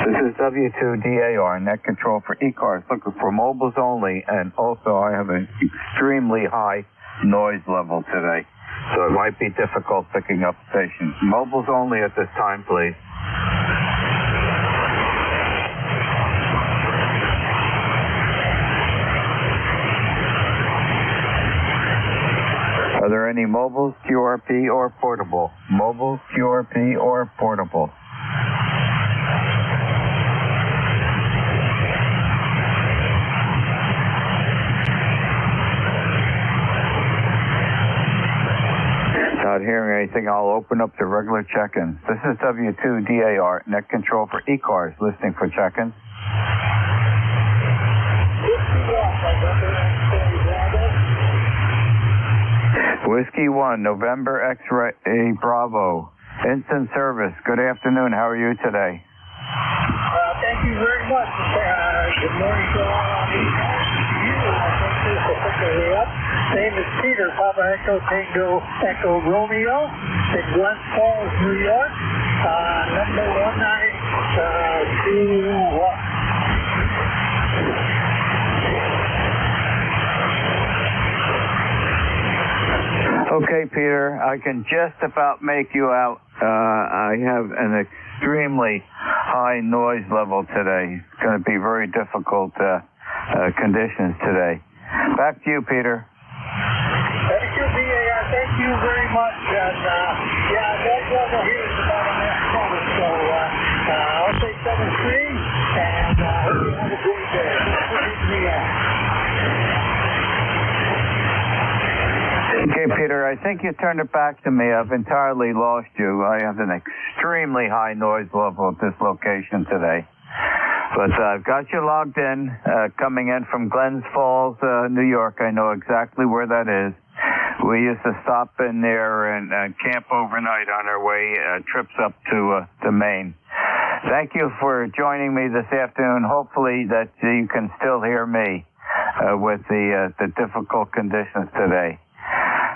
This is W2DAR, net control for ECARS, looking for mobiles only, and also I have an extremely high noise level today, so it might be difficult picking up stations. Mobiles only at this time, please. Are there any mobiles, QRP, or portable? Mobile, QRP, or portable? Not hearing anything, I'll open up the regular check-ins. This is W2DAR, net control for ECARS, listening for check-ins. Whiskey 1, November X-ray Bravo. Instant service. Good afternoon. How are you today? Thank you very much. Good morning to all on ECARS. This will pick the way up. Name is Peter, Papa Echo Tango Echo Romeo, in Glens Falls, New York. Number 1921. Okay, Peter, I can just about make you out. I have an extremely high noise level today. It's going to be very difficult conditions today. Back to you, Peter. Thank you, VAR. Thank you very much. And, that weather here is about a half minute, so I'll say 7-3, and hope you have a great day. I think you turned it back to me. I've entirely lost you. I have an extremely high noise level at this location today. But I've got you logged in, coming in from Glens Falls, New York. I know exactly where that is. We used to stop in there and camp overnight on our way trips up to Maine. Thank you for joining me this afternoon. Hopefully that you can still hear me with the difficult conditions today.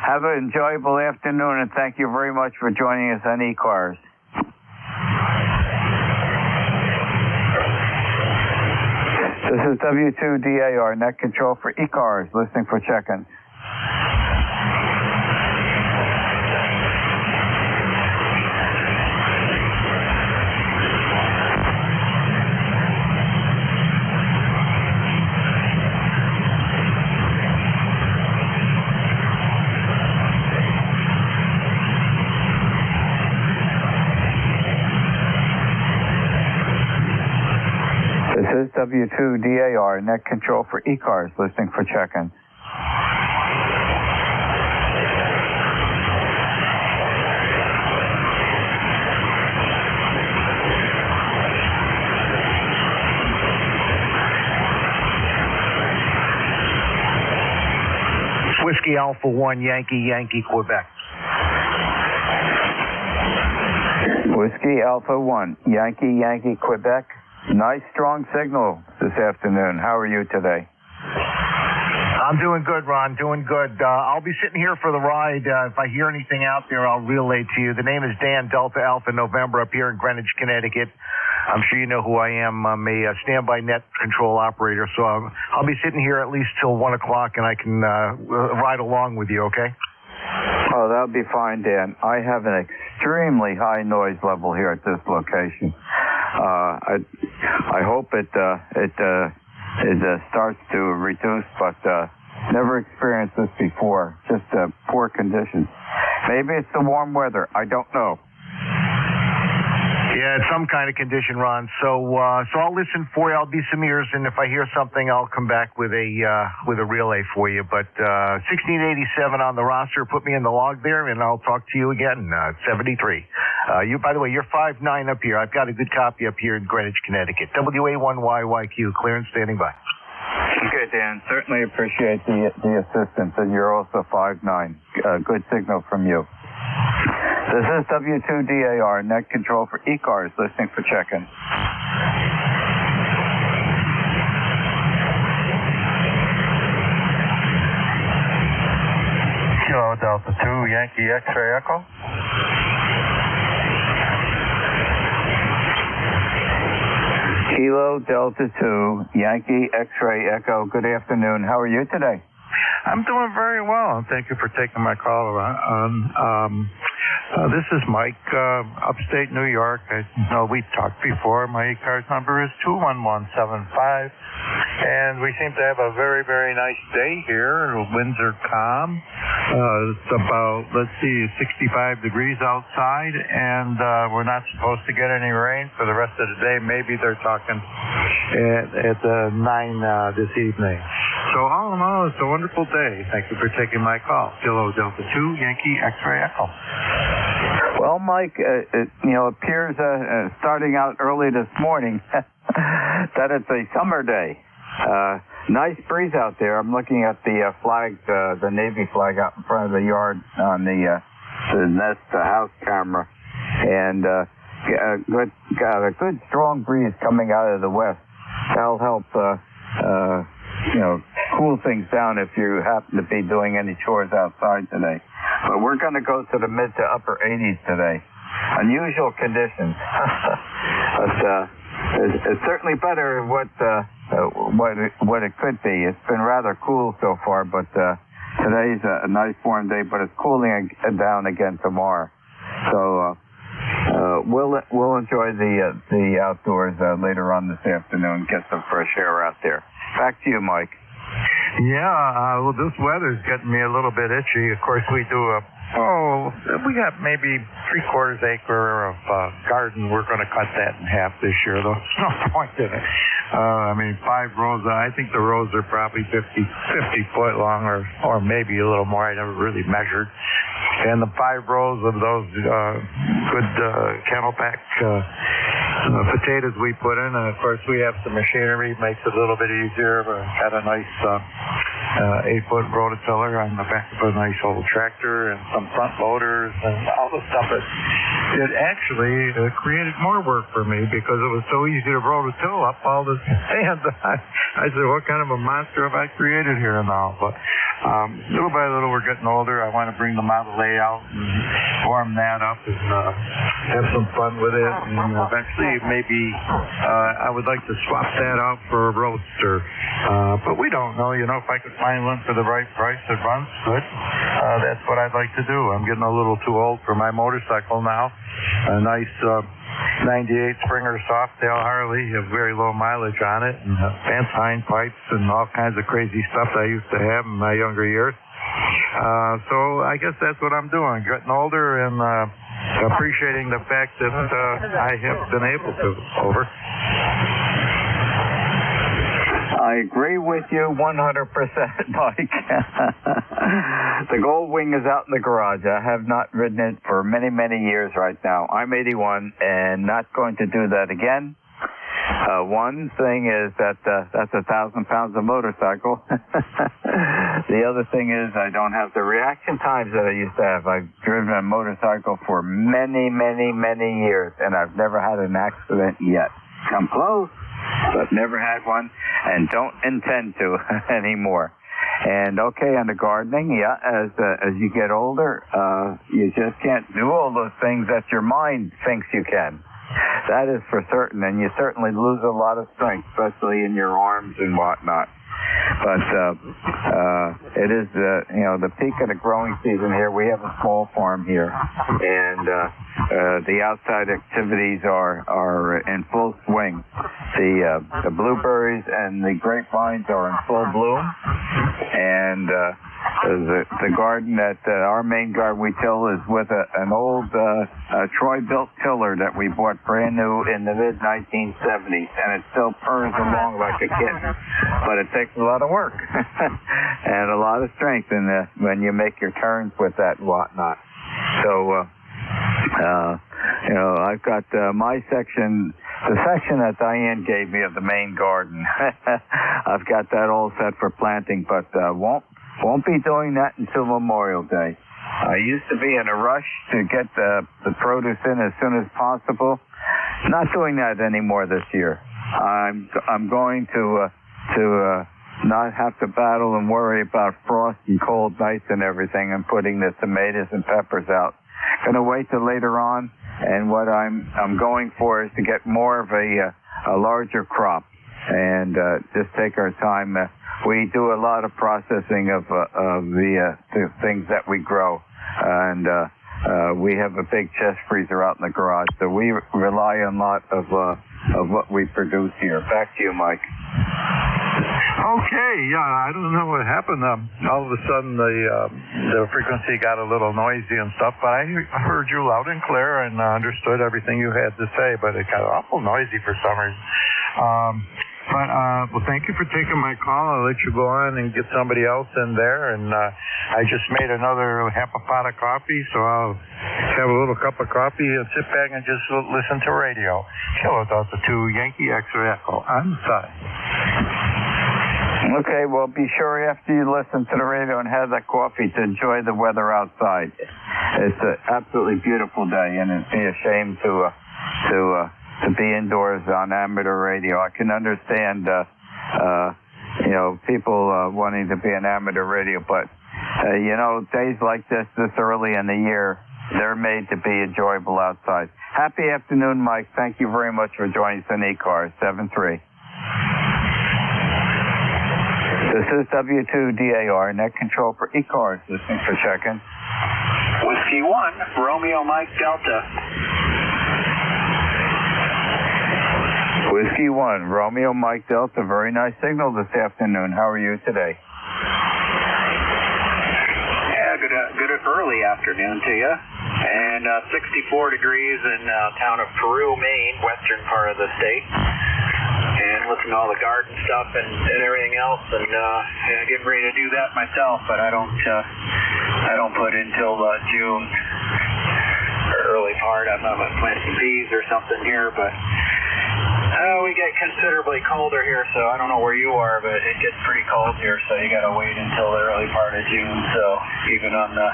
Have an enjoyable afternoon, and thank you very much for joining us on ECARS. This is W2DAR, net control for ECARS, listening for check-ins. This is W2DAR, net control for ECARS, listening for check-in. Whiskey Alpha 1, Yankee, Quebec. Whiskey Alpha 1, Yankee, Quebec. Nice, strong signal this afternoon. How are you today? I'm doing good, Ron. Doing good. I'll be sitting here for the ride. If I hear anything out there, I'll relay to you. The name is Dan, Delta Alpha November, up here in Greenwich, Connecticut. I'm sure you know who I am. I'm a standby net control operator, so I'll be sitting here at least till 1 o'clock, and I can ride along with you, okay? Oh, that'll be fine, Dan. I have an extremely high noise level here at this location. I hope it starts to reduce, but never experienced this before. Just poor conditions. Maybe it's the warm weather. I don't know. Yeah, it's some kind of condition, Ron. So I'll listen for you. I'll be some ears, and if I hear something, I'll come back with a relay for you. But 1687 on the roster. Put me in the log there, and I'll talk to you again. 73. By the way, you're 5'9" up here. I've got a good copy up here in Greenwich, Connecticut. WA1YYQ, clear and standing by. Okay, Dan. Certainly appreciate the assistance, and you're also 5'9". Good signal from you. This is W2DAR, net control for ECARS, listening for check-in. Kilo Delta 2, Yankee X-ray Echo. Kilo Delta 2, Yankee X-ray Echo. Good afternoon. How are you today? I'm doing very well, and thank you for taking my call, Ron. This is Mike, upstate New York. I know we talked before. My ECARS number is 21175, and we seem to have a very, very nice day here. The winds are calm. It's about, 65 degrees outside, and we're not supposed to get any rain for the rest of the day. Maybe they're talking at 9 this evening. So all in all, it's a wonderful day. Thank you for taking my call. Kilo Delta 2, Yankee X-ray Echo. Well, Mike, it appears starting out early this morning that it's a summer day. Nice breeze out there. I'm looking at the flag, the Navy flag out in front of the yard on the Nest house camera, and got a good strong breeze coming out of the west. That'll help, cool things down if you happen to be doing any chores outside today. But we're going to go to the mid to upper 80s today. Unusual conditions. But it's certainly better than what it could be. It's been rather cool so far, but today's a nice warm day, but it's cooling down again tomorrow. So we'll enjoy the outdoors later on this afternoon, get some fresh air out there. Back to you, Mike. Yeah, well, this weather's getting me a little bit itchy. Of course, we do we got maybe 3/4 acre of garden. We're going to cut that in half this year, though. There's no point in it. 5 rows. I think the rows are probably 50 foot long, or maybe a little more. I never really measured. And the 5 rows of those good Camelback potatoes we put in, and of course we have some machinery, makes it a little bit easier. We got a nice 8-foot rototiller on the back of a nice old tractor, and some front loaders, and all the stuff. It actually created more work for me because it was so easy to rototill up all this sand. I said, what kind of a monster have I created here now? But little by little, we're getting older. I want to bring the model layout and warm that up and have some fun with it. And eventually, maybe I would like to swap that out for a roadster. But we don't know. If I could find one for the right price that runs good, that's what I'd like to do. I'm getting a little too old for my motorcycle now. A nice 98 Springer Softail Harley, have very low mileage on it, and fence hind pipes and all kinds of crazy stuff that I used to have in my younger years. So I guess that's what I'm doing, getting older and appreciating the fact that I have been able to. Over. I agree with you 100%, Mike. The Gold Wing is out in the garage. I have not ridden it for many, many years right now. I'm 81 and not going to do that again. One thing is that that's 1,000 pounds of motorcycle. The other thing is I don't have the reaction times that I used to have. I've driven a motorcycle for many, many, many years, and I've never had an accident yet. Come close, but never had one, and don't intend to anymore. And okay, on the gardening, yeah, as you get older, you just can't do all those things that your mind thinks you can. That is for certain, and you certainly lose a lot of strength, especially in your arms and whatnot. But it is, the peak of the growing season here. We have a small farm here, and the outside activities are in full swing. The blueberries and the grapevines are in full bloom, and the garden that our main garden we till is with an old Troy-built tiller that we bought brand new in the mid-1970s, and it still purrs along like a kitten, but it takes a lot of work and a lot of strength when you make your turns with that and whatnot. So, I've got my section, the section that Diane gave me of the main garden. I've got that all set for planting, but won't be doing that until Memorial Day. I used to be in a rush to get the produce in as soon as possible. Not doing that anymore this year. I'm going to not have to battle and worry about frost and cold nights and everything, and putting the tomatoes and peppers out. Going to wait till later on, and what I'm going for is to get more of a larger crop, and just take our time. We do a lot of processing of the things that we grow, and we have a big chest freezer out in the garage, so we rely on a lot of what we produce here. Back to you, Mike. Okay, yeah, I don't know what happened. All of a sudden, the frequency got a little noisy and stuff, but I heard you loud and clear and understood everything you had to say, but it got awful noisy for some reason. Well, thank you for taking my call. I'll let you go on and get somebody else in there. And I just made another half a pot of coffee, so I'll have a little cup of coffee and sit back and just listen to radio. Kilo Delta 2 Yankee X-ray Echo on the side. Okay, well, be sure after you listen to the radio and have that coffee to enjoy the weather outside. It's an absolutely beautiful day, and it'd be a shame to be indoors on amateur radio. I can understand, people wanting to be an amateur radio, but, days like this early in the year, they're made to be enjoyable outside. Happy afternoon, Mike. Thank you very much for joining us on ECARS 73. This is W2DAR, net control for ECARS. Listening for check-in. Whiskey 1, Romeo Mike Delta. Whiskey 1, Romeo Mike Delta. Very nice signal this afternoon. How are you today? early afternoon to you. And 64 degrees in town of Peru, Maine, western part of the state. And looking at all the garden stuff and everything else, and getting ready to do that myself, but I don't put in till June, early part. I'm going to plant some peas or something here, but we get considerably colder here, so I don't know where you are, but it gets pretty cold here, so you got to wait until the early part of June. So even on the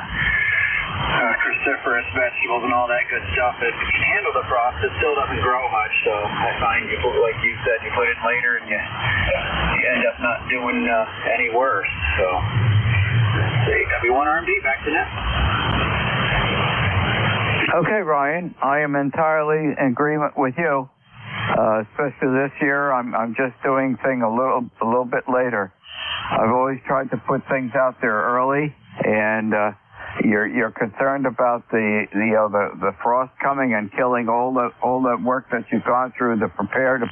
cruciferous vegetables and all that good stuff, it can handle the frost. It still doesn't grow much, so I find you put, like you said, you put it later and you end up not doing any worse. So W1RMD, back to net. Okay, Ryan, I am entirely in agreement with you. Especially this year, I'm just doing things a little bit later. I've always tried to put things out there early, and you're concerned about the frost coming and killing all the work that you've gone through to prepare to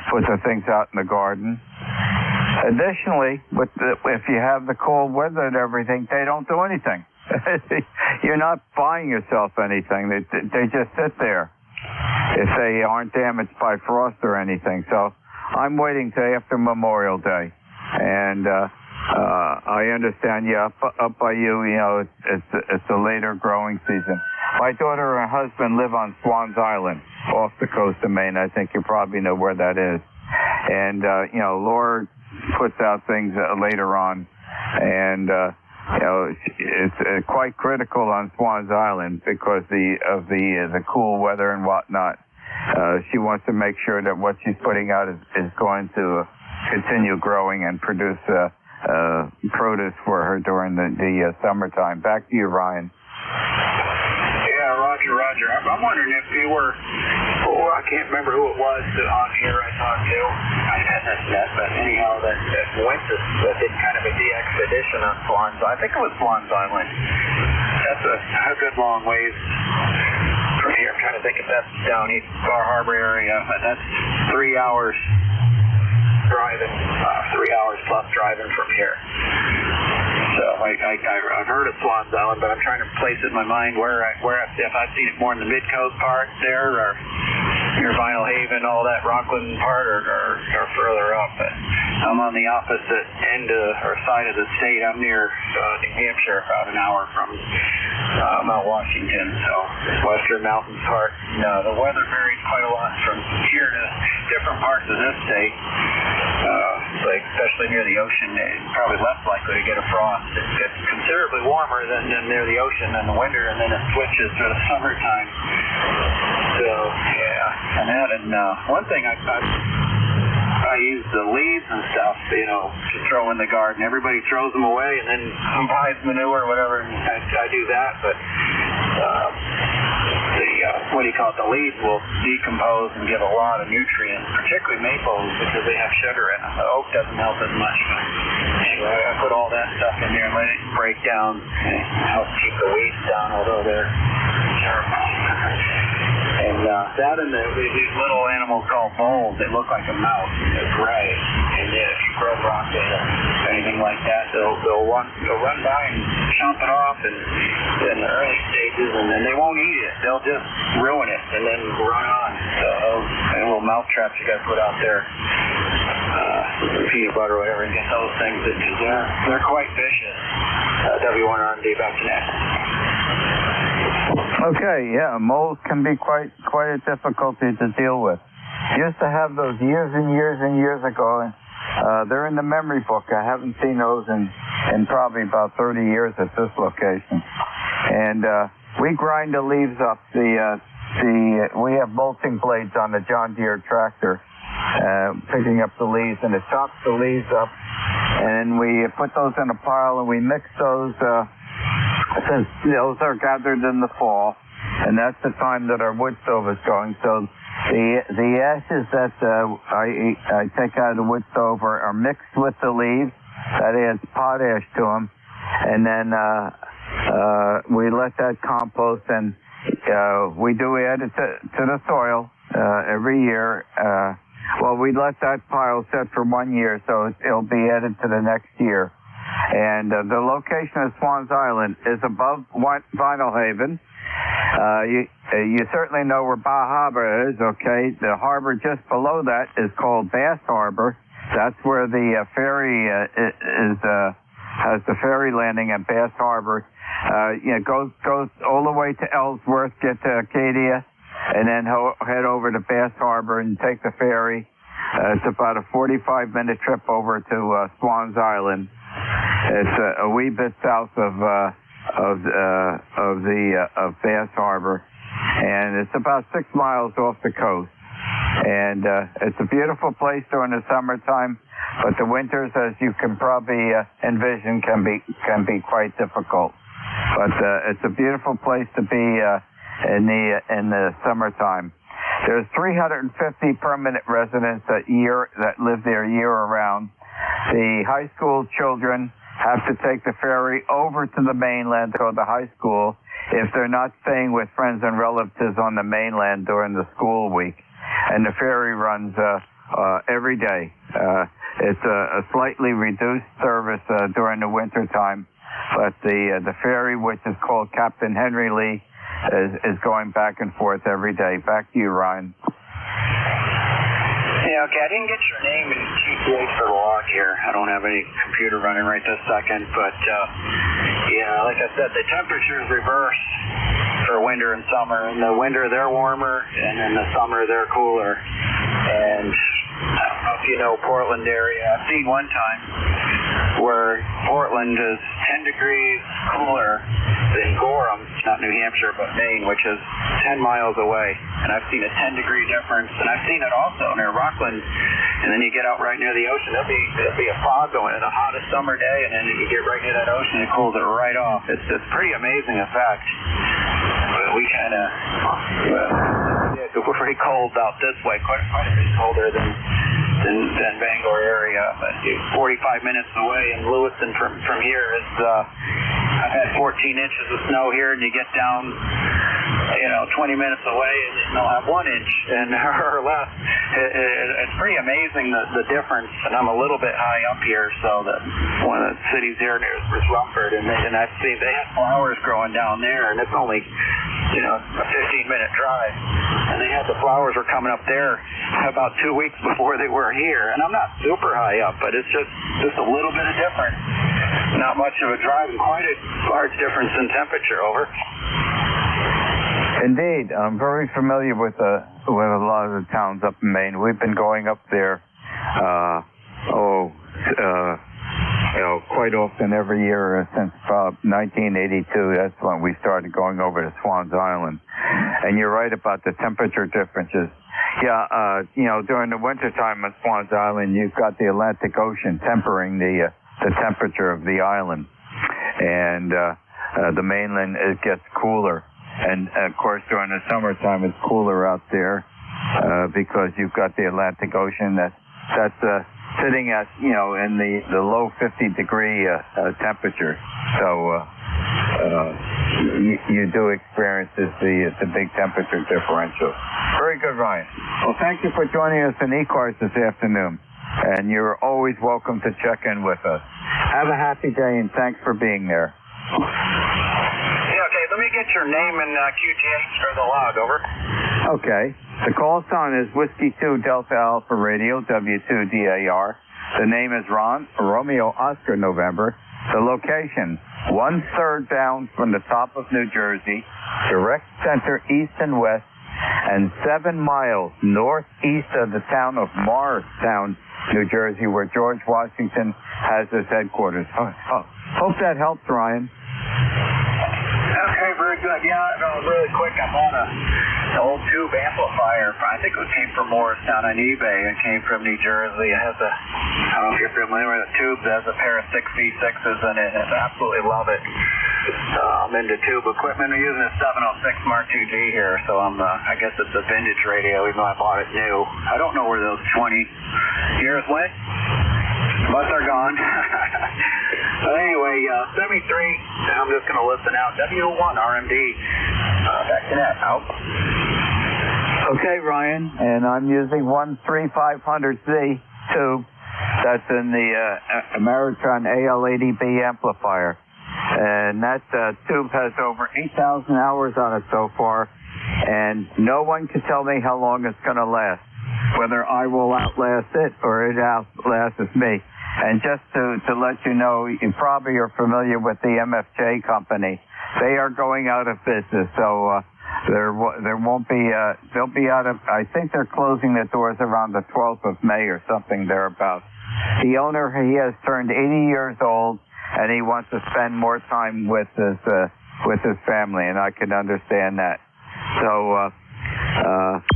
put the things out in the garden. Additionally, if you have the cold weather and everything, they don't do anything. You're not buying yourself anything. They just sit there if they aren't damaged by frost or anything. So I'm waiting till after Memorial Day. And I understand, up by you, it's a later growing season. My daughter and husband live on Swans Island off the coast of Maine. I think you probably know where that is. And, Laura puts out things later on. And, it's quite critical on Swans Island because of the cool weather and whatnot. She wants to make sure that what she's putting out is going to continue growing and produce produce for her during the summertime. Back to you, Ryan. Yeah, Roger. I'm wondering if you were, I can't remember who it was on here I talked to. I hadn't met, but anyhow, that went to, that did kind of a de-expedition on Swans. I think it was Swans Island. That's a good long ways from here. I'm trying to think if that's down East Bar Harbor area, but that's 3 hours driving, 3 hours plus driving from here. So I've heard of Swans Island, but I'm trying to place it in my mind where if I've seen it more in the mid-coast part there, or near Vinyl Haven, all that Rockland part, or further up. But I'm on the opposite end or side of the state. I'm near New Hampshire, about an hour from Mount Washington, so western mountains part. The weather varies quite a lot from here to different parts of this state. Like especially near the ocean, it's probably less likely to get a frost. It gets considerably warmer than near the ocean in the winter, and then it switches to the summertime. So yeah, and that, and one thing I use the leaves and stuff, to throw in the garden. Everybody throws them away, and then some buys manure or whatever, and I do that, but the leaves will decompose and give a lot of nutrients, particularly maples, because they have sugar in them. The oak doesn't help as much. But anyway, I put all that stuff in there and let it break down and help keep the weeds down, although they're terrible. And that and these little animals called voles, they look like a mouse. They're gray. And if you grow broccoli or anything like that, they'll run by and chomp it off in the early stages, and then they won't eat it. They'll just ruin it and then run on. So those little mouth traps you got to put out there, peanut butter or whatever, and get those things. They're quite vicious. W1RMD, back to next. Okay, yeah, moles can be quite a difficulty to deal with. Used to have those years and years ago, and they're in the memory book. I haven't seen those in probably about 30 years at this location. And we grind the leaves up. We have mulching blades on the John Deere tractor, picking up the leaves, and it chops the leaves up, and we put those in a pile, and we mix those. Since those are gathered in the fall, and that's the time that our wood stove is going. So the ashes that I take out of the wood stove are mixed with the leaves. That adds potash to them, and then we let that compost, and we do add it to the soil every year. We let that pile set for 1 year, so it'll be added to the next year. And the location of Swans Island is above Vinyl Haven. You certainly know where Bar Harbor is, okay? The harbor just below that is called Bass Harbor. That's where the ferry has the ferry landing at Bass Harbor. Goes all the way to Ellsworth, get to Acadia, and then head over to Bass Harbor and take the ferry. It's about a 45-minute trip over to Swans Island. It's a wee bit south of Bass Harbor, and it's about 6 miles off the coast. And it's a beautiful place during the summertime, but the winters, as you can probably envision, can be quite difficult. But it's a beautiful place to be in the summertime. There's 350 permanent residents that live there year around. The high school children have to take the ferry over to the mainland to go to high school if they're not staying with friends and relatives on the mainland during the school week. And the ferry runs every day. It's a slightly reduced service during the winter time, but the ferry, which is called Captain Henry Lee, is going back and forth every day. Back to you, Ryan. Yeah, okay, I didn't get your name and QTH for the log here. I don't have any computer running right this second, but like I said, the temperatures reverse for winter and summer. In the winter, they're warmer, and in the summer, they're cooler. And I don't know if you know Portland area. I've seen one time where Portland is 10 degrees cooler than Gorham, not New Hampshire, but Maine, which is 10 miles away. And I've seen a 10-degree difference, and I've seen it also near Rockland. And then you get out right near the ocean, there'll be a fog going in the hottest summer day, and then you get right near that ocean, it cools it right off. It's a pretty amazing effect. But we kind of, we're pretty cold out this way, quite a bit colder than Bangor area. But 45 minutes away in Lewiston from here is, I've had 14 inches of snow here, and you get down, 20 minutes away and they'll have 1 inch or less. It's pretty amazing the difference. And I'm a little bit high up here, so that one of the cities here near is Rumford, and I've seen they have flowers growing down there, and it's only a 15-minute drive. And they had the flowers were coming up there about 2 weeks before they were here. And I'm not super high up, but it's just a little bit of difference. Not much of a drive, and quite a large difference in temperature. Over. Indeed, I'm very familiar with a lot of the towns up in Maine. We've been going up there, quite often every year since 1982. That's when we started going over to Swans Island. And you're right about the temperature differences. Yeah, during the wintertime on Swans Island, you've got the Atlantic Ocean tempering the temperature of the island, and the mainland it gets cooler. And of course, during the summertime, it's cooler out there because you've got the Atlantic Ocean that's sitting at in the low 50-degree temperature. So you do experience the big temperature differential. Very good, Ryan. Well, thank you for joining us in ECARS this afternoon, and you're always welcome to check in with us. Have a happy day, and thanks for being there. Let me get your name and QTH for the log, over. Okay. The call sign is Whiskey 2 Delta Alpha Radio, W2DAR. The name is Ron, Romeo Oscar November. The location, 1/3 down from the top of New Jersey, direct center east and west, and 7 miles northeast of the town of Morristown, New Jersey, where George Washington has his headquarters. Hope that helps, Ryan. Okay, very good. Yeah, really quick, I'm on an old tube amplifier. I think it came from Morristown on eBay. It came from New Jersey. It has I don't know if you're familiar with the tube. It has a pair of 6V6s in it. I absolutely love it. I'm into tube equipment. I'm using a 706 Mark IIG here, so I guess it's a vintage radio, even though I bought it new. I don't know where those 20 years went, but they're gone. Anyway, 73, I'm just going to listen out. W1 RMD. Back to that. Out. Okay, Ryan, and I'm using 13500Z tube. that's in the Ameritron AL80B amplifier. And that tube has over 8,000 hours on it so far, and no one can tell me how long it's going to last, whether I will outlast it or it outlasts me. And just to let you know, you probably are familiar with the MFJ company. They are going out of business, so there won't be, they'll be out of, I think they're closing the doors around the 12th of May or something thereabouts. The owner, he has turned 80 years old, and he wants to spend more time with his family, and I can understand that. So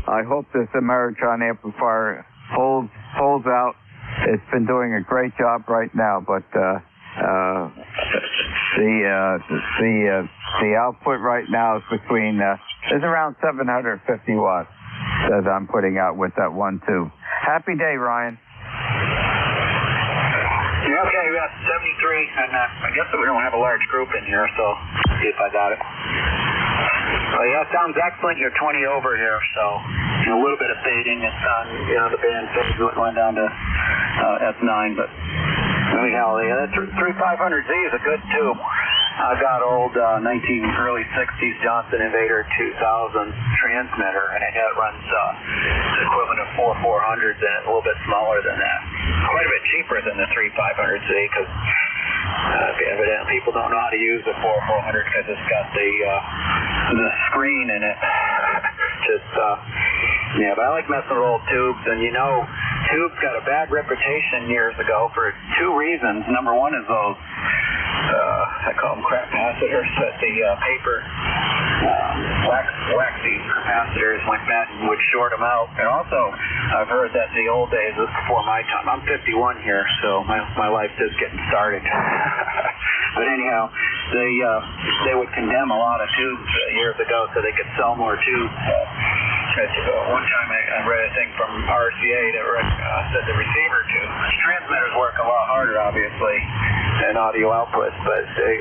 I hope this Ameritron amplifier holds out. It's been doing a great job right now, but the output right now is between is around 750 watts that I'm putting out with that one tube. Happy day, Ryan. Okay, we got 73, and I guess that we don't have a large group in here, so see if I got it. Well, yeah, sounds excellent. You're 20 over here, so a little bit of fading. It's on, the band fade went down to F9, but anyhow, the 3500Z is a good tube. I got old early 60s Johnson Invader 2000 transmitter, and it runs the equivalent of 400s and a little bit smaller than that. Quite a bit cheaper than the 3500Z because evidently people don't know how to use the 4400 because it's got the screen in it. But I like messing with old tubes, and tubes got a bad reputation years ago for two reasons. Number one is those I call them capacitors, that the paper waxy capacitors like that would short them out. And also, I've heard that in the old days, this is before my time. I'm 51 here, so my life's just getting started. But anyhow, they would condemn a lot of tubes years ago so they could sell more tubes. One time I read a thing from RCA that said the receiver tube. Transmitters work a lot harder, obviously, than audio outputs, but they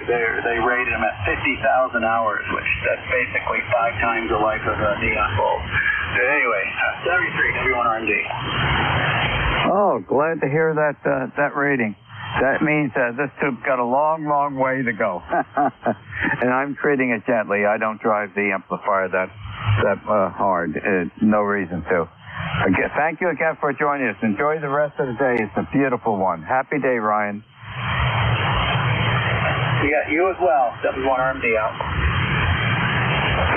rated them at 50,000 hours, which that's basically 5 times the life of a neon bulb. So anyway, 73 W1RMD. Oh, glad to hear that rating. That means this tube's got a long, long way to go. And I'm treating it gently. I don't drive the amplifier that hard. No reason to. Again, thank you again for joining us. Enjoy the rest of the day. It's a beautiful one. Happy day, Ryan. You as well. W1RMD out.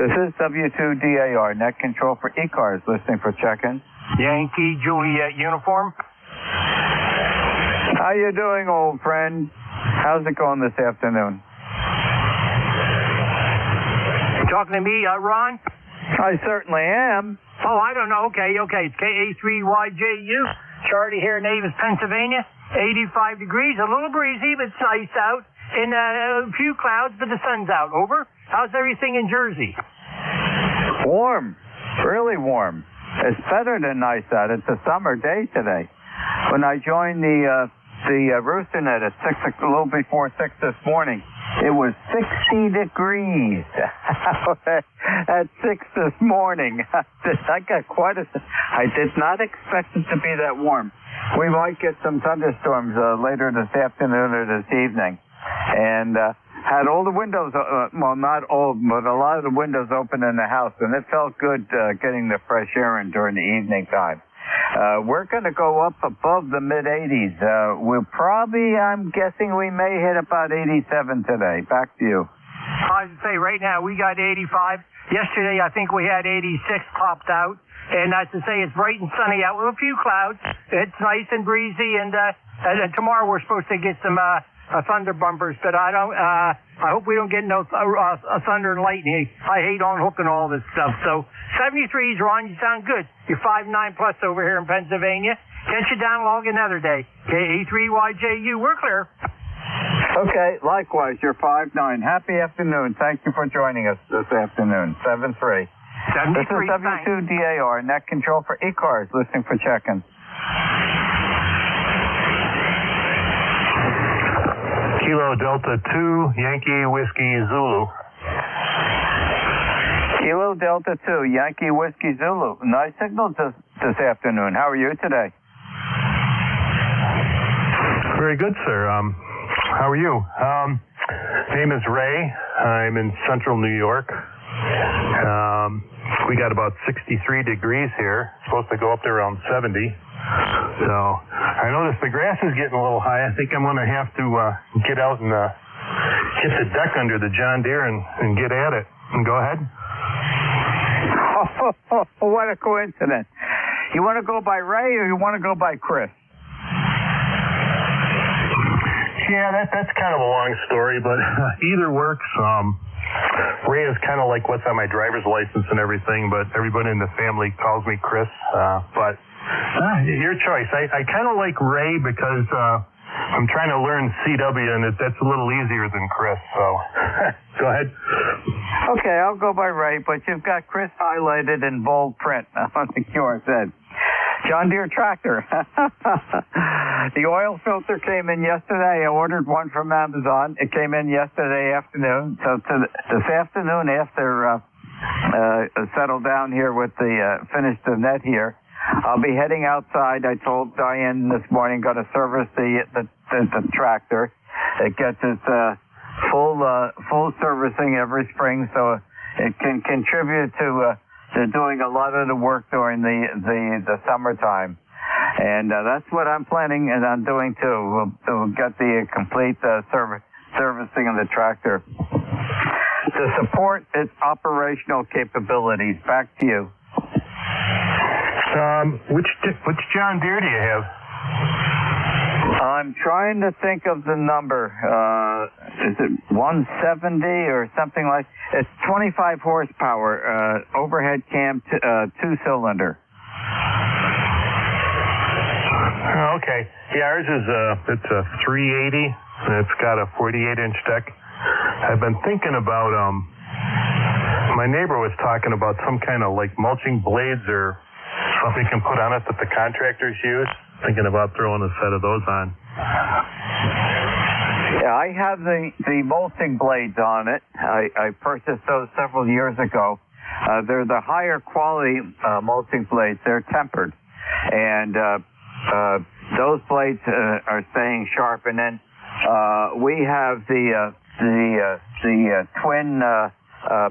This is W2DAR, net control for ECARS, listening for check-in. Yankee Juliet uniform. How you doing, old friend? How's it going this afternoon? Talking to me, Ron? I certainly am. Oh, I don't know. Okay. It's KA3YJU. Charlie here in Avis, Pennsylvania. 85 degrees, a little breezy, but it's nice out. And a few clouds, but the sun's out. Over. How's everything in Jersey? Warm. Really warm. It's better than nice out. It's a summer day today. When I joined the Roosternet at a little before 6 this morning, it was 60 degrees at 6 this morning. I did not expect it to be that warm. We might get some thunderstorms later this afternoon or this evening. And had all the windows, well, not all, but a lot of the windows open in the house, and it felt good getting the fresh air in during the evening time. We're going to go up above the mid-80s. I'm guessing we may hit about 87 today. Back to you. I would say right now we got 85. Yesterday I think we had 86 popped out. And as to say, it's bright and sunny out with a few clouds. It's nice and breezy. And tomorrow we're supposed to get some thunder bumpers, but I hope we don't get no thunder and lightning. I hate unhooking all this stuff. So 73s, Ron, you sound good. You're 5'9" plus over here in Pennsylvania. Catch you down along another day. KA3YJU, we're clear. Okay, likewise, you're 5'9". Happy afternoon. Thank you for joining us this afternoon. 7-3. This is W2DAR, net control for ECARS, listening for check-in. Kilo Delta 2, Yankee Whiskey Zulu. Kilo Delta 2, Yankee Whiskey Zulu. Nice signal this afternoon. How are you today? Very good, sir. How are you? Name is Ray. I'm in central New York. We got about 63 degrees here. It's supposed to go up to around 70. So I noticed the grass is getting a little high. I think I'm going to have to get out and hit the deck under the John Deere and get at it. And go ahead. Oh, what a coincidence. You want to go by Ray or you want to go by Chris? Yeah, that's kind of a long story, but either works. Ray is kind of like what's on my driver's license and everything, but everybody in the family calls me Chris. But your choice. I kind of like Ray because I'm trying to learn CW, and that's a little easier than Chris. So go ahead. Okay, I'll go by Ray, but you've got Chris highlighted in bold print on the QR said. John Deere tractor. The oil filter came in yesterday. I ordered one from Amazon. It came in yesterday afternoon. So this afternoon, after settle down here with the finish the net here, I'll be heading outside. I told Diane this morning, going to service the tractor. It gets its full servicing every spring, so it can contribute to doing a lot of the work during the summertime. And that's what I'm planning and I'm doing too. We'll get the complete servicing of the tractor to support its operational capabilities. Back to you. Which John Deere do you have? I'm trying to think of the number. Is it 170 or something like? It's 25 horsepower, overhead cam, two-cylinder. Okay. Yeah, ours is it's a 380, and it's got a 48-inch deck. I've been thinking about my neighbor was talking about some kind of like mulching blades or something you can put on it that the contractors use. Thinking about throwing a set of those on. Yeah, I have the mulching blades on it. I purchased those several years ago. They're the higher quality mulching blades. They're tempered, and those blades are staying sharp. And then we have the twin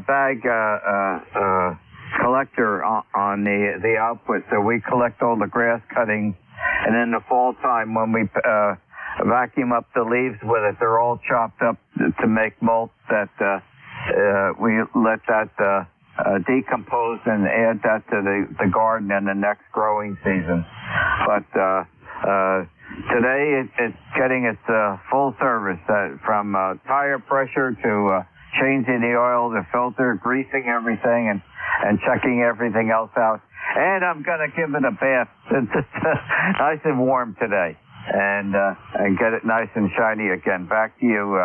bag collector on the output, so we collect all the grass cuttings. And in the fall time, when we vacuum up the leaves with it, they're all chopped up to make mulch that we let that decompose and add that to the garden in the next growing season. But today it's getting its full service from tire pressure to changing the oil, the filter, greasing everything, and checking everything else out. And I'm going to give it a bath since it's nice and warm today, and get it nice and shiny again. Back to you,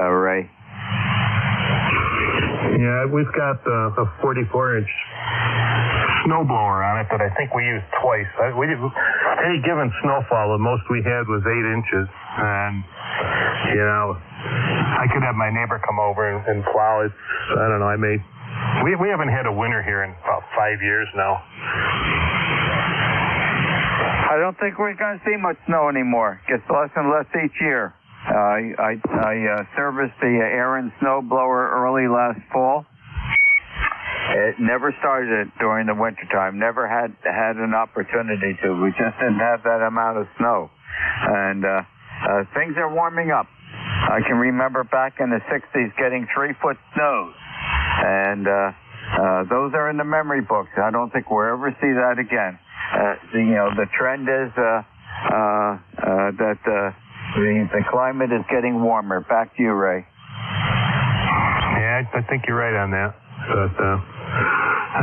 Ray. Yeah, we've got a 44-inch snowblower on it that I think we used twice. Any given snowfall, the most we had was 8 inches, and I could have my neighbor come over and plow it. I don't know. We haven't had a winter here in about 5 years now. I don't think we're going to see much snow anymore. It gets less and less each year. I serviced the Aaron snow blower early last fall. It never started during the wintertime. Never had an opportunity to. We just didn't have that amount of snow. And things are warming up. I can remember back in the 60s getting 3-foot snows. And those are in the memory books. I don't think we'll ever see that again. The trend is that the climate is getting warmer. Back to you, Ray. Yeah, I think you're right on that. But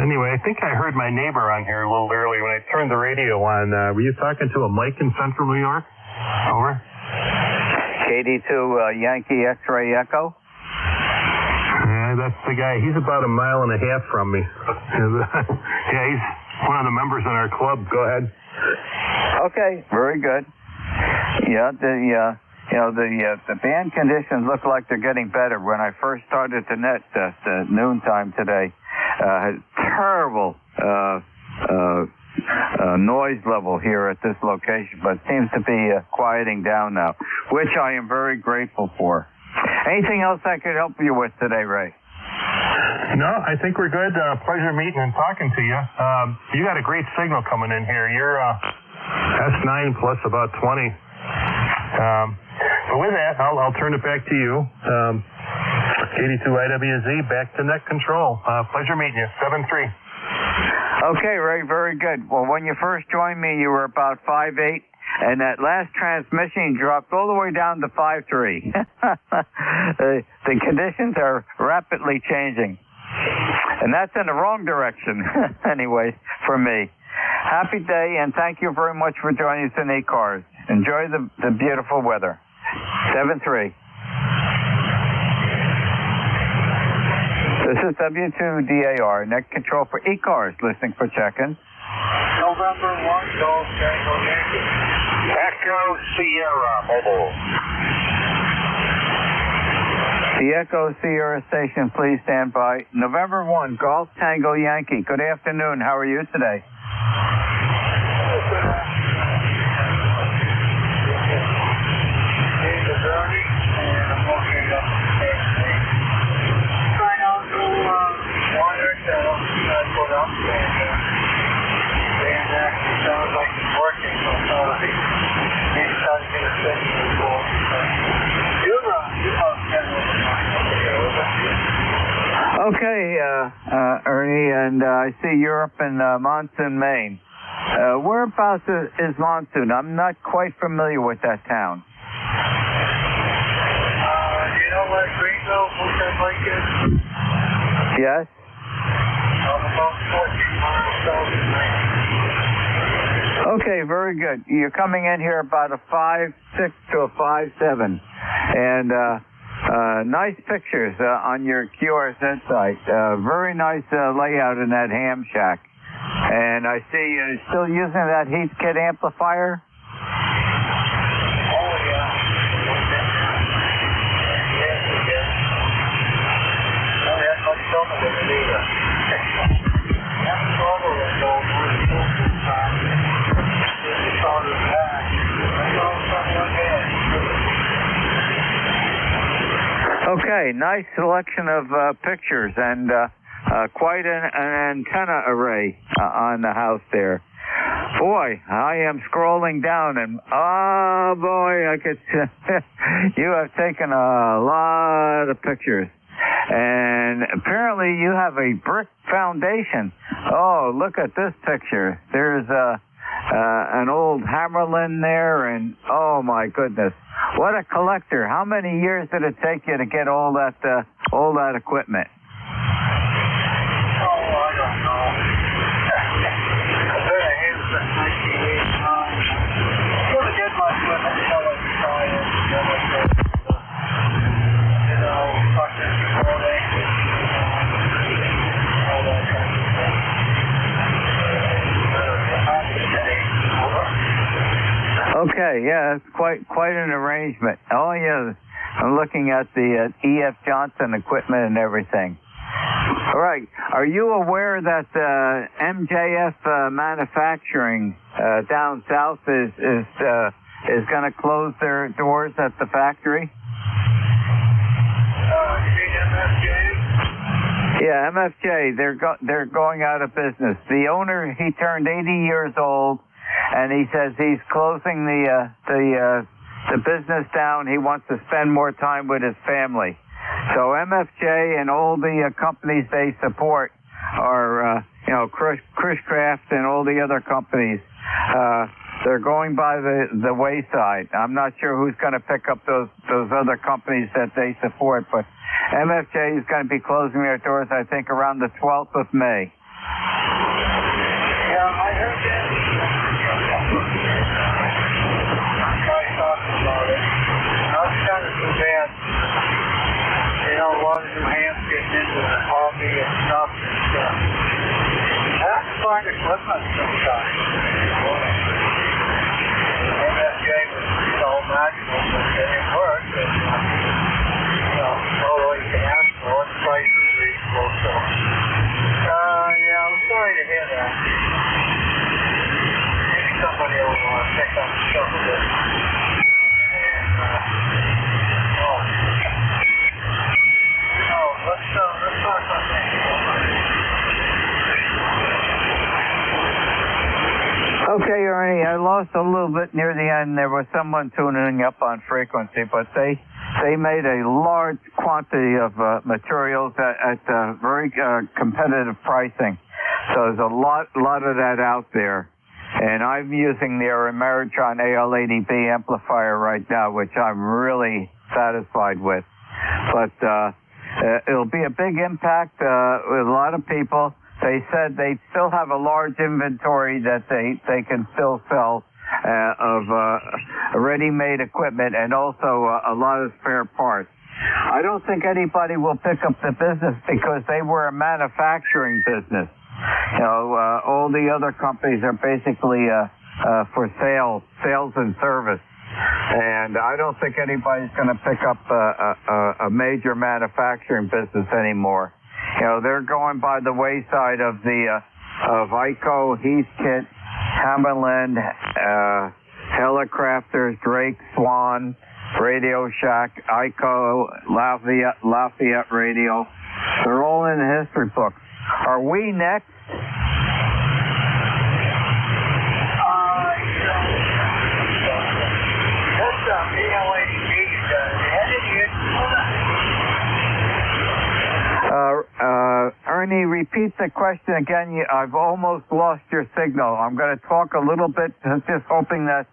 anyway, I think I heard my neighbor on here a little early when I turned the radio on. Were you talking to a Mike in central New York? Over. KD2 Yankee X-Ray Echo. That's the guy. He's about 1.5 miles from me. Yeah, he's one of the members in our club. Go ahead. Okay, very good. Yeah, the band conditions look like they're getting better. When I first started the net at noontime today, terrible noise level here at this location, but it seems to be quieting down now, which I am very grateful for. Anything else I could help you with today, Ray? No, I think we're good. Pleasure meeting and talking to you. You got a great signal coming in here. You're S9 plus about 20. But with that, I'll turn it back to you. 82 IWZ, back to net control. Pleasure meeting you. 7-3. Okay, Ray, very good. Well, when you first joined me, you were about 5'8", and that last transmission dropped all the way down to 5'3". The conditions are rapidly changing, and that's in the wrong direction, anyway, for me. Happy day, and thank you very much for joining us in ECARS. Enjoy the beautiful weather. 7-3. This is W2DAR, net control for ECARS, listening for check-in. November 1, Golf Tango Yankee. Echo Sierra, mobile. The Echo Sierra station, please stand by. November 1, Golf Tango Yankee. Good afternoon. How are you today? Okay, Ernie, and I see you're up in Monsoon, Maine. Whereabouts is Monsoon? I'm not quite familiar with that town. You know where Greenville, Bullhead Lake is? Yes? About 14 miles south of Maine. Okay, very good. You're coming in here about a 5'6" to a 5'7", and nice pictures on your QRZ site. Very nice layout in that ham shack. And I see you're still using that heat kit amplifier? Oh, yeah. Yes, yes. Oh, that's much stronger than it is. That's stronger than it is. Okay, nice selection of pictures and quite an antenna array on the house there. Boy, I am scrolling down and oh boy, I could you have taken a lot of pictures. And apparently you have a brick foundation. Oh, look at this picture. There's an old Hammerlin there, and oh my goodness, what a collector! How many years did it take you to get all that equipment? Oh, I don't know. I bet I had it since 1989. Sort of did my equipment until I retired. You know, fucking all that. All that kind of stuff. Okay, yeah, it's quite an arrangement. Oh yeah, I'm looking at the E.F. Johnson equipment and everything. All right, are you aware that MJF Manufacturing down south is going to close their doors at the factory? Yeah, MFJ. They're going out of business. The owner, he turned 80 years old. And he says he's closing the business down. He wants to spend more time with his family. So MFJ and all the companies they support are, Chris-Craft and all the other companies. They're going by the wayside. I'm not sure who's going to pick up those other companies that they support, but MFJ is going to be closing their doors, I think, around the 12th of May. Yeah, I heard that. About it. I was kind of too bad. You know, a lot of new hands getting into the hobby and stuff. I have to find equipment sometimes. MFJ was, magical, but it didn't work. And, all you can ask for, the price is reasonable. So, little bit near the end, there was someone tuning up on frequency, but they made a large quantity of materials at very competitive pricing. So there's a lot of that out there. And I'm using their Ameritron AL80B amplifier right now, which I'm really satisfied with. But it'll be a big impact with a lot of people. They said they still have a large inventory that they can still sell of ready-made equipment and also a lot of spare parts. I don't think anybody will pick up the business because they were a manufacturing business. You know, all the other companies are basically for sales and service. And I don't think anybody's going to pick up a major manufacturing business anymore. You know, they're going by the wayside of the of ICO, Heathkit, Hammerland, Helicrafters, Drake, Swan, Radio Shack, ICO, Lafayette Radio. They're all in the history books. Are we next? Ernie, repeat the question again. I've almost lost your signal. I'm going to talk a little bit, just hoping that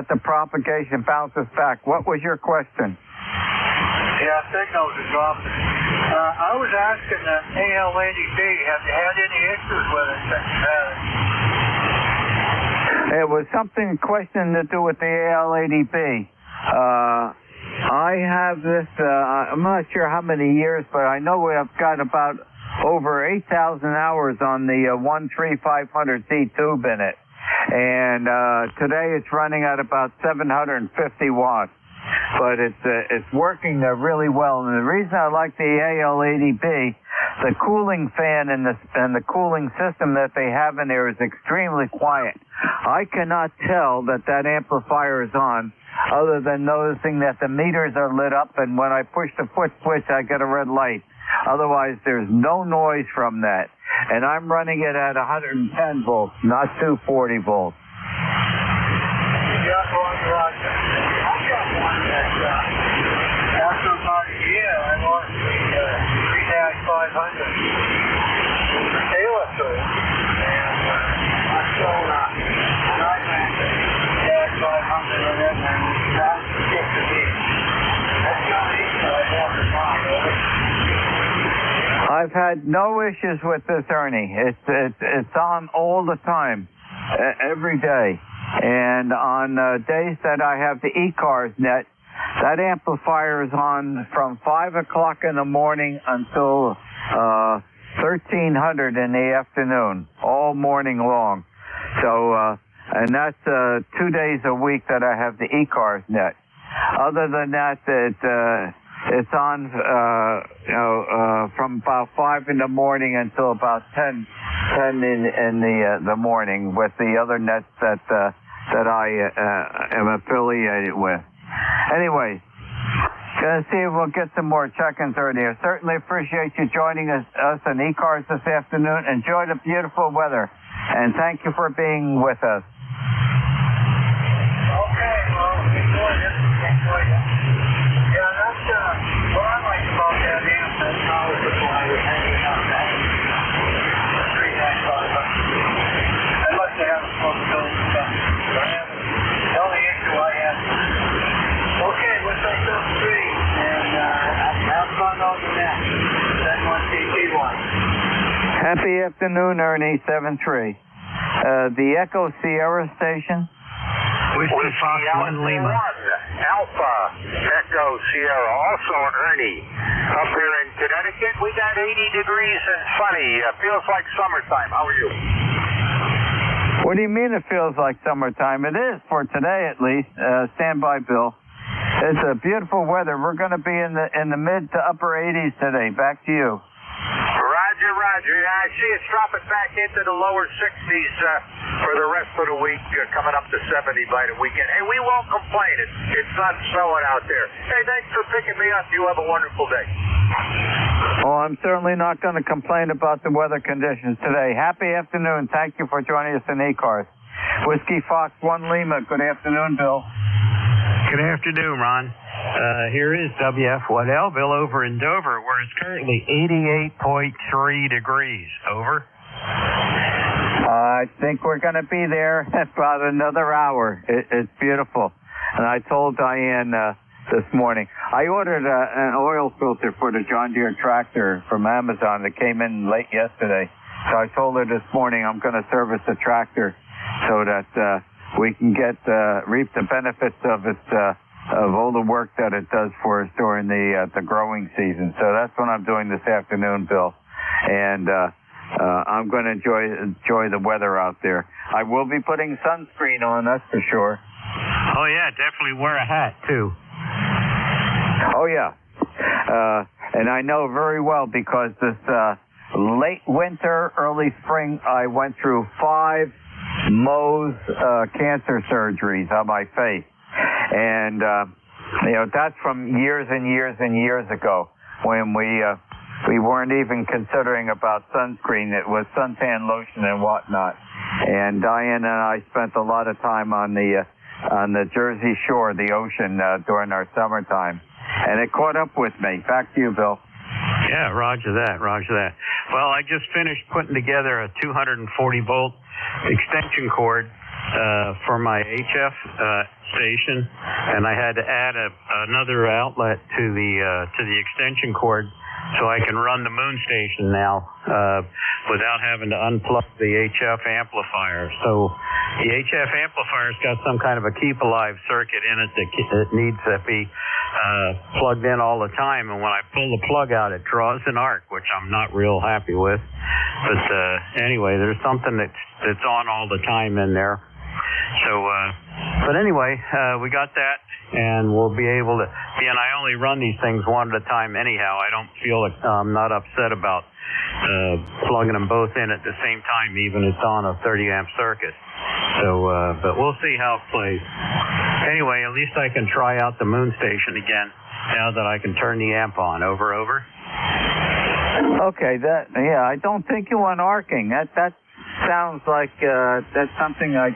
the propagation bounces back. What was your question? Yeah, signals are dropping. I was asking the AL80B, have you had any issues with it since you had it? It was something, question to do with the AL80B. I have this, I'm not sure how many years, but I know I've got about over 8,000 hours on the 13500C tube in it. And today it's running at about 750 watts. But it's working really well. And the reason I like the AL80B, the cooling fan and the cooling system that they have in there is extremely quiet. I cannot tell that amplifier is on, other than noticing that the meters are lit up, and when I push the foot switch, I get a red light. Otherwise, there's no noise from that. And I'm running it at 110 volts, not 240 volts. After about a year, I lost the 3-500 Taylor to it. And I'm still not. And I ran the 3-500 of it, and that's just to me. That's the only issue I have to find, really. I've had no issues with this, Ernie. It's on all the time, every day. And on days that I have the ECARS net, that amplifier is on from 5 o'clock in the morning until 1300 in the afternoon, all morning long. So, and that's 2 days a week that I have the ECARS net. Other than that, it's on, from about 5 in the morning until about 10 in the morning with the other nets that I am affiliated with. Anyway, gonna see if we'll get some more check-ins earlier. Certainly appreciate you joining us on ECARS this afternoon. Enjoy the beautiful weather, and thank you for being with us. Okay, well, enjoy it. Yeah, that's what I like about that amp. That's power supply was hanging out that 3-500. I must have a smoke bill and stuff. The only issue I have. Okay, we'll take those three, and have fun over that. Then one CT1. Happy afternoon, Ernie, 7-3. The Echo Sierra station. Whiskey Fox 1 Lima. Alpha Echo Sierra, also Ernie. Up here in Connecticut, we got 80 degrees and sunny. Feels like summertime. How are you? What do you mean it feels like summertime? It is, for today at least. Stand by, Bill. It's a beautiful weather. We're going to be in the mid to upper 80s today. Back to you. Roger. Yeah, I see it's dropping back into the lower 60s for the rest of the week, coming up to 70 by the weekend. Hey, we won't complain. It's not snowing out there. Hey, thanks for picking me up. You have a wonderful day. Oh, I'm certainly not going to complain about the weather conditions today. Happy afternoon. Thank you for joining us in ECARS. Whiskey Fox 1 Lima. Good afternoon, Bill. Good afternoon, Ron. Here is WF1L, Bill, over in Dover, where it's currently 88.3 degrees. Over. I think we're going to be there about another hour. It's beautiful. And I told Diane this morning, I ordered an oil filter for the John Deere tractor from Amazon that came in late yesterday. So I told her this morning I'm going to service the tractor so that we can reap the benefits of it, of all the work that it does for us during the growing season. So that's what I'm doing this afternoon, Bill. And I'm going to enjoy the weather out there. I will be putting sunscreen on, that's for sure. Oh, yeah, definitely wear a hat, too. Oh, yeah. And I know very well because this late winter, early spring, I went through 5 Mohs cancer surgeries on my face. And, that's from years and years and years ago when we weren't even considering about sunscreen. It was suntan lotion and whatnot. And Diane and I spent a lot of time on the Jersey Shore, the ocean, during our summertime. And it caught up with me. Back to you, Bill. Yeah, roger that. Well, I just finished putting together a 240-volt extension cord for my HF station, and I had to add another outlet to the extension cord so I can run the moon station now without having to unplug the HF amplifier. So the HF amplifier's got some kind of a keep-alive circuit in it that needs to be plugged in all the time, and when I pull the plug out, it draws an arc, which I'm not real happy with. But anyway, there's something that's on all the time in there. So, but anyway, we got that, and we'll be able to. And I only run these things one at a time anyhow. I don't feel like I'm not upset about plugging them both in at the same time, even if it's on a 30 amp circuit. So, but we'll see how it plays. Anyway, at least I can try out the moon station again now that I can turn the amp on. Over. Okay, I don't think you want arcing. That sounds like that's something I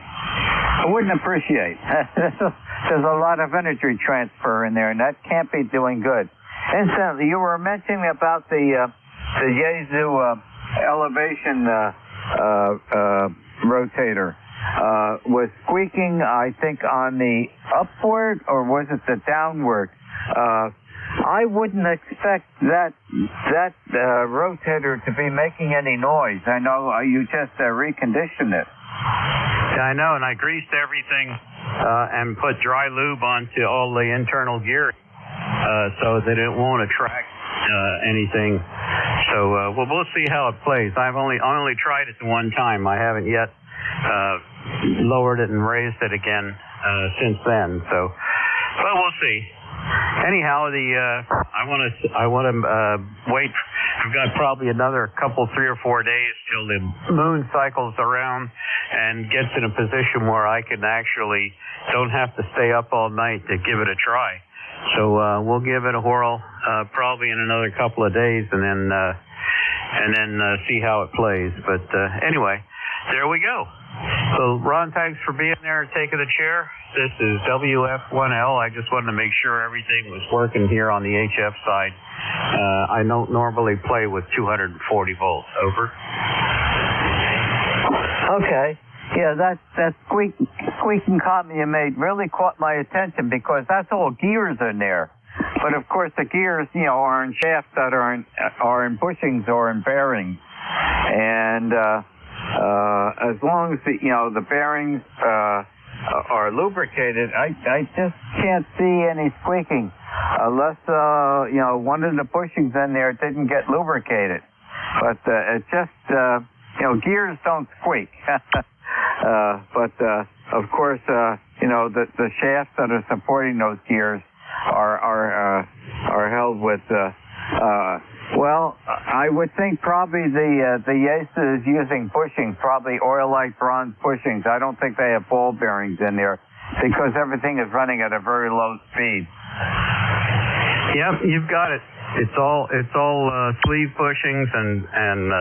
wouldn't appreciate. There's a lot of energy transfer in there, and that can't be doing good. Incidentally, you were mentioning about the Yaesu elevation rotator. Was squeaking, I think, on the upward, or was it the downward? I wouldn't expect that rotator to be making any noise. I know you just reconditioned it. Yeah, I know, and I greased everything and put dry lube onto all the internal gear so that it won't attract anything. So we'll see how it plays. I only tried it the one time. I haven't yet lowered it and raised it again since then. So, but we'll see. Anyhow, I want to wait. I've got probably another 3 or 4 days till the moon cycles around and gets in a position where I can actually don't have to stay up all night to give it a try. So we'll give it a whirl probably in another couple of days, and then see how it plays. But anyway, there we go. So, Ron, thanks for being there and taking the chair. This is WF1L. I just wanted to make sure everything was working here on the HF side. I don't normally play with 240 volts. Over. Okay. Yeah, that squeaking comment you made really caught my attention because that's all gears in there. But, of course, the gears, are in shafts that are in bushings or in bearings. And as long as the bearings are lubricated, I just can't see any squeaking unless one of the bushings in there didn't get lubricated. But it just gears don't squeak. But of course the shafts that are supporting those gears are held with well, I would think probably the Yaesu is using bushings, probably oil-like bronze bushings. I don't think they have ball bearings in there because everything is running at a very low speed. Yep, you've got it. It's all sleeve bushings and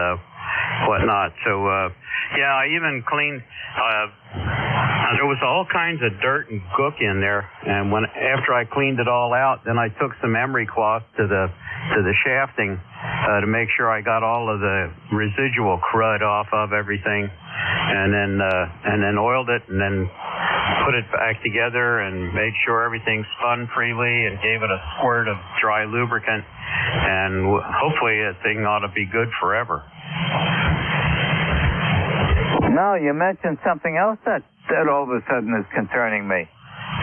whatnot. So yeah, I even cleaned There was all kinds of dirt and gook in there, and after I cleaned it all out, then I took some emery cloth to the shafting to make sure I got all of the residual crud off of everything, and then oiled it, and then put it back together and made sure everything spun freely, and gave it a squirt of dry lubricant, and hopefully that thing ought to be good forever. No, you mentioned something else that all of a sudden is concerning me.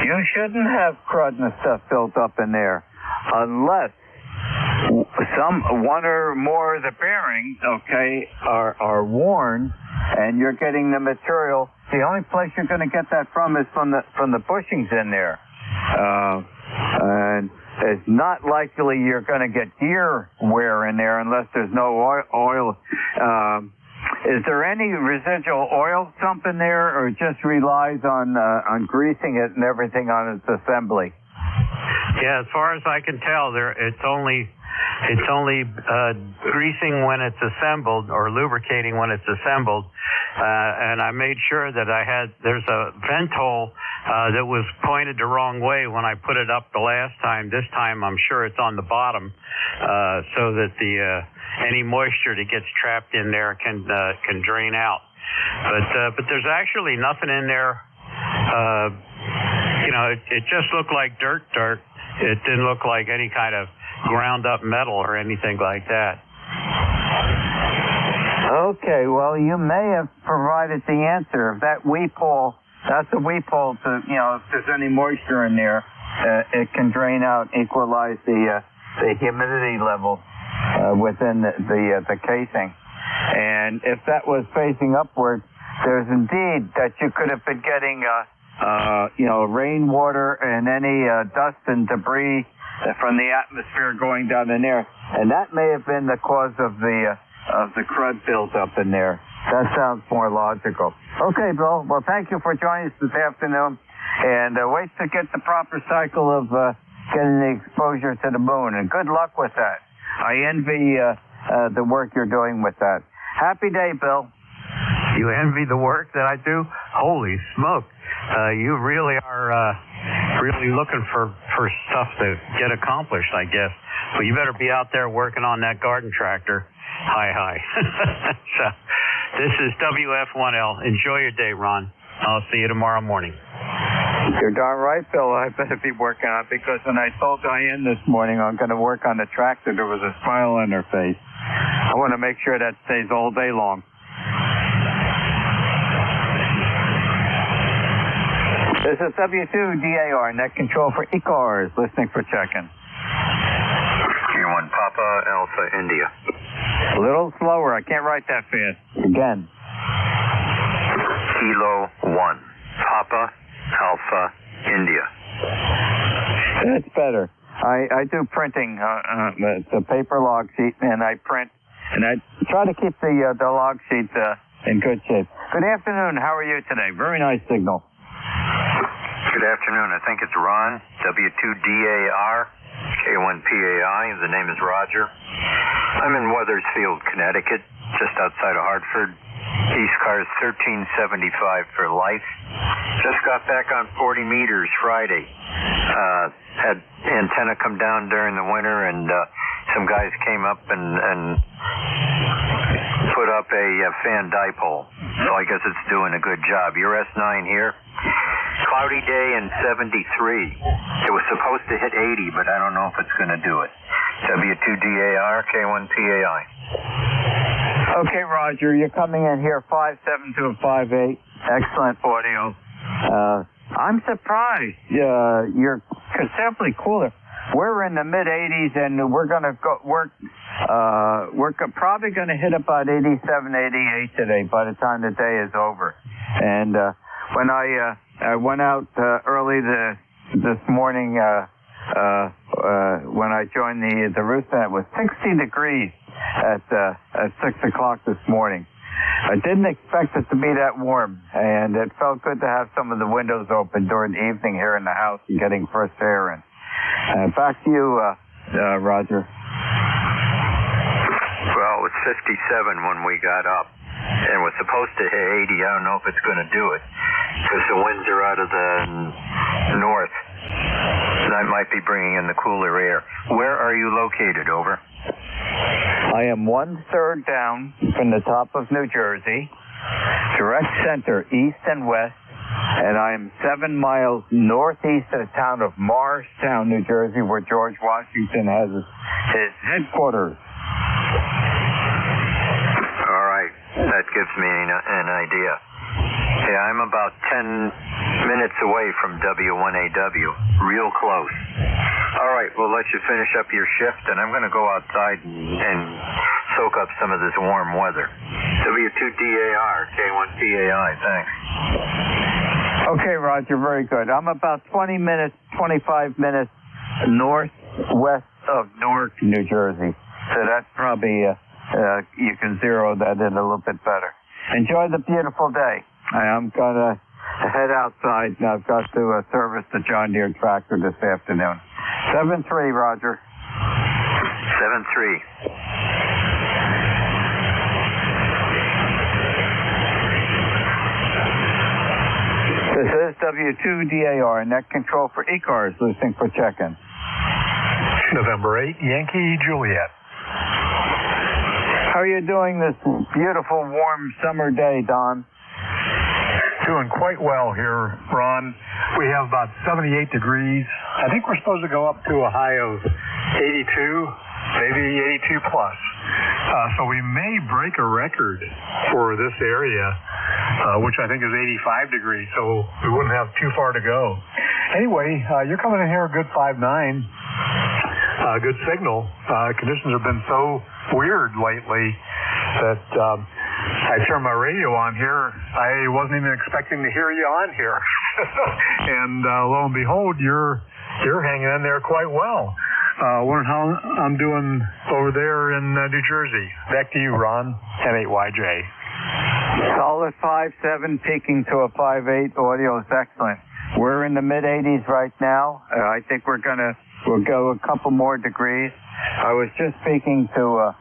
You shouldn't have crud and stuff built up in there unless one or more of the bearings, okay, are worn, and you're getting the material. The only place you're going to get that from is from the bushings in there, and it's not likely you're going to get gear wear in there unless there's no oil. Is there any residual oil dump in there, or it just relies on greasing it and everything on its assembly? Yeah, as far as I can tell, it's only greasing when it's assembled, or lubricating when it's assembled. And I made sure that there's a vent hole that was pointed the wrong way when I put it up the last time. This time I'm sure it's on the bottom, so that any moisture that gets trapped in there can drain out. But there's actually nothing in there. It just looked like dirt. It didn't look like any kind of ground up metal or anything like that. Okay, well, you may have provided the answer. That's a weep hole to, if there's any moisture in there, it can drain out, equalize the humidity level within the casing. And if that was facing upward, there's indeed that you could have been getting rainwater and any dust and debris from the atmosphere going down in there, and that may have been the cause of the crud built up in there. That sounds more logical. Okay, Bill. Well, thank you for joining us this afternoon, and wait to get the proper cycle of getting the exposure to the moon, and good luck with that. I envy the work you're doing with that. Happy day, Bill. You envy the work that I do? Holy smoke. You really are really looking for stuff to get accomplished, I guess. But you better be out there working on that garden tractor. Hi. So, this is WF1L. Enjoy your day, Ron. I'll see you tomorrow morning. You're darn right, Bill. I better be working on it, because when I told Diane this morning I'm going to work on the tractor, there was a smile on her face. I want to make sure that stays all day long. This is W2DAR, net control for ECARS, listening for check-in. Q1 Papa Alpha India. A little slower, I can't write that fast. Again. Kilo 1 Papa Alpha India. That's better. I do printing, the paper log sheet, and I print, and I try to keep the log sheet in good shape. Good afternoon, how are you today? Very nice signal. Good afternoon. I think it's Ron, W2DAR, K1PAI. The name is Roger. I'm in Weathersfield, Connecticut, just outside of Hartford. ECARS 1375 for life. Just got back on 40 meters Friday. Had antenna come down during the winter, and some guys came up and put up a fan dipole. So I guess it's doing a good job. Your S9 here. Cloudy day and 73. It was supposed to hit 80, but I don't know if it's going to do it. W2DAR, K1PAI. Okay, Roger, you're coming in here 57258. Excellent audio. I'm surprised. You're considerably cooler. We're in the mid 80s, and we're going to go work. We're probably going to hit about 87, 88 today by the time the day is over. And when I went out early this morning, when I joined the rooster, it was 60 degrees at 6 o'clock this morning. I didn't expect it to be that warm, and it felt good to have some of the windows open during the evening here in the house and getting fresh air in. Back to you, Roger. Well, it was 57 when we got up, and was supposed to hit 80. I don't know if it's going to do it. because the winds are out of the north. That might be bringing in the cooler air. Where are you located? Over. I am 1/3 down from the top of New Jersey, direct center, east and west, and I am 7 miles northeast of the town of Morristown, New Jersey, where George Washington has his headquarters. All right, that gives me an idea. Yeah, I'm about 10 minutes away from W1AW, real close. All right, we'll let you finish up your shift, and I'm going to go outside and soak up some of this warm weather. W2DAR, K1PAI, thanks. Okay, Roger, very good. I'm about 25 minutes northwest of Newark, New Jersey. So that's probably, you can zero that in a little bit better. Enjoy the beautiful day. I'm going to head outside, and I've got to service the John Deere tractor this afternoon. 7-3, Roger. 7-3. This is W2DAR, net control for ECARS, listening for check-in. November 8, Yankee Juliet. How are you doing this beautiful, warm summer day, Don? Doing quite well here, Ron. We have about 78 degrees. I think we're supposed to go up to a high of 82, maybe 82 plus. So we may break a record for this area, which I think is 85 degrees, so we wouldn't have too far to go. Anyway, you're coming in here a good 5.9. Good signal. Conditions have been so weird lately that I turned my radio on here. I wasn't even expecting to hear you on here. And lo and behold, you're hanging in there quite well. Wondering how I'm doing over there in New Jersey. Back to you, Ron. 10-8YJ. Solid 5.7, peaking to a 5.8. Audio is excellent. We're in the mid-80s right now. I think we'll go a couple more degrees. I was just speaking to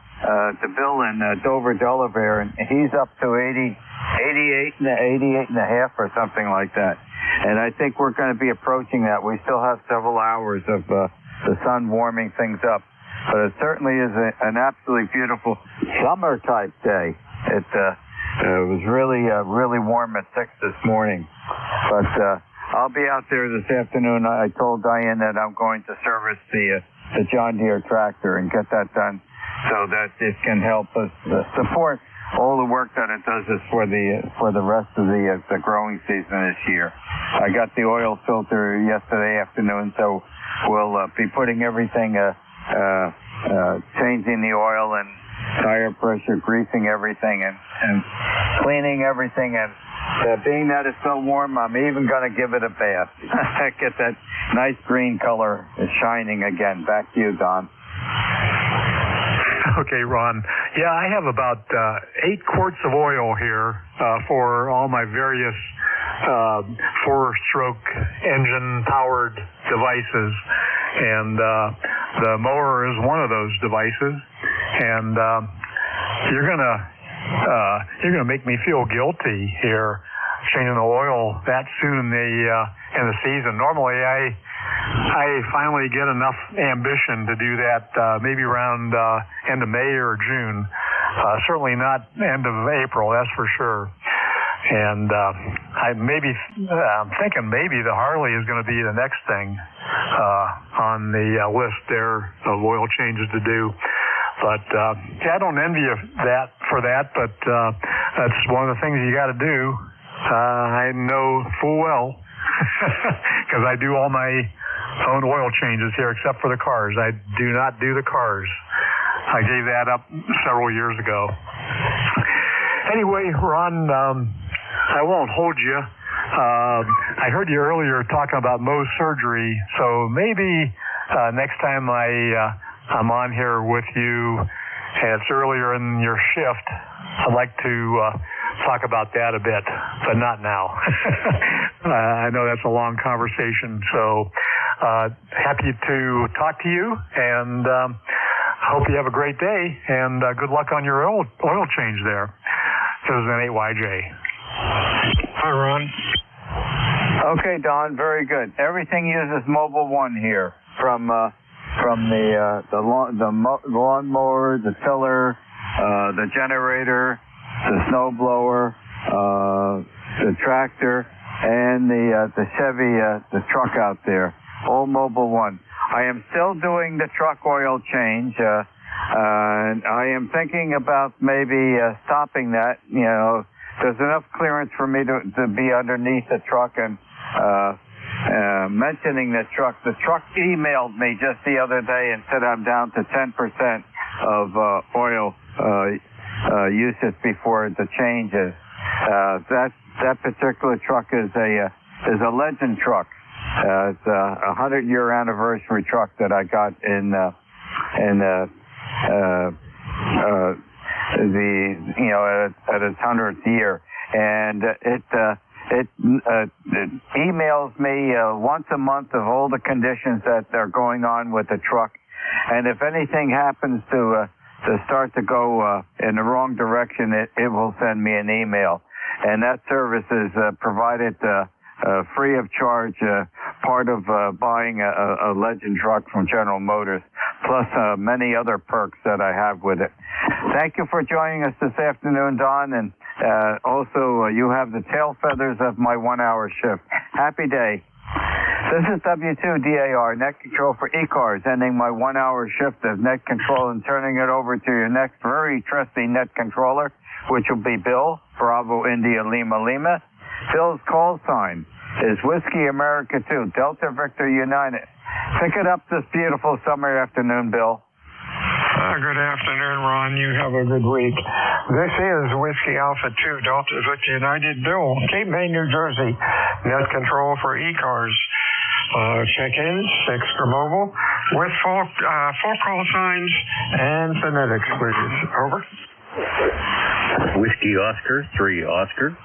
Bill in Dover, Delaware, and he's up to 88 and a half or something like that. And I think we're going to be approaching that. We still have several hours of the sun warming things up. But it certainly is an absolutely beautiful summer-type day. It was really warm at 6 this morning. But I'll be out there this afternoon. I told Diane that I'm going to service the John Deere tractor and get that done so that it can help us support all the work that it does is for the rest of the growing season this year. I got the oil filter yesterday afternoon, so we'll be putting everything, changing the oil and tire pressure, greasing everything, and cleaning everything. And being that it's so warm, I'm even going to give it a bath. Get that nice green color shining again. Back to you, Don. Okay, Ron. Yeah, I have about 8 quarts of oil here for all my various 4-stroke engine-powered devices, and the mower is one of those devices. And you're gonna make me feel guilty here, changing the oil that soon in the season. Normally, I finally get enough ambition to do that maybe around end of May or June. Certainly not end of April, that's for sure. And I'm thinking maybe the Harley is going to be the next thing on the list there of oil changes to do. But I don't envy you for that, but that's one of the things you got to do. I know full well, because I do all my own oil changes here except for the cars. I do not do the cars. I gave that up several years ago. Anyway, Ron, I won't hold you. I heard you earlier talking about Moe's surgery, so maybe next time I'm on here with you and it's earlier in your shift, I'd like to talk about that a bit, but not now. I know that's a long conversation, so happy to talk to you, and hope you have a great day, and good luck on your oil change there. This is an 8YJ. Hi, Ron. Okay, Don, very good. Everything uses Mobile One here, from the lawnmower, the tiller, the generator, the snow blower, the tractor, and the Chevy, the truck out there. All Mobile One. I am still doing the truck oil change. And I am thinking about maybe stopping that. You know, there's enough clearance for me to be underneath the truck and mentioning the truck. The truck emailed me just the other day and said I'm down to 10% of oil usage before the changes. That particular truck is a legend truck. It's a 100-year anniversary truck that I got in at its 100th year, and it emails me once a month of all the conditions that are going on with the truck, and if anything happens to start to go in the wrong direction, it will send me an email, and that service is provided free of charge, part of buying a Legend truck from General Motors, plus many other perks that I have with it. Thank you for joining us this afternoon, Don, and also you have the tail feathers of my 1-hour shift. Happy day. This is W2DAR, Net Control for ECARS, ending my 1-hour shift of net control and turning it over to your next very trusty net controller, which will be Bill, Bravo India Lima Lima. Bill's call sign is Whiskey America 2, Delta Victor United. Pick it up this beautiful summer afternoon, Bill. Good afternoon, Ron. You have a good week. This is Whiskey Alpha 2, Delta Victor United, Bill, Cape May, New Jersey. Net control for ECARS. Check-ins, extra mobile, with full call signs and phonetics, please. Over. Whiskey Oscar, 3 Oscar.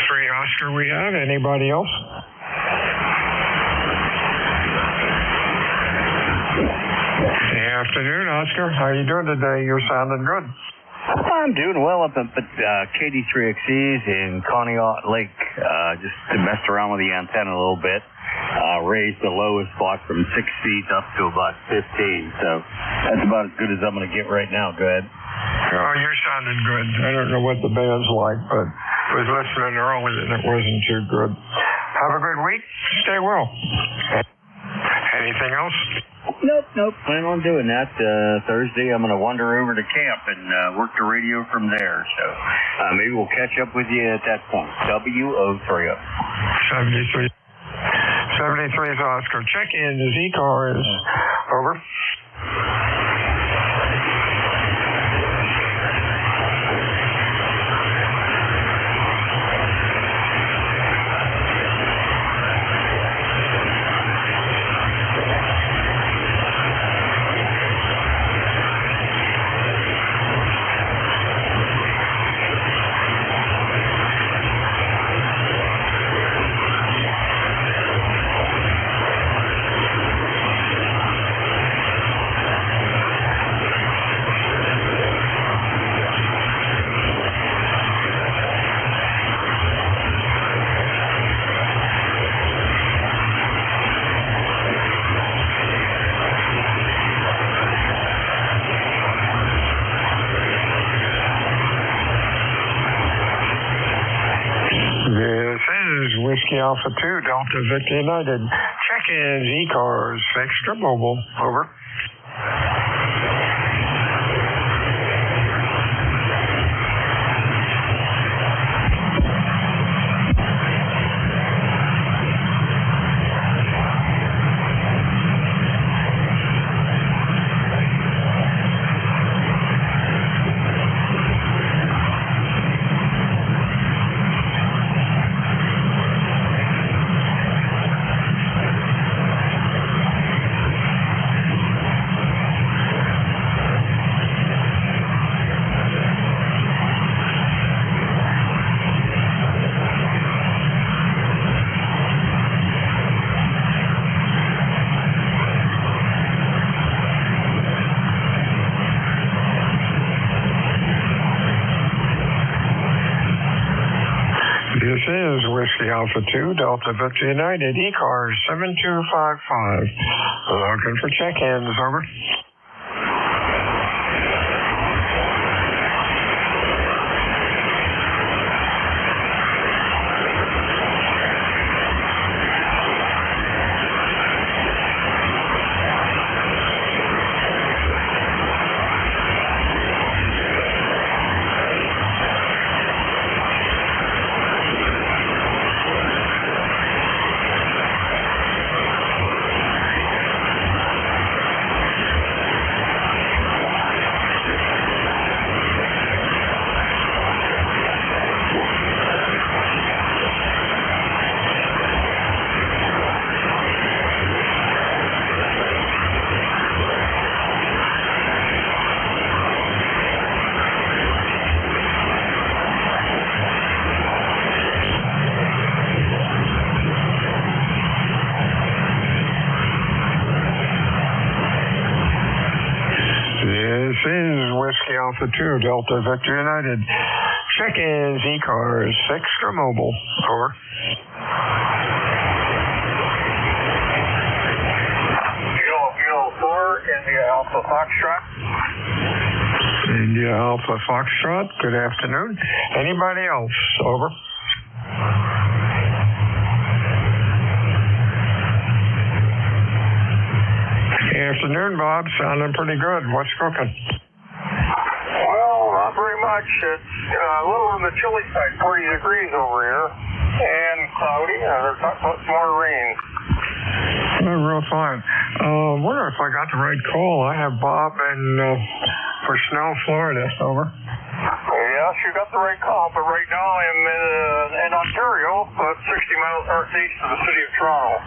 3 Oscar we have. Anybody else? Good afternoon, Oscar. How are you doing today? You're sounding good. I'm doing well up at KD3XEs in Conneaut Lake. Just messed around with the antenna a little bit. Raised the lowest spot from 6 feet up to about 15. So that's about as good as I'm going to get right now. Go ahead. Oh, you're sounding good. I don't know what the band's like, but I was listening earlier and it wasn't too good. Have a good week. Stay well. Anything else? Nope. Plan on doing that. Thursday, I'm going to wander over to camp and work the radio from there. So maybe we'll catch up with you at that point. W030. 73. 73 is Oscar. Check-in is ECARS. Over. Whiskey Alpha 2, Delta Victor United. Check-ins, ECARS, extra mobile. Over. Whiskey Alpha 2, Delta Victor United, ECARS 7255. Looking for check-ins, over. This is Whiskey Alpha 2, Delta Victor United. Check-ins, ECARS, Extra Mobile. Over. Kilo 4, India Alpha Foxtrot. India Alpha Foxtrot, good afternoon. Anybody else? Over. Afternoon, Bob. Sounding pretty good. What's cooking? Well, not very much. It's a little on the chilly side, 40 degrees over here, and cloudy. There's not much more rain. Oh, real fine. Wonder if I got the right call. I have Bob for Snell, Florida. Over. Yes, you got the right call, but right now I'm in Ontario, about 60 miles northeast of the city of Toronto.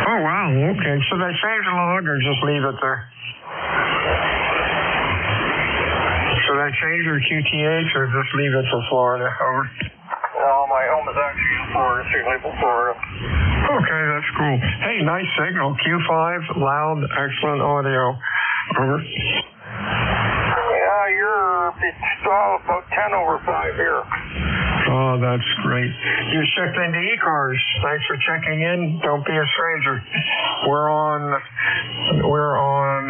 Oh, wow. Okay. So they change the log or just leave it there? Should I change your QTH or just leave it for Florida? Over. No, my home is actually in Florida, Naples, Florida. Okay, that's cool. Hey, nice signal. Q5, loud, excellent audio. Over. Yeah, you're about 10 over 5 here. Oh, that's great. You checked into ECARS. Thanks for checking in. Don't be a stranger. We're on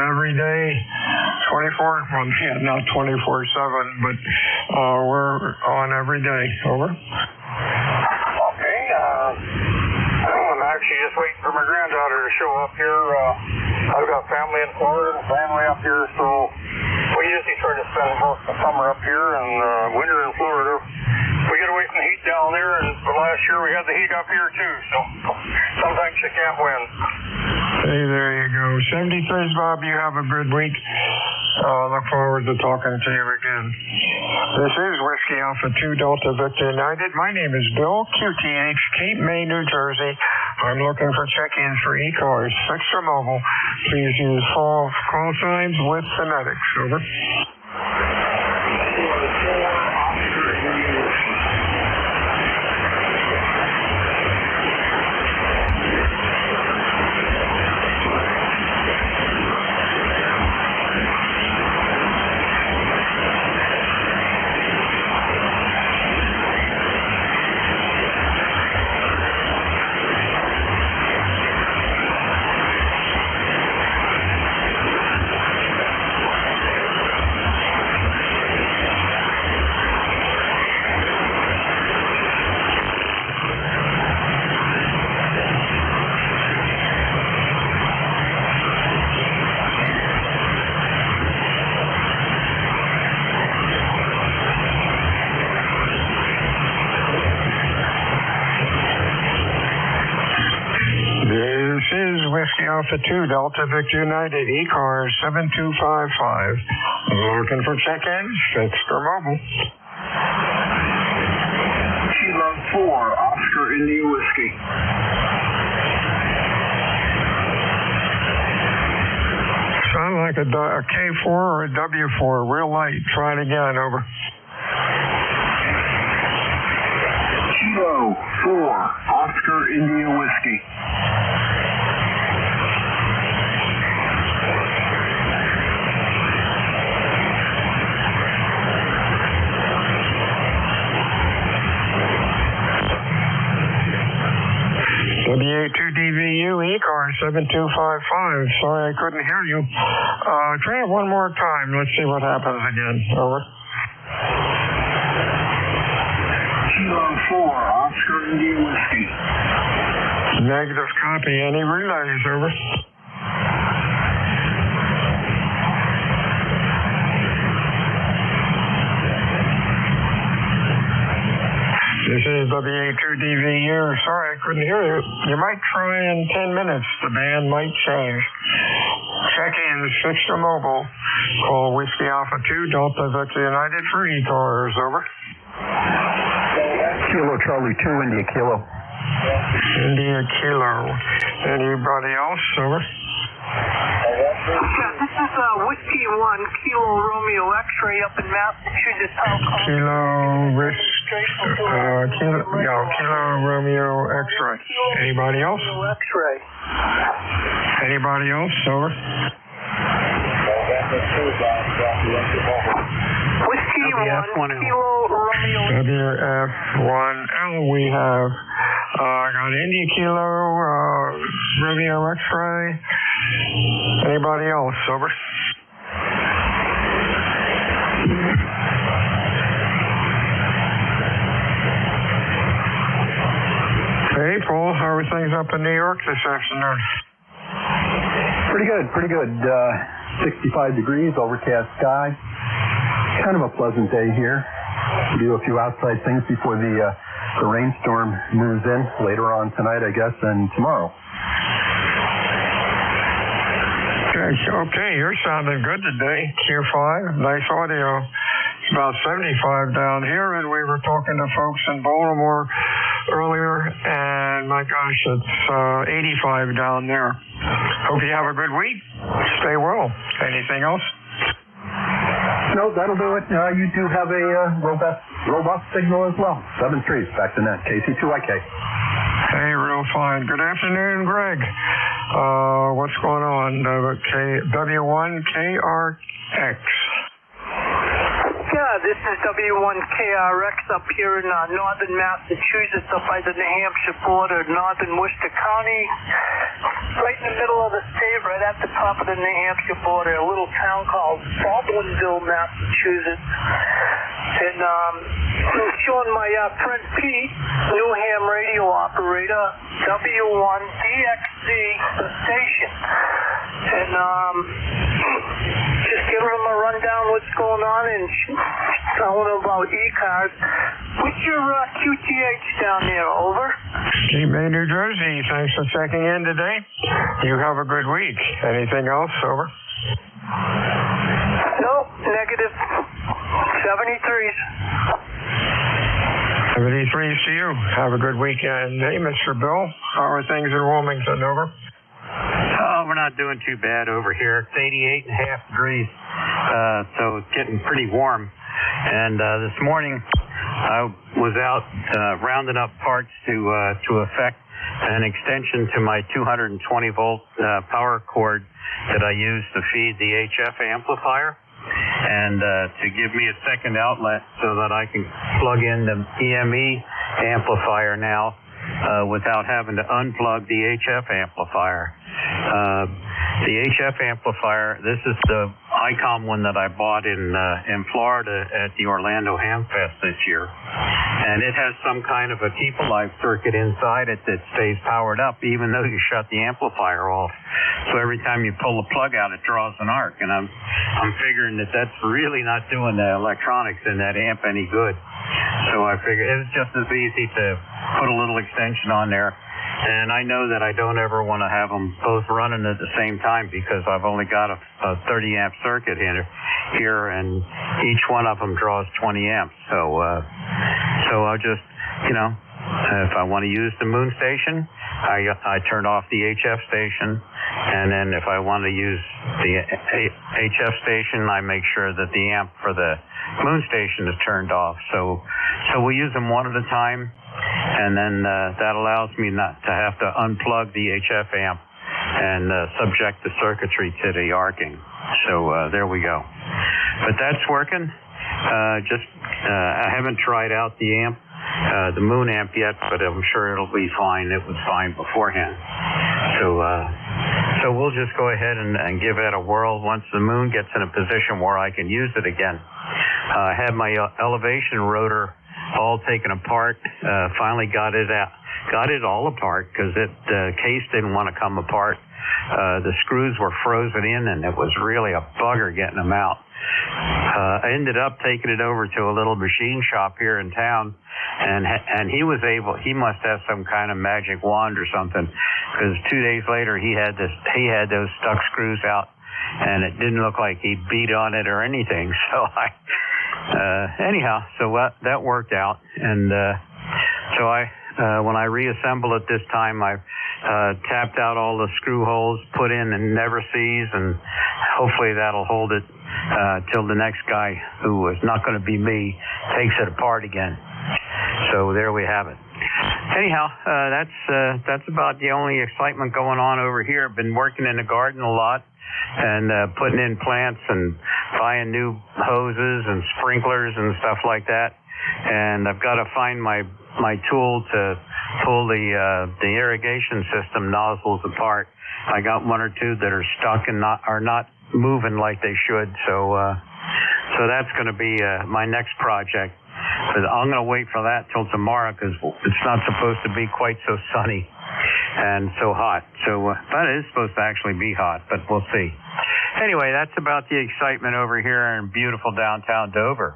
every day, 24. Well, yeah, not 24/7, but we're on every day. Over. Okay. I'm actually just waiting for my granddaughter to show up here. I've got family in Florida and family up here, so we usually try to spend most of the summer up here and winter in Florida. We get away from the heat down there, and last year we had the heat up here too, so sometimes you can't win. Hey, there you go. 73s, Bob, you have a good week. Look forward to talking to you again. This is Whiskey Alpha 2 Delta Victor United. My name is Bill, QTH, Cape May, New Jersey. I'm looking for check-ins for ECARS, Extra Mobile. Please use full call signs with phonetics. Over. Whiskey Alpha 2, Delta Victor United, ECARS 7255. Looking for check-ins, Extra Mobile. Kilo 4, Oscar India Whiskey. Sound like a K4 or a W4, real light. Try it again, over. Kilo 4, Oscar India Whiskey. 7255. Sorry I couldn't hear you. Try it one more time. Let's see what happens again. Over. Kilo 4, Oscar India Whiskey. Negative copy. Any relays? Over. This is WA2DVU. Sorry, I couldn't hear you. You might try in 10 minutes. The band might change. Check-in, switch to mobile. Call Whiskey Alpha 2, Delta Victor United for ECARS. Over. Kilo Charlie 2, India Kilo. India Kilo. Anybody else? Over. Yeah, this is Whiskey 1, Kilo Romeo X-ray up in Massachusetts. Kilo Romeo X-ray. Anybody else? X-ray. Anybody else? Over. Whiskey 1, Kilo Romeo. WF1L. We have got India Kilo Romeo X-ray. Anybody else? Over. Hey, Paul, how are things up in New York this afternoon? Pretty good. 65 degrees, overcast sky. Kind of a pleasant day here. We do a few outside things before the rainstorm moves in later on tonight, I guess, and tomorrow. Okay, you're sounding good today. Q5, nice audio. It's about 75 down here, and we were talking to folks in Baltimore earlier, and my gosh, it's 85 down there. Hope you have a good week. Stay well. Anything else? No, that'll do it. You do have a robust signal as well. 7 trees, back to net. KC2IK. Hey, real fine. Good afternoon, Greg. What's going on? W1KRX. Yeah, this is W1KRX up here in northern Massachusetts, up by the New Hampshire border, northern Worcester County, right in the middle of the state, right at the top of the New Hampshire border, a little town called Baldwinville, Massachusetts. And showing my friend Pete, Newham radio operator, W1DXZ station. And just giving him a rundown what's going on and telling him about ECARS. What's your QTH down there? Over. Cape May, New Jersey. Thanks for checking in today. You have a good week. Anything else? Over. Nope. Negative 73s. 73s to you. Have a good weekend. Hey, Mr. Bill. How are things in Wilmington? Over. Oh, we're not doing too bad over here. It's 88.5 degrees, so it's getting pretty warm. And this morning, I was out rounding up parts to effect an extension to my 220-volt power cord that I use to feed the HF amplifier, and to give me a second outlet so that I can plug in the EME amplifier now without having to unplug the HF amplifier. The HF amplifier, this is the ICOM one that I bought in Florida at the Orlando Ham Fest this year. And it has some kind of a keep alive circuit inside it that stays powered up even though you shut the amplifier off. So every time you pull the plug out, it draws an arc. And I'm figuring that that's really not doing the electronics in that amp any good. So I figured it's just as easy to put a little extension on there. And I know that I don't ever want to have them both running at the same time because I've only got a 30 amp circuit here, and each one of them draws 20 amps. So I'll just, if I want to use the moon station, I turn off the HF station, and then if I want to use the HF station, I make sure that the amp for the moon station is turned off. So we use them one at a time. And then that allows me not to have to unplug the HF amp and subject the circuitry to the arcing. So there we go. But that's working. I haven't tried out the amp, the moon amp yet, but I'm sure it'll be fine. It was fine beforehand. So So we'll just go ahead and give that a whirl once the moon gets in a position where I can use it again. I had my elevation rotor all taken apart. Finally got it all apart because the case didn't want to come apart. The screws were frozen in, and it was really a bugger getting them out. I ended up taking it over to a little machine shop here in town, and he must have some kind of magic wand or something, because 2 days later he had those stuck screws out, and it didn't look like he beat on it or anything. So that worked out, and so when I reassemble it this time, I tapped out all the screw holes, put in and never sees, and hopefully that'll hold it till the next guy, who is not going to be me, takes it apart again. So there we have it. Anyhow, that's about the only excitement going on over here. I've been working in the garden a lot and putting in plants and buying new hoses and sprinklers and stuff like that. And I've got to find my tool to pull the irrigation system nozzles apart. I got one or two that are stuck and are not moving like they should. So that's going to be my next project. But I'm going to wait for that till tomorrow, because it's not supposed to be quite so sunny and so hot. But it is supposed to actually be hot, but we'll see. Anyway, that's about the excitement over here in beautiful downtown Dover.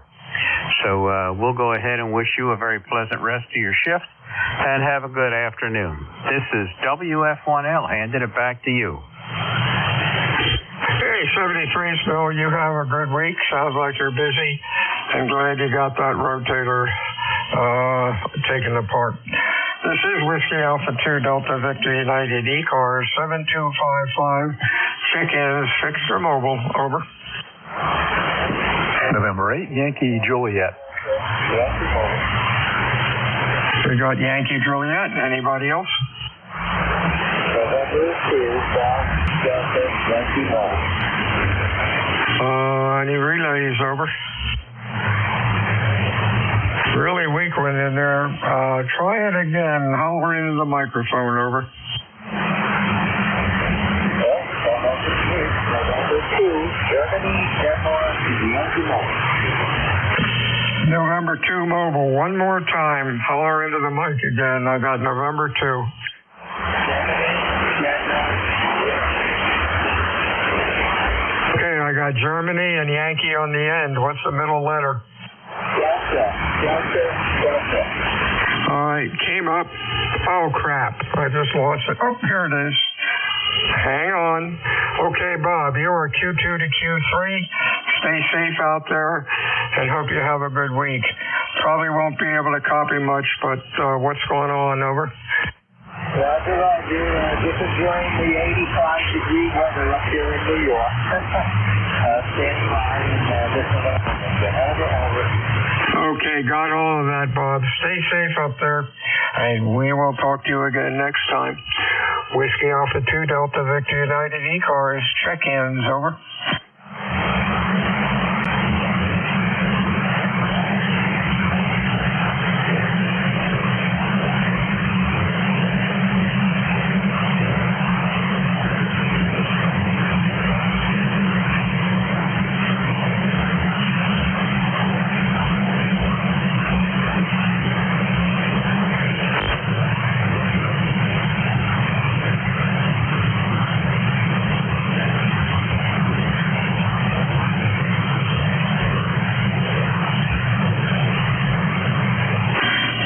So we'll go ahead and wish you a very pleasant rest of your shift, and have a good afternoon. This is WF1L, handing it back to you. Hey, 73 Bill, you have a good week. Sounds like you're busy. I'm glad you got that rotator taken apart. This is Whiskey Alpha 2 Delta Victor United ECARS 7255. Check-ins, fixed or mobile. Over. November 8, Yankee Juliet. We got Yankee Juliet. Anybody else? November 2, South Delta Yankee Mall. Any relays? Over. Really weak one in there. Try it again. Holler into the microphone. Over. November 2, Germany, Denmark, Yankee Mall. November 2 mobile. One more time. Holler into the mic again. I got November 2. Okay, I got Germany and Yankee on the end. What's the middle letter? Delta. All right, came up. Oh, crap. I just lost it. Oh, here it is. Hang on. Okay, Bob, you are Q2 to Q3. Stay safe out there, and hope you have a good week. Probably won't be able to copy much, but what's going on? Over. Roger. Just enjoying the 85-degree weather up here in New York. Standing by and this is over. Okay, got all of that, Bob. Stay safe up there, and we will talk to you again next time. Whiskey Alpha 2 Delta Victor United ECARS, check-ins, over.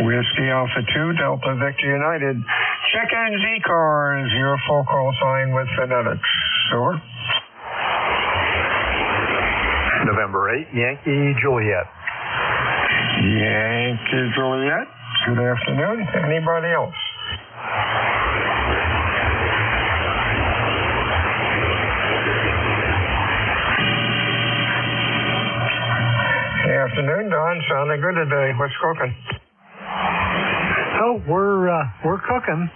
Whiskey Alpha 2 Delta Victor United. Check-ins ECARS, your full call sign with phonetics. Over. November 8, Yankee Juliet. Yankee Juliet. Good afternoon. Anybody else? Good afternoon, Don. Sounding good today. What's cooking? Oh, we're cooking.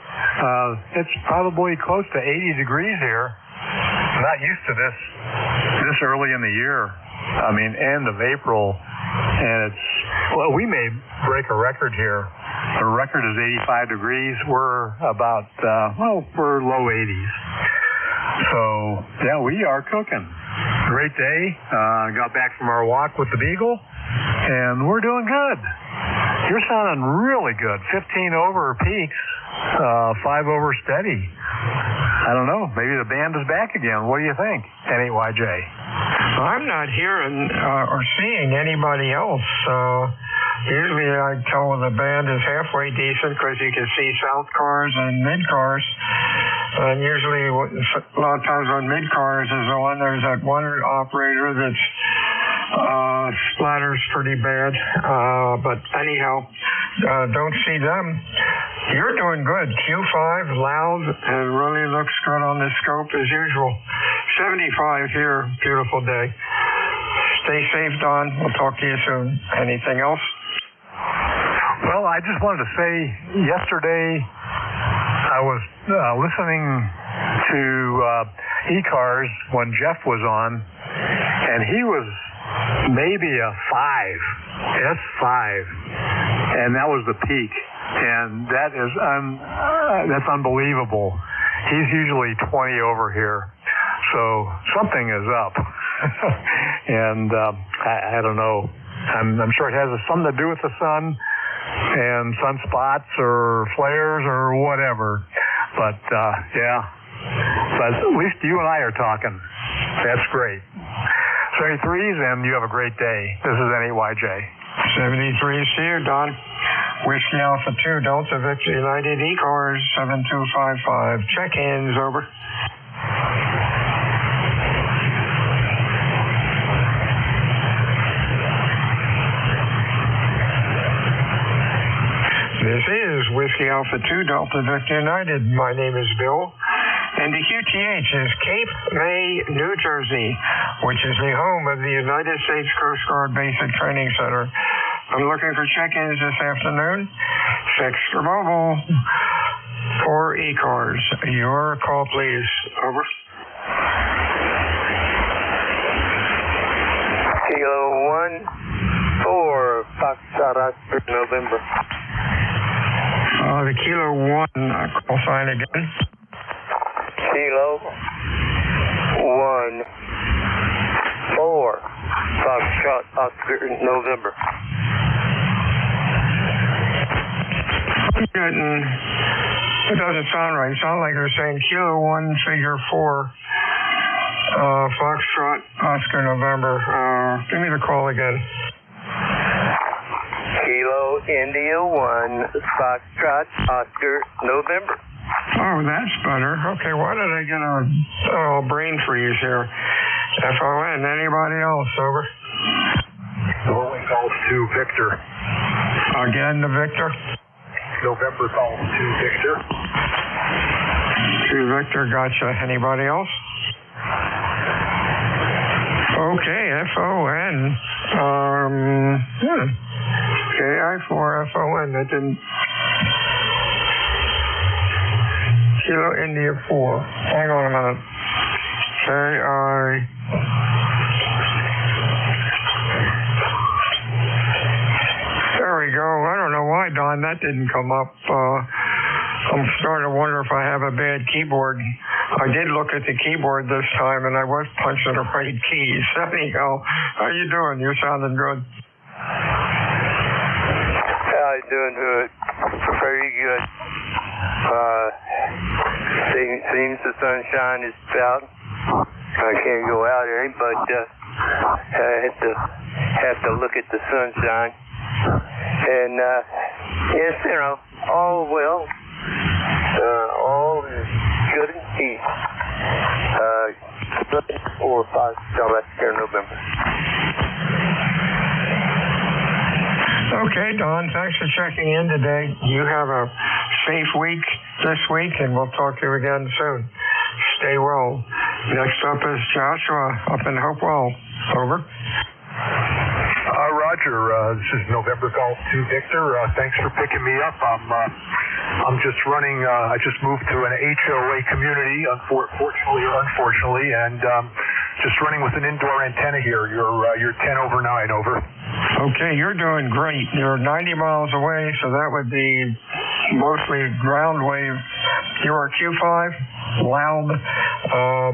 It's probably close to 80 degrees here. I'm not used to this early in the year. I mean, end of April, and we may break a record here. The record is 85 degrees. We're about, we're low 80s. So, yeah, we are cooking. Great day. Got back from our walk with the Beagle, and we're doing good. You're sounding really good. 15 over peaks, 5 over steady. I don't know. Maybe the band is back again. What do you think, N8YJ? I'm not hearing or seeing anybody else. Usually I tell the band is halfway decent because you can see south cars and mid cars. And usually a lot of times when mid cars is on, there's that one operator that's splatters pretty bad. But anyhow, don't see them. You're doing good. Q5, loud, and really looks good on the scope as usual. 75 here. Beautiful day. Stay safe, Don. We'll talk to you soon. Anything else? Well, I just wanted to say yesterday I was listening to ECARS when Jeff was on, and he was maybe a 5, S5, and that was the peak. And that is that's unbelievable. He's usually 20 over here, so something is up. And I don't know. I'm sure it has something to do with the sun and sunspots or flares or whatever. But yeah. But at least you and I are talking. That's great. 73s, and you have a great day. This is N8YJ. 73s here, Don. Whiskey Alpha 2, Delta Victor United, ECARS 7255. Check-ins, over. This is Whiskey Alpha 2, Delta Victor United. My name is Bill. And the QTH is Cape May, New Jersey, which is the home of the United States Coast Guard Basic Training Center. I'm looking for check-ins this afternoon. Fixed or mobile for ECARS. Your call, please. Over. Kilo 1 for Foxtrot Oscar, November. The Kilo 1 call sign again. Kilo 1 for Foxtrot Oscar, November. It doesn't sound right. It sounds like you're saying Kilo 1, figure 4, Foxtrot, Oscar, November. Give me the call again. Kilo India 1, Foxtrot, Oscar, November. Oh, that's better. Okay, why did I get a brain freeze here? FON, anybody else? Over. Rolling calls to Victor. Again to Victor. November calls to Victor. To Victor, gotcha. Anybody else? Okay, FON. KI4 FON. That didn't. Kilo India 4. Hang on a minute. There we go. I don't know why, Don, that didn't come up. I'm starting to wonder if I have a bad keyboard. I did look at the keyboard this time, and I was punching the right keys. Anyhow, how you doing? You're sounding good. How you doing? Very good. Seems the sunshine is out. I can't go out here, but I have to look at the sunshine. And yes, all well. All is good and peace. Looking for 5 Oscar, November. Okay, Don, thanks for checking in today. You have a safe week this week, and we'll talk to you again soon. Stay well. Next up is Joshua up in Hopewell. Over. Roger, this is November Golf 2 Victor. Thanks for picking me up. I'm just running, I just moved to an HOA community, fortunately or unfortunately, and just running with an indoor antenna here. You're 10 over 9, over. Okay, you're doing great. You're 90 miles away, so that would be mostly ground wave. You are Q5, loud,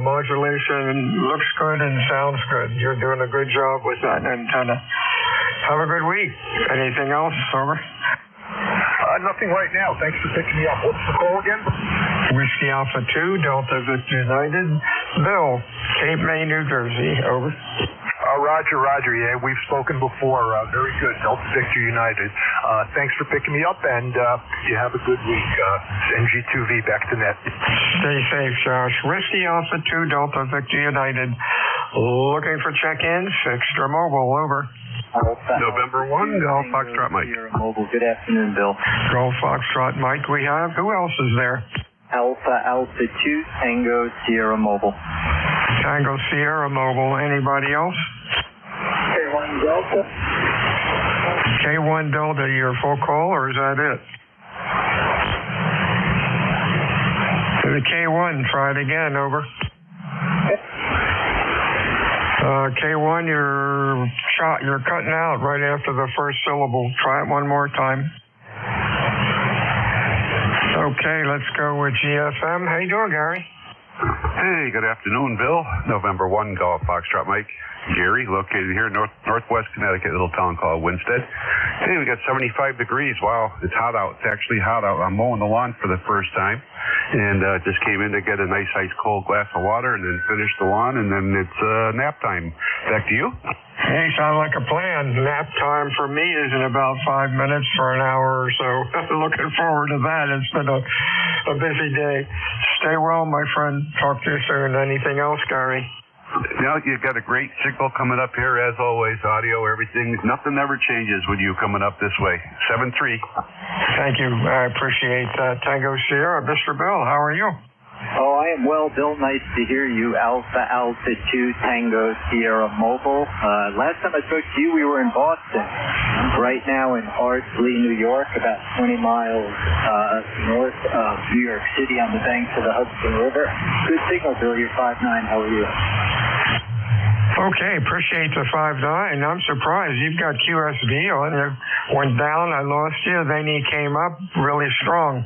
Modulation looks good and sounds good. You're doing a good job with that antenna. Have a good week. Anything else? Over. Nothing right now. Thanks for picking me up. What's the call again? Whiskey Alpha 2, Delta Victor United. Bill, Cape May, New Jersey. Over. Roger. Yeah, we've spoken before. Very good. Delta Victor United. Thanks for picking me up, and you have a good week. NG2V back to net. Stay safe, Josh. Whiskey Alpha 2, Delta Victor United. Looking for check-ins. Extra Mobile. Over. November 1, Golf Foxtrot Mike. Mobile. Good afternoon, Bill. Golf Foxtrot Mike we have. Who else is there? Alpha 2, Tango Sierra Mobile. Tango Sierra Mobile. Anybody else? K1 Delta. K1 Delta, your full call, or is that it? The K1, try it again, over. K1, you're cutting out right after the first syllable. Try it one more time. Okay, let's go with GFM. How you doing, Gary? Hey, good afternoon, Bill. November 1, Golf Foxtrot Mike. Gary, located here in northwest Connecticut, a little town called Winstead. Hey, we got 75 degrees. Wow, it's hot out. It's actually hot out. I'm mowing the lawn for the first time, and just came in to get a nice ice cold glass of water and then finish the lawn, and then it's nap time. Back to you. Hey, sounds like a plan. Nap time for me is in about 5 minutes for an hour or so. Looking forward to that. It's been a busy day. Stay well, my friend. Talk to you soon. Anything else, Gary? Now you got a great signal coming up here, as always. Audio, everything. Nothing ever changes with you coming up this way. 7-3. Thank you. I appreciate that. Tango Sierra. Mr. Bill, how are you? Oh, I am well, Bill. Nice to hear you. Alpha 2, Tango Sierra Mobile. Last time I spoke to you, we were in Boston. Right now in Ardsley, New York, about 20 miles north of New York City on the banks of the Hudson River. Good signal, Bill. You're 5'9". How are you? Okay, appreciate the 5'9". I'm surprised. You've got QSB on. You went down, I lost you. Then you came up really strong.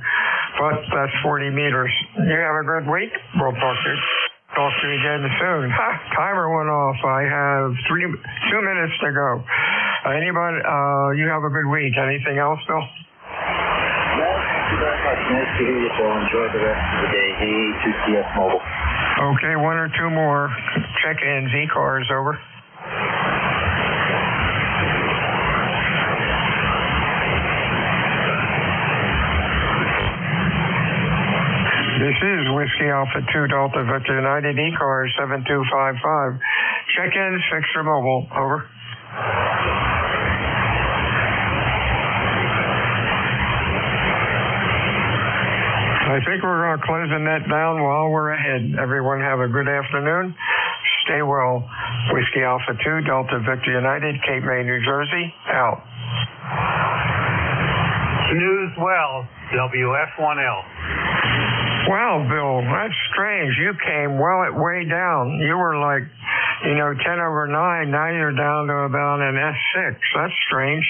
But that's 40 meters. You have a good week. We'll talk to you again soon. Timer went off. I have 2 minutes to go. Anybody, you have a good week. Anything else, Bill? No, thank you very much. Nice to hear you, Bill. Enjoy the rest of the day. A2CS Mobile. Okay, 1 or 2 more check-ins. ECARS, over. This is Whiskey Alpha 2 Delta Victor United ECARS 7255. Check-ins, fixture mobile, over. I think we're going to close the net down while we're ahead. Everyone have a good afternoon. Stay well. Whiskey Alpha 2 Delta Victor United, Cape May, New Jersey, out. Snooze well, WF1L. Wow, Bill, that's strange. You came way down. You were like, 10 over 9. Now you're down to about an S6. That's strange.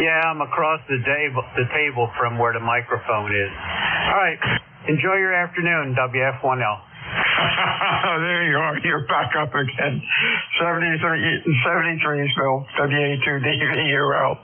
Yeah, I'm across the table from where the microphone is. All right. Enjoy your afternoon, WF1L. There you are. You're back up again. 73 Bill. WA2DV, you're out.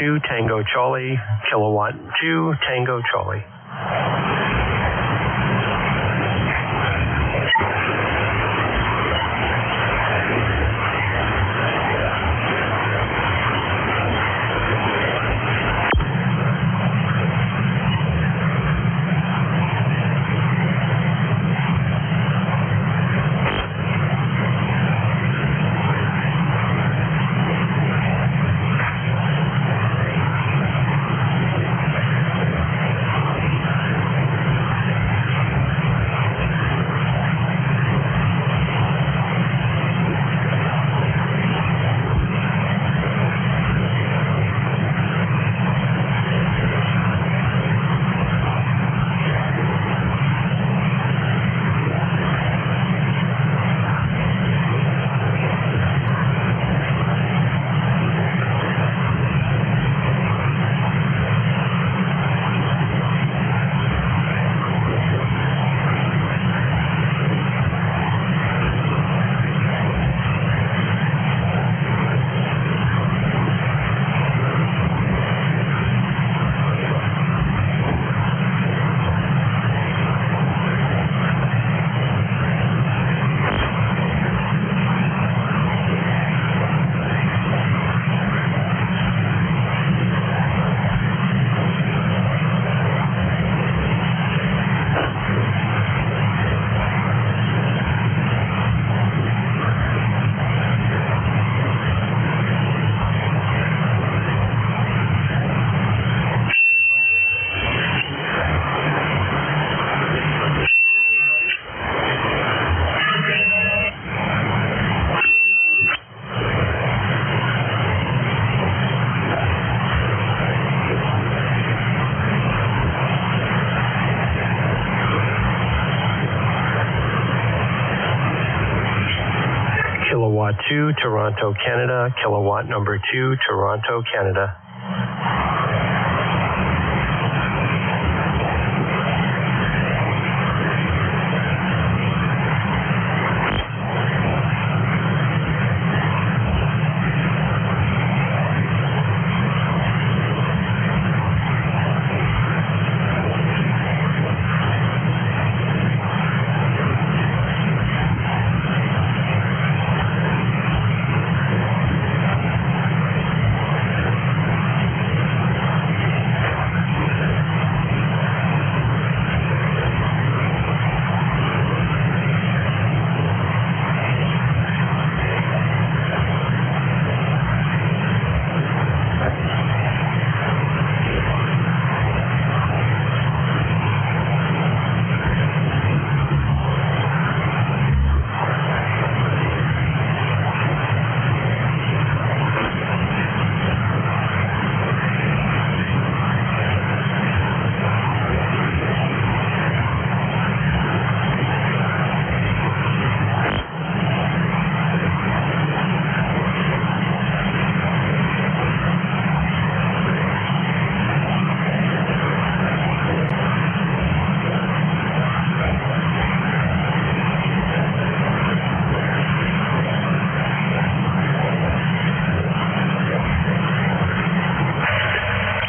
2 Tango Charlie, Kilowatt 2 Tango Charlie. Kilowatt 2, Toronto, Canada. Kilowatt number 2, Toronto, Canada.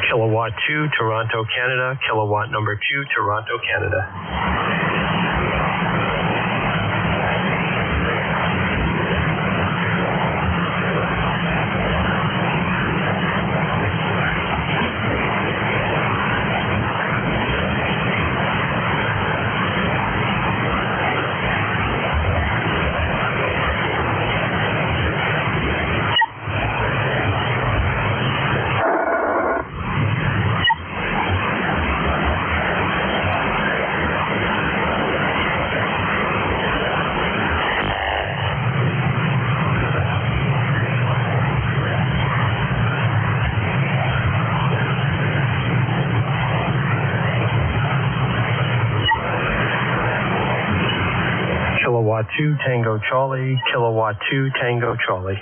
Kilowatt 2, Toronto, Canada. Kilowatt number 2, Toronto, Canada. Kilowatt 2, Tango Charlie. Kilowatt 2, Tango Charlie.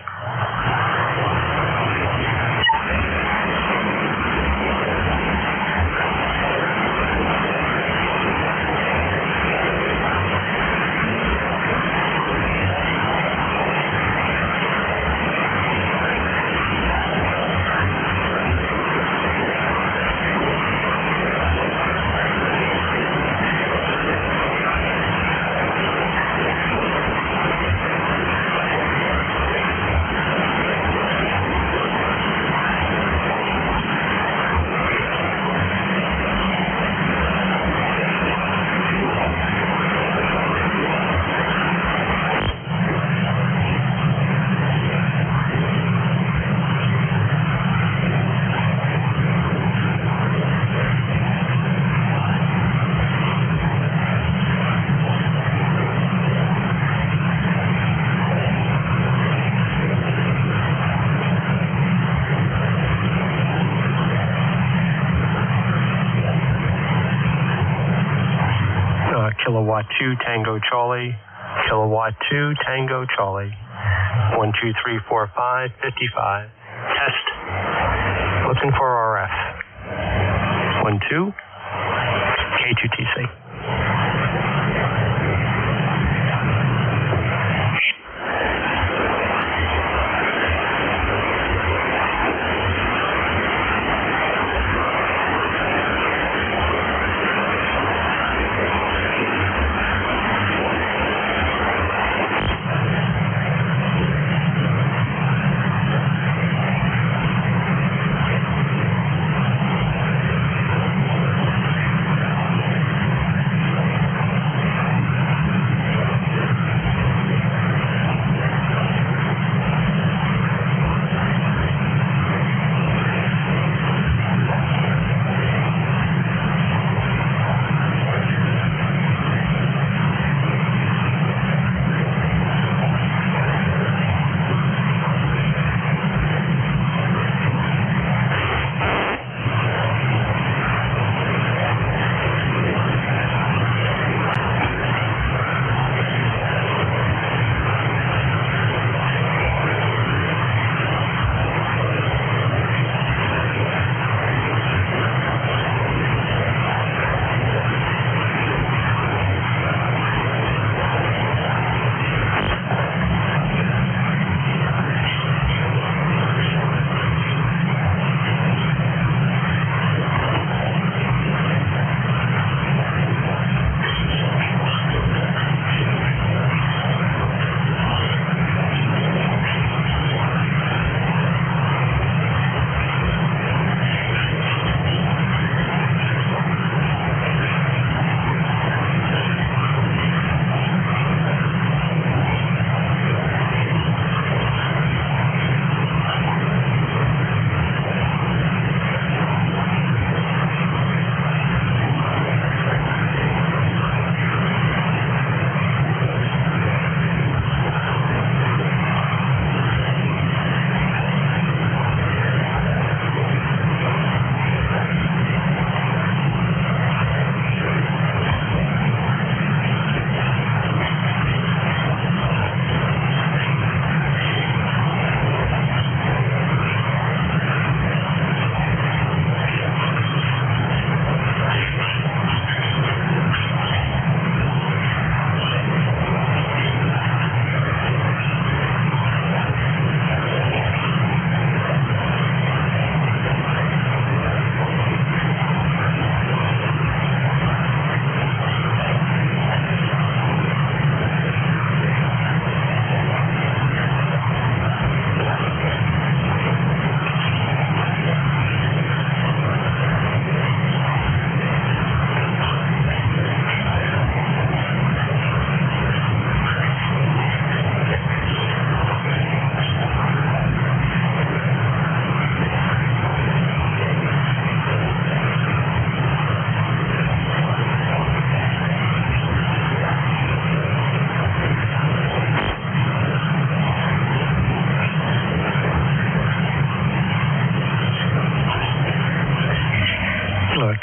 Kilowatt 2 Tango Charlie, Kilowatt 2 Tango Charlie. 1, 2, 3, 4, 5, 55. Test. Looking for RF. 1, 2. K2TC.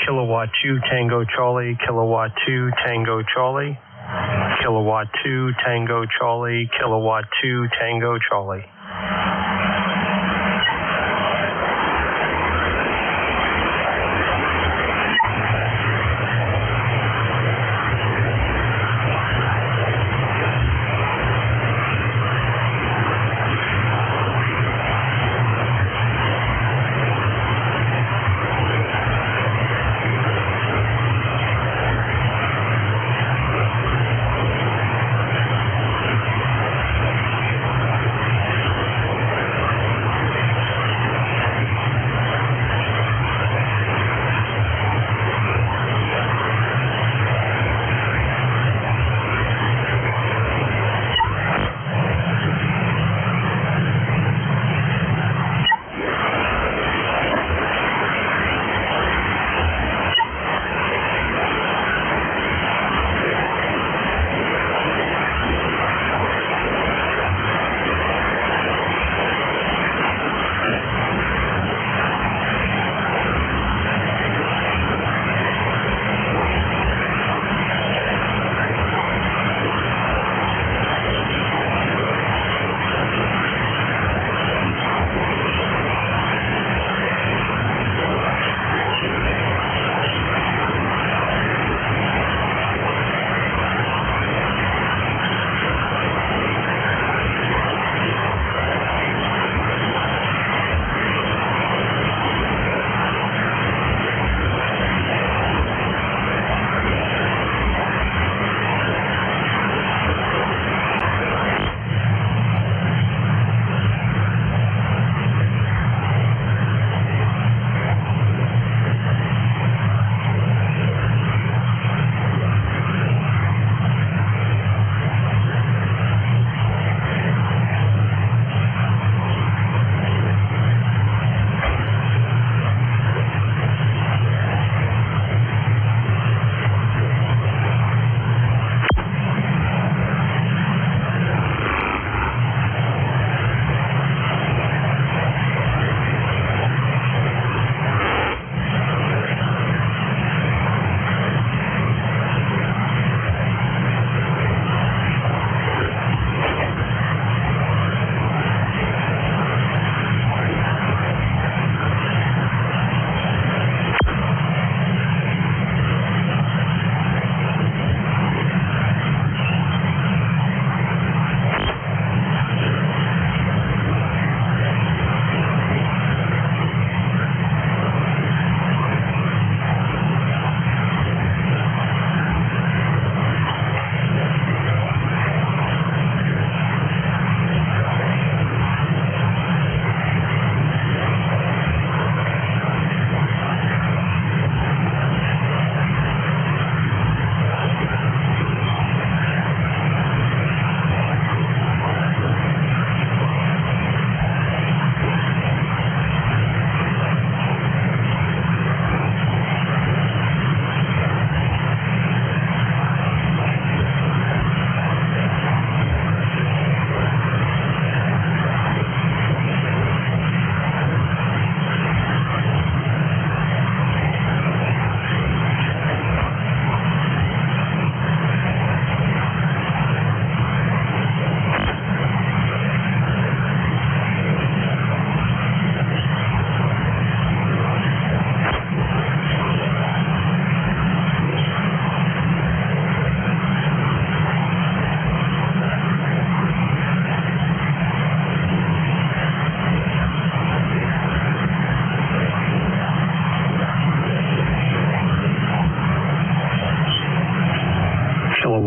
Kilowatt 2 Tango Charlie, Kilowatt 2 Tango Charlie, Kilowatt 2 Tango Charlie, Kilowatt 2 Tango Charlie.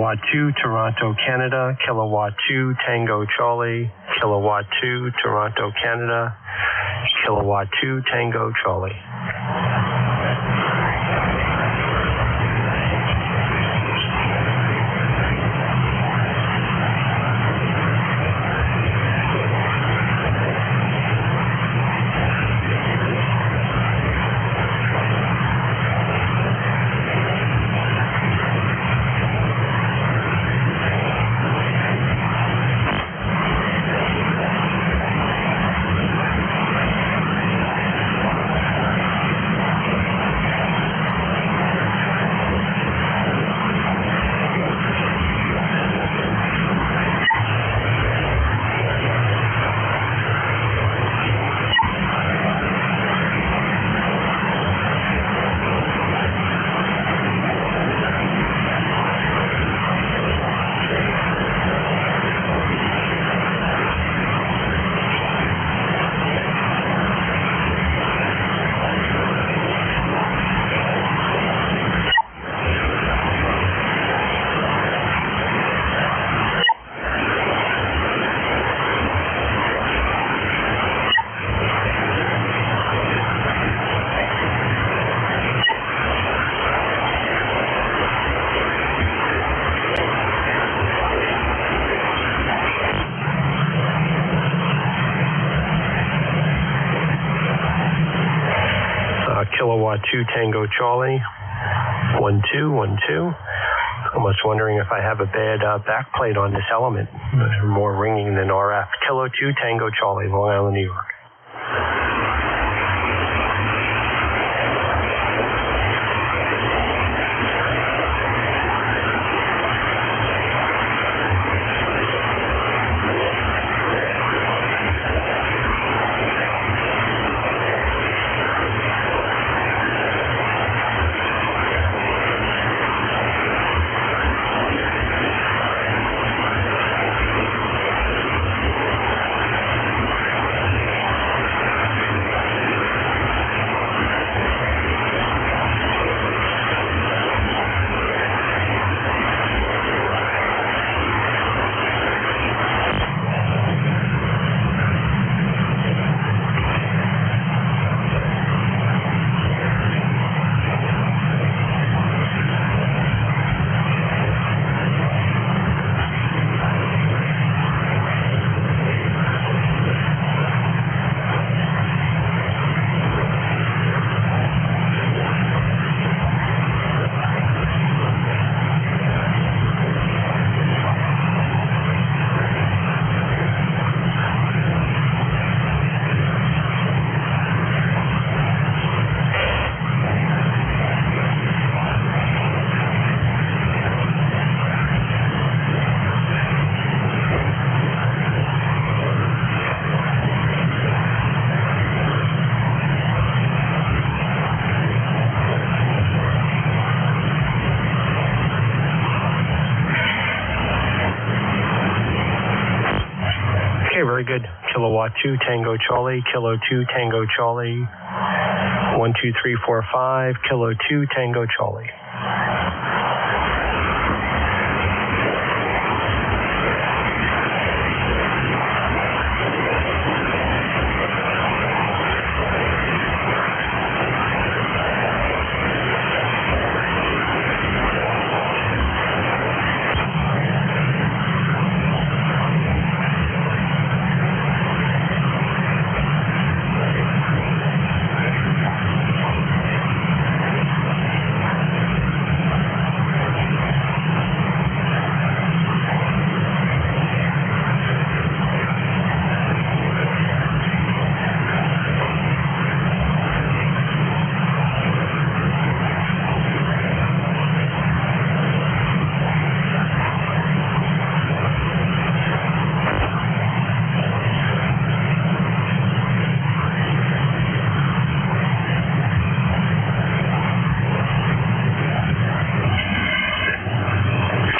Kilowatt 2, Toronto, Canada. Kilowatt 2, Tango, Charlie. Kilowatt 2, Toronto, Canada. Kilowatt 2, Tango, Charlie. Kilowatt 2, Tango, Charlie. 1212. I'm just wondering if I have a bad backplate on this element. More ringing than RF. Kilo 2, Tango, Charlie, Long Island, New York. Very good. Kilowatt 2, Tango, Charlie. Kilo 2, Tango, Charlie. 12345. Kilo 2, Tango, Charlie.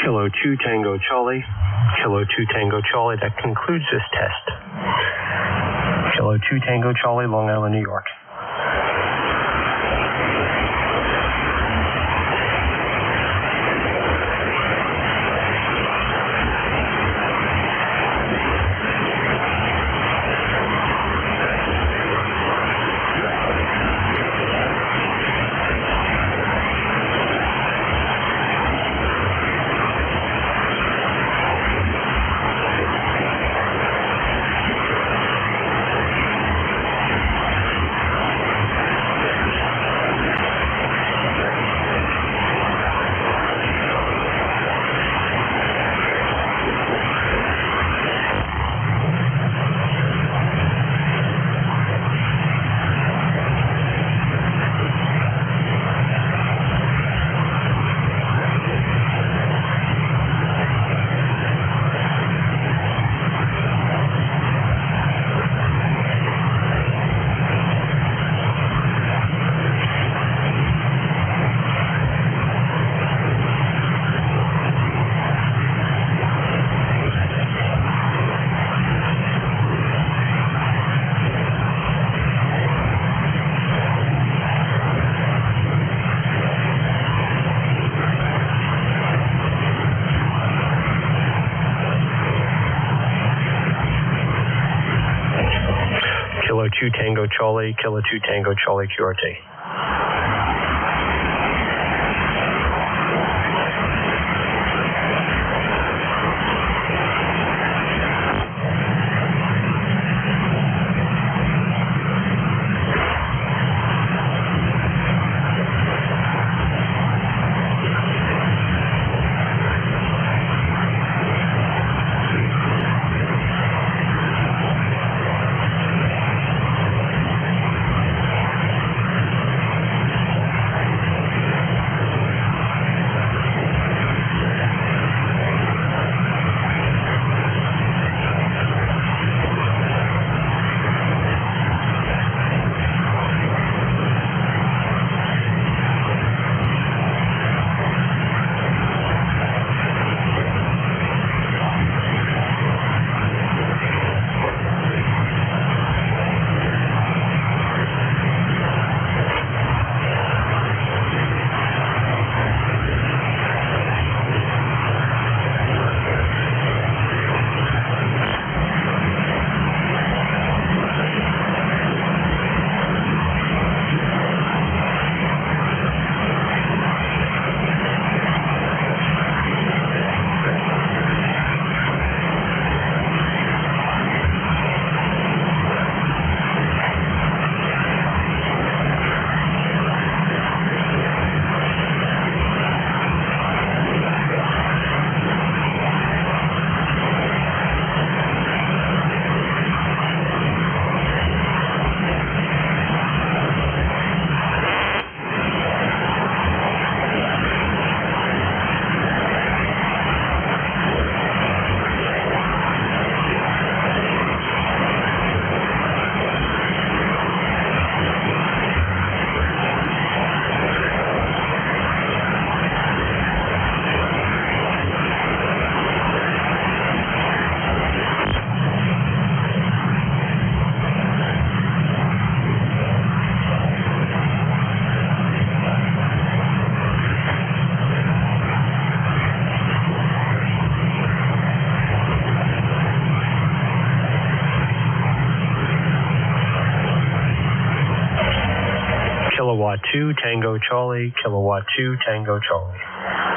Kilo 2, Tango, Charlie. Kilo 2, Tango, Charlie. That concludes this test. Kilo 2, Tango, Charlie, Long Island, New York. 2 Tango Charlie, Kilo 2 Tango Charlie QRT. Kilowatt 2 Tango Charlie, Kilowatt 2 Tango Charlie.